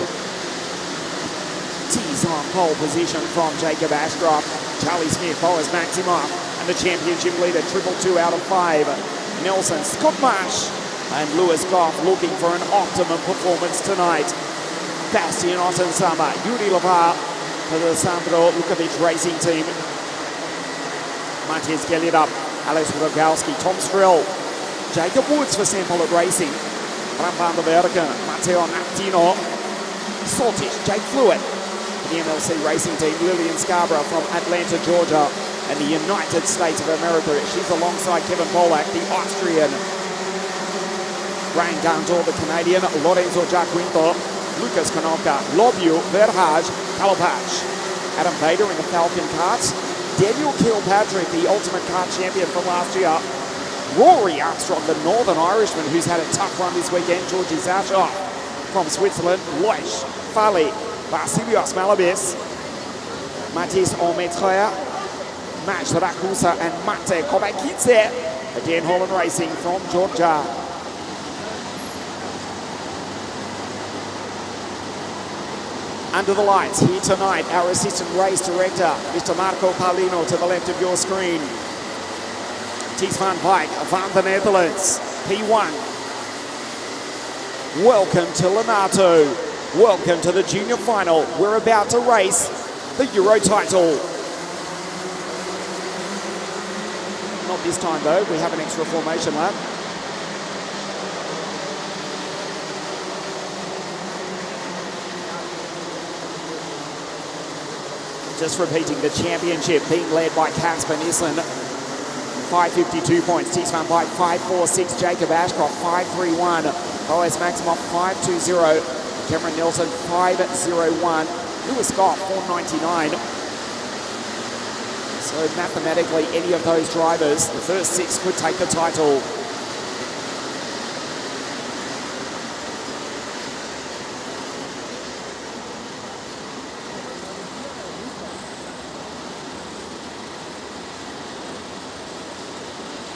Thies on pole position from Jacob Ashcroft. Charlie Smith, Boas Maximoff, and the championship leader, 222 out of 5. Nelson, Scott Marsh, and Lewis Goff looking for an optimum performance tonight. Bastian Ottensama, Yuri Lavar for the Sandro Lukovic Racing Team. Matthias Gellidup, Alex Rogowski, Tom Strill, Jacob Woods for St. Paul Racing, Bram van der Bergen, Matteo Martino, Saltish, Jake Fluid, the MLC Racing Team, Lillian Scarborough from Atlanta, Georgia, and the United States of America. She's alongside Kevin Polak, the Austrian, Ryan Gantor, the Canadian, Lorenzo Giaquinto, Lucas Konopka, Lobu, Verhage, Kalopach, Adam Vader in the Falcon Karts, Daniel Kilpatrick, the Ultimate Kart champion from last year, Rory Armstrong, the Northern Irishman, who's had a tough run this weekend, Georgi Zashoff from Switzerland, Loish, Fali, Vasilios Malabis, Mathis Ometrea, Maj Rakusa, and Mate Kobakidze, again Holland Racing from Georgia. Under the lights here tonight, our assistant race director, Mr. Marco Paulino, to the left of your screen. Thies Van Wyk van the Netherlands, P1. Welcome to LONATO. Welcome to the junior final. We're about to race the Euro title. Not this time though, we have an extra formation lap. Just repeating, the championship being led by Casper Nissen, 552 points. Thies Van Wyk 546, Jacob Ashcroft 531, Boas Maximoff 520, Cameron Nelson 501, Lewis Goff 499. So mathematically, any of those drivers, the first 6 could take the title.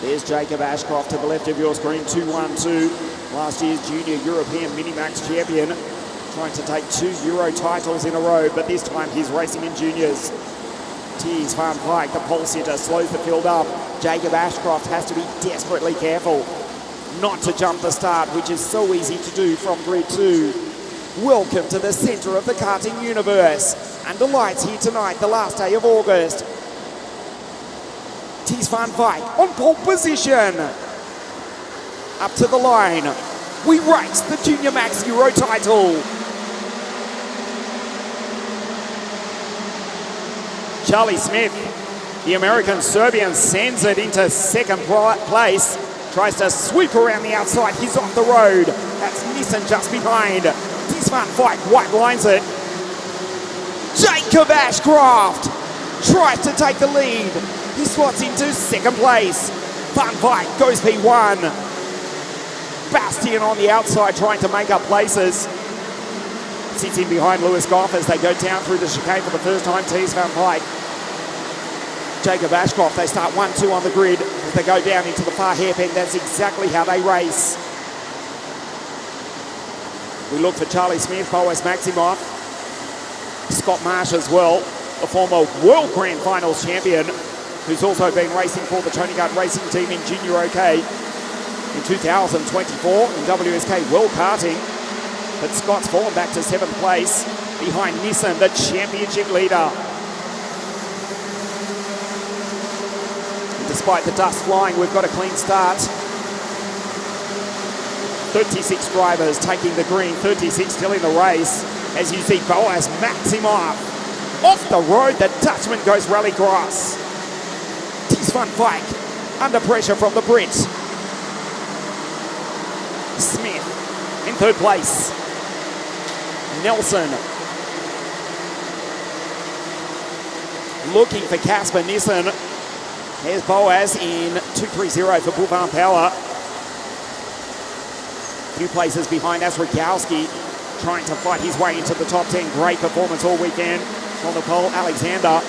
There's Jacob Ashcroft to the left of your screen, 212. Last year's junior European Minimax champion, trying to take 2 Euro titles in a row, but this time he's racing in juniors. Thies Van Wyk, the pole sitter, slows the field up. Jacob Ashcroft has to be desperately careful not to jump the start, which is so easy to do from grid 2. Welcome to the center of the karting universe. And the lights here tonight, the last day of August. Thies Van Wyk on pole position. Up to the line. We race the Junior Max Euro title. Charlie Smith, the American-Serbian, sends it into second place. Tries to sweep around the outside. He's off the road. That's Nissen just behind. Thies Van Wyk white lines it. Jacob Ashcroft tries to take the lead. He slots into second place. Van Wyk goes P1. Bastian on the outside trying to make up places. Sits in behind Lewis Goff as they go down through the chicane for the first time. Thies Van Wyk. Jacob Ashcroft, they start 1-2 on the grid as they go down into the far hairpin. That's exactly how they race. We look for Charlie Smith, Boaz Maximoff, Scott Marsh as well, the former World Grand Finals champion, who's also been racing for the Tony Guard Racing Team in Junior OK in 2024 in WSK World Karting. But Scott's fallen back to 7th place behind Nissan, the championship leader. And despite the dust flying, we've got a clean start. 36 drivers taking the green, 36 still in the race. As you see, Boaz Maximoff off the road. The Dutchman goes rallycross. Ties van Wyk under pressure from the Brit. Smith in 3rd place. Nelson looking for Casper Nissen. Here's Boaz in 230 for Boulevard Power. Few places behind as Rogowski trying to fight his way into the top 10. Great performance all weekend on the pole, Alexander.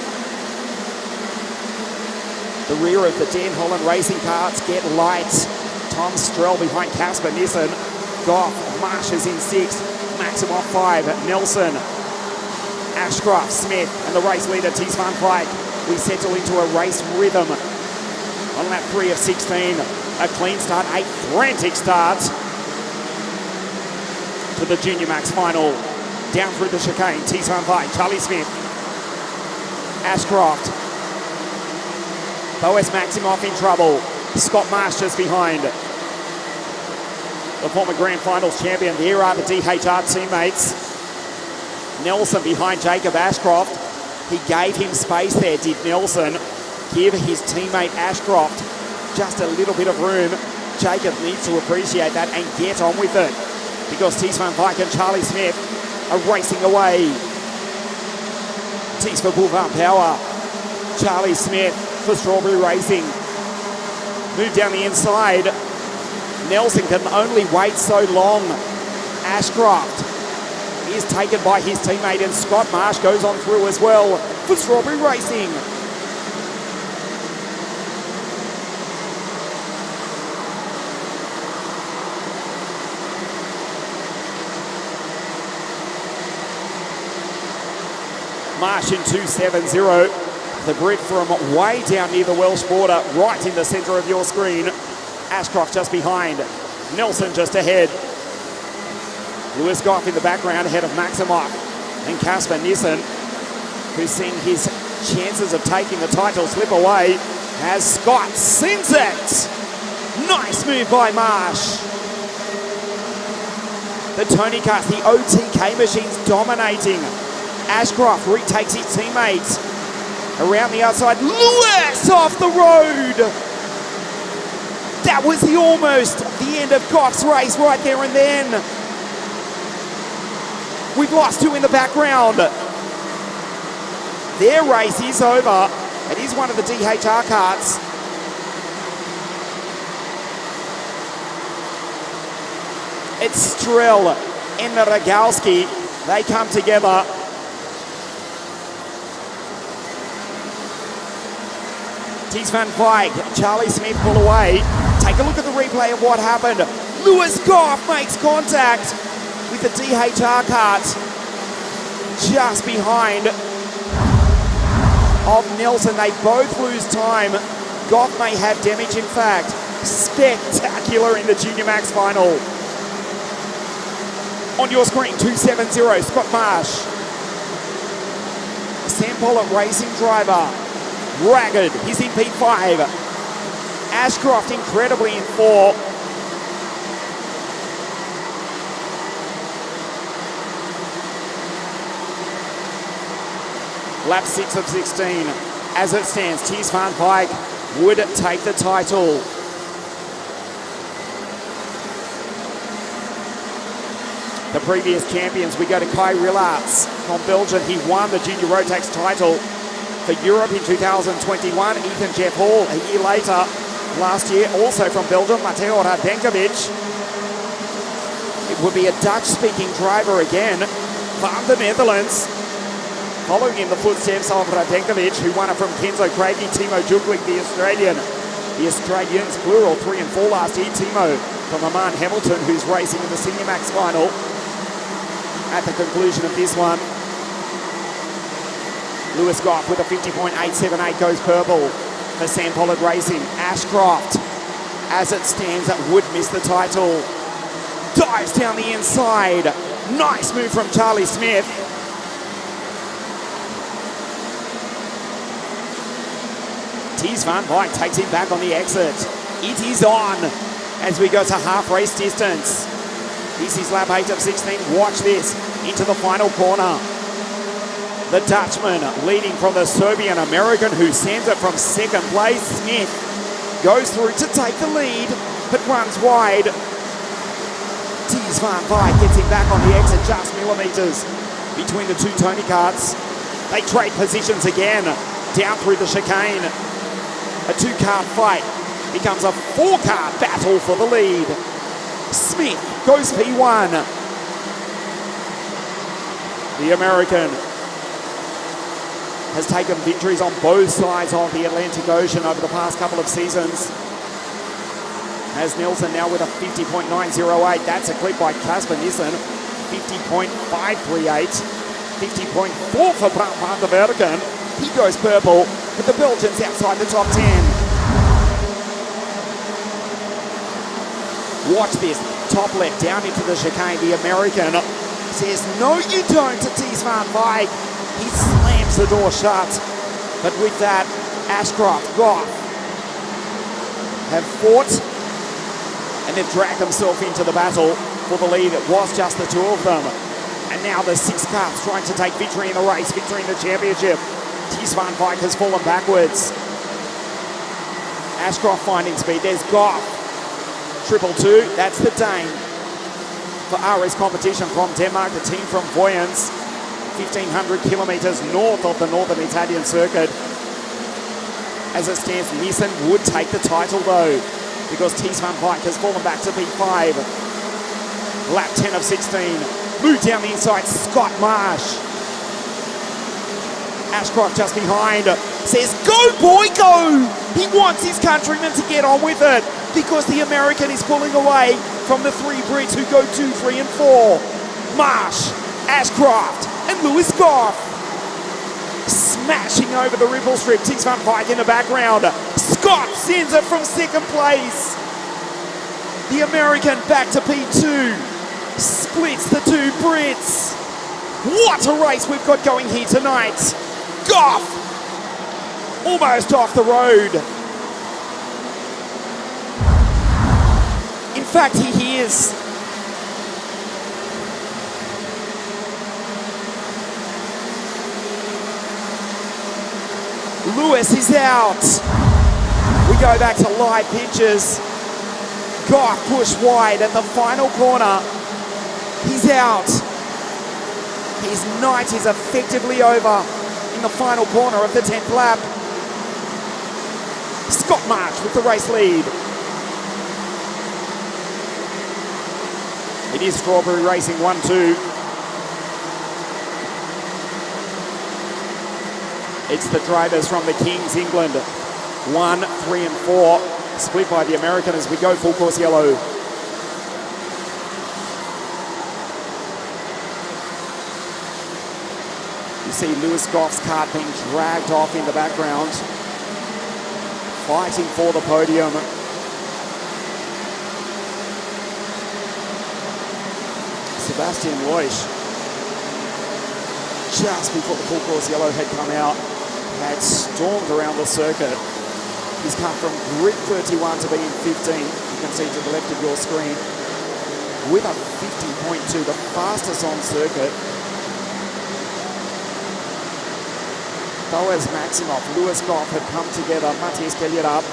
The rear of the Den Holland racing carts get light. Tom Strell behind Casper Nissen. Goff, Marsh is in 6th. Maximoff 5, Nelson, Ashcroft, Smith, and the race leader, Ties van Wyk. We settle into a race rhythm on lap 3 of 16. A clean start, a frantic start to the Junior Max final. Down through the chicane, Ties van Wyk, Charlie Smith, Ashcroft, Boaz Maximoff in trouble. Scott Marsh just behind. The former Grand Finals champion. Here are the DHR teammates. Nelson behind Jacob Ashcroft. He gave him space there, did Nelson. Give his teammate Ashcroft just a little bit of room. Jacob needs to appreciate that and get on with it, because Ties van Wyk and Charlie Smith are racing away. Ties for Boulevard Power. Charlie Smith for Strawberry Racing. Move down the inside. Nelson can only wait so long. Ashcroft is taken by his teammate, and Scott Marsh goes on through as well for Strawberry Racing. Marsh in 270. The Brit from way down near the Welsh border, right in the centre of your screen. Ashcroft just behind. Nelson just ahead. Lewis Goff in the background ahead of Maximoff. And Casper Nissen, who's seen his chances of taking the title slip away, as Scott sends it. Nice move by Marsh. The Tony Cars, the OTK machines dominating. Ashcroft retakes his teammates. Around the outside, Lewis off the road. That was almost the end of Goff's race right there and then. We've lost 2 in the background. Their race is over. It is one of the DHR carts. It's Strell and Rogowski. They come together. Ties van Wyk, Charlie Smith pull away. Take a look at the replay of what happened. Lewis Goff makes contact with the DHR cart just behind of Nelson. They both lose time. Goff may have damage, in fact. Spectacular in the Junior Max final. On your screen, 270, Scott Marsh. Sam Pollock racing driver. Ragged, he's in P5. Ashcroft incredibly in 4. Lap 6 of 16. As it stands, Ties van Wyk would take the title. The previous champions, we go to Kai Rillarts from Belgium. He won the Junior Rotax title for Europe in 2021. Ethan Jeff Hall a year later. Last year, also from Belgium, Mateo Radenkovic. It would be a Dutch-speaking driver again from the Netherlands, following in the footsteps of Radenkovic, who won it from Kenzo Craigie. Timo Juglich, the Australian. The Australians, plural, 3 and 4 last year. Timo from Amman Hamilton, who's racing in the Senior Max final. at the conclusion of this one. Lewis Goff with a 50.878 goes purple for Sam Pollard Racing. Ashcroft, as it stands, would miss the title. Dives down the inside. Nice move from Charlie Smith. Tees Van Wyk takes him back on the exit. It is on as we go to half race distance. This is lap 8 of 16. Watch this into the final corner. The Dutchman leading from the Serbian-American who sends it from second place. Smith goes through to take the lead, but runs wide. Tees Van Wyk gets him back on the exit, just millimetres between the two Tony karts. They trade positions again, down through the chicane. A two-kart fight becomes a four-kart battle for the lead. Smith goes P1. The American has taken victories on both sides of the Atlantic Ocean over the past couple of seasons. As Nelson now with a 50.908. That's a clip by Casper Nissen. 50.538. 50.4 for Bram van der Werken. He goes purple, with the Belgians outside the top 10. Watch this. Top left down into the chicane. The American says, no you don't, to Tees Van Wyk. He slams the door shut. But with that, Ashcroft, Goff have fought and they've dragged themselves into the battle for the lead. It was just the two of them. And now the six cars trying to take victory in the race, victory in the championship. Tees Van Wyk has fallen backwards. Ashcroft finding speed. There's Goff. 222, that's the Dane. For RS competition from Denmark, the team from Voyens. 1,500 kilometres north of the northern Italian circuit. As it stands, Nissen would take the title though, because Tees Van Wyk has fallen back to P5. Lap 10 of 16. Move down the inside, Scott Marsh. Ashcroft just behind, says, go boy, go! He wants his countrymen to get on with it, because the American is pulling away from the three Brits who go 2, 3 and 4. Marsh, Ashcroft and Lewis Goff smashing over the ripple strip. Tees Van Wyk in the background. Scott sends it from second place. The American back to P2. Splits the two Brits. What a race we've got going here tonight. Goff almost off the road. In fact, he is. Lewis is out. We go back to live pictures. Goff pushed wide at the final corner. He's out. His night is effectively over in the final corner of the 10th lap. Scott Marsh with the race lead. It is Strawberry Racing 1-2. It's the drivers from the Kings, England. 1, 3 and 4. Split by the American as we go full course yellow. You see Lewis Goff's kart being dragged off in the background. Fighting for the podium. Sebastian Loisch, just before the full course yellow had come out, had stormed around the circuit. He's come from grid 31 to being 15. You can see to the left of your screen. With a 50.2, the fastest on circuit. Boaz Maximoff, Lewis Goff have come together. Matthias Kellerab,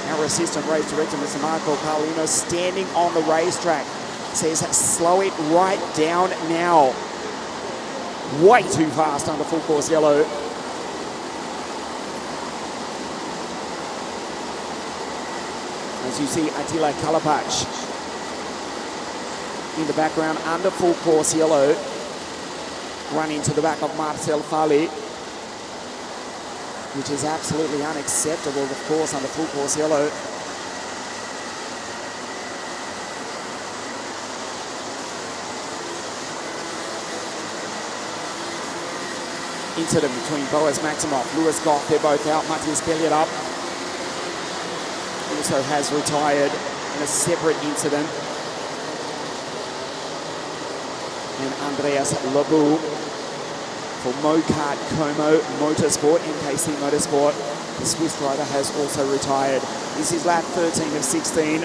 our assistant race director, Mr. Marco Carlino, standing on the racetrack, says slow it right down now. Way too fast under full course yellow. As you see Attila Kalapac in the background under full course yellow, running to the back of Marcel Fali, which is absolutely unacceptable, of course, under full course yellow. incident between Boas Maximoff, Lewis Goff, they're both out. Matthias Belliot also has retired in a separate incident. And Andreas Lebu for Mokart Como Motorsport, MKC Motorsport. The Swiss driver has also retired. This is lap 13 of 16.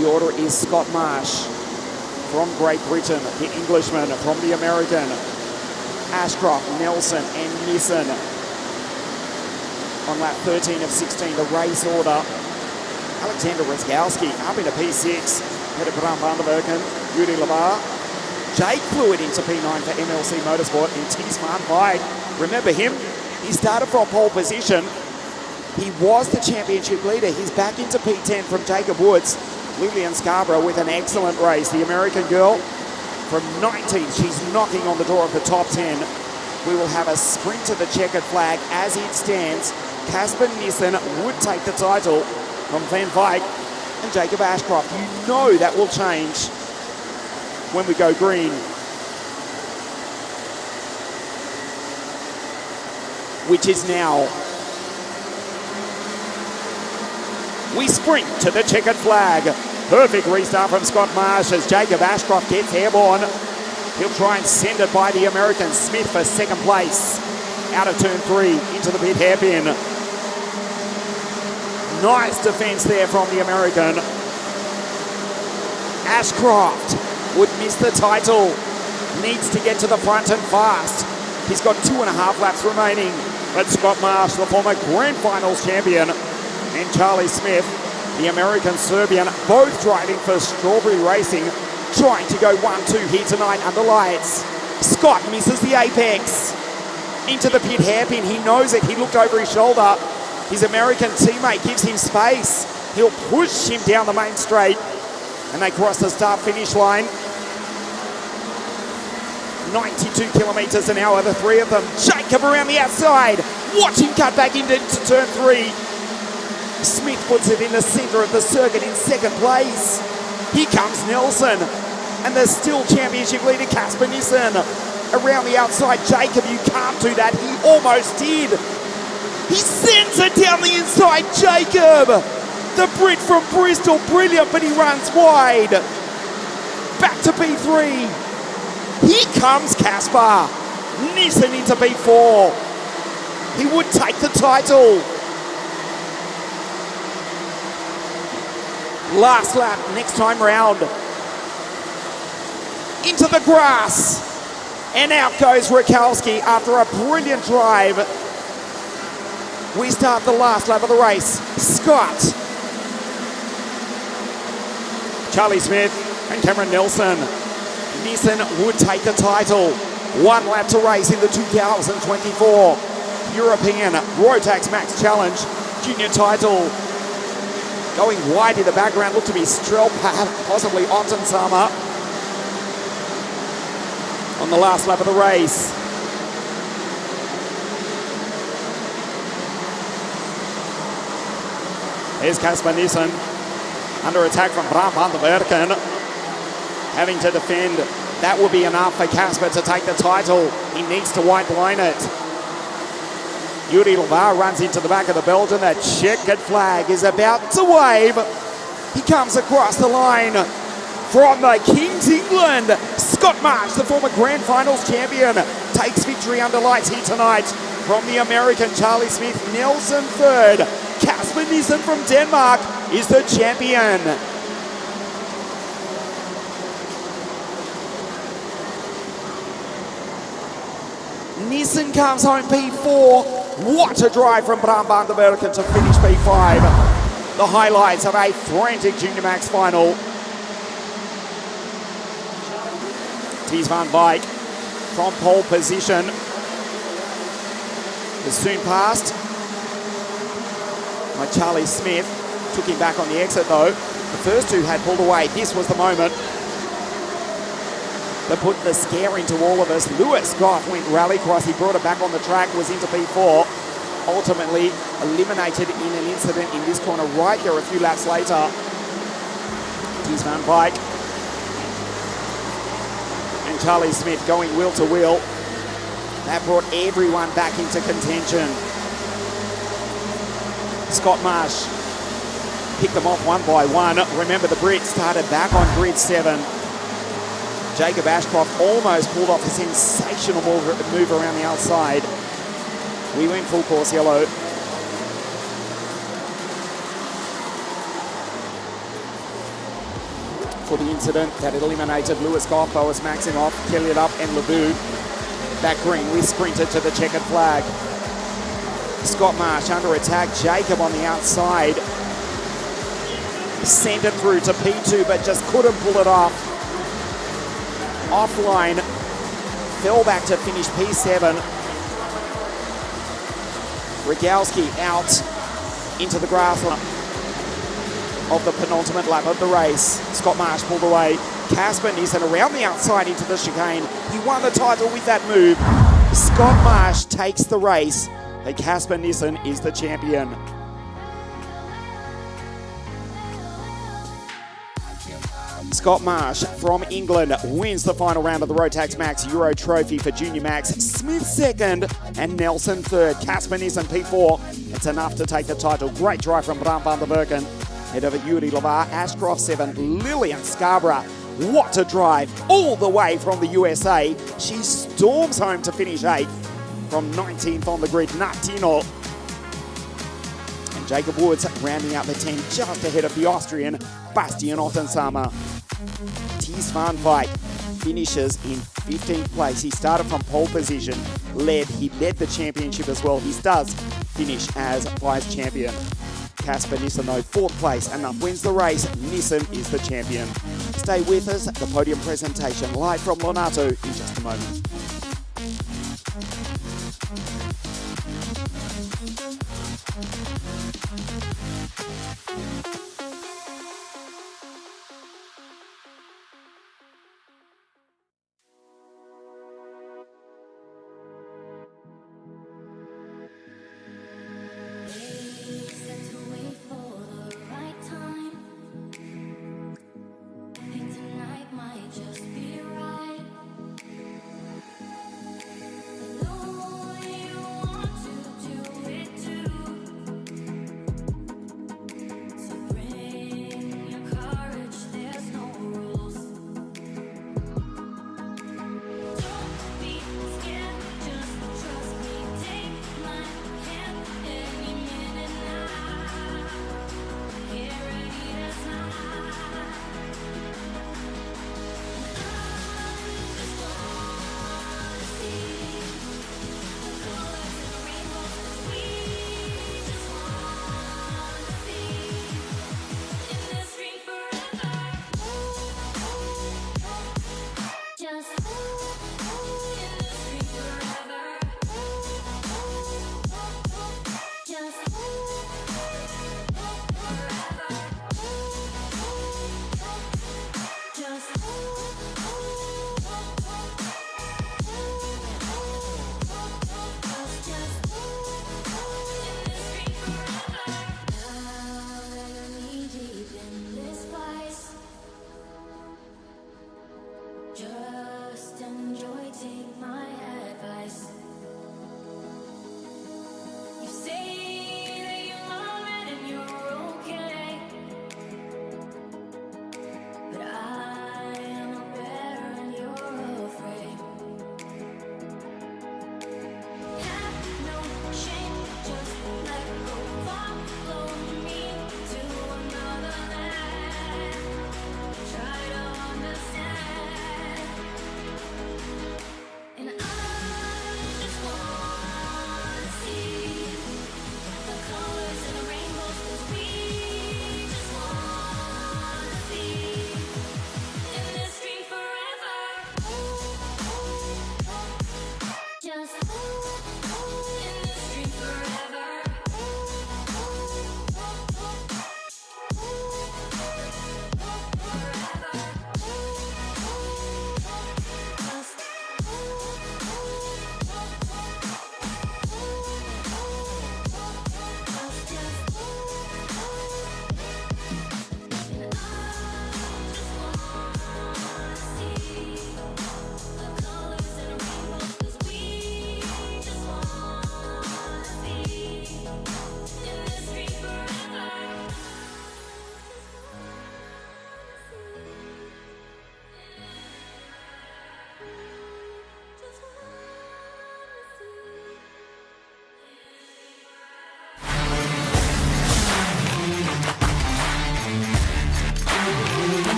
The order is Scott Marsh from Great Britain, the Englishman from the American, Ashcroft, Nelson and Nissen. On lap 13 of 16, the race order. Alexander Rysgowski up into P6. Peter Bram van der Werken, Rudy Labar. Jake Fluid into P9 for MLC Motorsport in Ties van Wyk. Remember him? He started from pole position. He was the championship leader. He's back into P10 from Jacob Woods. Lillian Scarborough with an excellent race. The American girl from 19th. She's knocking on the door of the top 10. We will have a sprint to the checkered flag as it stands. Casper Nissen would take the title from Van Wyk and Jacob Ashcroft. You know that will change when we go green. Which is now. We sprint to the checkered flag. Perfect restart from Scott Marsh as Jacob Ashcroft gets airborne. He'll try and send it by the American Smith for second place. Out of turn 3 into the pit hairpin. Nice defense there from the American. Ashcroft would miss the title. Needs to get to the front and fast. He's got 2.5 laps remaining. But Scott Marsh, the former Grand Finals champion, and Charlie Smith, the American Serbian, both driving for Strawberry Racing, trying to go 1-2 here tonight under lights. Scott misses the apex. Into the pit hairpin, he knows it, he looked over his shoulder. His American teammate gives him space. He'll push him down the main straight. And they cross the start-finish line. 92 kilometres an hour, the three of them. Jacob around the outside. Watch him cut back into turn 3. Smith puts it in the centre of the circuit in second place. Here comes Nelson. And the still championship leader, Casper Nissen. Around the outside, Jacob, you can't do that. He almost did. He sends it down the inside, Jacob. The Brit from Bristol, brilliant, but he runs wide. Back to P3. Here comes Casper. Nissen into P4. He would take the title. Last lap, next time round. Into the grass. And out goes Rakowski after a brilliant drive. We start the last lap of the race. Scott. Charlie Smith and Cameron Nelson. Nissen would take the title. 1 lap to race in the 2024 European Rotax Max Challenge Junior title. Going wide in the background, looked to be Strelpa, possibly Ottensama. On the last lap of the race. Here's Casper Nissen. Under attack from Bram van der Werken. Having to defend. That will be enough for Casper to take the title. He needs to white line it. Yuri Lavar runs into the back of the Belgian. That checkered flag is about to wave. He comes across the line from the Kings, England. Scott Marsh, the former Grand Finals champion, takes victory under lights here tonight. From the American, Charlie Smith, Nelson third. Casper Nissen from Denmark is the champion. Nissen comes home P4. What a drive from Bram van der Werken to finish P5. The highlights of a frantic Junior Max final. Ties van Wyk from pole position. Is soon passed by Charlie Smith. Took him back on the exit though. The first two had pulled away. This was the moment that put the scare into all of us. Lewis Goff went rallycross. He brought it back on the track, was into P4. Ultimately eliminated in an incident in this corner right there a few laps later. Ties van Wyk and Charlie Smith going wheel to wheel. That brought everyone back into contention. Scott Marsh picked them off one by one. Remember, the Brit started back on grid 7. Jacob Ashcroft almost pulled off a sensational move around the outside. We went full course yellow. For the incident that had eliminated Lewis Goff, Boas Maximoff, Kelly Up and Lebu. That green, we sprinted to the checkered flag. Scott Marsh under attack, Jacob on the outside. Sent it through to P2, but just couldn't pull it off. Offline, fell back to finish P7. Rogalski out into the grass of the penultimate lap of the race. Scott Marsh pulled away. Casper Nissen around the outside into the chicane. He won the title with that move. Scott Marsh takes the race, and Casper Nissen is the champion. Scott Marsh from England wins the final round of the Rotax Max Euro Trophy for Junior Max. Smith second and Nelson third. Casper Nissen P4. It's enough to take the title. Great drive from Bram van der Werken. Head over Yuri Lavar, Ashcroft 7, Lillian Scarborough. What a drive all the way from the USA. She storms home to finish 8th from 19th on the grid. Natino. And Jacob Woods rounding out the 10 just ahead of the Austrian Bastian Ottensama. Ties Van Wyk finishes in 15th place. He started from pole position, he led the championship as well. He does finish as vice champion. Casper Nissen though, 4th place, and wins the race. Nissen is the champion. Stay with us, the podium presentation live from Lonato in just a moment.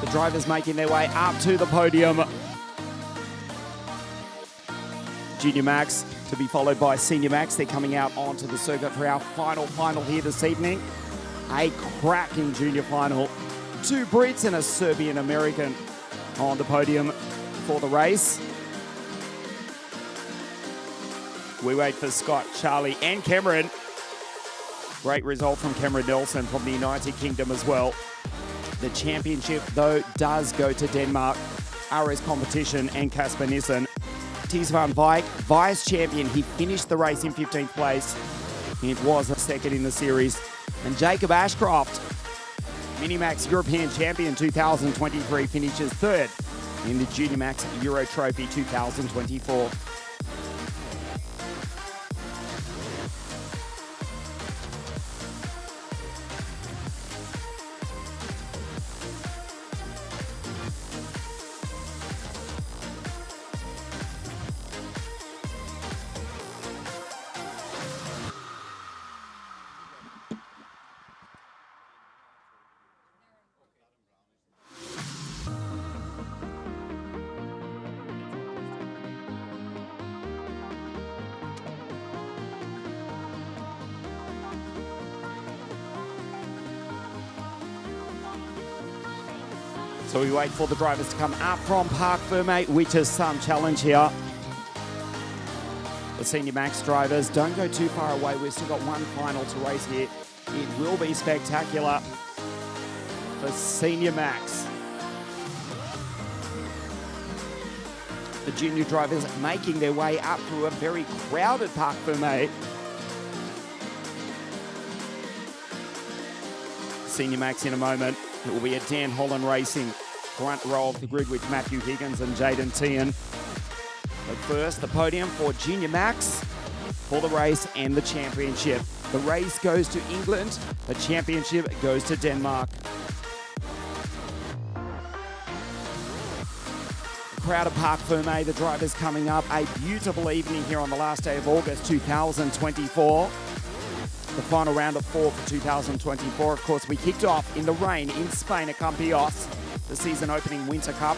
The drivers making their way up to the podium. Junior Max to be followed by Senior Max. They're coming out onto the circuit for our final here this evening. A cracking junior final. 2 Brits and a Serbian American on the podium for the race. We wait for Scott, Charlie and Cameron. Great result from Cameron Nelson from the United Kingdom as well. The championship, though, does go to Denmark, RS Competition and Kasper Nissen. Ties van Wijk, vice champion. He finished the race in 15th place. It was a second in the series. And Jacob Ashcroft, Minimax European Champion 2023, finishes 3rd in the Junior Max Euro Trophy 2024. So we wait for the drivers to come up from Parc Fermé, which is some challenge here. The Senior Max drivers don't go too far away. We've still got one final to race here. It will be spectacular for Senior Max. The junior drivers making their way up through a very crowded Parc Fermé. Senior Max in a moment. It will be a Dan Holland Racing front row of the grid with Matthew Higgins and Jaden Tian. But first, the podium for Junior Max for the race and the championship. The race goes to England, the championship goes to Denmark. Crowd of Parc Fermé, the drivers coming up. A beautiful evening here on the last day of August 2024. The final round of 4 for 2024. Of course, we kicked off in the rain in Spain at Campillos, the season opening Winter Cup.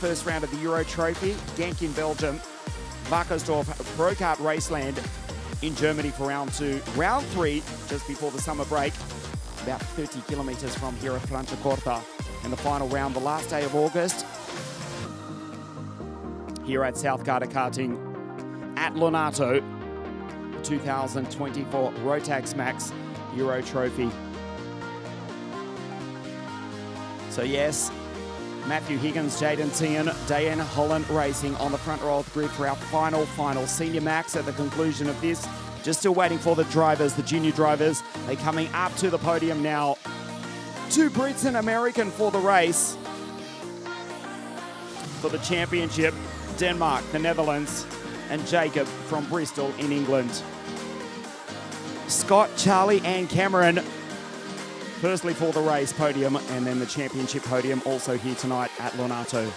First round of the Euro Trophy, Genk in Belgium, Wackersdorf Pro-Kart Raceland in Germany for round 2. Round 3, just before the summer break, about 30 kilometres from here at Franciacorta. And the final round, the last day of August, here at South Garda Karting at Lonato, 2024 Rotax Max Euro Trophy. So yes, Matthew Higgins, Jaden Tian, Dan Holland Racing on the front row of the grid for our final Senior Max at the conclusion of this. Just still waiting for the drivers, the junior drivers. They're coming up to the podium now. 2 Brits and American for the race. For the championship, Denmark, the Netherlands, and Jacob from Bristol in England. Scott, Charlie and Cameron, firstly for the race podium and then the championship podium also here tonight at Lonato.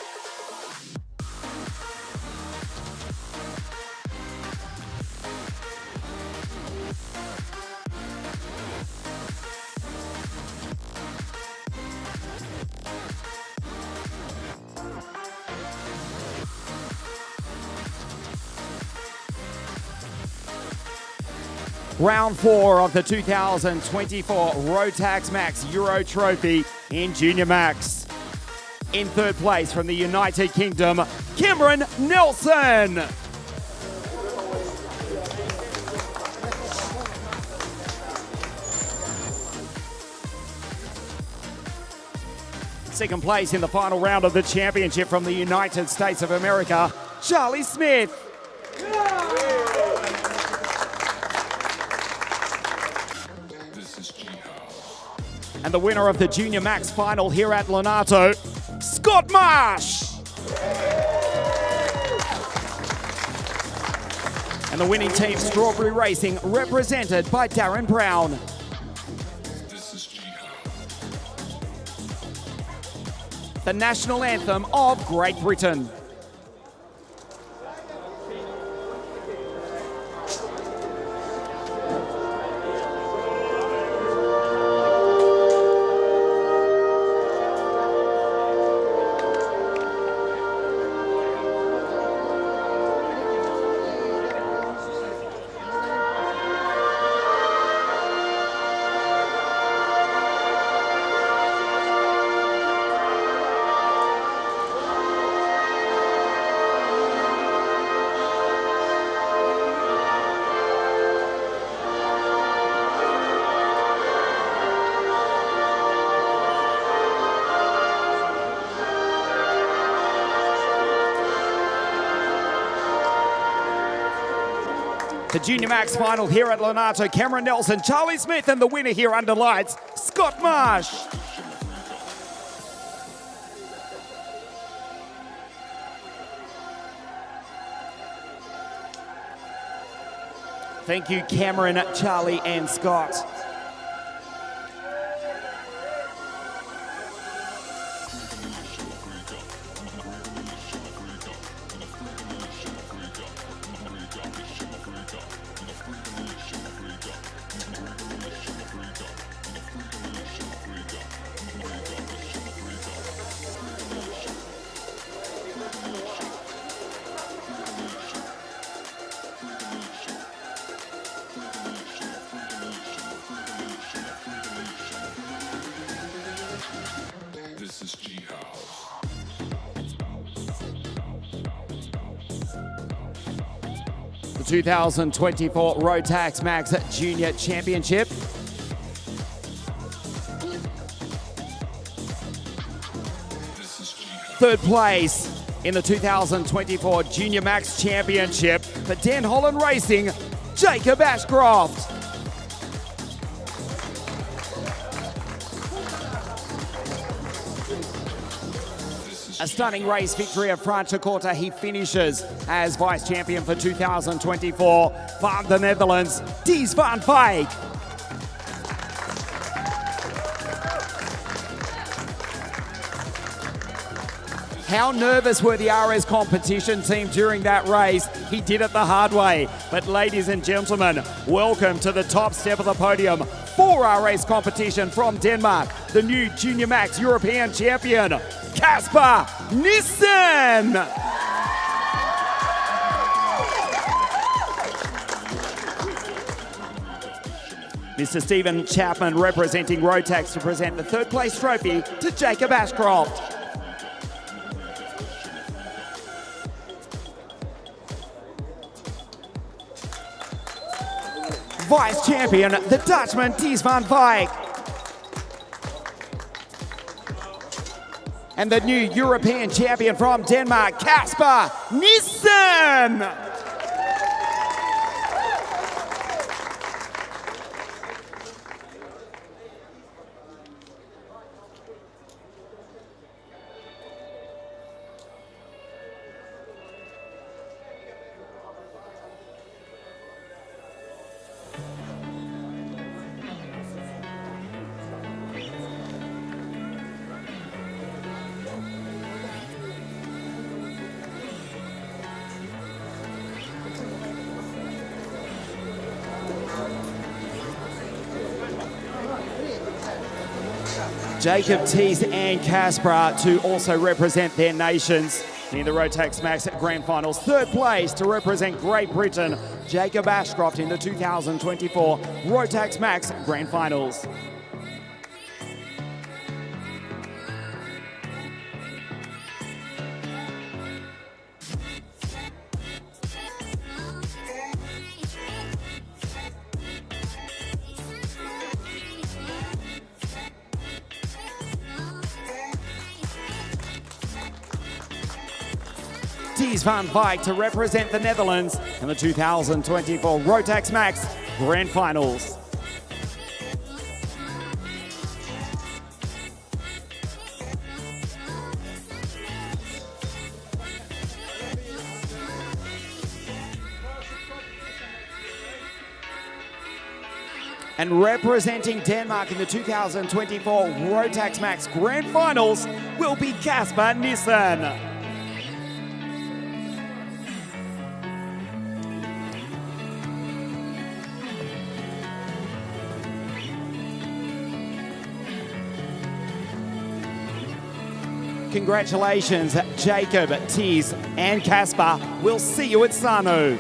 Round 4 of the 2024 Rotax Max Euro Trophy in Junior Max. In 3rd place from the United Kingdom, Cameron Nelson. Second place in the final round of the championship from the United States of America, Charlie Smith. And the winner of the Junior Max final here at Lonato, Scott Marsh. And the winning team, Strawberry Racing, represented by Darren Brown. The national anthem of Great Britain. The Junior Max final here at LONATO, Cameron Nelson, Charlie Smith, and the winner here under lights, Scott Marsh. Thank you, Cameron, Charlie, and Scott. The 2024 Rotax Max Junior Championship. Third place in the 2024 Junior Max Championship for Den Holland Racing, Jacob Ashcroft. A stunning race victory of Franciacorta. He finishes as vice champion for 2024 from the Netherlands, Dies van Wyk. How nervous were the RS competition team during that race? He did it the hard way. But ladies and gentlemen, welcome to the top step of the podium for our race competition from Denmark, the new Junior Max European champion, Kasper Nissen. Mr. Stephen Chapman representing Rotax to present the third place trophy to Jacob Ashcroft. Vice champion, the Dutchman Dies van Wyk. And the new European champion from Denmark, Kasper Nissen. Jacob, Tees and Kasper to also represent their nations in the Rotax Max Grand Finals. Third place to represent Great Britain, Jacob Ashcroft in the 2024 Rotax Max Grand Finals. Dies van Wyk to represent the Netherlands in the 2024 Rotax Max Grand Finals. And representing Denmark in the 2024 Rotax Max Grand Finals will be Kasper Nissen. Congratulations, Jacob, Tees and Kasper. We'll see you at Sanu.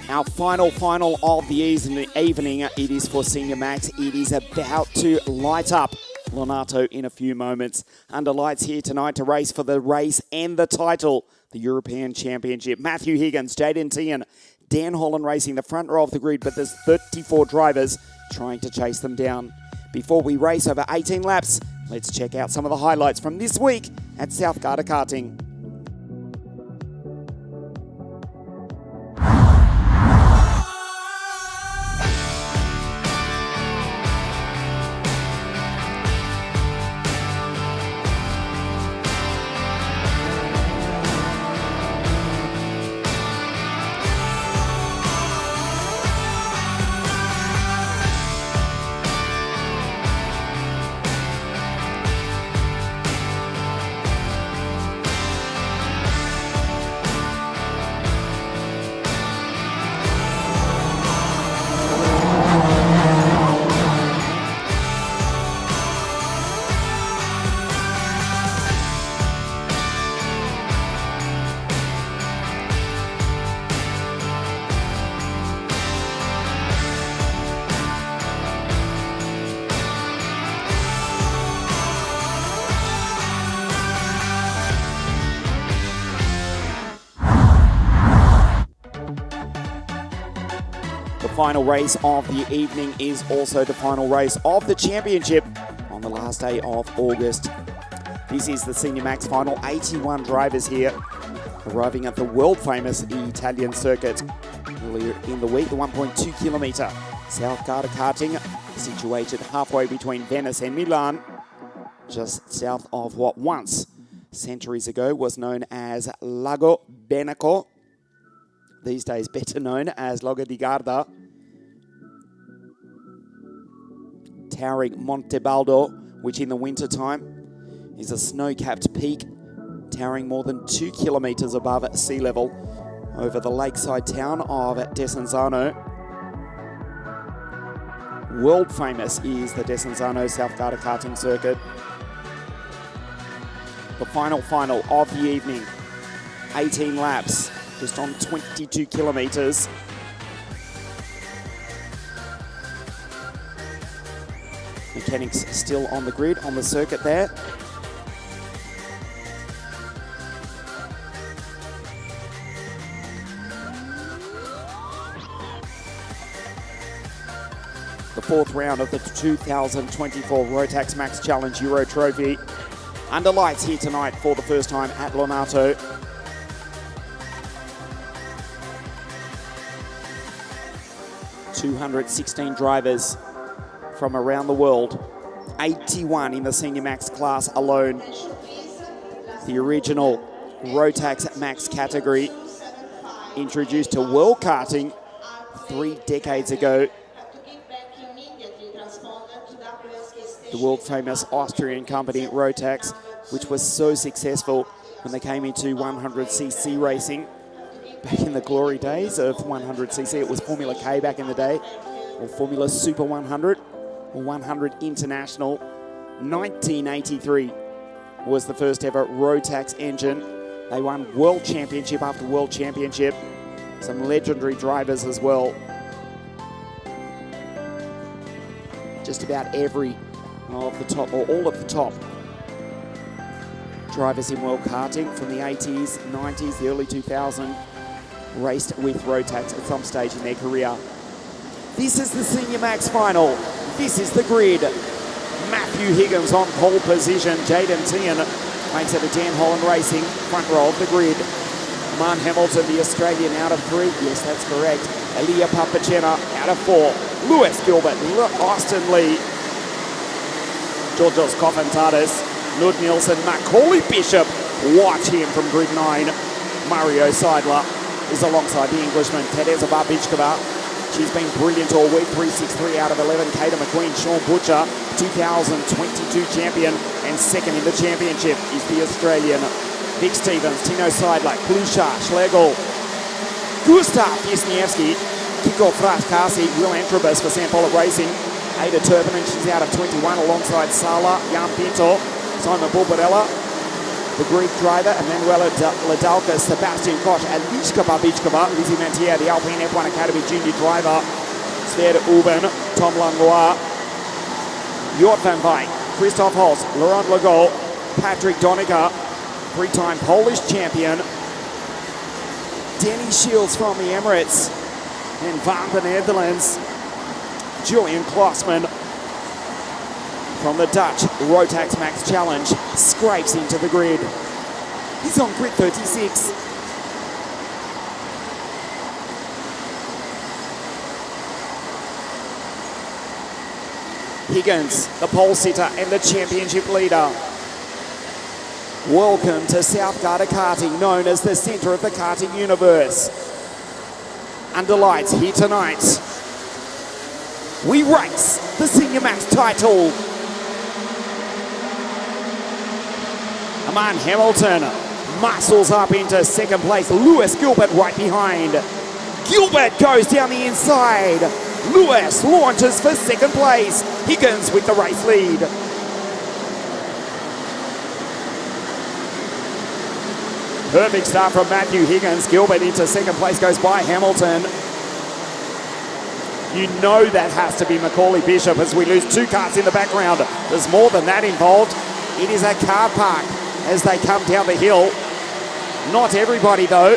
Our final of the evening, it is for Senior Max. It is about to light up LONATO in a few moments. Under lights here tonight to race for the race and the title, the European Championship. Matthew Higgins, Jaden Tian, Dan Holland racing the front row of the grid, but there's 34 drivers trying to chase them down. Before we race over 18 laps, let's check out some of the highlights from this week at South GARDA Karting. The final race of the evening is also the final race of the championship on the last day of August. This is the Senior Max final. 81 drivers here arriving at the world famous Italian circuit. Earlier in the week, the 1.2 kilometre South GARDA Karting, situated halfway between Venice and Milan, just south of what once, centuries ago, was known as Lago Benaco, these days better known as Lago di Garda. Towering Monte Baldo, which in the winter time is a snow-capped peak, towering more than 2 kilometres above sea level over the lakeside town of Desenzano. World famous is the Desenzano South GARDA Karting circuit. The final of the evening, 18 laps, just on 22 kilometres. Mechanics still on the grid, on the circuit there. The fourth round of the 2024 Rotax Max Challenge Euro Trophy. Under lights here tonight for the first time at LONATO. $216 drivers from around the world, 81 in the Senior Max class alone. The original Rotax Max category, introduced to World Karting 3 decades ago. The world famous Austrian company Rotax, which was so successful when they came into 100cc racing. Back in the glory days of 100cc, it was Formula K back in the day, or Formula Super 100, or 100 International. 1983 was the first ever Rotax engine. They won world championship after world championship. Some legendary drivers as well. Just about every of the top, or all of the top drivers in world karting from the 80s, 90s, the early 2000s, raced with Rotax at some stage in their career. This is the Senior Max final. This is the grid. Matthew Higgins on pole position. Jaden Tian makes it a Dan Holland Racing front row of the grid. Marn Hamilton, the Australian, out of 3. Yes, that's correct. Elia Papacena out of 4. Lewis Gilbert, Austin Lee, Georgios Kofantadis, Nud Nielsen, Macaulay Bishop. Watch him from grid 9. Mario Seidler is alongside the Englishman, Teresa Barbichkova. She's been brilliant all week, 3.63 out of 11. Kata McQueen, Sean Butcher, 2022 champion, and second in the championship is the Australian. Vic Stevens, Tino Seidler, Klusha, Schlegel, Gustav Wisniewski, Kiko Fraskasi, Will Antrobus for St. Pollock Racing. Ada Turpinen, she's out of 21 alongside Sala, Jan Pinto, Simon Bulbarella, The Greek driver, Emanuela Ladalka, Sebastian Koch, Eliška Babičková, Lizzie Mantier, the Alpine F1 Academy junior driver, Sverre Uben, Tom Langlois, Jort van Wijk, Christoph Holst, Laurent Legault, Patrick Doneker, three-time Polish champion, Danny Shields from the Emirates, and van the Netherlands, Julian Klossman from the Dutch Rotax Max Challenge, scrapes into the grid. He's on grid 36. Higgins, the pole sitter and the championship leader. Welcome to South Garda Karting, known as the centre of the karting universe. Under lights here tonight, we race the Senior Max title. Aman Hamilton muscles up into second place. Lewis Gilbert right behind. Gilbert goes down the inside. Lewis launches for second place. Higgins with the race lead. Perfect start from Matthew Higgins. Gilbert into second place, goes by Hamilton. You know that has to be Macaulay Bishop as we lose two cars in the background. There's more than that involved. It is a car park as they come down the hill. Not everybody though.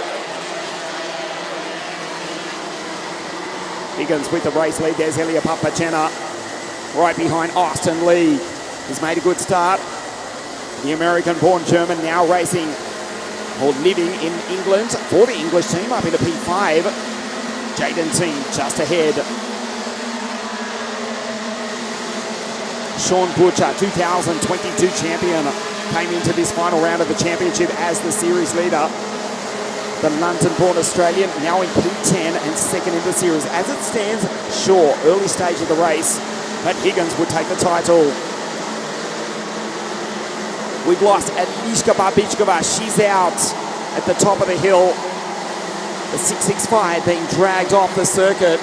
Higgins with the race lead. There's Elia Papachena right behind Austin Lee. He's made a good start. The American-born German now racing or living in England for the English team up into P5. Jaden Team just ahead. Sean Butcher, 2022 champion, came into this final round of the championship as the series leader. The London-born Australian now in P10 and second in the series. As it stands, sure, early stage of the race, but Higgins would take the title. We've lost Eliška Babičková. She's out at the top of the hill. The 665 being dragged off the circuit.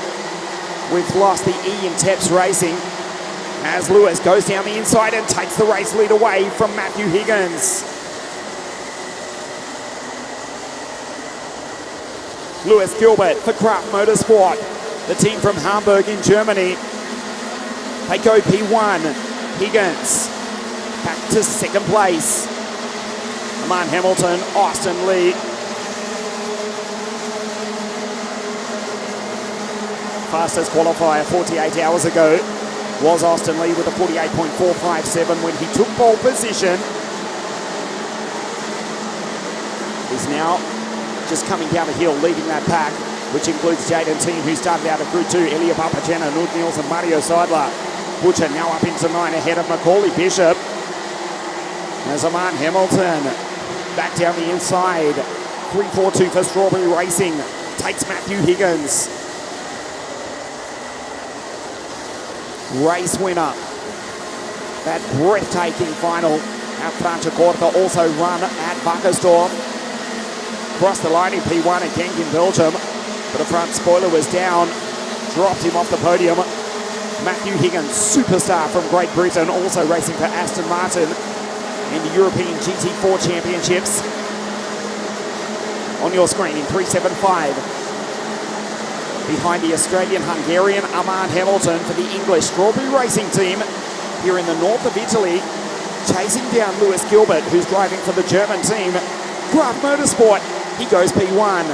We've lost the E in Teps Racing as Lewis goes down the inside and takes the race lead away from Matthew Higgins. Lewis Gilbert for Kraft Motorsport, the team from Hamburg in Germany. They go P1. Higgins back to second place. Aman Hamilton, Austin Lee. Fastest qualifier 48 hours ago was Austin Lee with a 48.457 when he took pole position. He's now just coming down the hill, leading that pack, which includes Jaden Team, who started out at Group 2, Elia Papachena, Nud Nielsen, Mario Seidler. Butcher now up into 9 ahead of Macaulay Bishop. There's Aman Hamilton back down the inside. 3-4-2 for Strawberry Racing. Takes Matthew Higgins. Race winner. That breathtaking final at Franciacorta, also run at Wackersdorp. Crossed the line in P1 at Genk in Belgium, but the front spoiler was down, dropped him off the podium. Matthew Higgins, superstar from Great Britain, also racing for Aston Martin in the European GT4 Championships. On your screen in 375. Behind the Australian-Hungarian Aman Hamilton for the English Strawberry Racing team here in the north of Italy, chasing down Lewis Gilbert, who's driving for the German team, Kraft Motorsport. He goes P1.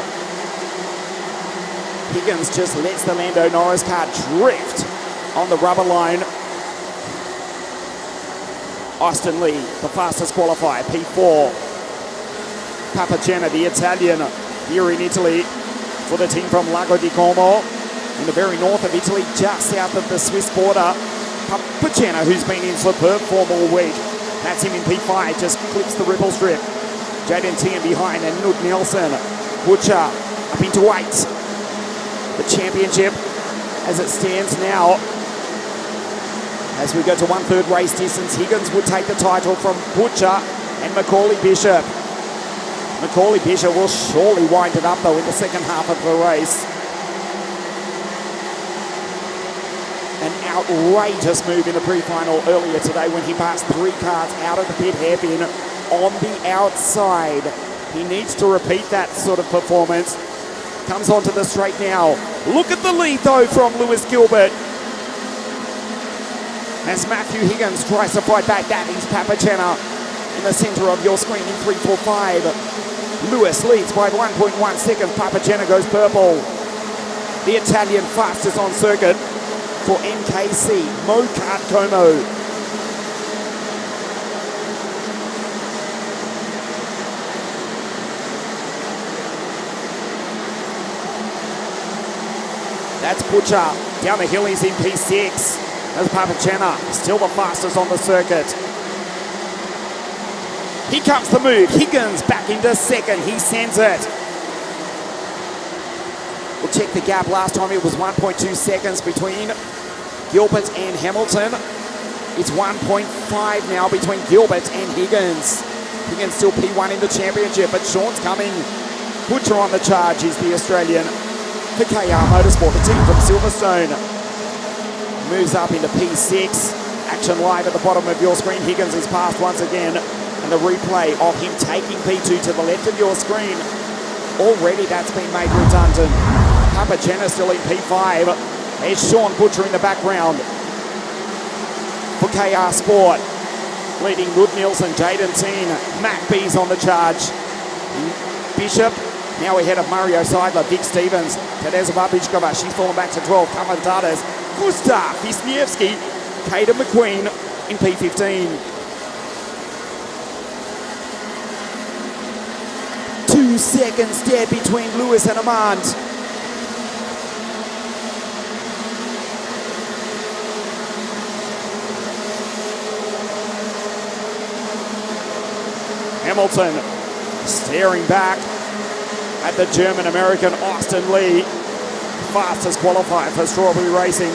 Higgins just lets the Lando Norris car drift on the rubber line. Austin Lee, the fastest qualifier, P4. Papachena, the Italian, here in Italy for the team from Lago di Como in the very north of Italy, just south of the Swiss border. Papachena, who's been in superb form all week. That's him in P5, just clips the ripple strip. Jaden Tien behind and Nud Nielsen. Butcher up into 8. The championship as it stands now. As we go to 1/3 race distance, Higgins would take the title from Butcher and Macaulay Bishop. Macaulay Bishop will surely wind it up though in the second half of the race. An outrageous move in the pre-final earlier today when he passed 3 cars out of the pit hairpin on the outside. He needs to repeat that sort of performance. Comes onto the straight now. Look at the lead though from Lewis Gilbert. As Matthew Higgins tries to fight back, that is Papachena in the centre of your screen in 3:45. Lewis leads by 1.1 seconds. Papachena goes purple. The Italian fastest on circuit for NKC, Mo Kart Como. That's Butcher. Down the hill, he's in P6. There's Papachena, still the fastest on the circuit. Here comes the move. Higgins back into second. He sends it. We'll check the gap. Last time it was 1.2 seconds between Gilbert and Hamilton. It's 1.5 now between Gilbert and Higgins. Higgins still P1 in the championship, but Sean's coming. Butcher on the charge is the Australian for KR Motorsport, the team from Silverstone. Moves up into P6. Action live at the bottom of your screen. Higgins is passed once again. And the replay of him taking P2 to the left of your screen. Already that's been made redundant. Papachena still in P5. There's Sean Butcher in the background for KR Sport. Leading Lud Nielsen, Jaden Teen. Mac B's on the charge. Bishop now ahead of Mario Seidler. Vic Stevens. Tadeza Babichkova. She's fallen back to 12. Kamentadas. Gustav Wisniewski. Caden McQueen in P15. 2 seconds dead between Lewis and Amand. Hamilton staring back at the German-American Austin Lee. Fastest qualifier for Strawberry Racing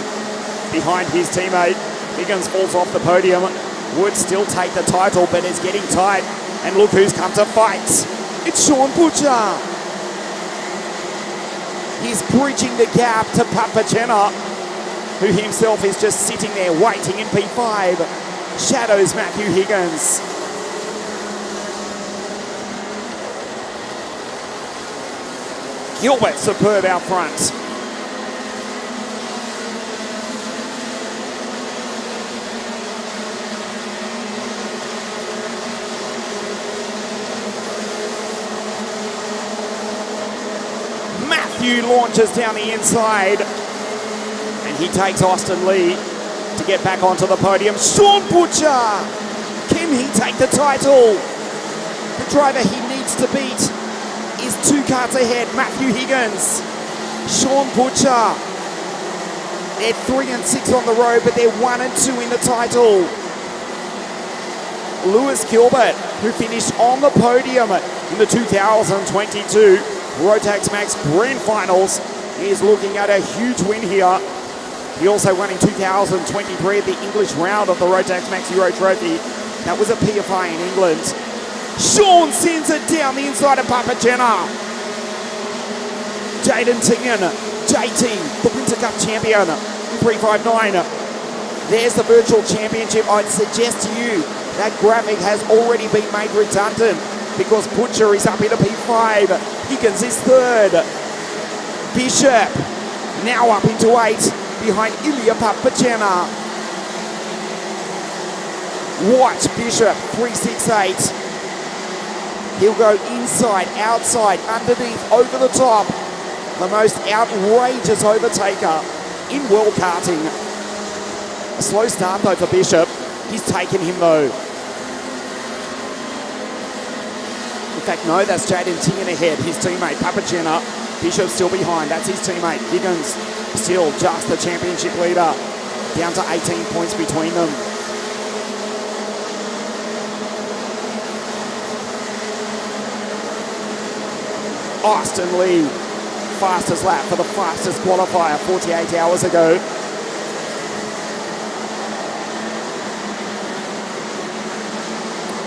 behind his teammate. Higgins falls off the podium. Would still take the title, but it's getting tight. And look who's come to fight. It's Sean Butcher. He's bridging the gap to Papachena, who himself is just sitting there waiting in P5. Shadows Matthew Higgins. Gilbert superb out front. Matthew launches down the inside and he takes Austin Lee to get back onto the podium. Sean Butcher, can he take the title? The driver he needs to beat is 2 cars ahead, Matthew Higgins. Sean Butcher, they're 3 and 6 on the road, but they're 1 and 2 in the title. Lewis Gilbert, who finished on the podium in the 2022 Rotax Max Grand Finals, is looking at a huge win here. He also won in 2023 at the English round of the Rotax Max Euro Trophy. That was a PFI in England. Sean sends it down the inside of Papachena. Jaden Tingen, JT, the Winter Cup champion, 359. There's the virtual championship. I'd suggest to you that graphic has already been made redundant because Butcher is up into P5. Higgins is 3rd. Bishop now up into 8 behind Ilya Papachena. Watch Bishop, 368. He'll go inside, outside, underneath, over the top. The most outrageous overtaker in world karting. A slow start though for Bishop. He's taken him though. In fact, no, that's Jaden Tingen ahead, his teammate Papachena. Bishop still behind, that's his teammate. Higgins still just the championship leader. Down to 18 points between them. Austin Lee, fastest lap for the fastest qualifier 48 hours ago.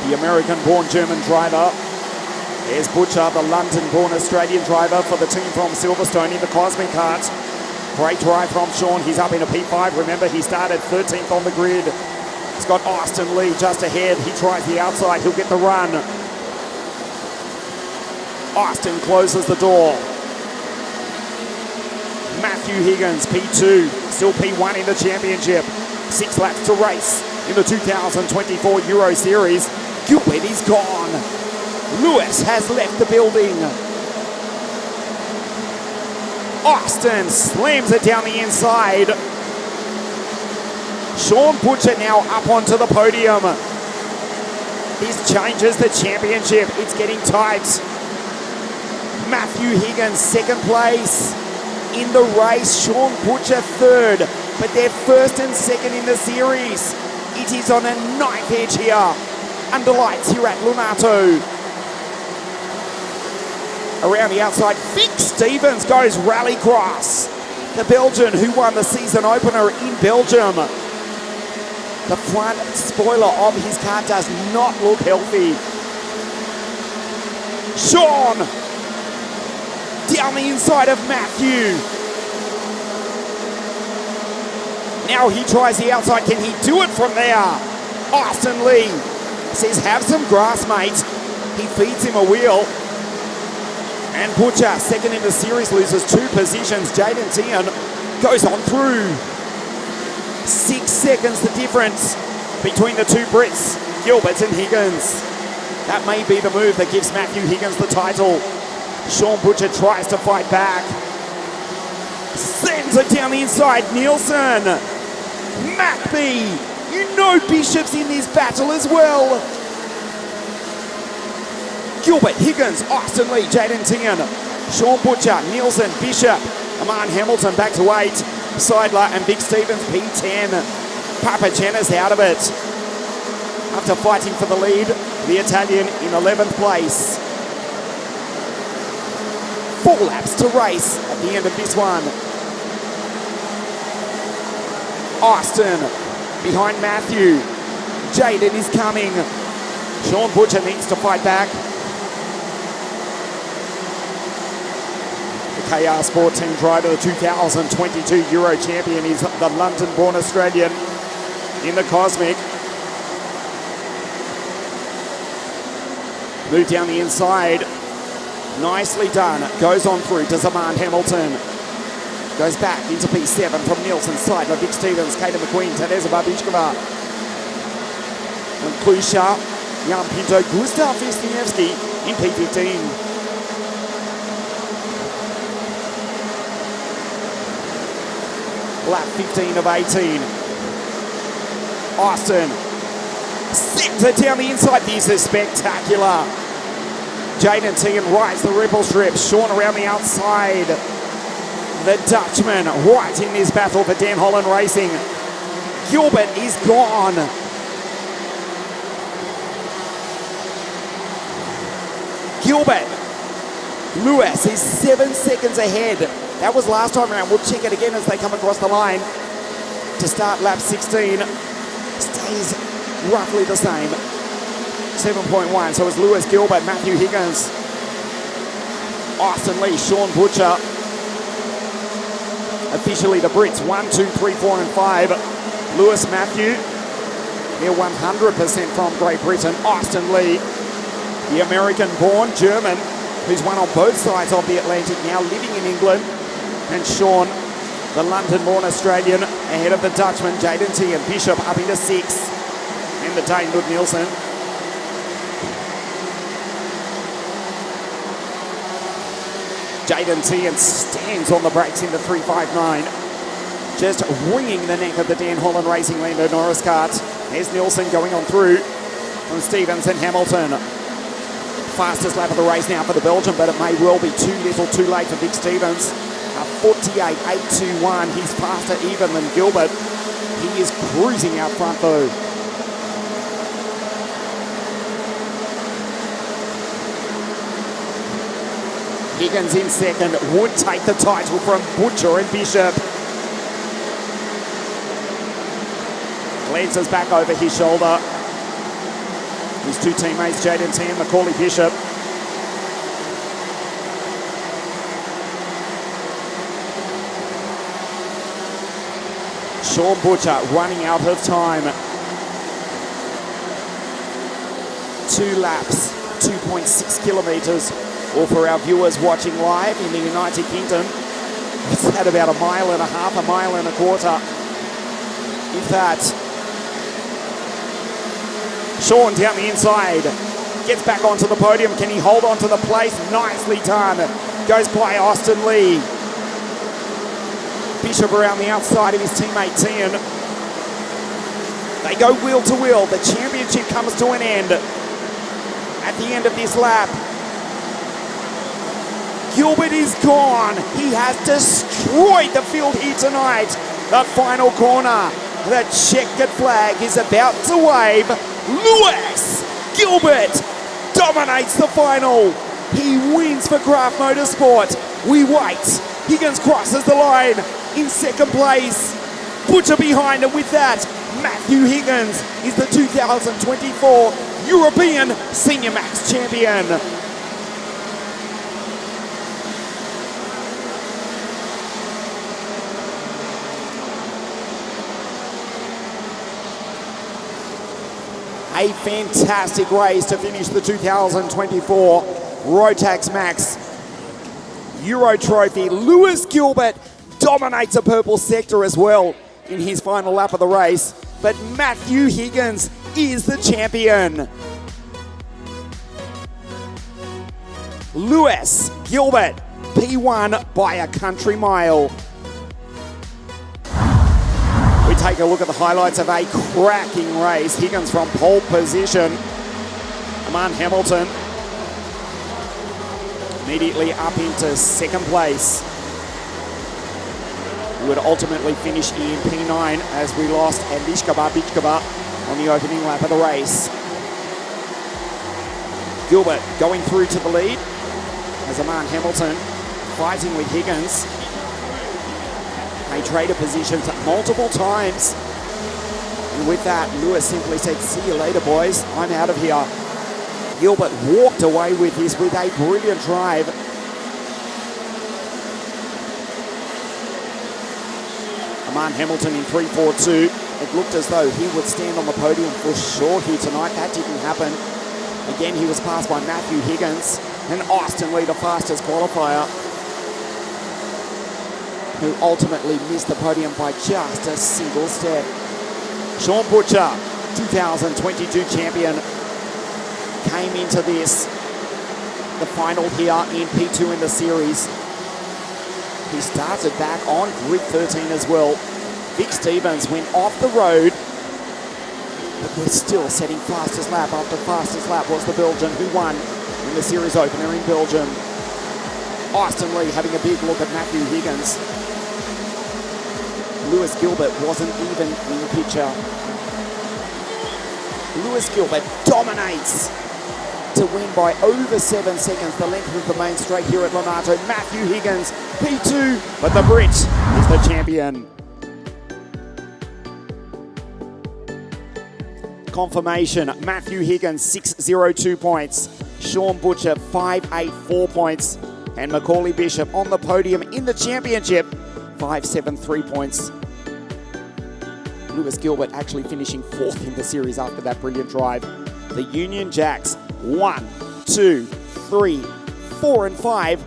The American-born German driver. There's Butcher, the London-born Australian driver for the team from Silverstone in the Cosmic Kart. Great drive from Sean. He's up in a P5. Remember, he started 13th on the grid. He's got Austin Lee just ahead. He tries the outside. He'll get the run. Austin closes the door. Matthew Higgins, P2, still P1 in the championship. 6 laps to race in the 2024 Euro Series. Gilbert is gone. Lewis has left the building. Austin slams it down the inside. Sean Butcher now up onto the podium. This changes the championship. It's getting tight. Matthew Higgins, second place in the race. Sean Butcher, third. But they're first and second in the series. It is on a knife edge here. Under lights here at LONATO. Around the outside, Vic Stevens goes rallycross. The Belgian who won the season opener in Belgium. The front spoiler of his car does not look healthy. Sean down the inside of Matthew. Now he tries the outside. Can he do it from there? Austin Lee says, have some grass, mate. He feeds him a wheel. And Butcher, second in the series, loses 2 positions. Jaden Tian goes on through. 6 seconds the difference between the 2 Brits, Gilbert and Higgins. That may be the move that gives Matthew Higgins the title. Sean Butcher tries to fight back. Sends it down the inside. Nielsen. Macby. You know Bishop's in this battle as well. Gilbert, Higgins, Austin Lee, Jaden Tian, Sean Butcher, Nielsen, Bishop, Aman Hamilton back to 8, Seidler and Vic Stevens P10. Papagena's out of it. After fighting for the lead, the Italian in 11th place. 4 laps to race at the end of this one. Austin behind Matthew. Jaden is coming. Sean Butcher needs to fight back. The KR Sport Team driver, the 2022 Euro champion, is the London-born Australian in the Cosmic. Move down the inside. Nicely done. Goes on through to Zaman Hamilton. Goes back into P7 from Nielsen, Seidler, Vic Stevens, Kato McQueen, Tadeza Babishkova. And Klusha, Jan Pinto, Gustav Wisniewski in P15. Lap 15 of 18. Austin sends it down the inside. This is spectacular. Jaden Tian rides the ripple strip. Sean around the outside. The Dutchman right in this battle for Dan Holland Racing. Gilbert is gone. Gilbert. Lewis is 7 seconds ahead. That was last time around. We'll check it again as they come across the line to start lap 16. Stays roughly the same. 7.1. So it's Lewis, Gilbert, Matthew Higgins, Austin Lee, Sean Butcher. Officially the Brits, 1, 2, 3, 4 and 5. Lewis, Matthew, they're 100% from Great Britain. Austin Lee, the American-born German, who's won on both sides of the Atlantic, now living in England. And Sean, the London-born Australian, ahead of the Dutchman, Jaden Tian. Bishop up into 6. And the Dane, Lud Nielsen. Jaden Tian stands on the brakes into 359. Just wringing the neck of the Dan Holland Racing Lando Norris kart. There's Nielsen going on through from Stevens and Hamilton. Fastest lap of the race now for the Belgian, but it may well be too little too late for Vic Stevens. 48.821. He's faster even than Gilbert. He is cruising out front though. Higgins in second, would take the title from Butcher and Bishop. Glances back over his shoulder. His 2 teammates, Jaden Tian, Macaulay Bishop. Sean Butcher running out of time. 2 laps, 2.6 kilometres, or for our viewers watching live in the United Kingdom, it's at about 1.5 miles, 1.25 miles. If that. Sean down the inside, gets back onto the podium. Can he hold on to the place? Nicely done. Goes by Austin Lee. Bishop around the outside of his teammate Tian. They go wheel to wheel. The championship comes to an end at the end of this lap. Gilbert is gone. He has destroyed the field here tonight. The final corner. The checkered flag is about to wave. Lewis Gilbert dominates the final. He wins for Craft Motorsport. We wait. Higgins crosses the line in second place. Butcher behind him with that. Matthew Higgins is the 2024 European Senior Max Champion. A fantastic race to finish the 2024 Rotax Max Euro Trophy. Lewis Gilbert dominates a purple sector as well in his final lap of the race, but Matthew Higgins is the champion. Lewis Gilbert, P1 by a country mile. We take a look at the highlights of a cracking race. Higgins from pole position. Aman Hamilton immediately up into second place. He would ultimately finish in P9 as we lost Bichkova on the opening lap of the race. Gilbert going through to the lead as Aman Hamilton fighting with Higgins. They traded positions multiple times. And with that, Lewis simply said, "See you later, boys. I'm out of here." Gilbert walked away with this with a brilliant drive. Aman Hamilton in 3.42. It looked as though he would stand on the podium for sure here tonight. That didn't happen. Again, he was passed by Matthew Higgins and Austin Lee, the fastest qualifier, who ultimately missed the podium by just a single step. Sean Butcher, 2022 champion, came into this, the final here in P2 in the series. He started back on grid 13 as well. Vic Stevens went off the road, but we're still setting fastest lap after fastest lap was the Belgian who won in the series opener in Belgium. Austin Lee having a big look at Matthew Higgins. Lewis Gilbert wasn't even in the picture. Lewis Gilbert dominates to win by over 7 seconds the length of the main straight here at LONATO. Matthew Higgins, P2, but the Brit is the champion. Confirmation, Matthew Higgins, 602 points. Sean Butcher, 584 points. And Macaulay Bishop on the podium in the championship, 573 points. Lewis Gilbert actually finishing 4th in the series after that brilliant drive. The Union Jacks, 1, 2, 3, 4, and 5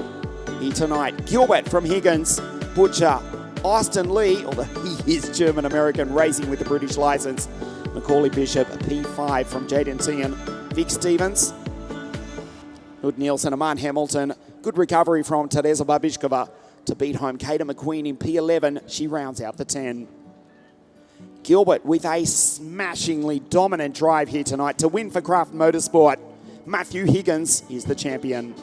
here tonight. Gilbert from Higgins, Butcher, Austin Lee, although he is German-American, racing with the British license. Macaulay Bishop, P5 from Jaden Tian. Vic Stevens, Hood Nielsen, Aman Hamilton. Good recovery from Teresa Babichkova to beat home Kato McQueen in P11. She rounds out the 10. Gilbert with a smashingly dominant drive here tonight to win for Craft Motorsport. Matthew Higgins is the champion.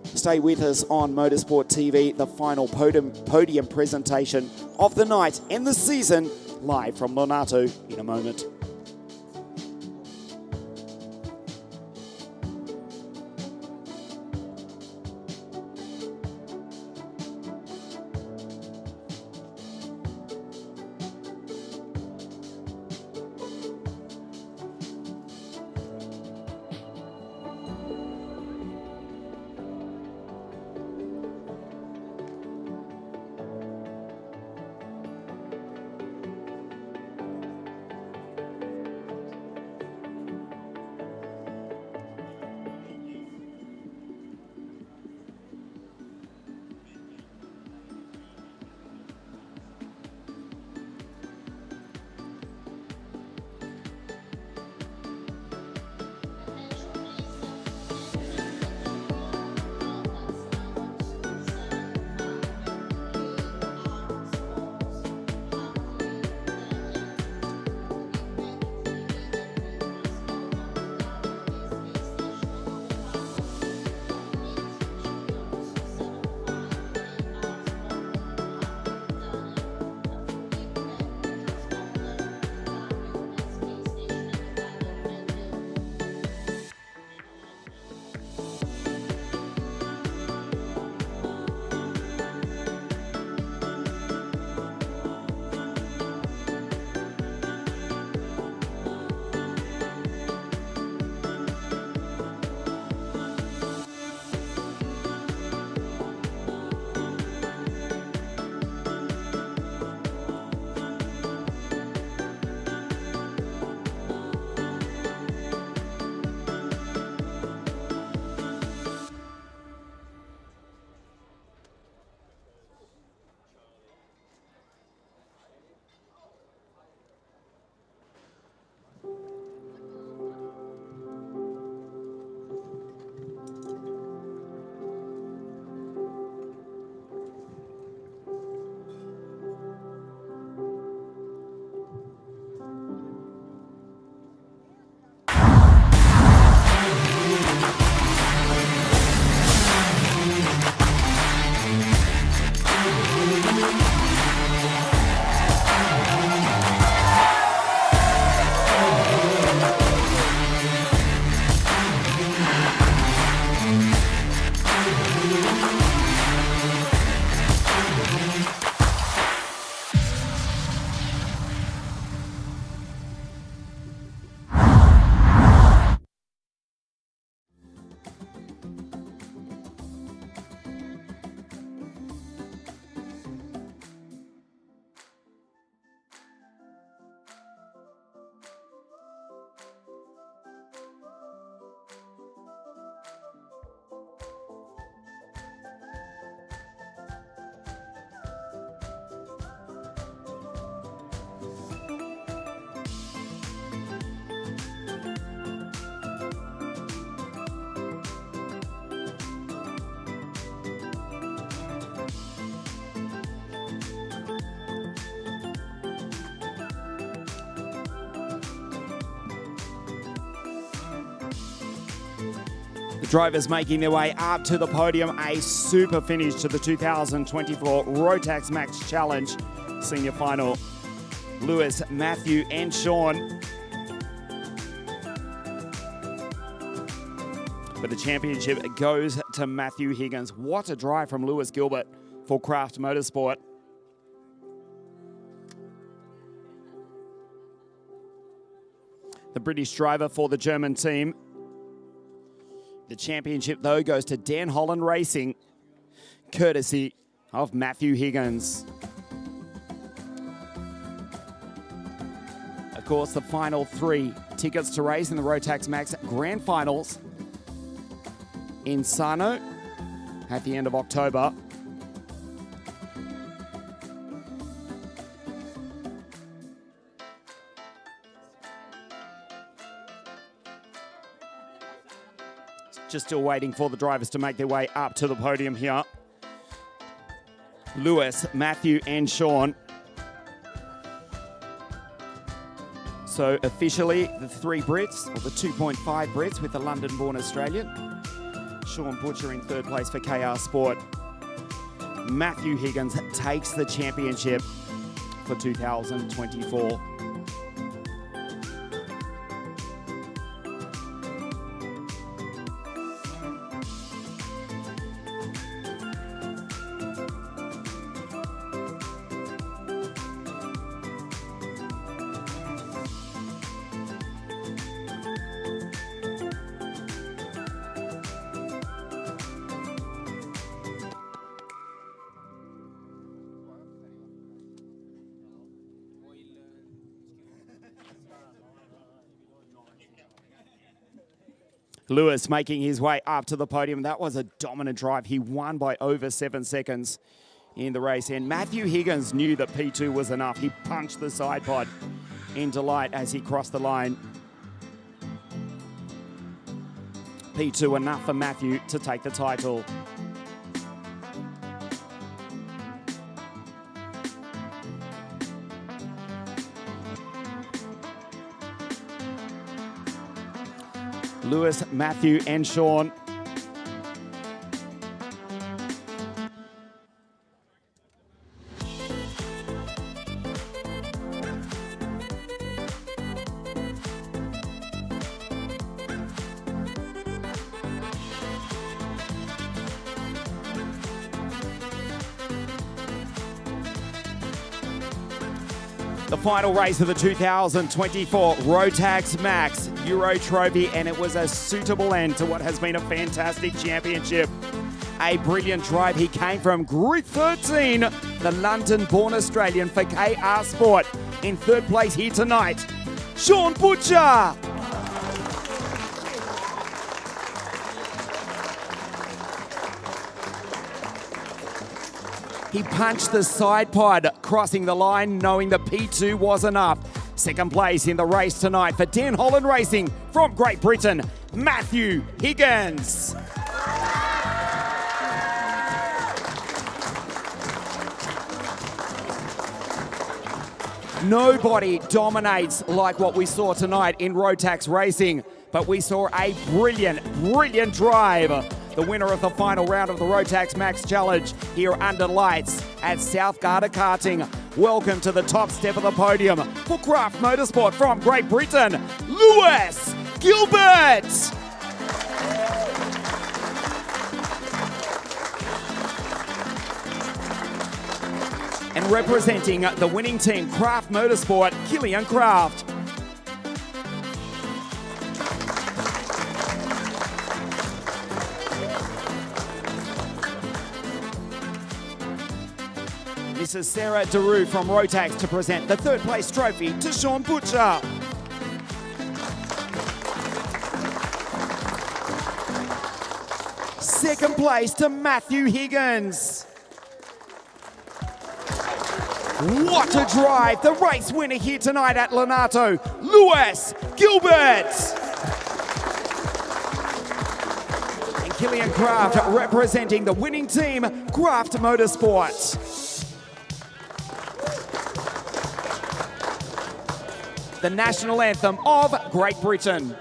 Stay with us on Motorsport TV, the final podium presentation of the night and the season, live from LONATO in a moment. The drivers making their way up to the podium. A super finish to the 2024 Rotax Max Challenge Senior Final. Lewis, Matthew and Sean. But the championship goes to Matthew Higgins. What a drive from Lewis Gilbert for Craft Motorsport. The British driver for the German team. The championship, though, goes to Dan Holland Racing, courtesy of Matthew Higgins. Of course, the final 3 tickets to race in the Rotax Max Grand Finals in Sano at the end of October. Just still waiting for the drivers to make their way up to the podium here. Lewis, Matthew and Sean. So officially the 3 Brits, or the 2.5 Brits with the London-born Australian. Sean Butcher in 3rd place for KR Sport. Matthew Higgins takes the championship for 2024. Lewis making his way up to the podium. That was a dominant drive. He won by over 7 seconds in the race. And Matthew Higgins knew that P2 was enough. He punched the side pod in delight as he crossed the line. P2 enough for Matthew to take the title. Lewis, Matthew and Sean. The final race of the 2024 Rotax Max Euro Trophy, and it was a suitable end to what has been a fantastic championship. A brilliant drive. He came from Group 13, the London-born Australian for KR Sport. In 3rd place here tonight, Sean Butcher. He punched the side pod, crossing the line, knowing the P2 was enough. 2nd place in the race tonight for Dan Holland Racing from Great Britain, Matthew Higgins. Nobody dominates like what we saw tonight in Rotax Racing, but we saw a brilliant drive. The winner of the final round of the Rotax Max Challenge here under lights at South Garda Karting. Welcome to the top step of the podium for Craft Motorsport from Great Britain, Lewis Gilbert. And representing the winning team, Craft Motorsport, Killian Craft. This is Sarah Daru from Rotax to present the 3rd place trophy to Sean Butcher. Second place to Matthew Higgins. What a drive! The race winner here tonight at LONATO, Lewis Gilbert. And Killian Craft representing the winning team, Craft Motorsport. The national anthem of Great Britain.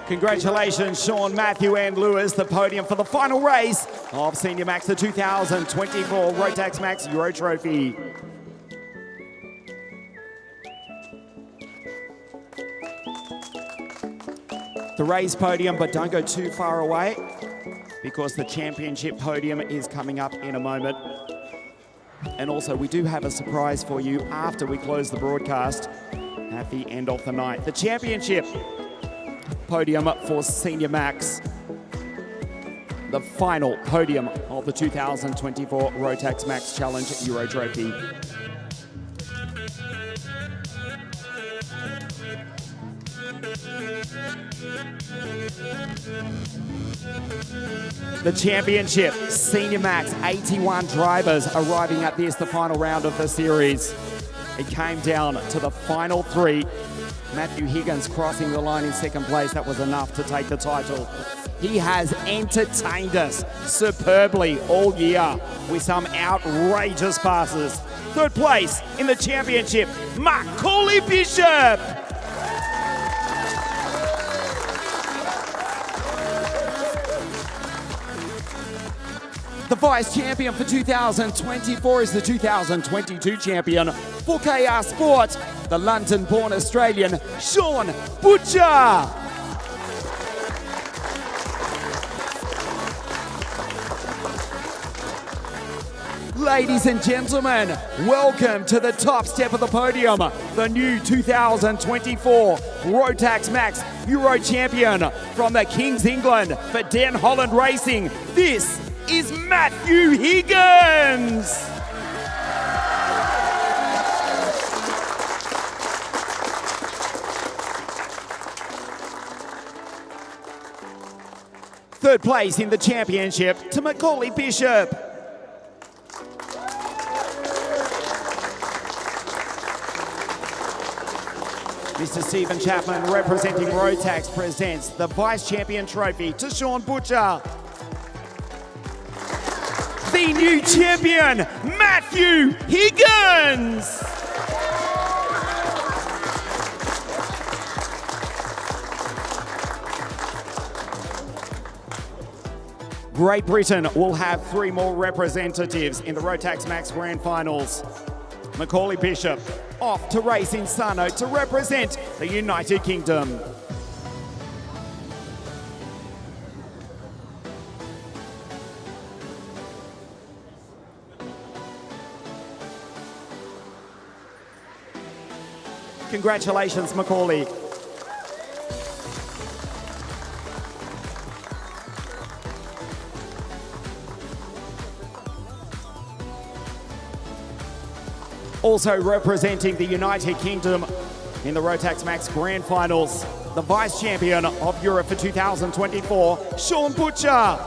Congratulations, Sean, Matthew and Lewis, the podium for the final race of Senior Max, the 2024 Rotax Max Euro Trophy. The race podium, but don't go too far away because the championship podium is coming up in a moment. And also, we do have a surprise for you after we close the broadcast at the end of the night. The championship podium for Senior Max, the final podium of the 2024 Rotax Max Challenge Euro Trophy. The championship, Senior Max, 81 drivers arriving at this, the final round of the series. It came down to the final three. Matthew Higgins crossing the line in second place. That was enough to take the title. He has entertained us superbly all year with some outrageous passes. Third place in the championship, Macaulay Bishop. The vice champion for 2024 is the 2022 champion for KR Sport, the London-born Australian, Sean Butcher. Ladies and gentlemen, welcome to the top step of the podium, the new 2024 Rotax Max Euro champion from the Kings England for Den Holland Racing. This is Matthew Higgins. Third place in the championship to Macaulay Bishop. Mr. Stephen Chapman, representing Rotax, presents the Vice Champion Trophy to Sean Butcher. The new champion, Matthew Higgins. Great Britain will have 3 more representatives in the Rotax Max Grand Finals. Macaulay Bishop off to race in Sano to represent the United Kingdom. Congratulations, Macaulay. Also representing the United Kingdom in the Rotax Max Grand Finals, the Vice Champion of Europe for 2024, Sean Butcher.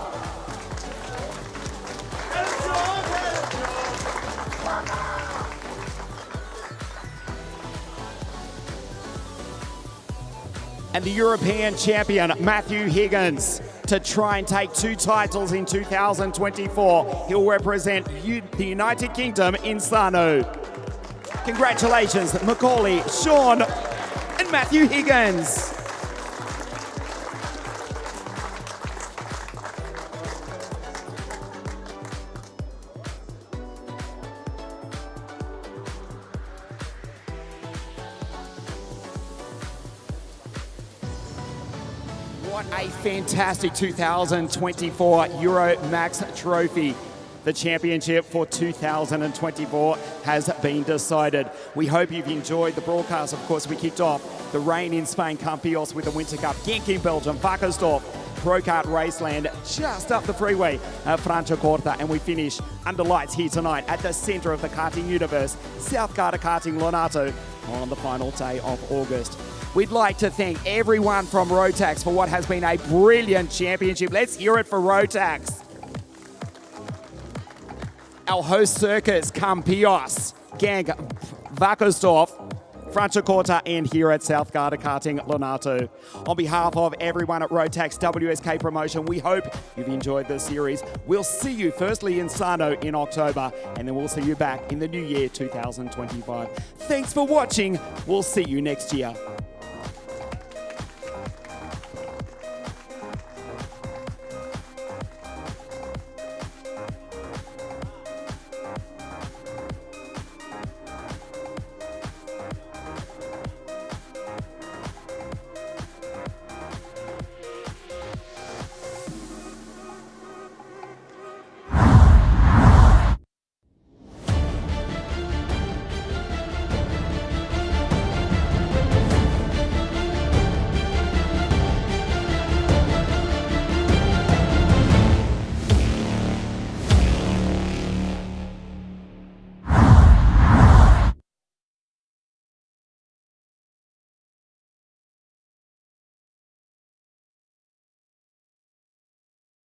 And the European champion, Matthew Higgins, to try and take 2 titles in 2024. He'll represent the United Kingdom in Sano. Congratulations, Macaulay, Sean, and Matthew Higgins. What a fantastic 2024 Euro Max Trophy. The championship for 2024 has been decided. We hope you've enjoyed the broadcast. Of course, we kicked off the rain in Spain, Campillos with the Winter Cup, Genk in Belgium, Varkensdorf, Procart Raceland, just up the freeway at Franciacorta, and we finish under lights here tonight at the centre of the karting universe, South GARDA Karting LONATO, on the final day of August. We'd like to thank everyone from Rotax for what has been a brilliant championship. Let's hear it for Rotax. Our host circuits, Campillos, Genk, Varkensdorf, Franciacorta, and here at South GARDA Karting LONATO. On behalf of everyone at Rotax WSK Promotion, we hope you've enjoyed this series. We'll see you firstly in Sano in October, and then we'll see you back in the new year 2025. Thanks for watching. We'll see you next year.